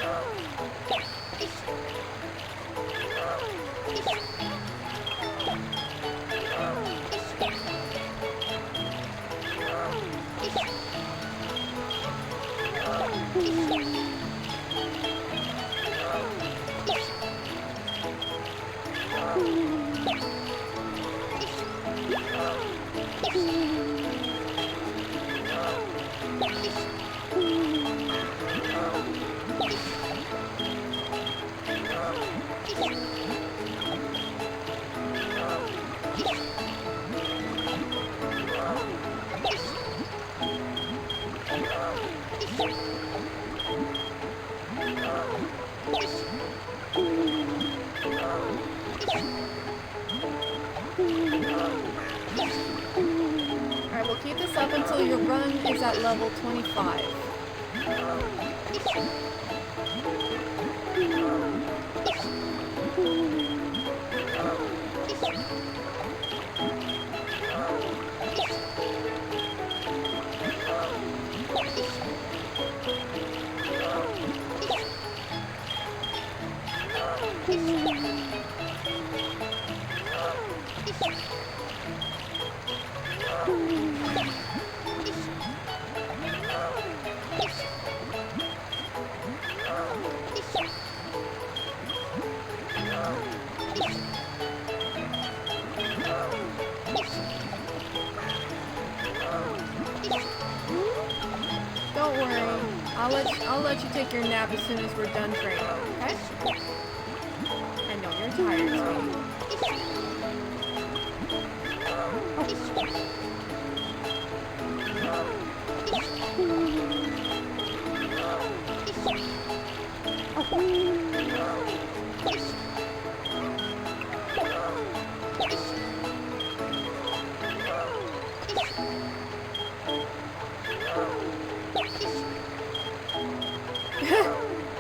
Alright, we'll keep this up until your run is at level 25. Don't worry. I'll let you take your nap as soon as we're done training, okay? I know you're tired,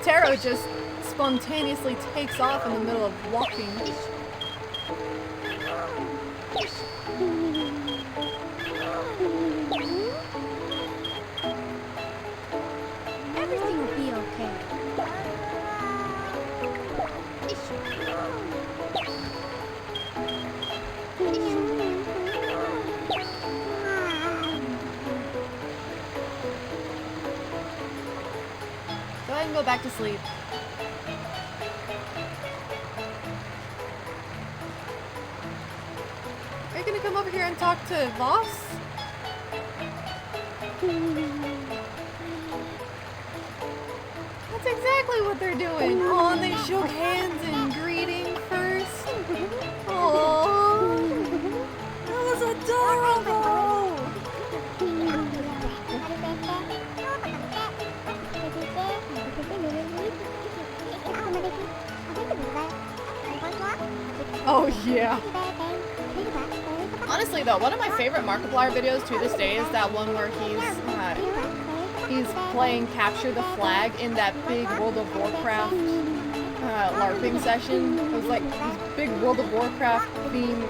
Taro just spontaneously takes off in the middle of walking.
Everything will be okay.
Go ahead and go back to sleep. Are you gonna come over here and talk to Voss? That's exactly what they're doing. Oh, and they shook hands in greeting first. Oh, that was adorable. Oh yeah. Honestly though, one of my favorite Markiplier videos to this day is that one where he's playing Capture the Flag in that big World of Warcraft LARPing session. It was like this big World of Warcraft theme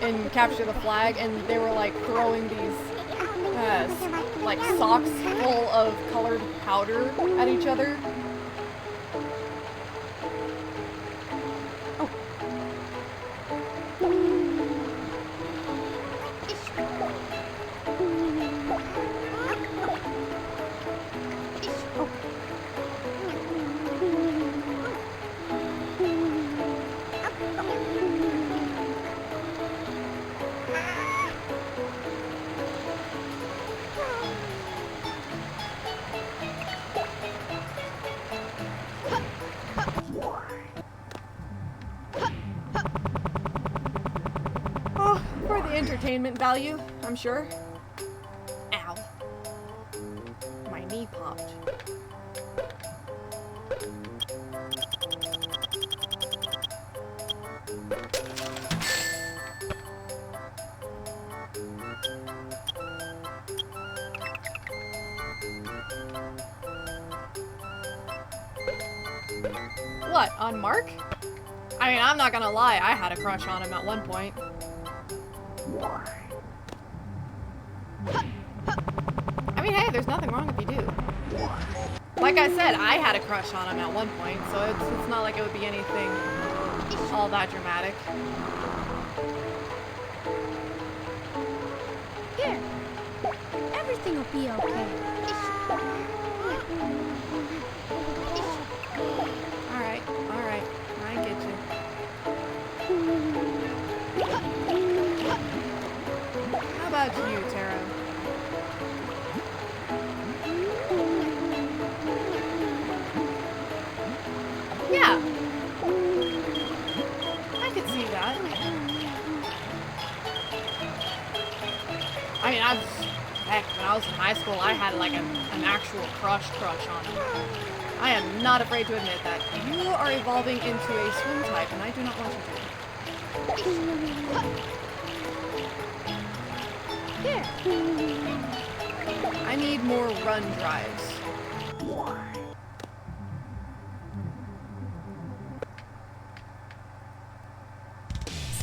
in Capture the Flag, and they were like throwing these like socks full of colored powder at each other. For the entertainment value, I'm sure. Ow. My knee popped. What, on Mark? I mean, I'm not gonna lie, I had a crush on him at one point. I mean, hey, there's nothing wrong if you do. Like I said, I had a crush on him at one point, so it's not like it would be anything all that dramatic.
Here. Everything will be okay.
Alright, I get you. How about you, Taro? Yeah. I could see that. I mean, heck, when I was in high school, I had like an actual crush on him. I am not afraid to admit that. You are evolving into a swim type, and I do not want you to. Yeah. I need more run drives.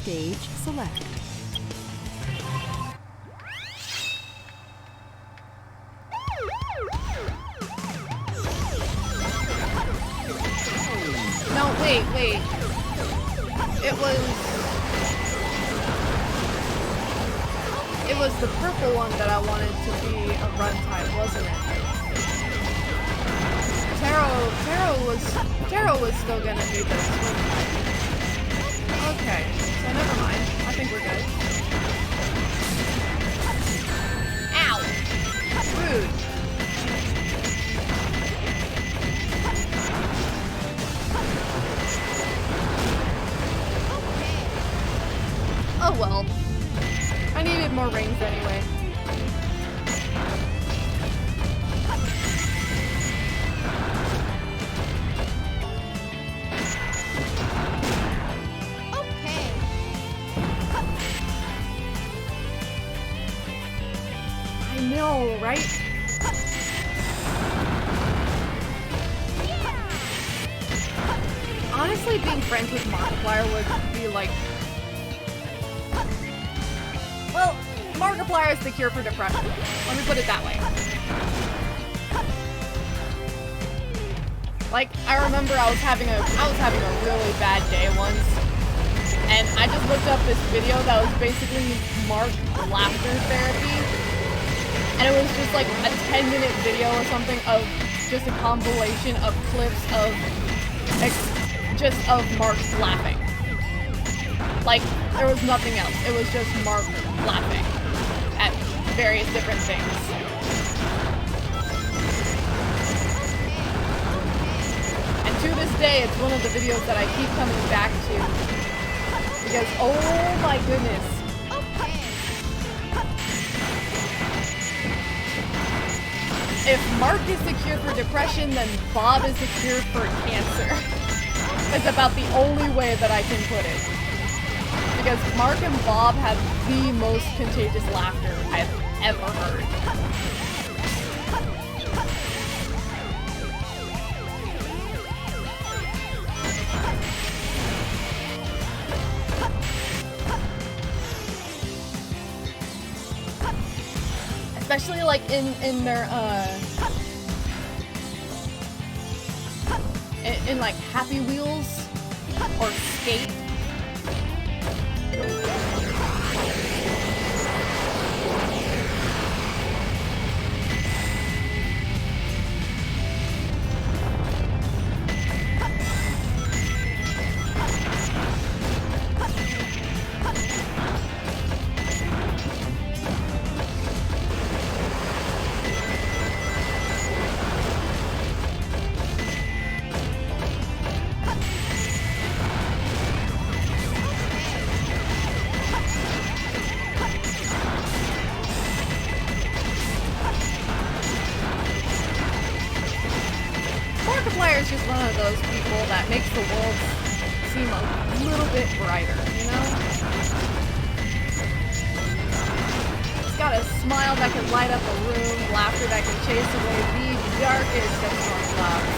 Stage select.
No, wait. It was the purple one that I wanted to be a runtime, wasn't it? Taro was still gonna be the swim type. Okay, so never mind. I think we're good. Ow! Rude. Oh well. I needed more rings anyway.
Okay.
I know, right? Honestly, being friends with Markiplier would be like... Well, Markiplier is the cure for depression. Let me put it that way. Like, I remember I was having a really bad day once, and I just looked up this video that was basically Mark laughter therapy, and it was just like a 10-minute video or something of just a compilation of clips of just of Mark laughing. Like, there was nothing else. It was just Mark laughing at various different things. And to this day, it's one of the videos that I keep coming back to. Because, oh my goodness. If Mark is the cure for depression, then Bob is the cure for cancer. It's about the only way that I can put it. Because Mark and Bob have the most contagious laughter I've ever heard. Especially like in their in like Happy Wheels or Skate. Markiplier is just one of those people that makes the world seem a little bit brighter, you know? He's got a smile that can light up a room, laughter that can chase away the darkest of storm clouds.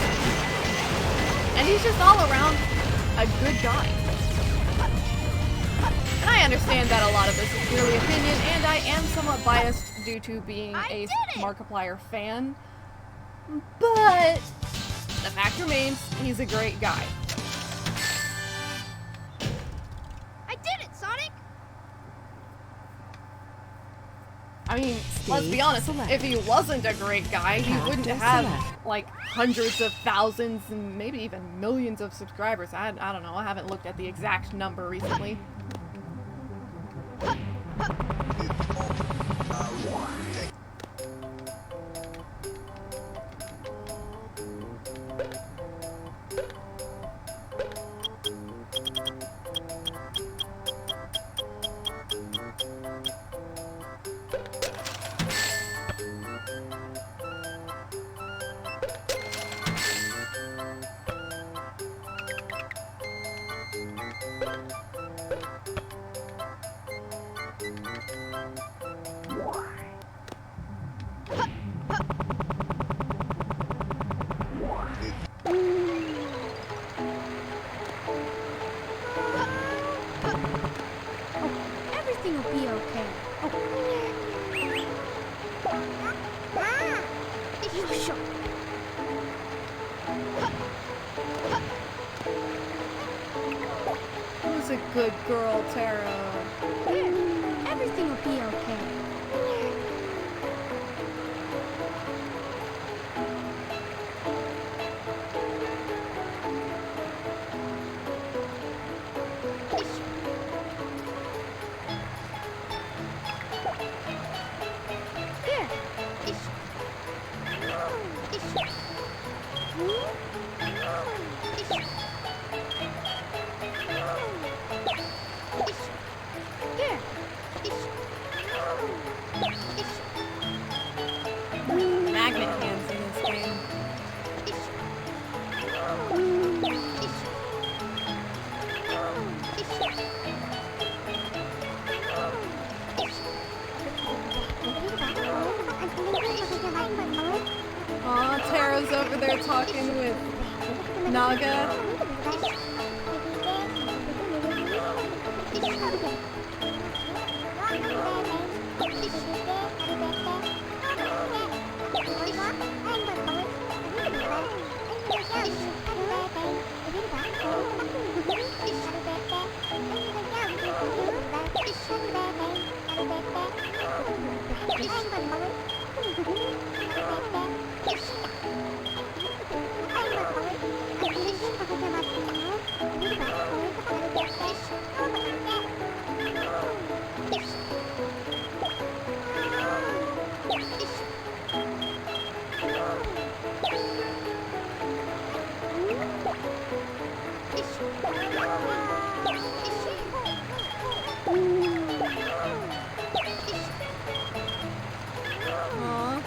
And he's just all around a good guy. And I understand that a lot of this is purely opinion, and I am somewhat biased due to being a Markiplier fan. But the fact remains, he's a great guy.
I did it, Sonic!
I mean, let's be honest, if he wasn't a great guy, he wouldn't have, like, hundreds of thousands and maybe even millions of subscribers. I don't know, I haven't looked at the exact number recently. Who's a good girl, Tara?
There. Everything will be okay.
Magnet hands in this game. Aw, Tara's over there talking with Naga. Aw.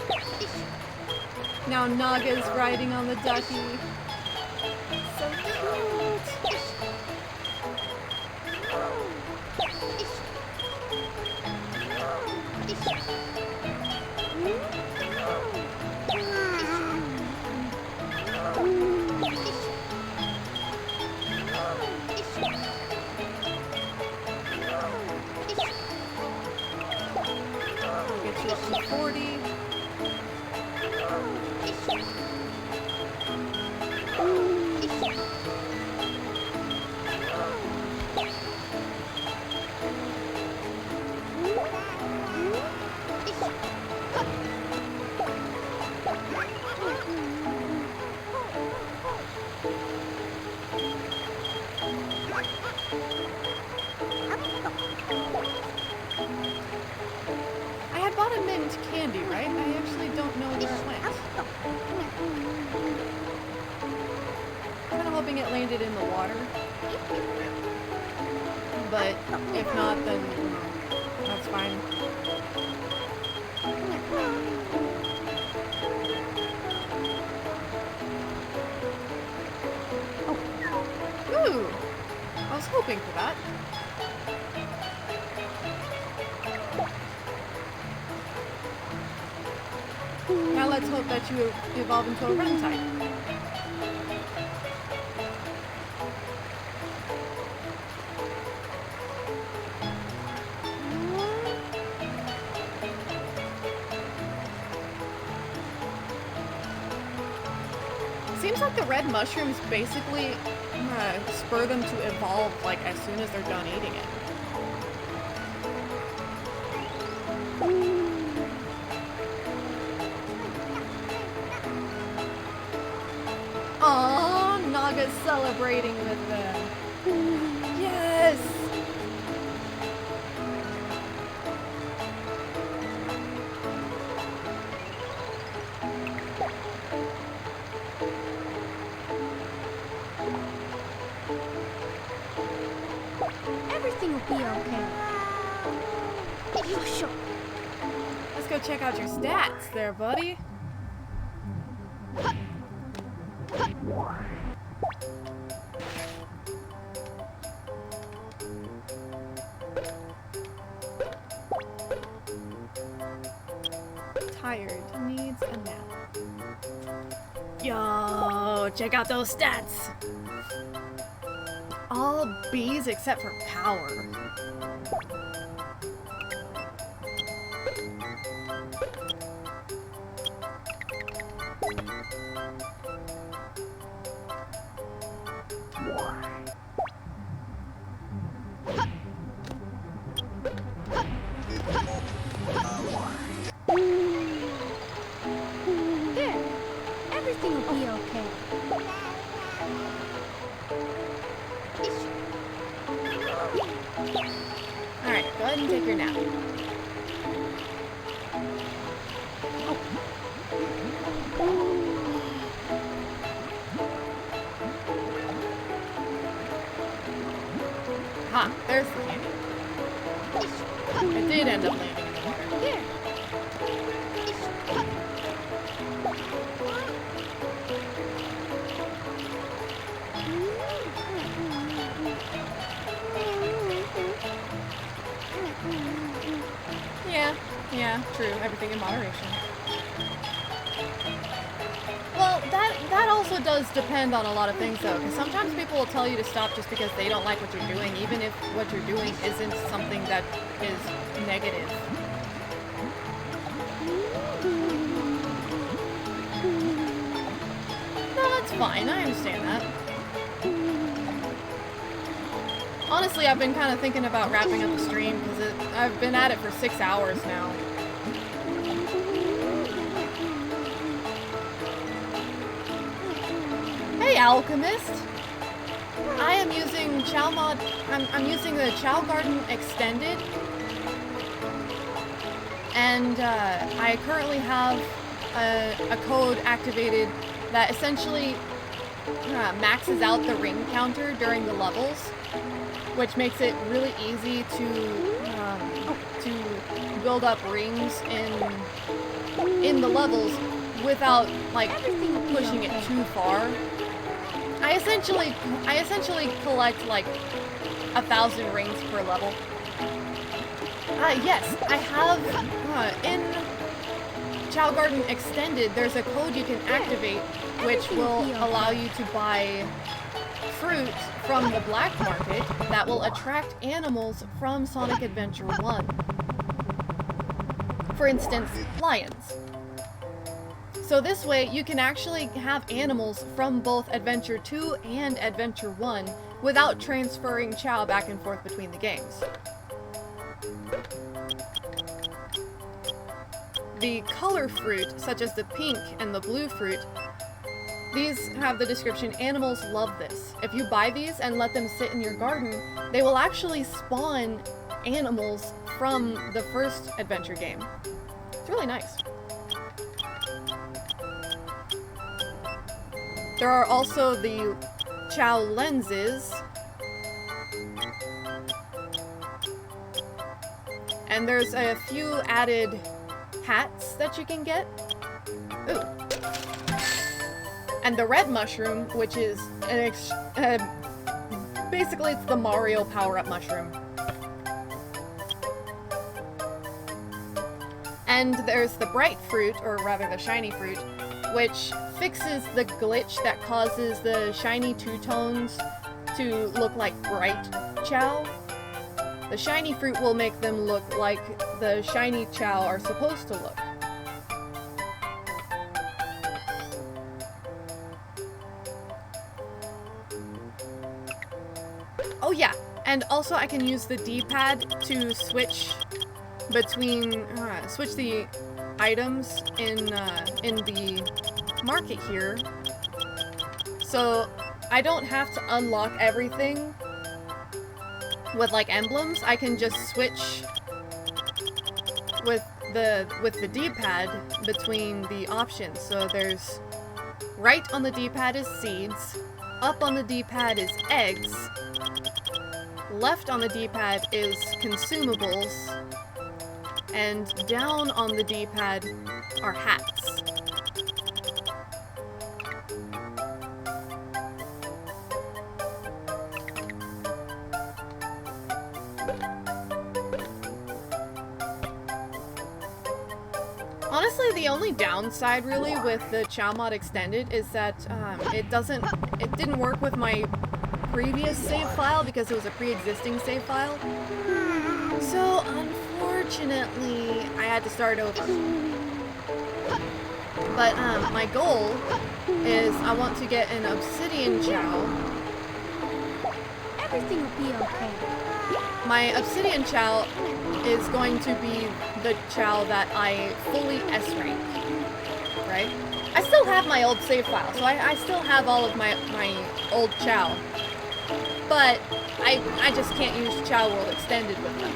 Now Naga's riding on the ducky. So cute. Get you up to 40. I had bought a mint candy, right? I actually don't know where it went. Kind of hoping it landed in the water. But if not, then that's fine. Ooh! I was hoping for that. Now let's hope that you evolve into a Ren type. Seems like the red mushrooms basically spur them to evolve like as soon as they're done eating it. Aww, Naga's celebrating with them. Yes!
Everything will be okay.
Let's go check out your stats there, buddy. Tired, needs a nap. Yo, check out those stats. All B's except for power.
There. Everything will be okay.
Alright, go ahead and take your nap. Ha, there's the candy. It did end up landing in the water.
Here.
Yeah, true. Everything in moderation. Well, that also does depend on a lot of things, though, because sometimes people will tell you to stop just because they don't like what you're doing, even if what you're doing isn't something that is negative. No, that's fine. I understand that. Honestly, I've been kind of thinking about wrapping up the stream because I've been at it for 6 hours now. Hey, Alchemist! I am using ChowMod. I'm using the Chow Garden Extended, and I currently have a code activated that essentially maxes out the ring counter during the levels, which makes it really easy to build up rings in the levels without like pushing it too far. I essentially collect like 1,000 rings per level. Yes, I have in Chow Garden Extended. There's a code you can activate, which will allow you to buy fruit from the black market that will attract animals from Sonic Adventure 1. For instance, lions. So this way, you can actually have animals from both Adventure 2 and Adventure 1 without transferring Chow back and forth between the games. The color fruit, such as the pink and the blue fruit, these have the description, animals love this. If you buy these and let them sit in your garden, they will actually spawn animals from the first adventure game. It's really nice. There are also the Chow lenses. And there's a few added hats that you can get. Ooh. And the red mushroom, which is basically it's the Mario power-up mushroom. And there's the bright fruit, or rather the shiny fruit, which fixes the glitch that causes the shiny two-tones to look like bright Chow. The shiny fruit will make them look like the shiny Chow are supposed to look. Oh yeah, and also I can use the D-pad to switch between, switch the items in the market here. So I don't have to unlock everything with like emblems. I can just switch with the D-pad between the options. So there's right on the D-pad is seeds, up on the D-pad is eggs, left on the D-pad is consumables, and down on the D-pad are hats. Honestly, the only downside really with the Chow mod Extended is that it didn't work with my previous save file because it was a pre-existing save file. So unfortunately, I had to start over. But my goal is I want to get an obsidian chow.
Everything will be okay.
My obsidian chow is going to be the chow that I fully S-rank, right? I still have my old save file, so I still have all of my old chow. But I just can't use Chow World Extended with them.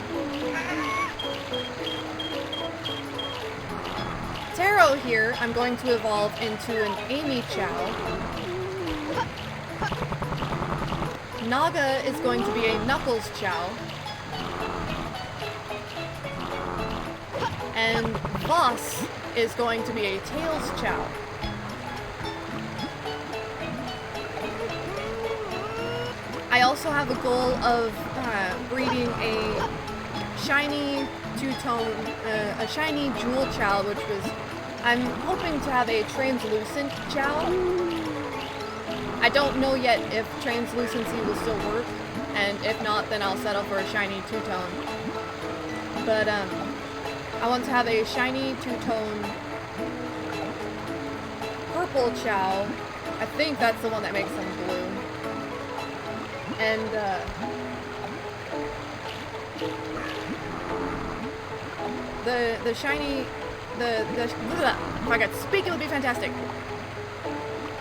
Taro here, I'm going to evolve into an Amy Chow. Naga is going to be a Knuckles Chow. And Voss is going to be a Tails Chow. I also have a goal of breeding a shiny two-tone, a shiny jewel chow, which was, I'm hoping to have a translucent chow. I don't know yet if translucency will still work, and if not, then I'll settle for a shiny two-tone. But I want to have a shiny two-tone purple chow. I think that's the one that makes them blue. And the shiny, if I could speak, it would be fantastic.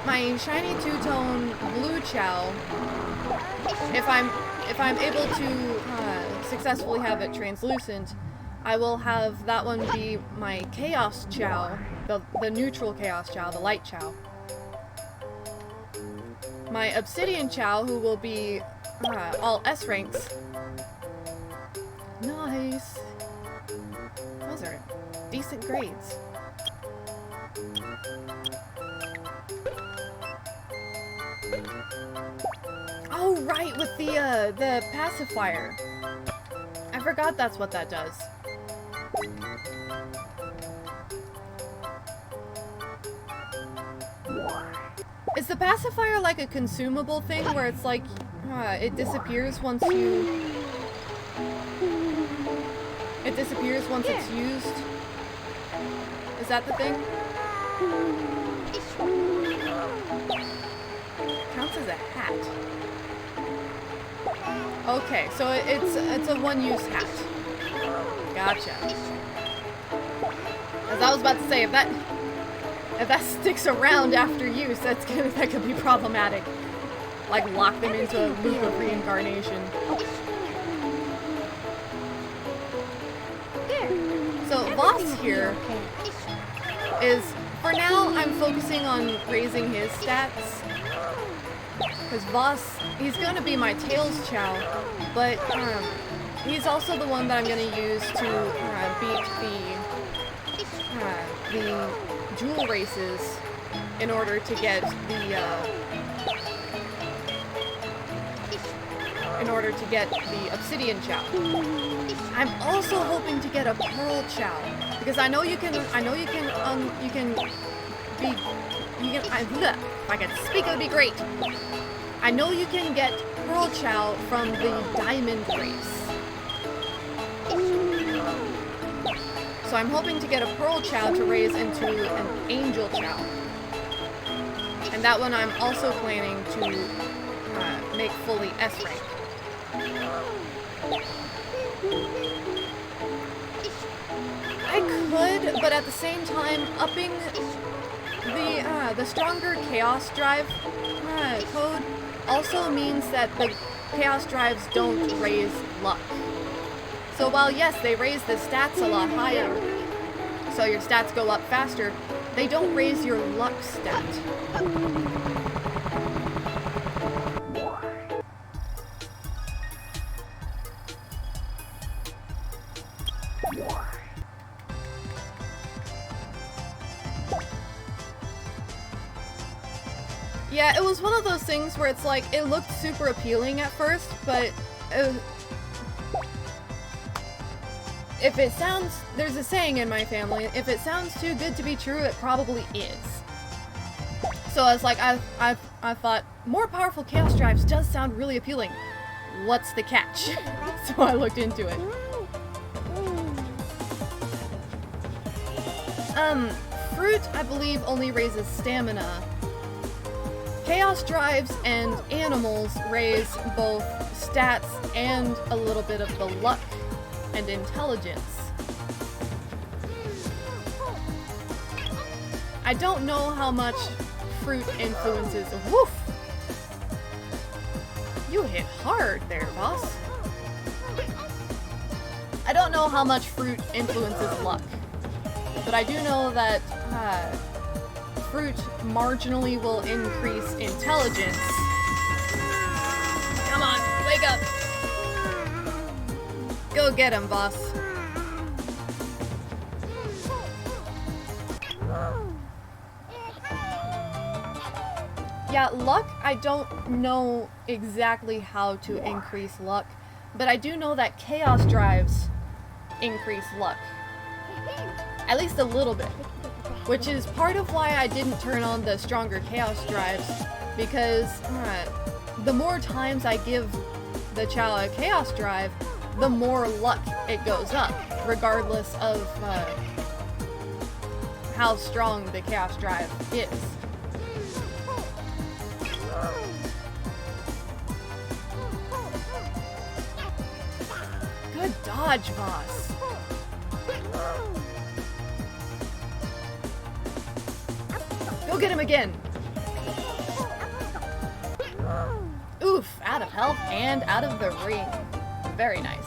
My shiny two-tone blue chow, if I'm able to successfully have it translucent, I will have that one be my chaos chow, the neutral chaos chow, the light chow. My obsidian chow, who will be all S ranks. Nice. Those are decent grades. Oh right, with the pacifier. I forgot that's what that does. Is the pacifier like a consumable thing where it's like it disappears once you... It disappears once it's used? Is that the thing? Counts as a hat. Okay, so it's a one-use hat. Gotcha. As I was about to say, if that sticks around after use, that could be problematic. Like lock them into a loop of reincarnation. So Voss here is, for now, I'm focusing on raising his stats. Because Voss, he's gonna be my Tails Chow, but he's also the one that I'm gonna use to beat the jewel races in order to get the obsidian chow. I'm also hoping to get a pearl chow because I know you can if I could speak, it would be great. I know you can get pearl chow from the diamond race. So I'm hoping to get a pearl chow to raise into an angel chow. And that one I'm also planning to make fully S rank. I could, but at the same time, upping the stronger chaos drive code also means that the chaos drives don't raise luck. So while yes, they raise the stats a lot higher, so your stats go up faster, they don't raise your luck stat. Yeah, it was one of those things where it's like, it looked super appealing at first, but if it sounds, there's a saying in my family, if it sounds too good to be true, it probably is. So I was like, I thought, more powerful chaos drives does sound really appealing. What's the catch? So I looked into it. Fruit, I believe, only raises stamina. Chaos drives and animals raise both stats and a little bit of the luck and intelligence. I don't know how much fruit influences. Woof! You hit hard there, boss. I don't know how much fruit influences luck, but I do know that fruit marginally will increase intelligence. Come on, wake up! Go get him, boss. Yeah, luck, I don't know exactly how to increase luck, but I do know that chaos drives increase luck. At least a little bit. Which is part of why I didn't turn on the stronger chaos drives, because the more times I give the Chow a chaos drive, the more luck it goes up, regardless of how strong the chaos drive is. Good dodge, boss. Go get him again. Oof, out of health and out of the ring. Very nice.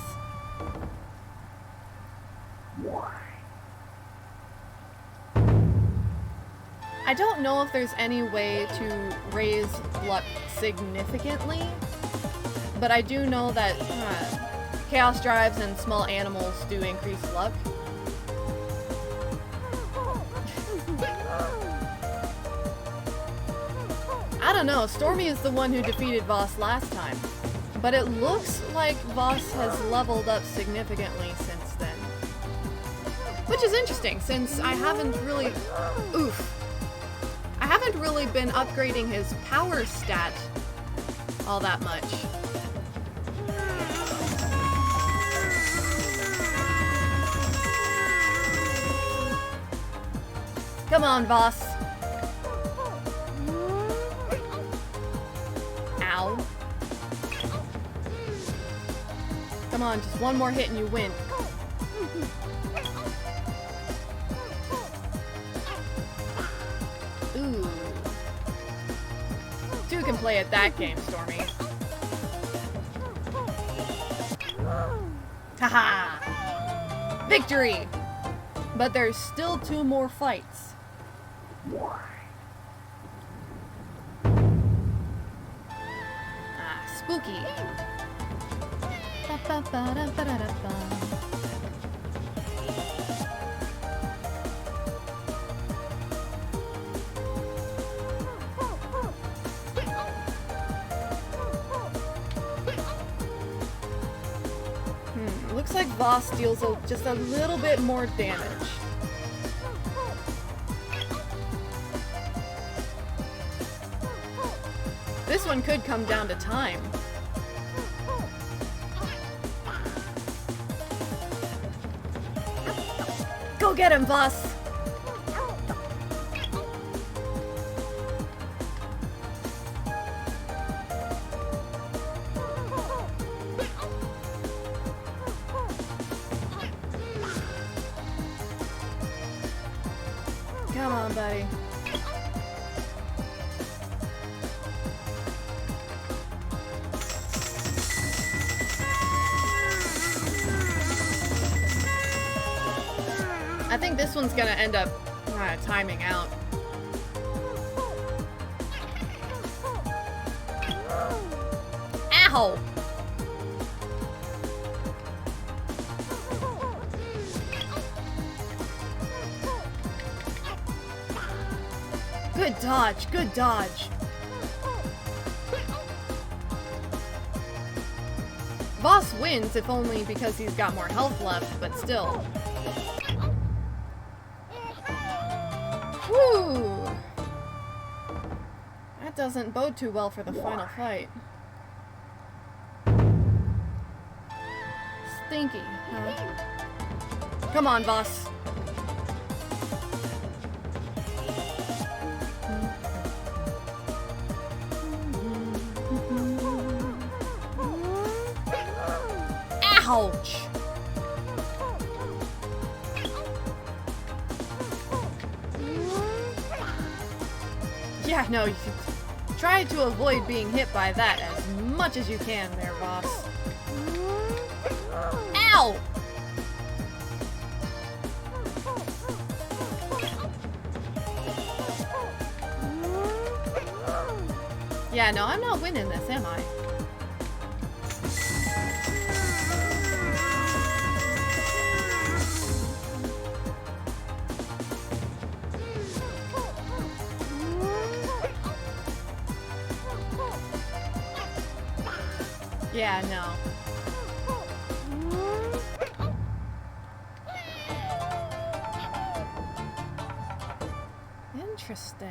I don't know if there's any way to raise luck significantly, but I do know that chaos drives and small animals do increase luck. I don't know, Stormy is the one who defeated Voss last time, but it looks like Voss has leveled up significantly since then. Which is interesting, since I haven't really... I haven't really been upgrading his power stat all that much. Come on, Voss. Ow. Come on, just one more hit and you win. Ooh. Two can play at that game, Stormy. Haha! Victory! But there's still 2 more fights. Spooky. Looks like Voss deals just a little bit more damage. This one could come down to time. Go get him, Voss! Come on, buddy. I think this one's gonna end up timing out. Ow! Good dodge, good dodge. Voss wins, if only because he's got more health left, but still. Whew! That doesn't bode too well for the final fight. Stinky, huh? Come on, Voss. Ouch. Yeah, no, you try to avoid being hit by that as much as you can there, boss. Ow! Yeah, no, I'm not winning this, am I? Yeah, no. Interesting.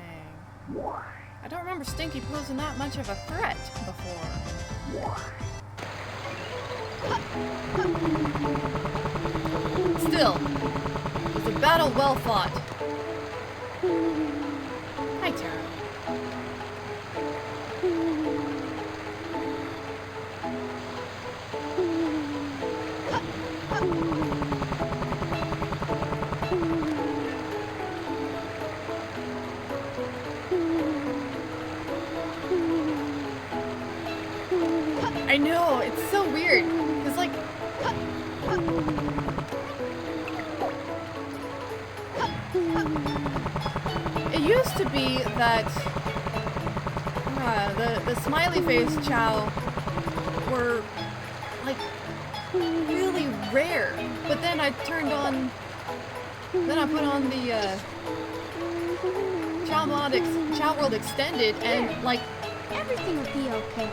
I don't remember Stinky posing that much of a threat before. Still, it's a battle well fought. Hi, Tara. I know, it's so weird. It's like... It used to be that the smiley face Chow were like really rare, but then I turned on, then I put on the Chow World Extended, and like
everything will be okay.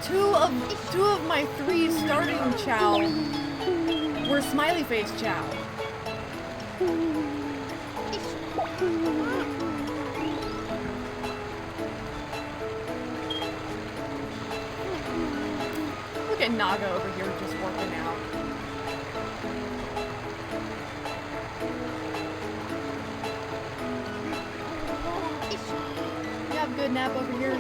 Two of my 3 starting Chow were smiley face Chow. Look at Naga over here just working out. You have a good nap over here.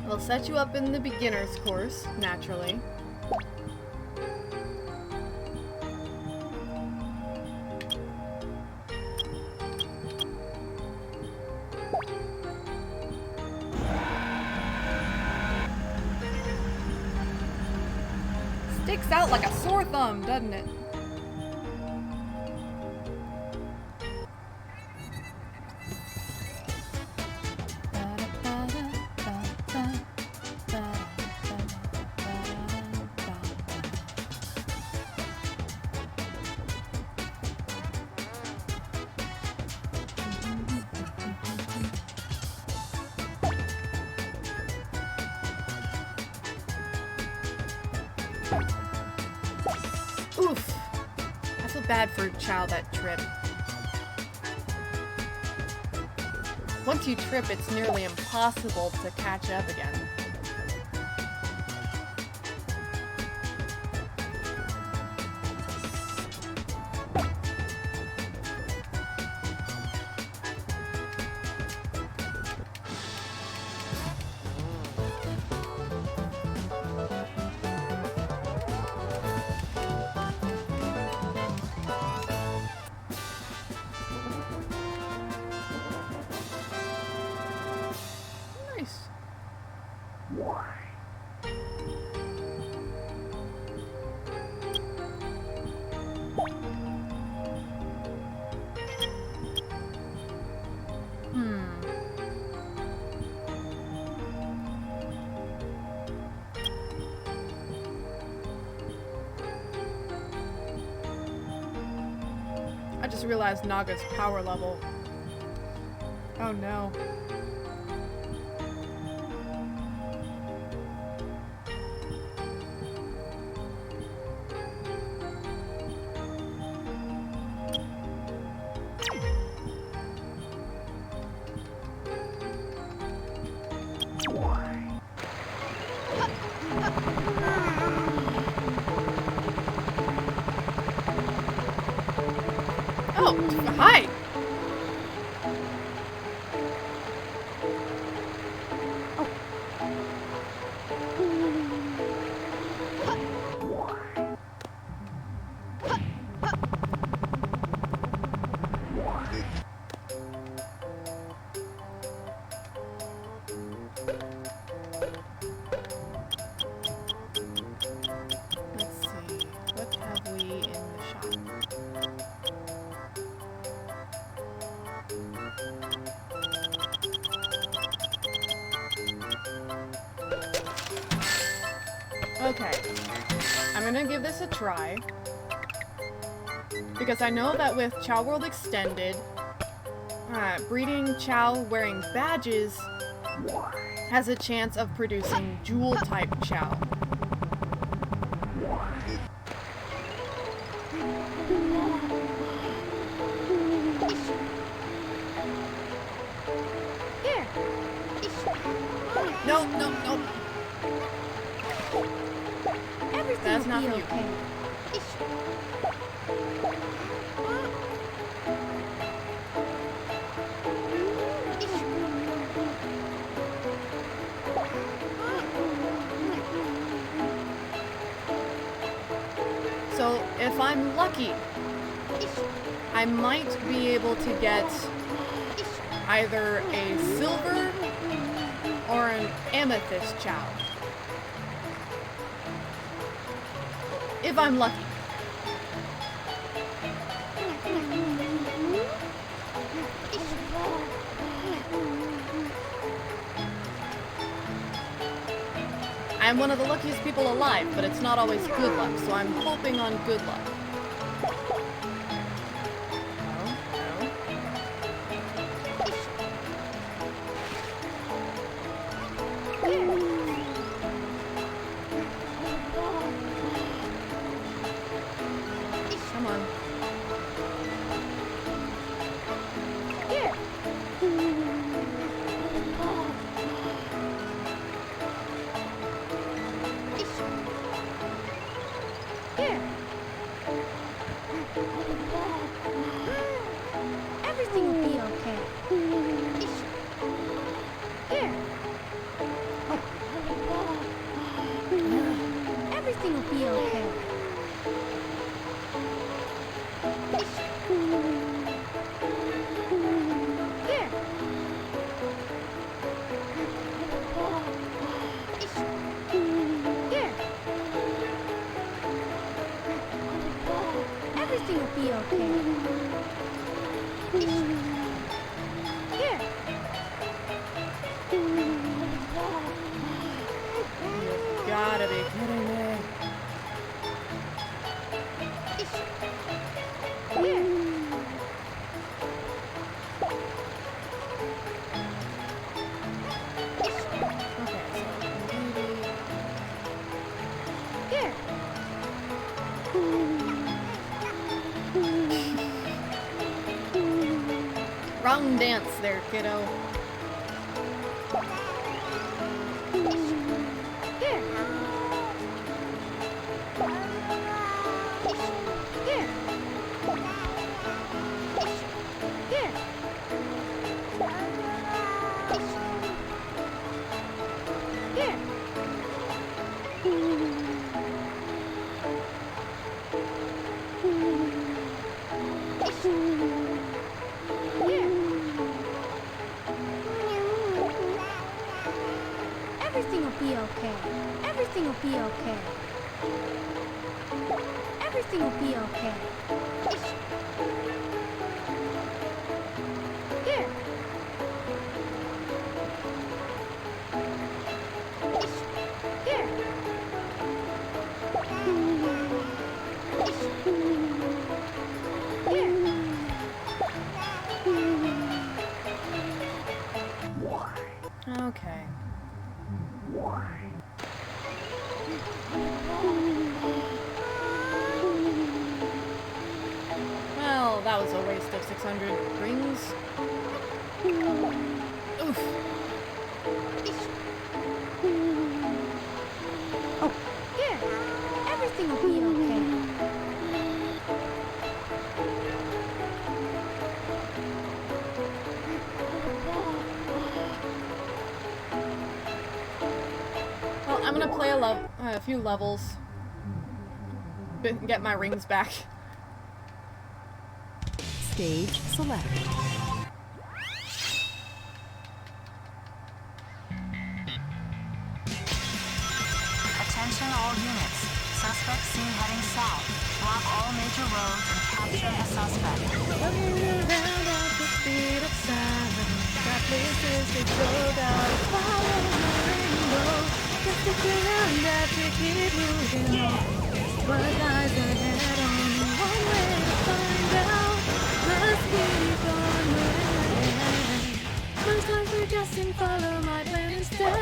We'll set you up in the beginner's course, naturally. Sticks out like a sore thumb, doesn't it? Oof. I feel bad for Chow that trip. Once you trip, it's nearly impossible to catch up again. I just realized Naga's power level. Oh no. Oh, hi! Let's see, what have we in the shop? Okay, I'm gonna give this a try. Because I know that with Chao World Extended, breeding Chao wearing badges has a chance of producing Jewel-type Chao.
Here.
No, no, no.
Everything
That's
will
not
be
for you.
okay.
So, if I'm lucky, I might be able to get either a silver or an amethyst Chao. If I'm lucky. I'm one of the luckiest people alive, but it's not always good luck, so I'm hoping on good luck. Come on.
Here. Here. Everything will be okay. Here. Everything will be okay. Here. Here. Everything will be okay. Here.
You gotta be kidding me.
Here. Here.
Wrong dance there, kiddo.
Here. Here. Here. Here. Here. Everything will be okay. Everything will be okay. Everything will be okay. Here. Here. Here.
that was a waste of 600 rings. Oof.
Oh, here. Everything will be okay.
Well, I'm gonna play a few levels. Get my rings back.
Stage select.
Attention all units. Suspect seen heading south. Block all major roads and capture the suspect.
Around at the speed of sound. Got places to go, gotta follow my rainbow. Just stick around that to keep moving on. What lies ahead, only one way to find out. Must keep on moving. Sometimes we're just in follow my plan instead.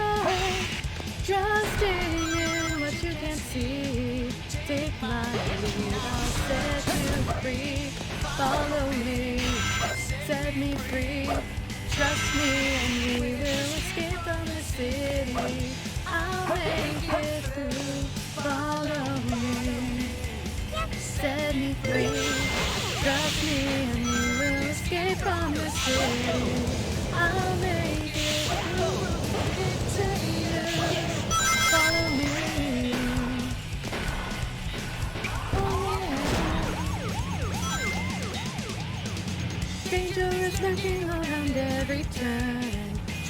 Trusting in what you can't see. Take my lead, I'll set you free. Follow me, set me free. Trust me and we will escape from the city. I'll make it through. Follow me, set me free. Trust me and we will escape from the city. I'll make it through. It's to you. Follow me. Oh yeah. Danger is lurking around every turn.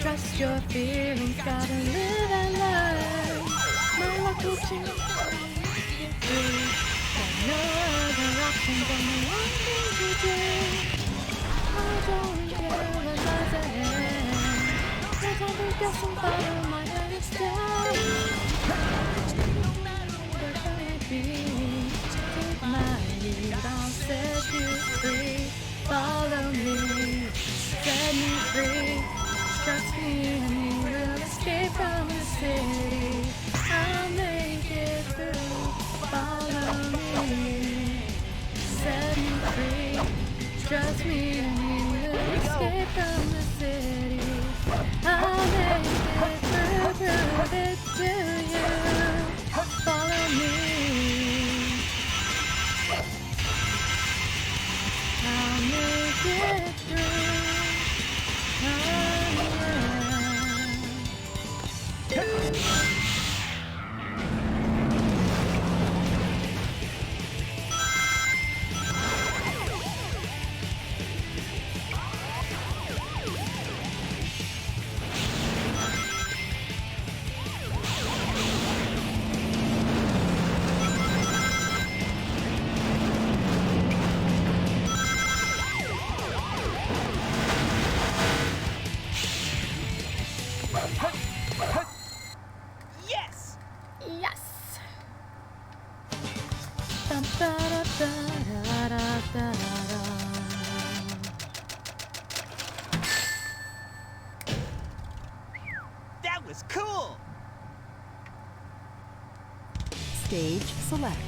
Trust your feelings, gotta live and learn. My luck will change. Got no other options than the one thing to do. I don't care what lies ahead. There's only guess and follow my head instead. No matter what it be, take my lead, I'll set you free. Follow me, set me free. Trust me and you will escape from the city. I'll make it through. Follow me, set me free. Trust me and you will escape from the city. I'll make it through, prove it to you. Follow me. I'll make it through.
Yes!
Yes! Da, da, da, da, da, da, da.
That was cool!
Stage select.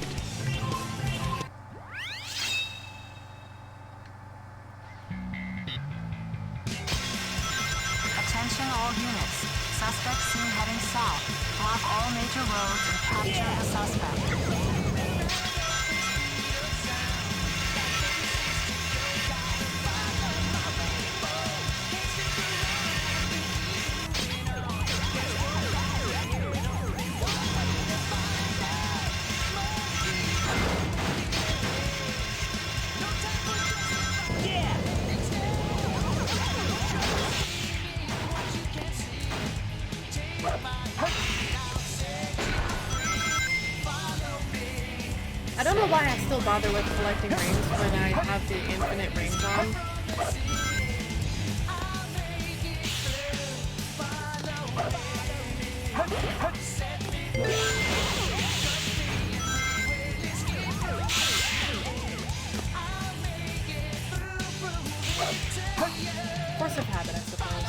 Attention all units. Suspect seen heading south. Block all major roads and capture the suspect.
I don't know why I still bother with collecting rings when I have the infinite rings on. Force of habit, I suppose.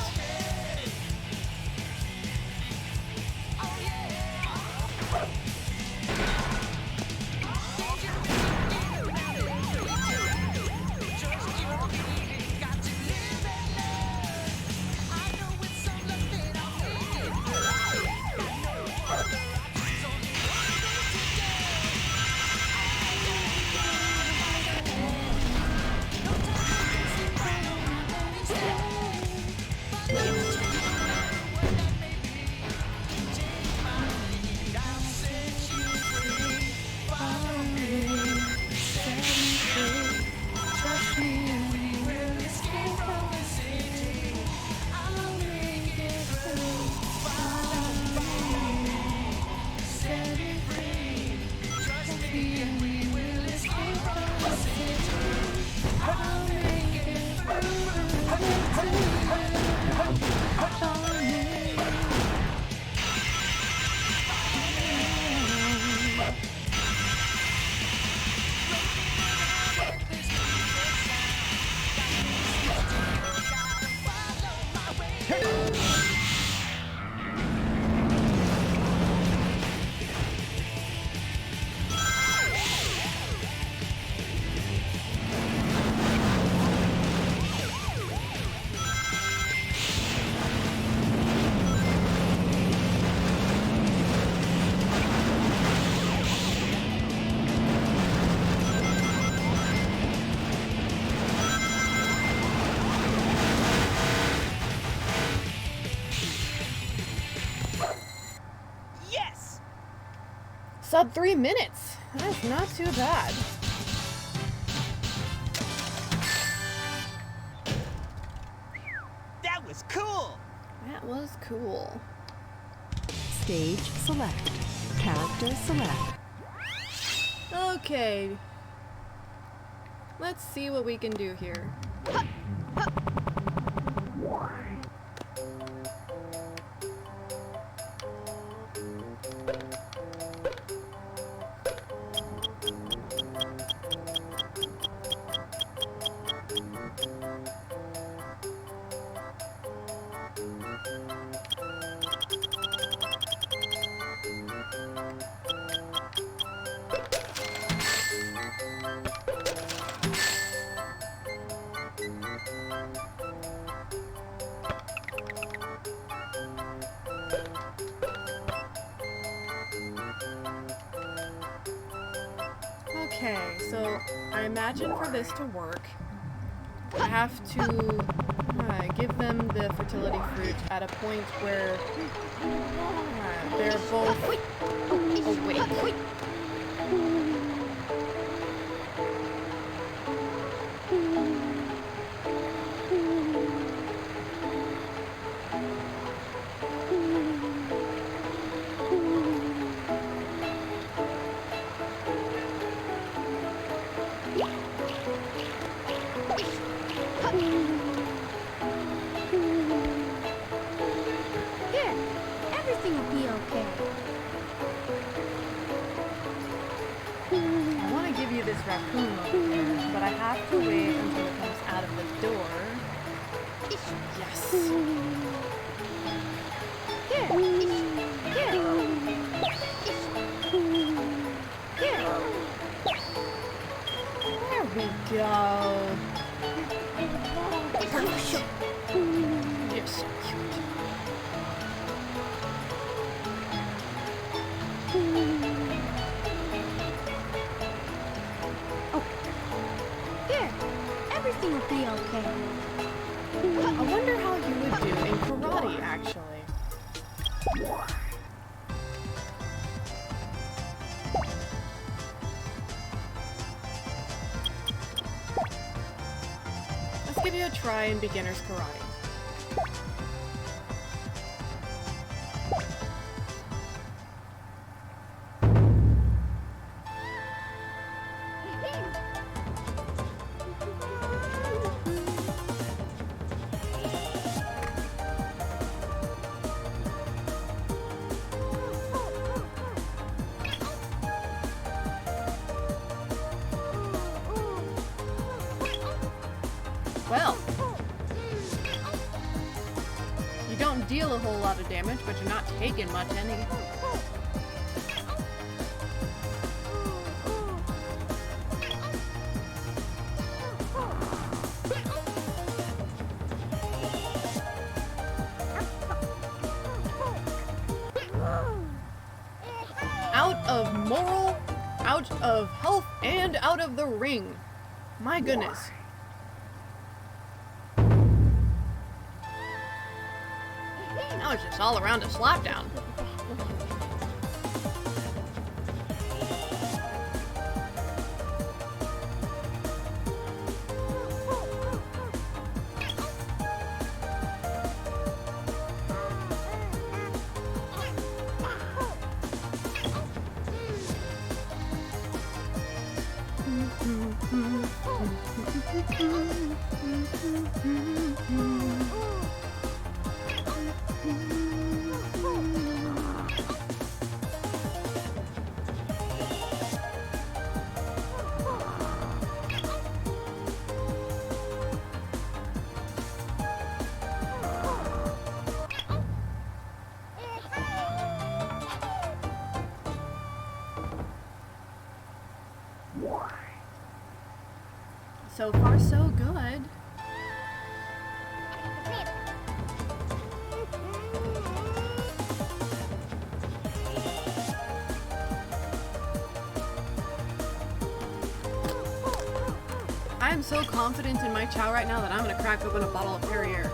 Sub 3 minutes. That's not too bad.
That was cool!
That was cool.
Stage select. Character select.
Okay. Let's see what we can do here. Okay, so I imagine for this to work, I have to give them the fertility fruit at a point where they're both awake.
Here, everything will be okay.
I want to give you this raccoon over here, but I have to wait until it comes out of the door. Yes.
Here.
There we go. You're so cute.
Here, everything will be okay.
I wonder how you would do in karate, actually. Let's give you a try in beginner's karate. Well, you don't deal a whole lot of damage, but you're not taking much any. Out of moral, out of health, and out of the ring. My goodness. Now it's just all around a slapdown. So far, so good. I am so confident in my chow right now that I'm gonna crack open a bottle of Perrier.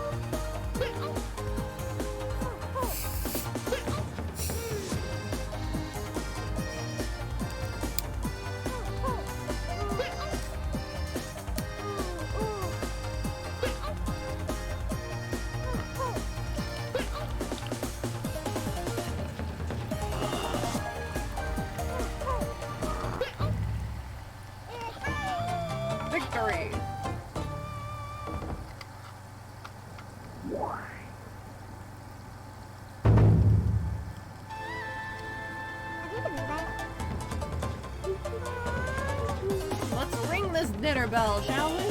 Tinkerbell, shall we?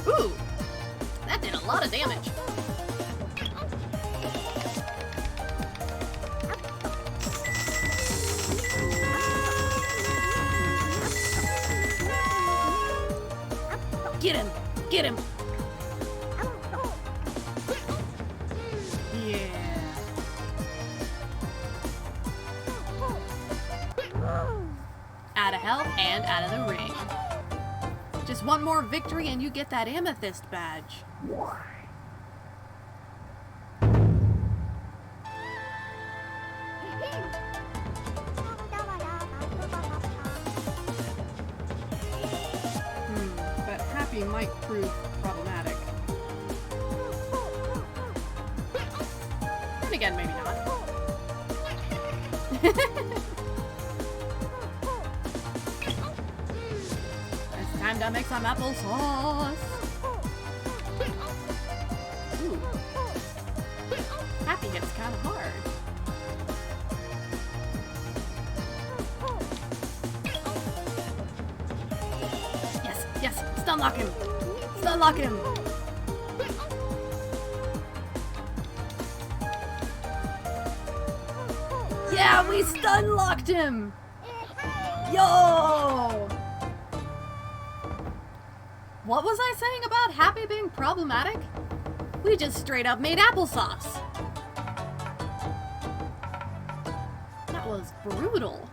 Ooh, that did a lot of damage. Get him! Get him! Yeah. Out of health and out of the ring. Just one more victory and you get that amethyst badge. But Happy might prove problematic. And again, maybe not. It's time to make some applesauce. Ooh. Happy hits kind of hard. Yes, yes, stun lock him. Stun lock him. Yeah, we stun locked him. Yo! What was I saying about Happy being problematic? We just straight up made applesauce. That was brutal.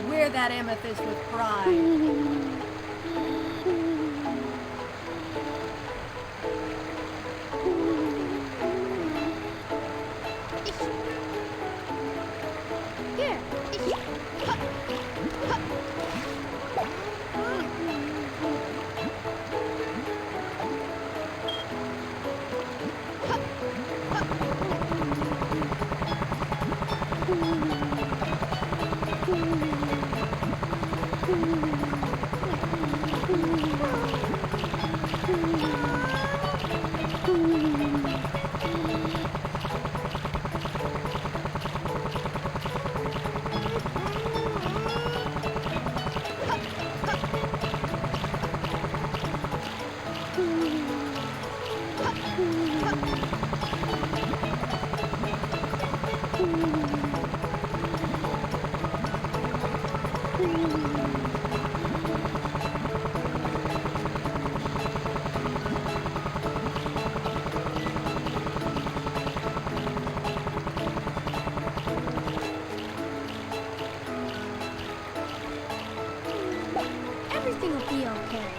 Wear that amethyst with pride.
Everything will be okay.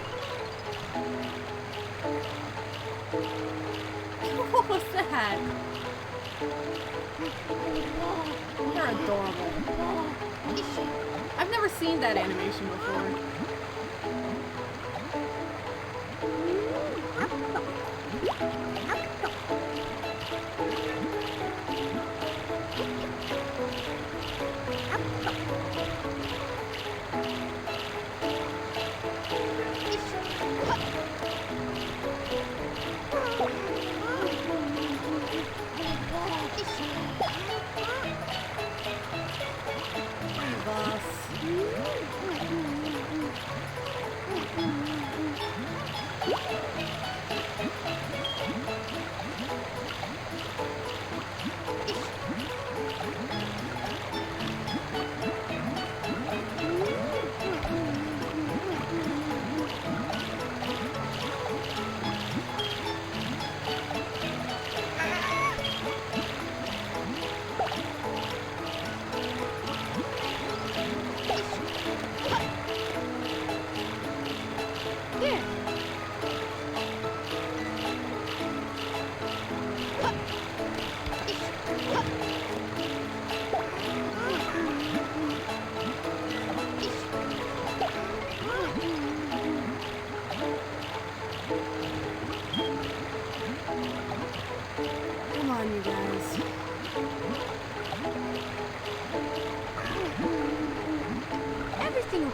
What was that? They're adorable. I've never seen that animation before.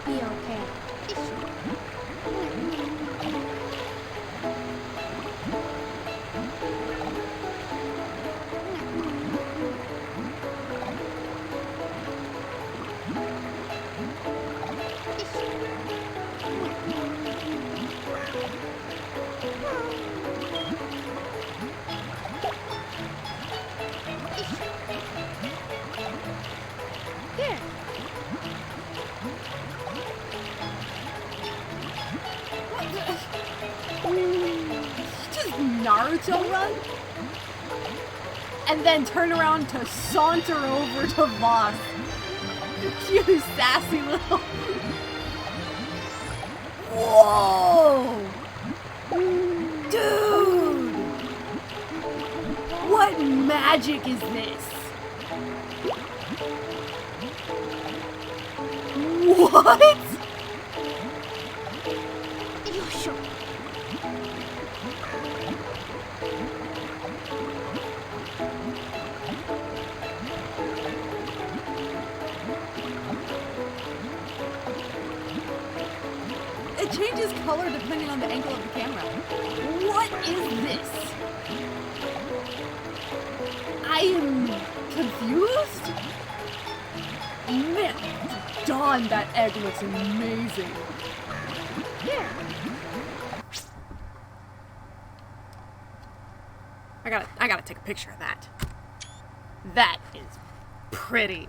be okay. There.
Just Naruto run? And then turn around to saunter over to Voss. You sassy little... Whoa! Dude! What magic is this? What?
Yosho.
It changes color depending on the angle of the camera. What is this? I am confused? Man, Dawn, that egg looks amazing.
Yeah.
I gotta take a picture of that. That is pretty.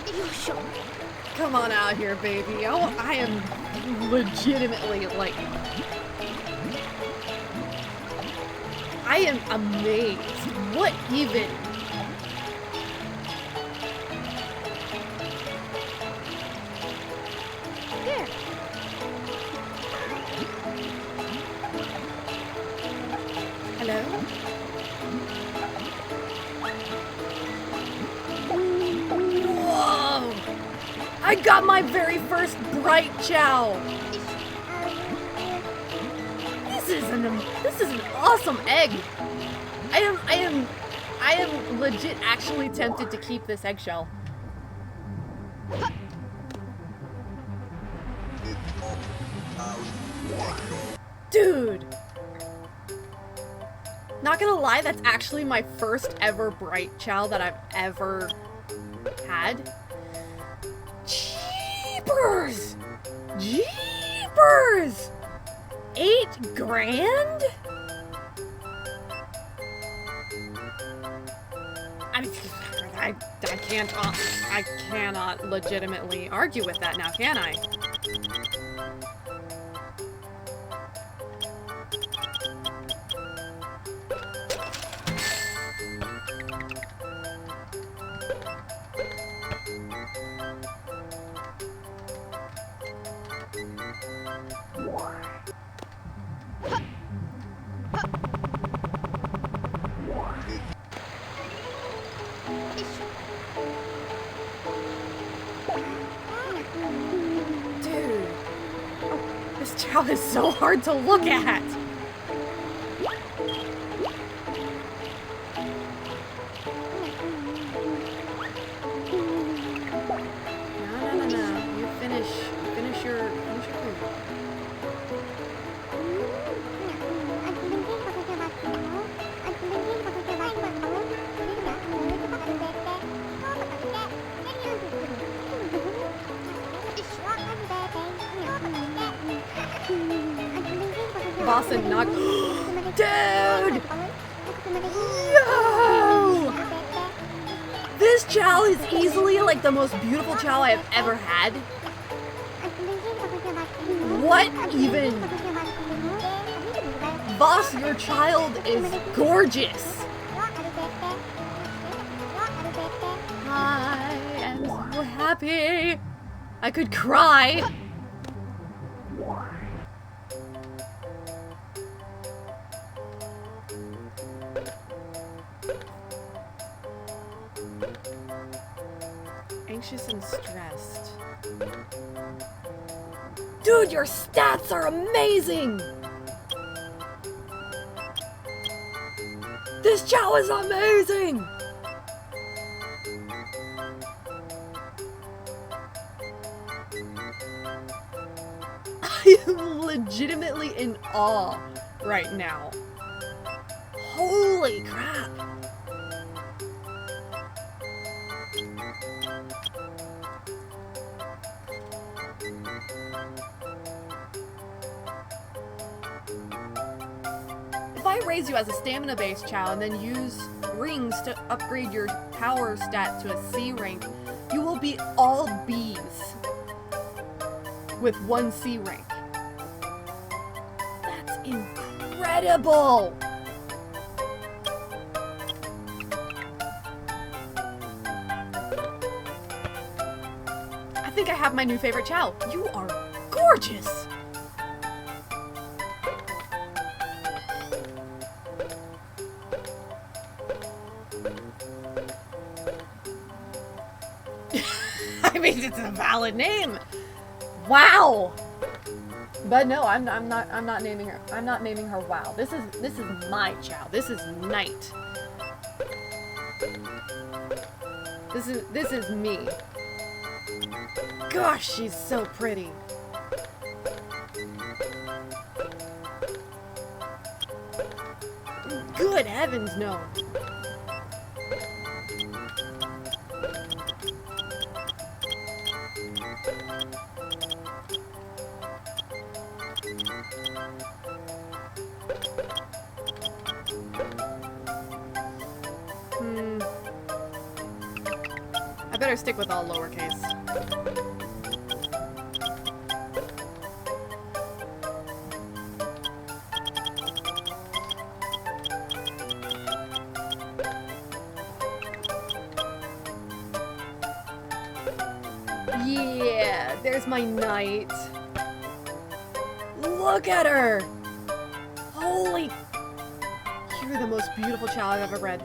Yosho.
Come on out here, baby. I am legitimately, like... I am amazed. What even?
There.
Hello? Whoa! I got my very first Bright Chow! This is an awesome egg! I am legit actually tempted to keep this eggshell. Dude! Not gonna lie, that's actually my first ever Bright Chow that I've ever had. Jeepers! Jeepers! 8 grand? I mean, I cannot legitimately argue with that now, can I? Dude, this chow is so hard to look at. No. You finish your food. Boss and knock. Dude! Yo! This chow is easily like the most beautiful chow I have ever had. What even? Boss, your child is gorgeous. I am so happy. I could cry. Anxious and stressed. Dude, your stats are amazing! This chow is amazing! I am legitimately in awe right now. Holy crap! If I raise you as a stamina-based Chow and then use rings to upgrade your power stat to a C rank, you will be all Bs with 1 C rank. That's incredible! I think I have my new favorite Chow. You are gorgeous! I mean, it's a valid name. Wow. But no, I'm not naming her. I'm not naming her Wow. This is my Chow. This is Night. This is me. Gosh, she's so pretty. Good heavens, no. I better stick with all lowercase. Yeah, there's my Knight. Look at her! Holy... You're the most beautiful Chow I've ever read.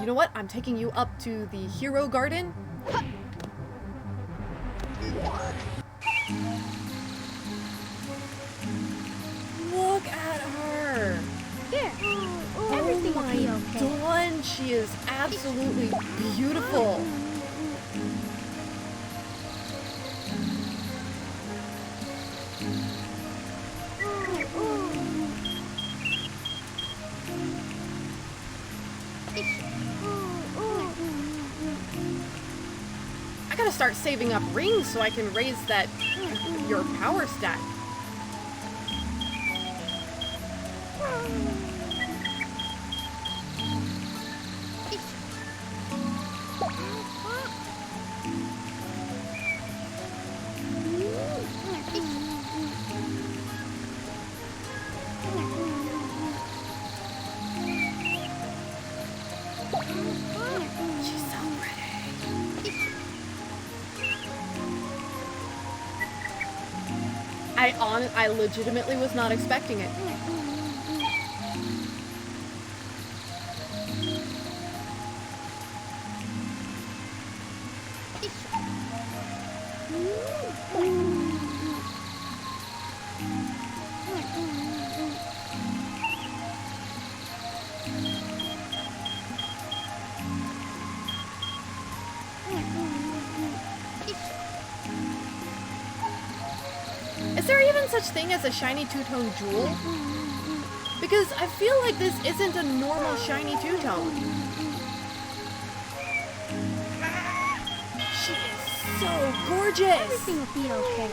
You know what? I'm taking you up to the Hero Garden. Look at her.
There. Everything will be okay.
Dawn, she is absolutely beautiful. I gotta start saving up rings so I can raise that your power stat. I legitimately was not expecting it. Is there even such thing as a shiny two-tone jewel? Because I feel like this isn't a normal shiny two-tone. She is so gorgeous.
Everything will be okay.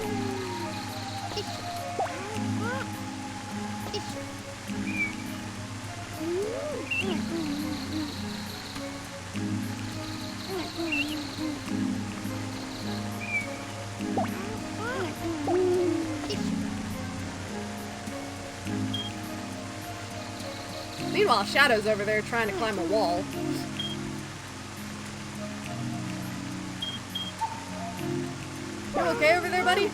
Meanwhile, Shadow's over there trying to climb a wall. You okay over there, buddy?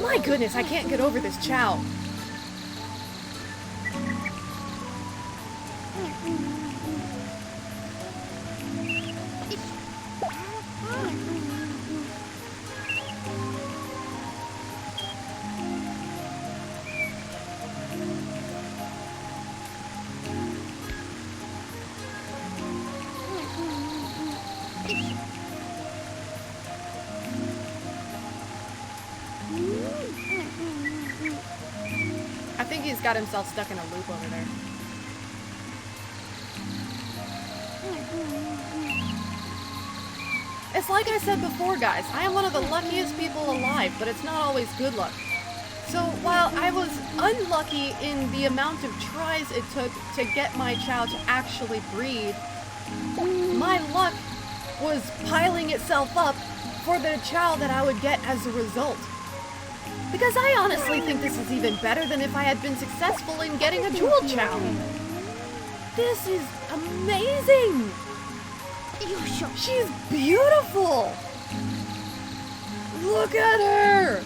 My goodness, I can't get over this Chow. I think he's got himself stuck in a loop over there. It's like I said before, guys, I am one of the luckiest people alive, but it's not always good luck. So while I was unlucky in the amount of tries it took to get my Chow to actually breed, my luck was piling itself up for the Chow that I would get as a result. Because I honestly think this is even better than if I had been successful in getting a dual Chow. This is amazing! She's beautiful! Look at her!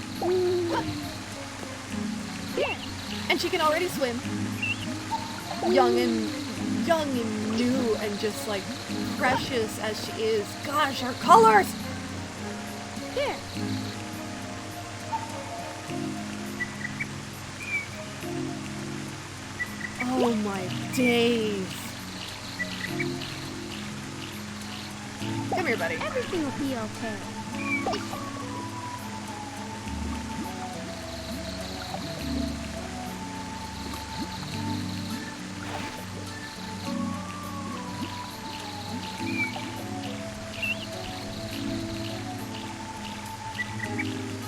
And she can already swim. Young and new and just like precious as she is. Gosh, her colors! Here. Oh my days. Come here, buddy.
Everything will be okay.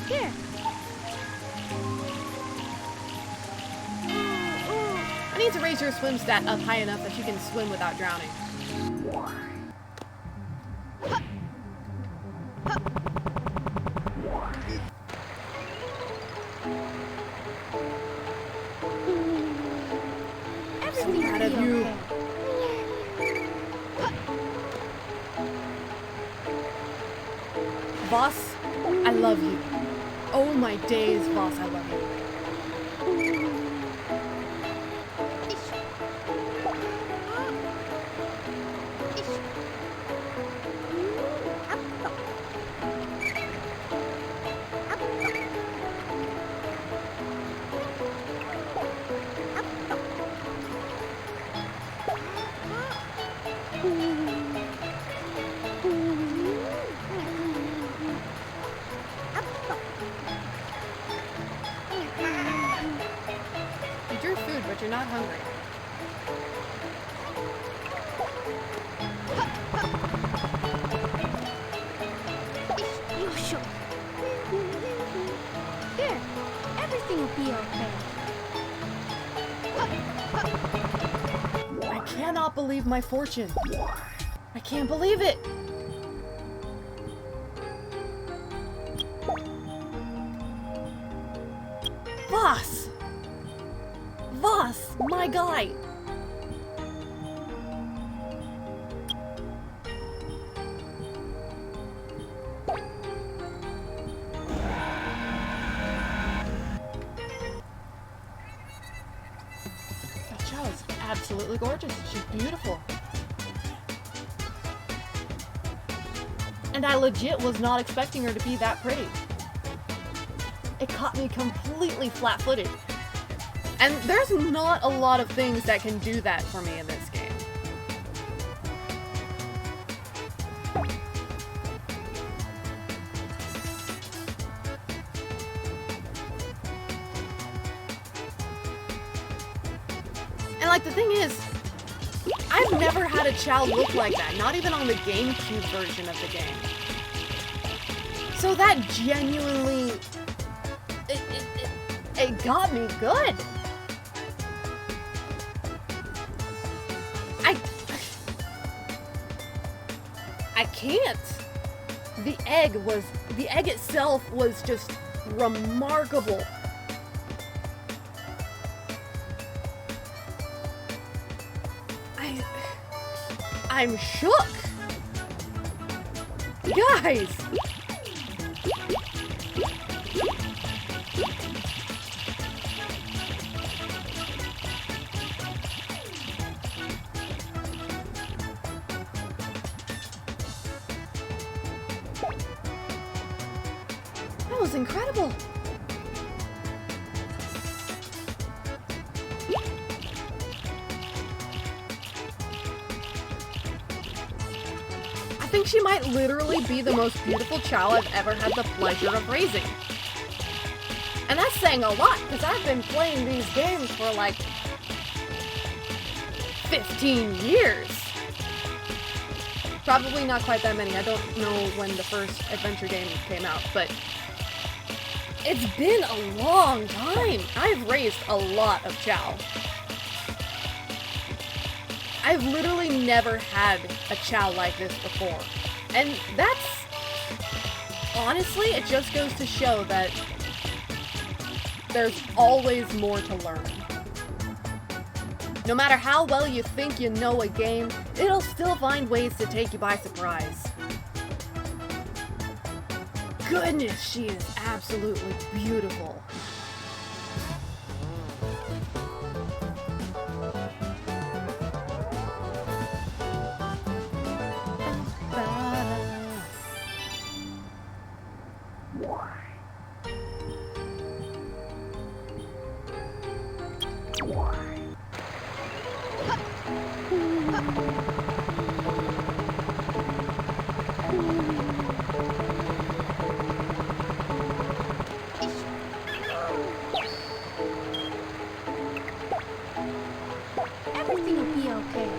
Here.
I need to raise your swim stat up high enough that you can swim without drowning.
Everything
Out
will
of
be
you.
okay.
Voss, I love you. Oh my days, Voss, I love you. You drew food, but you're not hungry.
Here. Everything will be okay.
I cannot believe my fortune. I can't believe it. Voss! Voss, my guy! That Chow is absolutely gorgeous. She's beautiful. And I legit was not expecting her to be that pretty. It caught me completely flat-footed. And there's not a lot of things that can do that for me in this game. And like, the thing is, I've never had a Chow look like that, not even on the GameCube version of the game. So that genuinely, it got me good. I can't. The egg itself was just remarkable. I'm shook. Guys. That was incredible. I think she might literally be the most beautiful Chow I've ever had the pleasure of raising. And that's saying a lot, because I've been playing these games for like 15 years. Probably not quite that many. I don't know when the first adventure game came out, but it's been a long time. I've raised a lot of Chow. I've literally never had a Chow like this before. And that's... honestly, it just goes to show that there's always more to learn. No matter how well you think you know a game, it'll still find ways to take you by surprise. Goodness, she is absolutely beautiful.
Everything will be okay.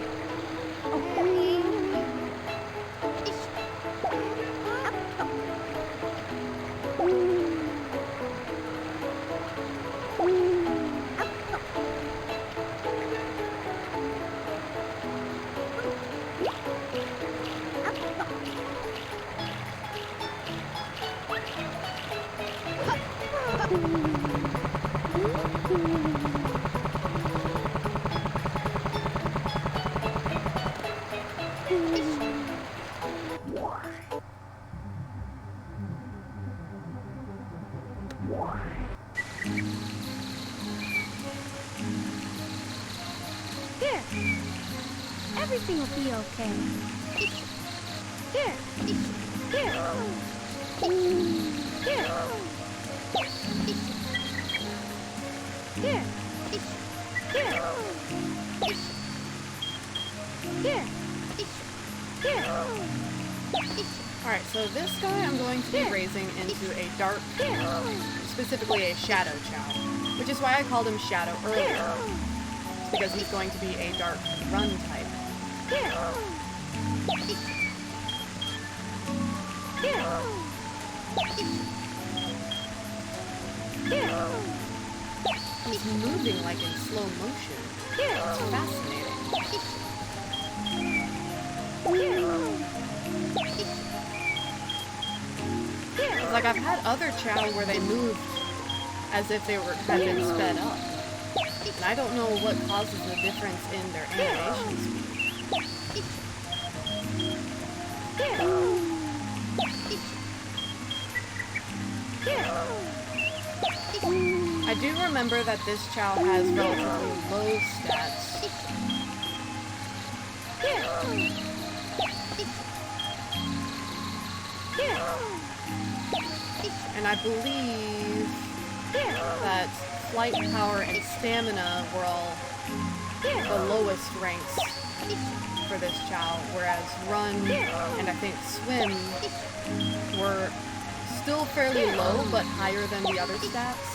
Here. Everything will be okay. Here. Here. Here. Here. Here. Here. Here.
Alright, so this guy I'm going to be raising into a dark, specifically a Shadow Chow, which is why I called him Shadow earlier, because he's going to be a dark run type. He's moving like in slow motion. It's fascinating. It's like I've had other Chow where they moved as if they had been sped up. And I don't know what causes the difference in their animation speed. I do remember that this Chow has relatively low stats. And I believe that flight power and stamina were all the lowest ranks for this Chow, whereas run and I think swim were still fairly low, but higher than the other stats.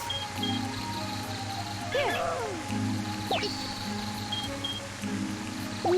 It's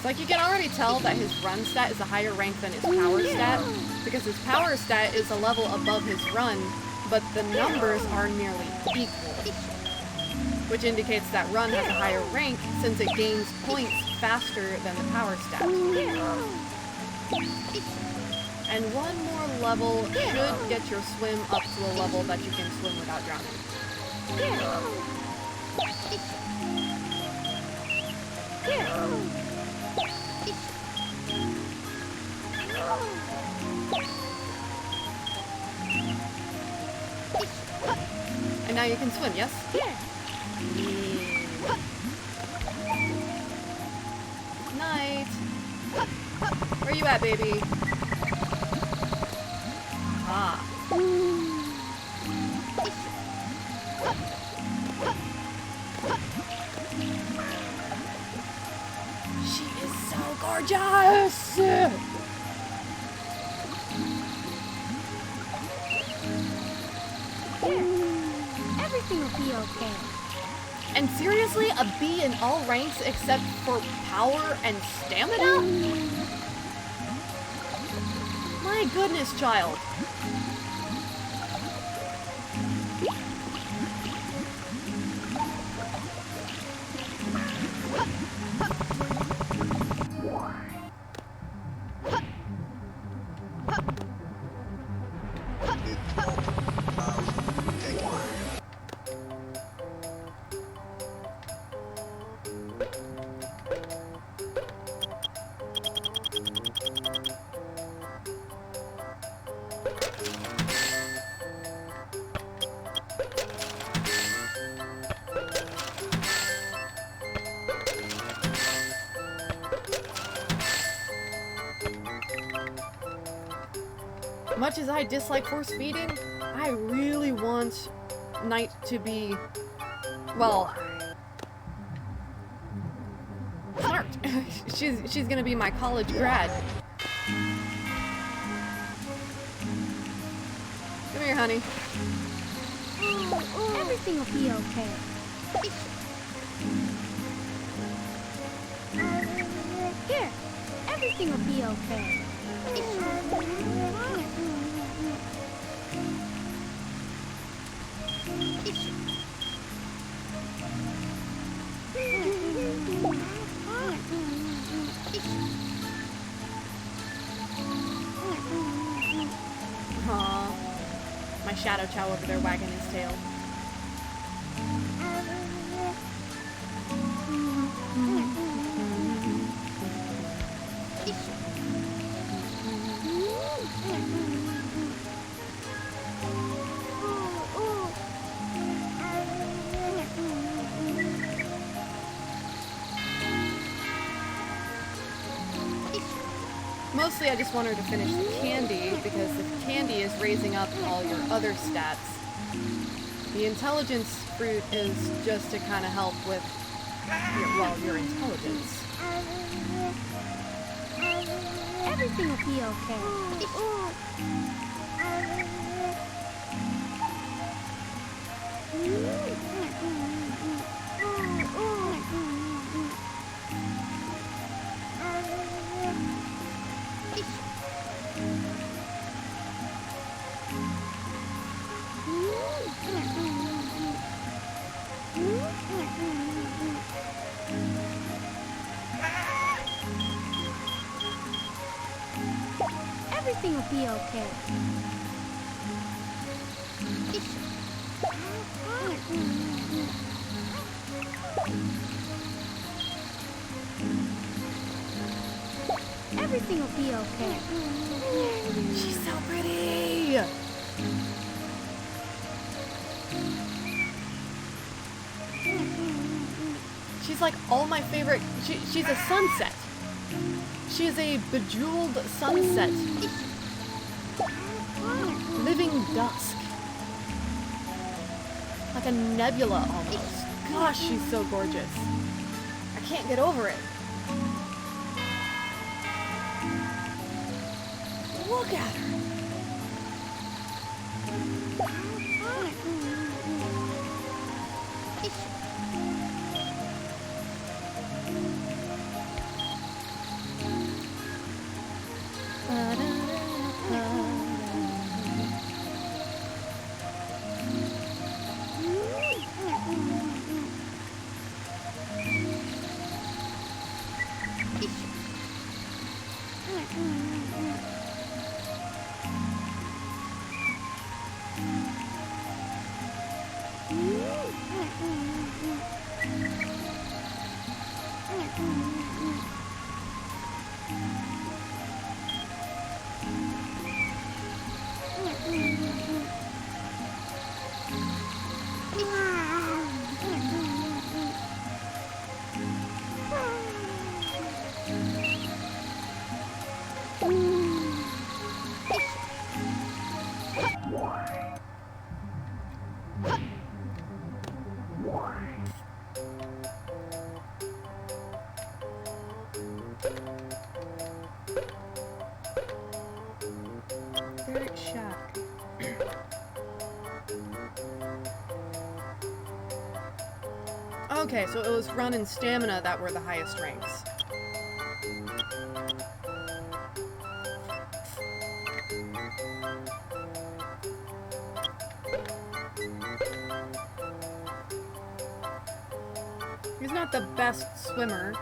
like you can already tell that his run stat is a higher rank than his power stat, because his power stat is a level above his run, but the numbers are nearly equal, which indicates that run has a higher rank since it gains points faster than the power stat. And one more level should get your swim up to a level that you can swim without drowning. And now you can swim, yes? Night. Where you at, baby? Ah. She is so gorgeous!
Everything will be okay.
And seriously, a B in all ranks except for power and stamina? My goodness, child. Much as I dislike force feeding, I really want Knight to be, well, smart. she's gonna be my college grad. Come here, honey.
Everything will be okay. Here, everything will be okay.
Aww. My Shadow Chow over there wagging his tail. Mostly I just want her to finish the candy, because the candy is raising up all your other stats. The intelligence fruit is just to kind of help with, your intelligence.
Everything will be okay. Everything will be okay. Everything will be okay.
She's so pretty! She's like all my favorite. She's a sunset. She is a bejeweled sunset. Living dusk. like a nebula almost. Gosh, she's so gorgeous. I can't get over it. Look at her. Verdict Shack. Okay, so it was run and stamina that were the highest ranks. He's not the best swimmer,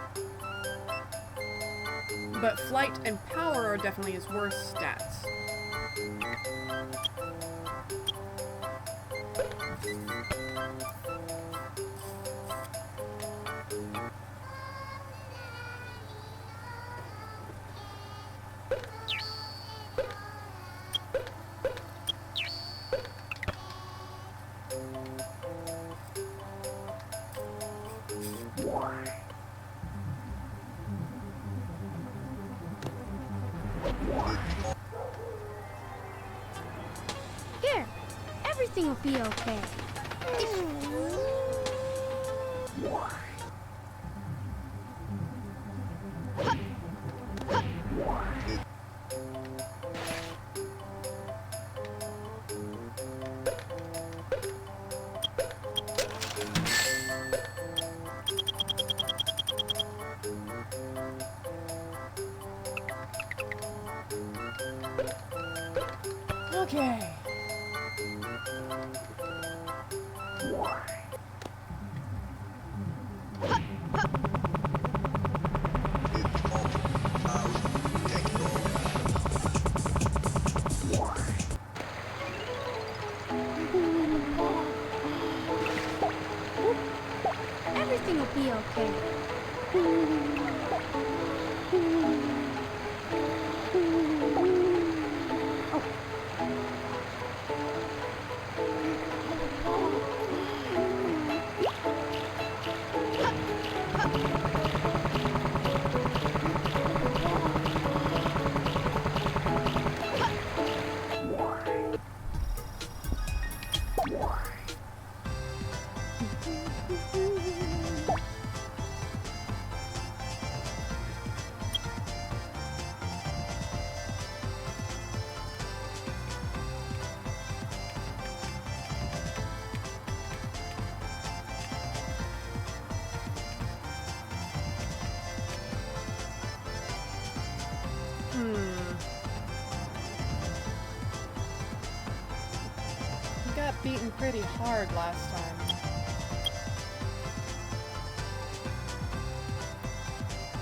but flight and power are definitely his worst stats.
Here, everything will be okay.
Okay.
Everything will be okay. We got beaten pretty hard last time.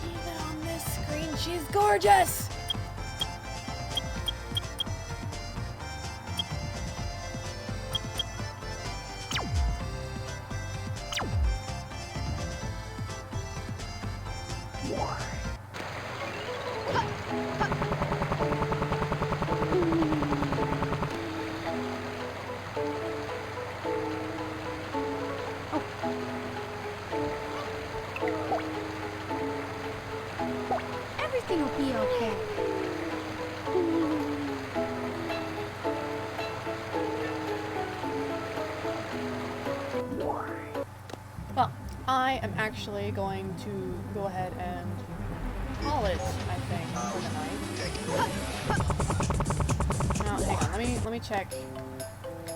Even on this screen, she's gorgeous! Everything will be okay.
I am actually going to go ahead and call it, I think, for the night. Now, hang on, let me check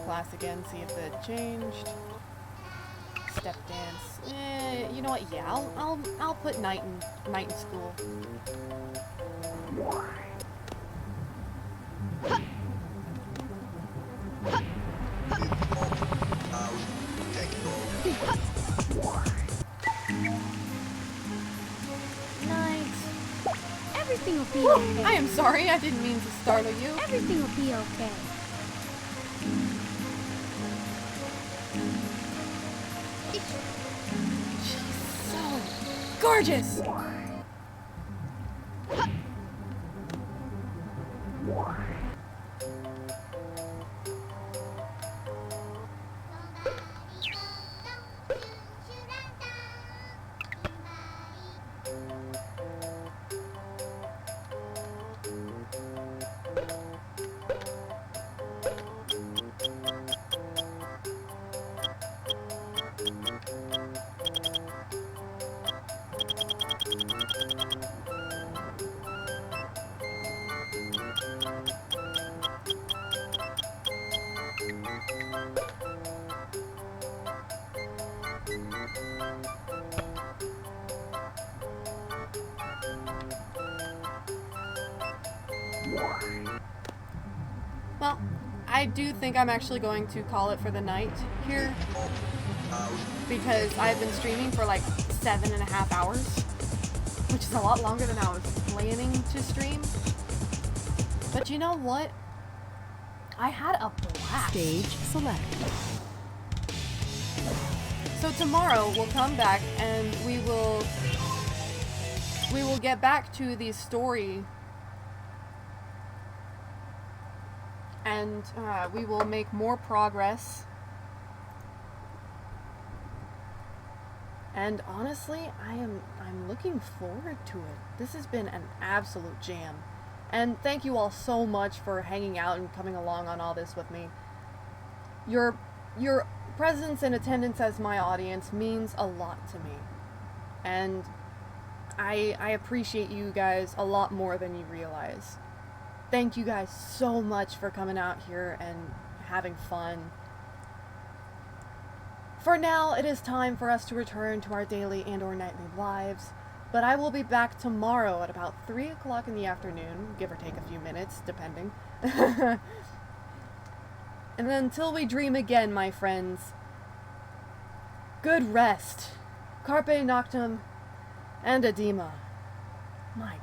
class again, see if it changed. Step dance. You know what? Yeah, I'll put night in school.
Night. Everything will be okay.
I am sorry, I didn't mean to startle you.
Everything will be okay.
She's so gorgeous. Well, I do think I'm actually going to call it for the night here, because I've been streaming for like 7.5 hours, which is a lot longer than I was planning to stream. But you know what? I had a blast.
Stage select.
So tomorrow we'll come back and we will get back to the story, and we will make more progress. And honestly, I'm looking forward to it. This has been an absolute jam. And thank you all so much for hanging out and coming along on all this with me. Your presence and attendance as my audience means a lot to me. And I appreciate you guys a lot more than you realize. Thank you guys so much for coming out here and having fun. For now, it is time for us to return to our daily and or nightly lives, but I will be back tomorrow at about 3 o'clock in the afternoon, give or take a few minutes, depending. And then until we dream again, my friends, good rest, carpe noctem, and edema. My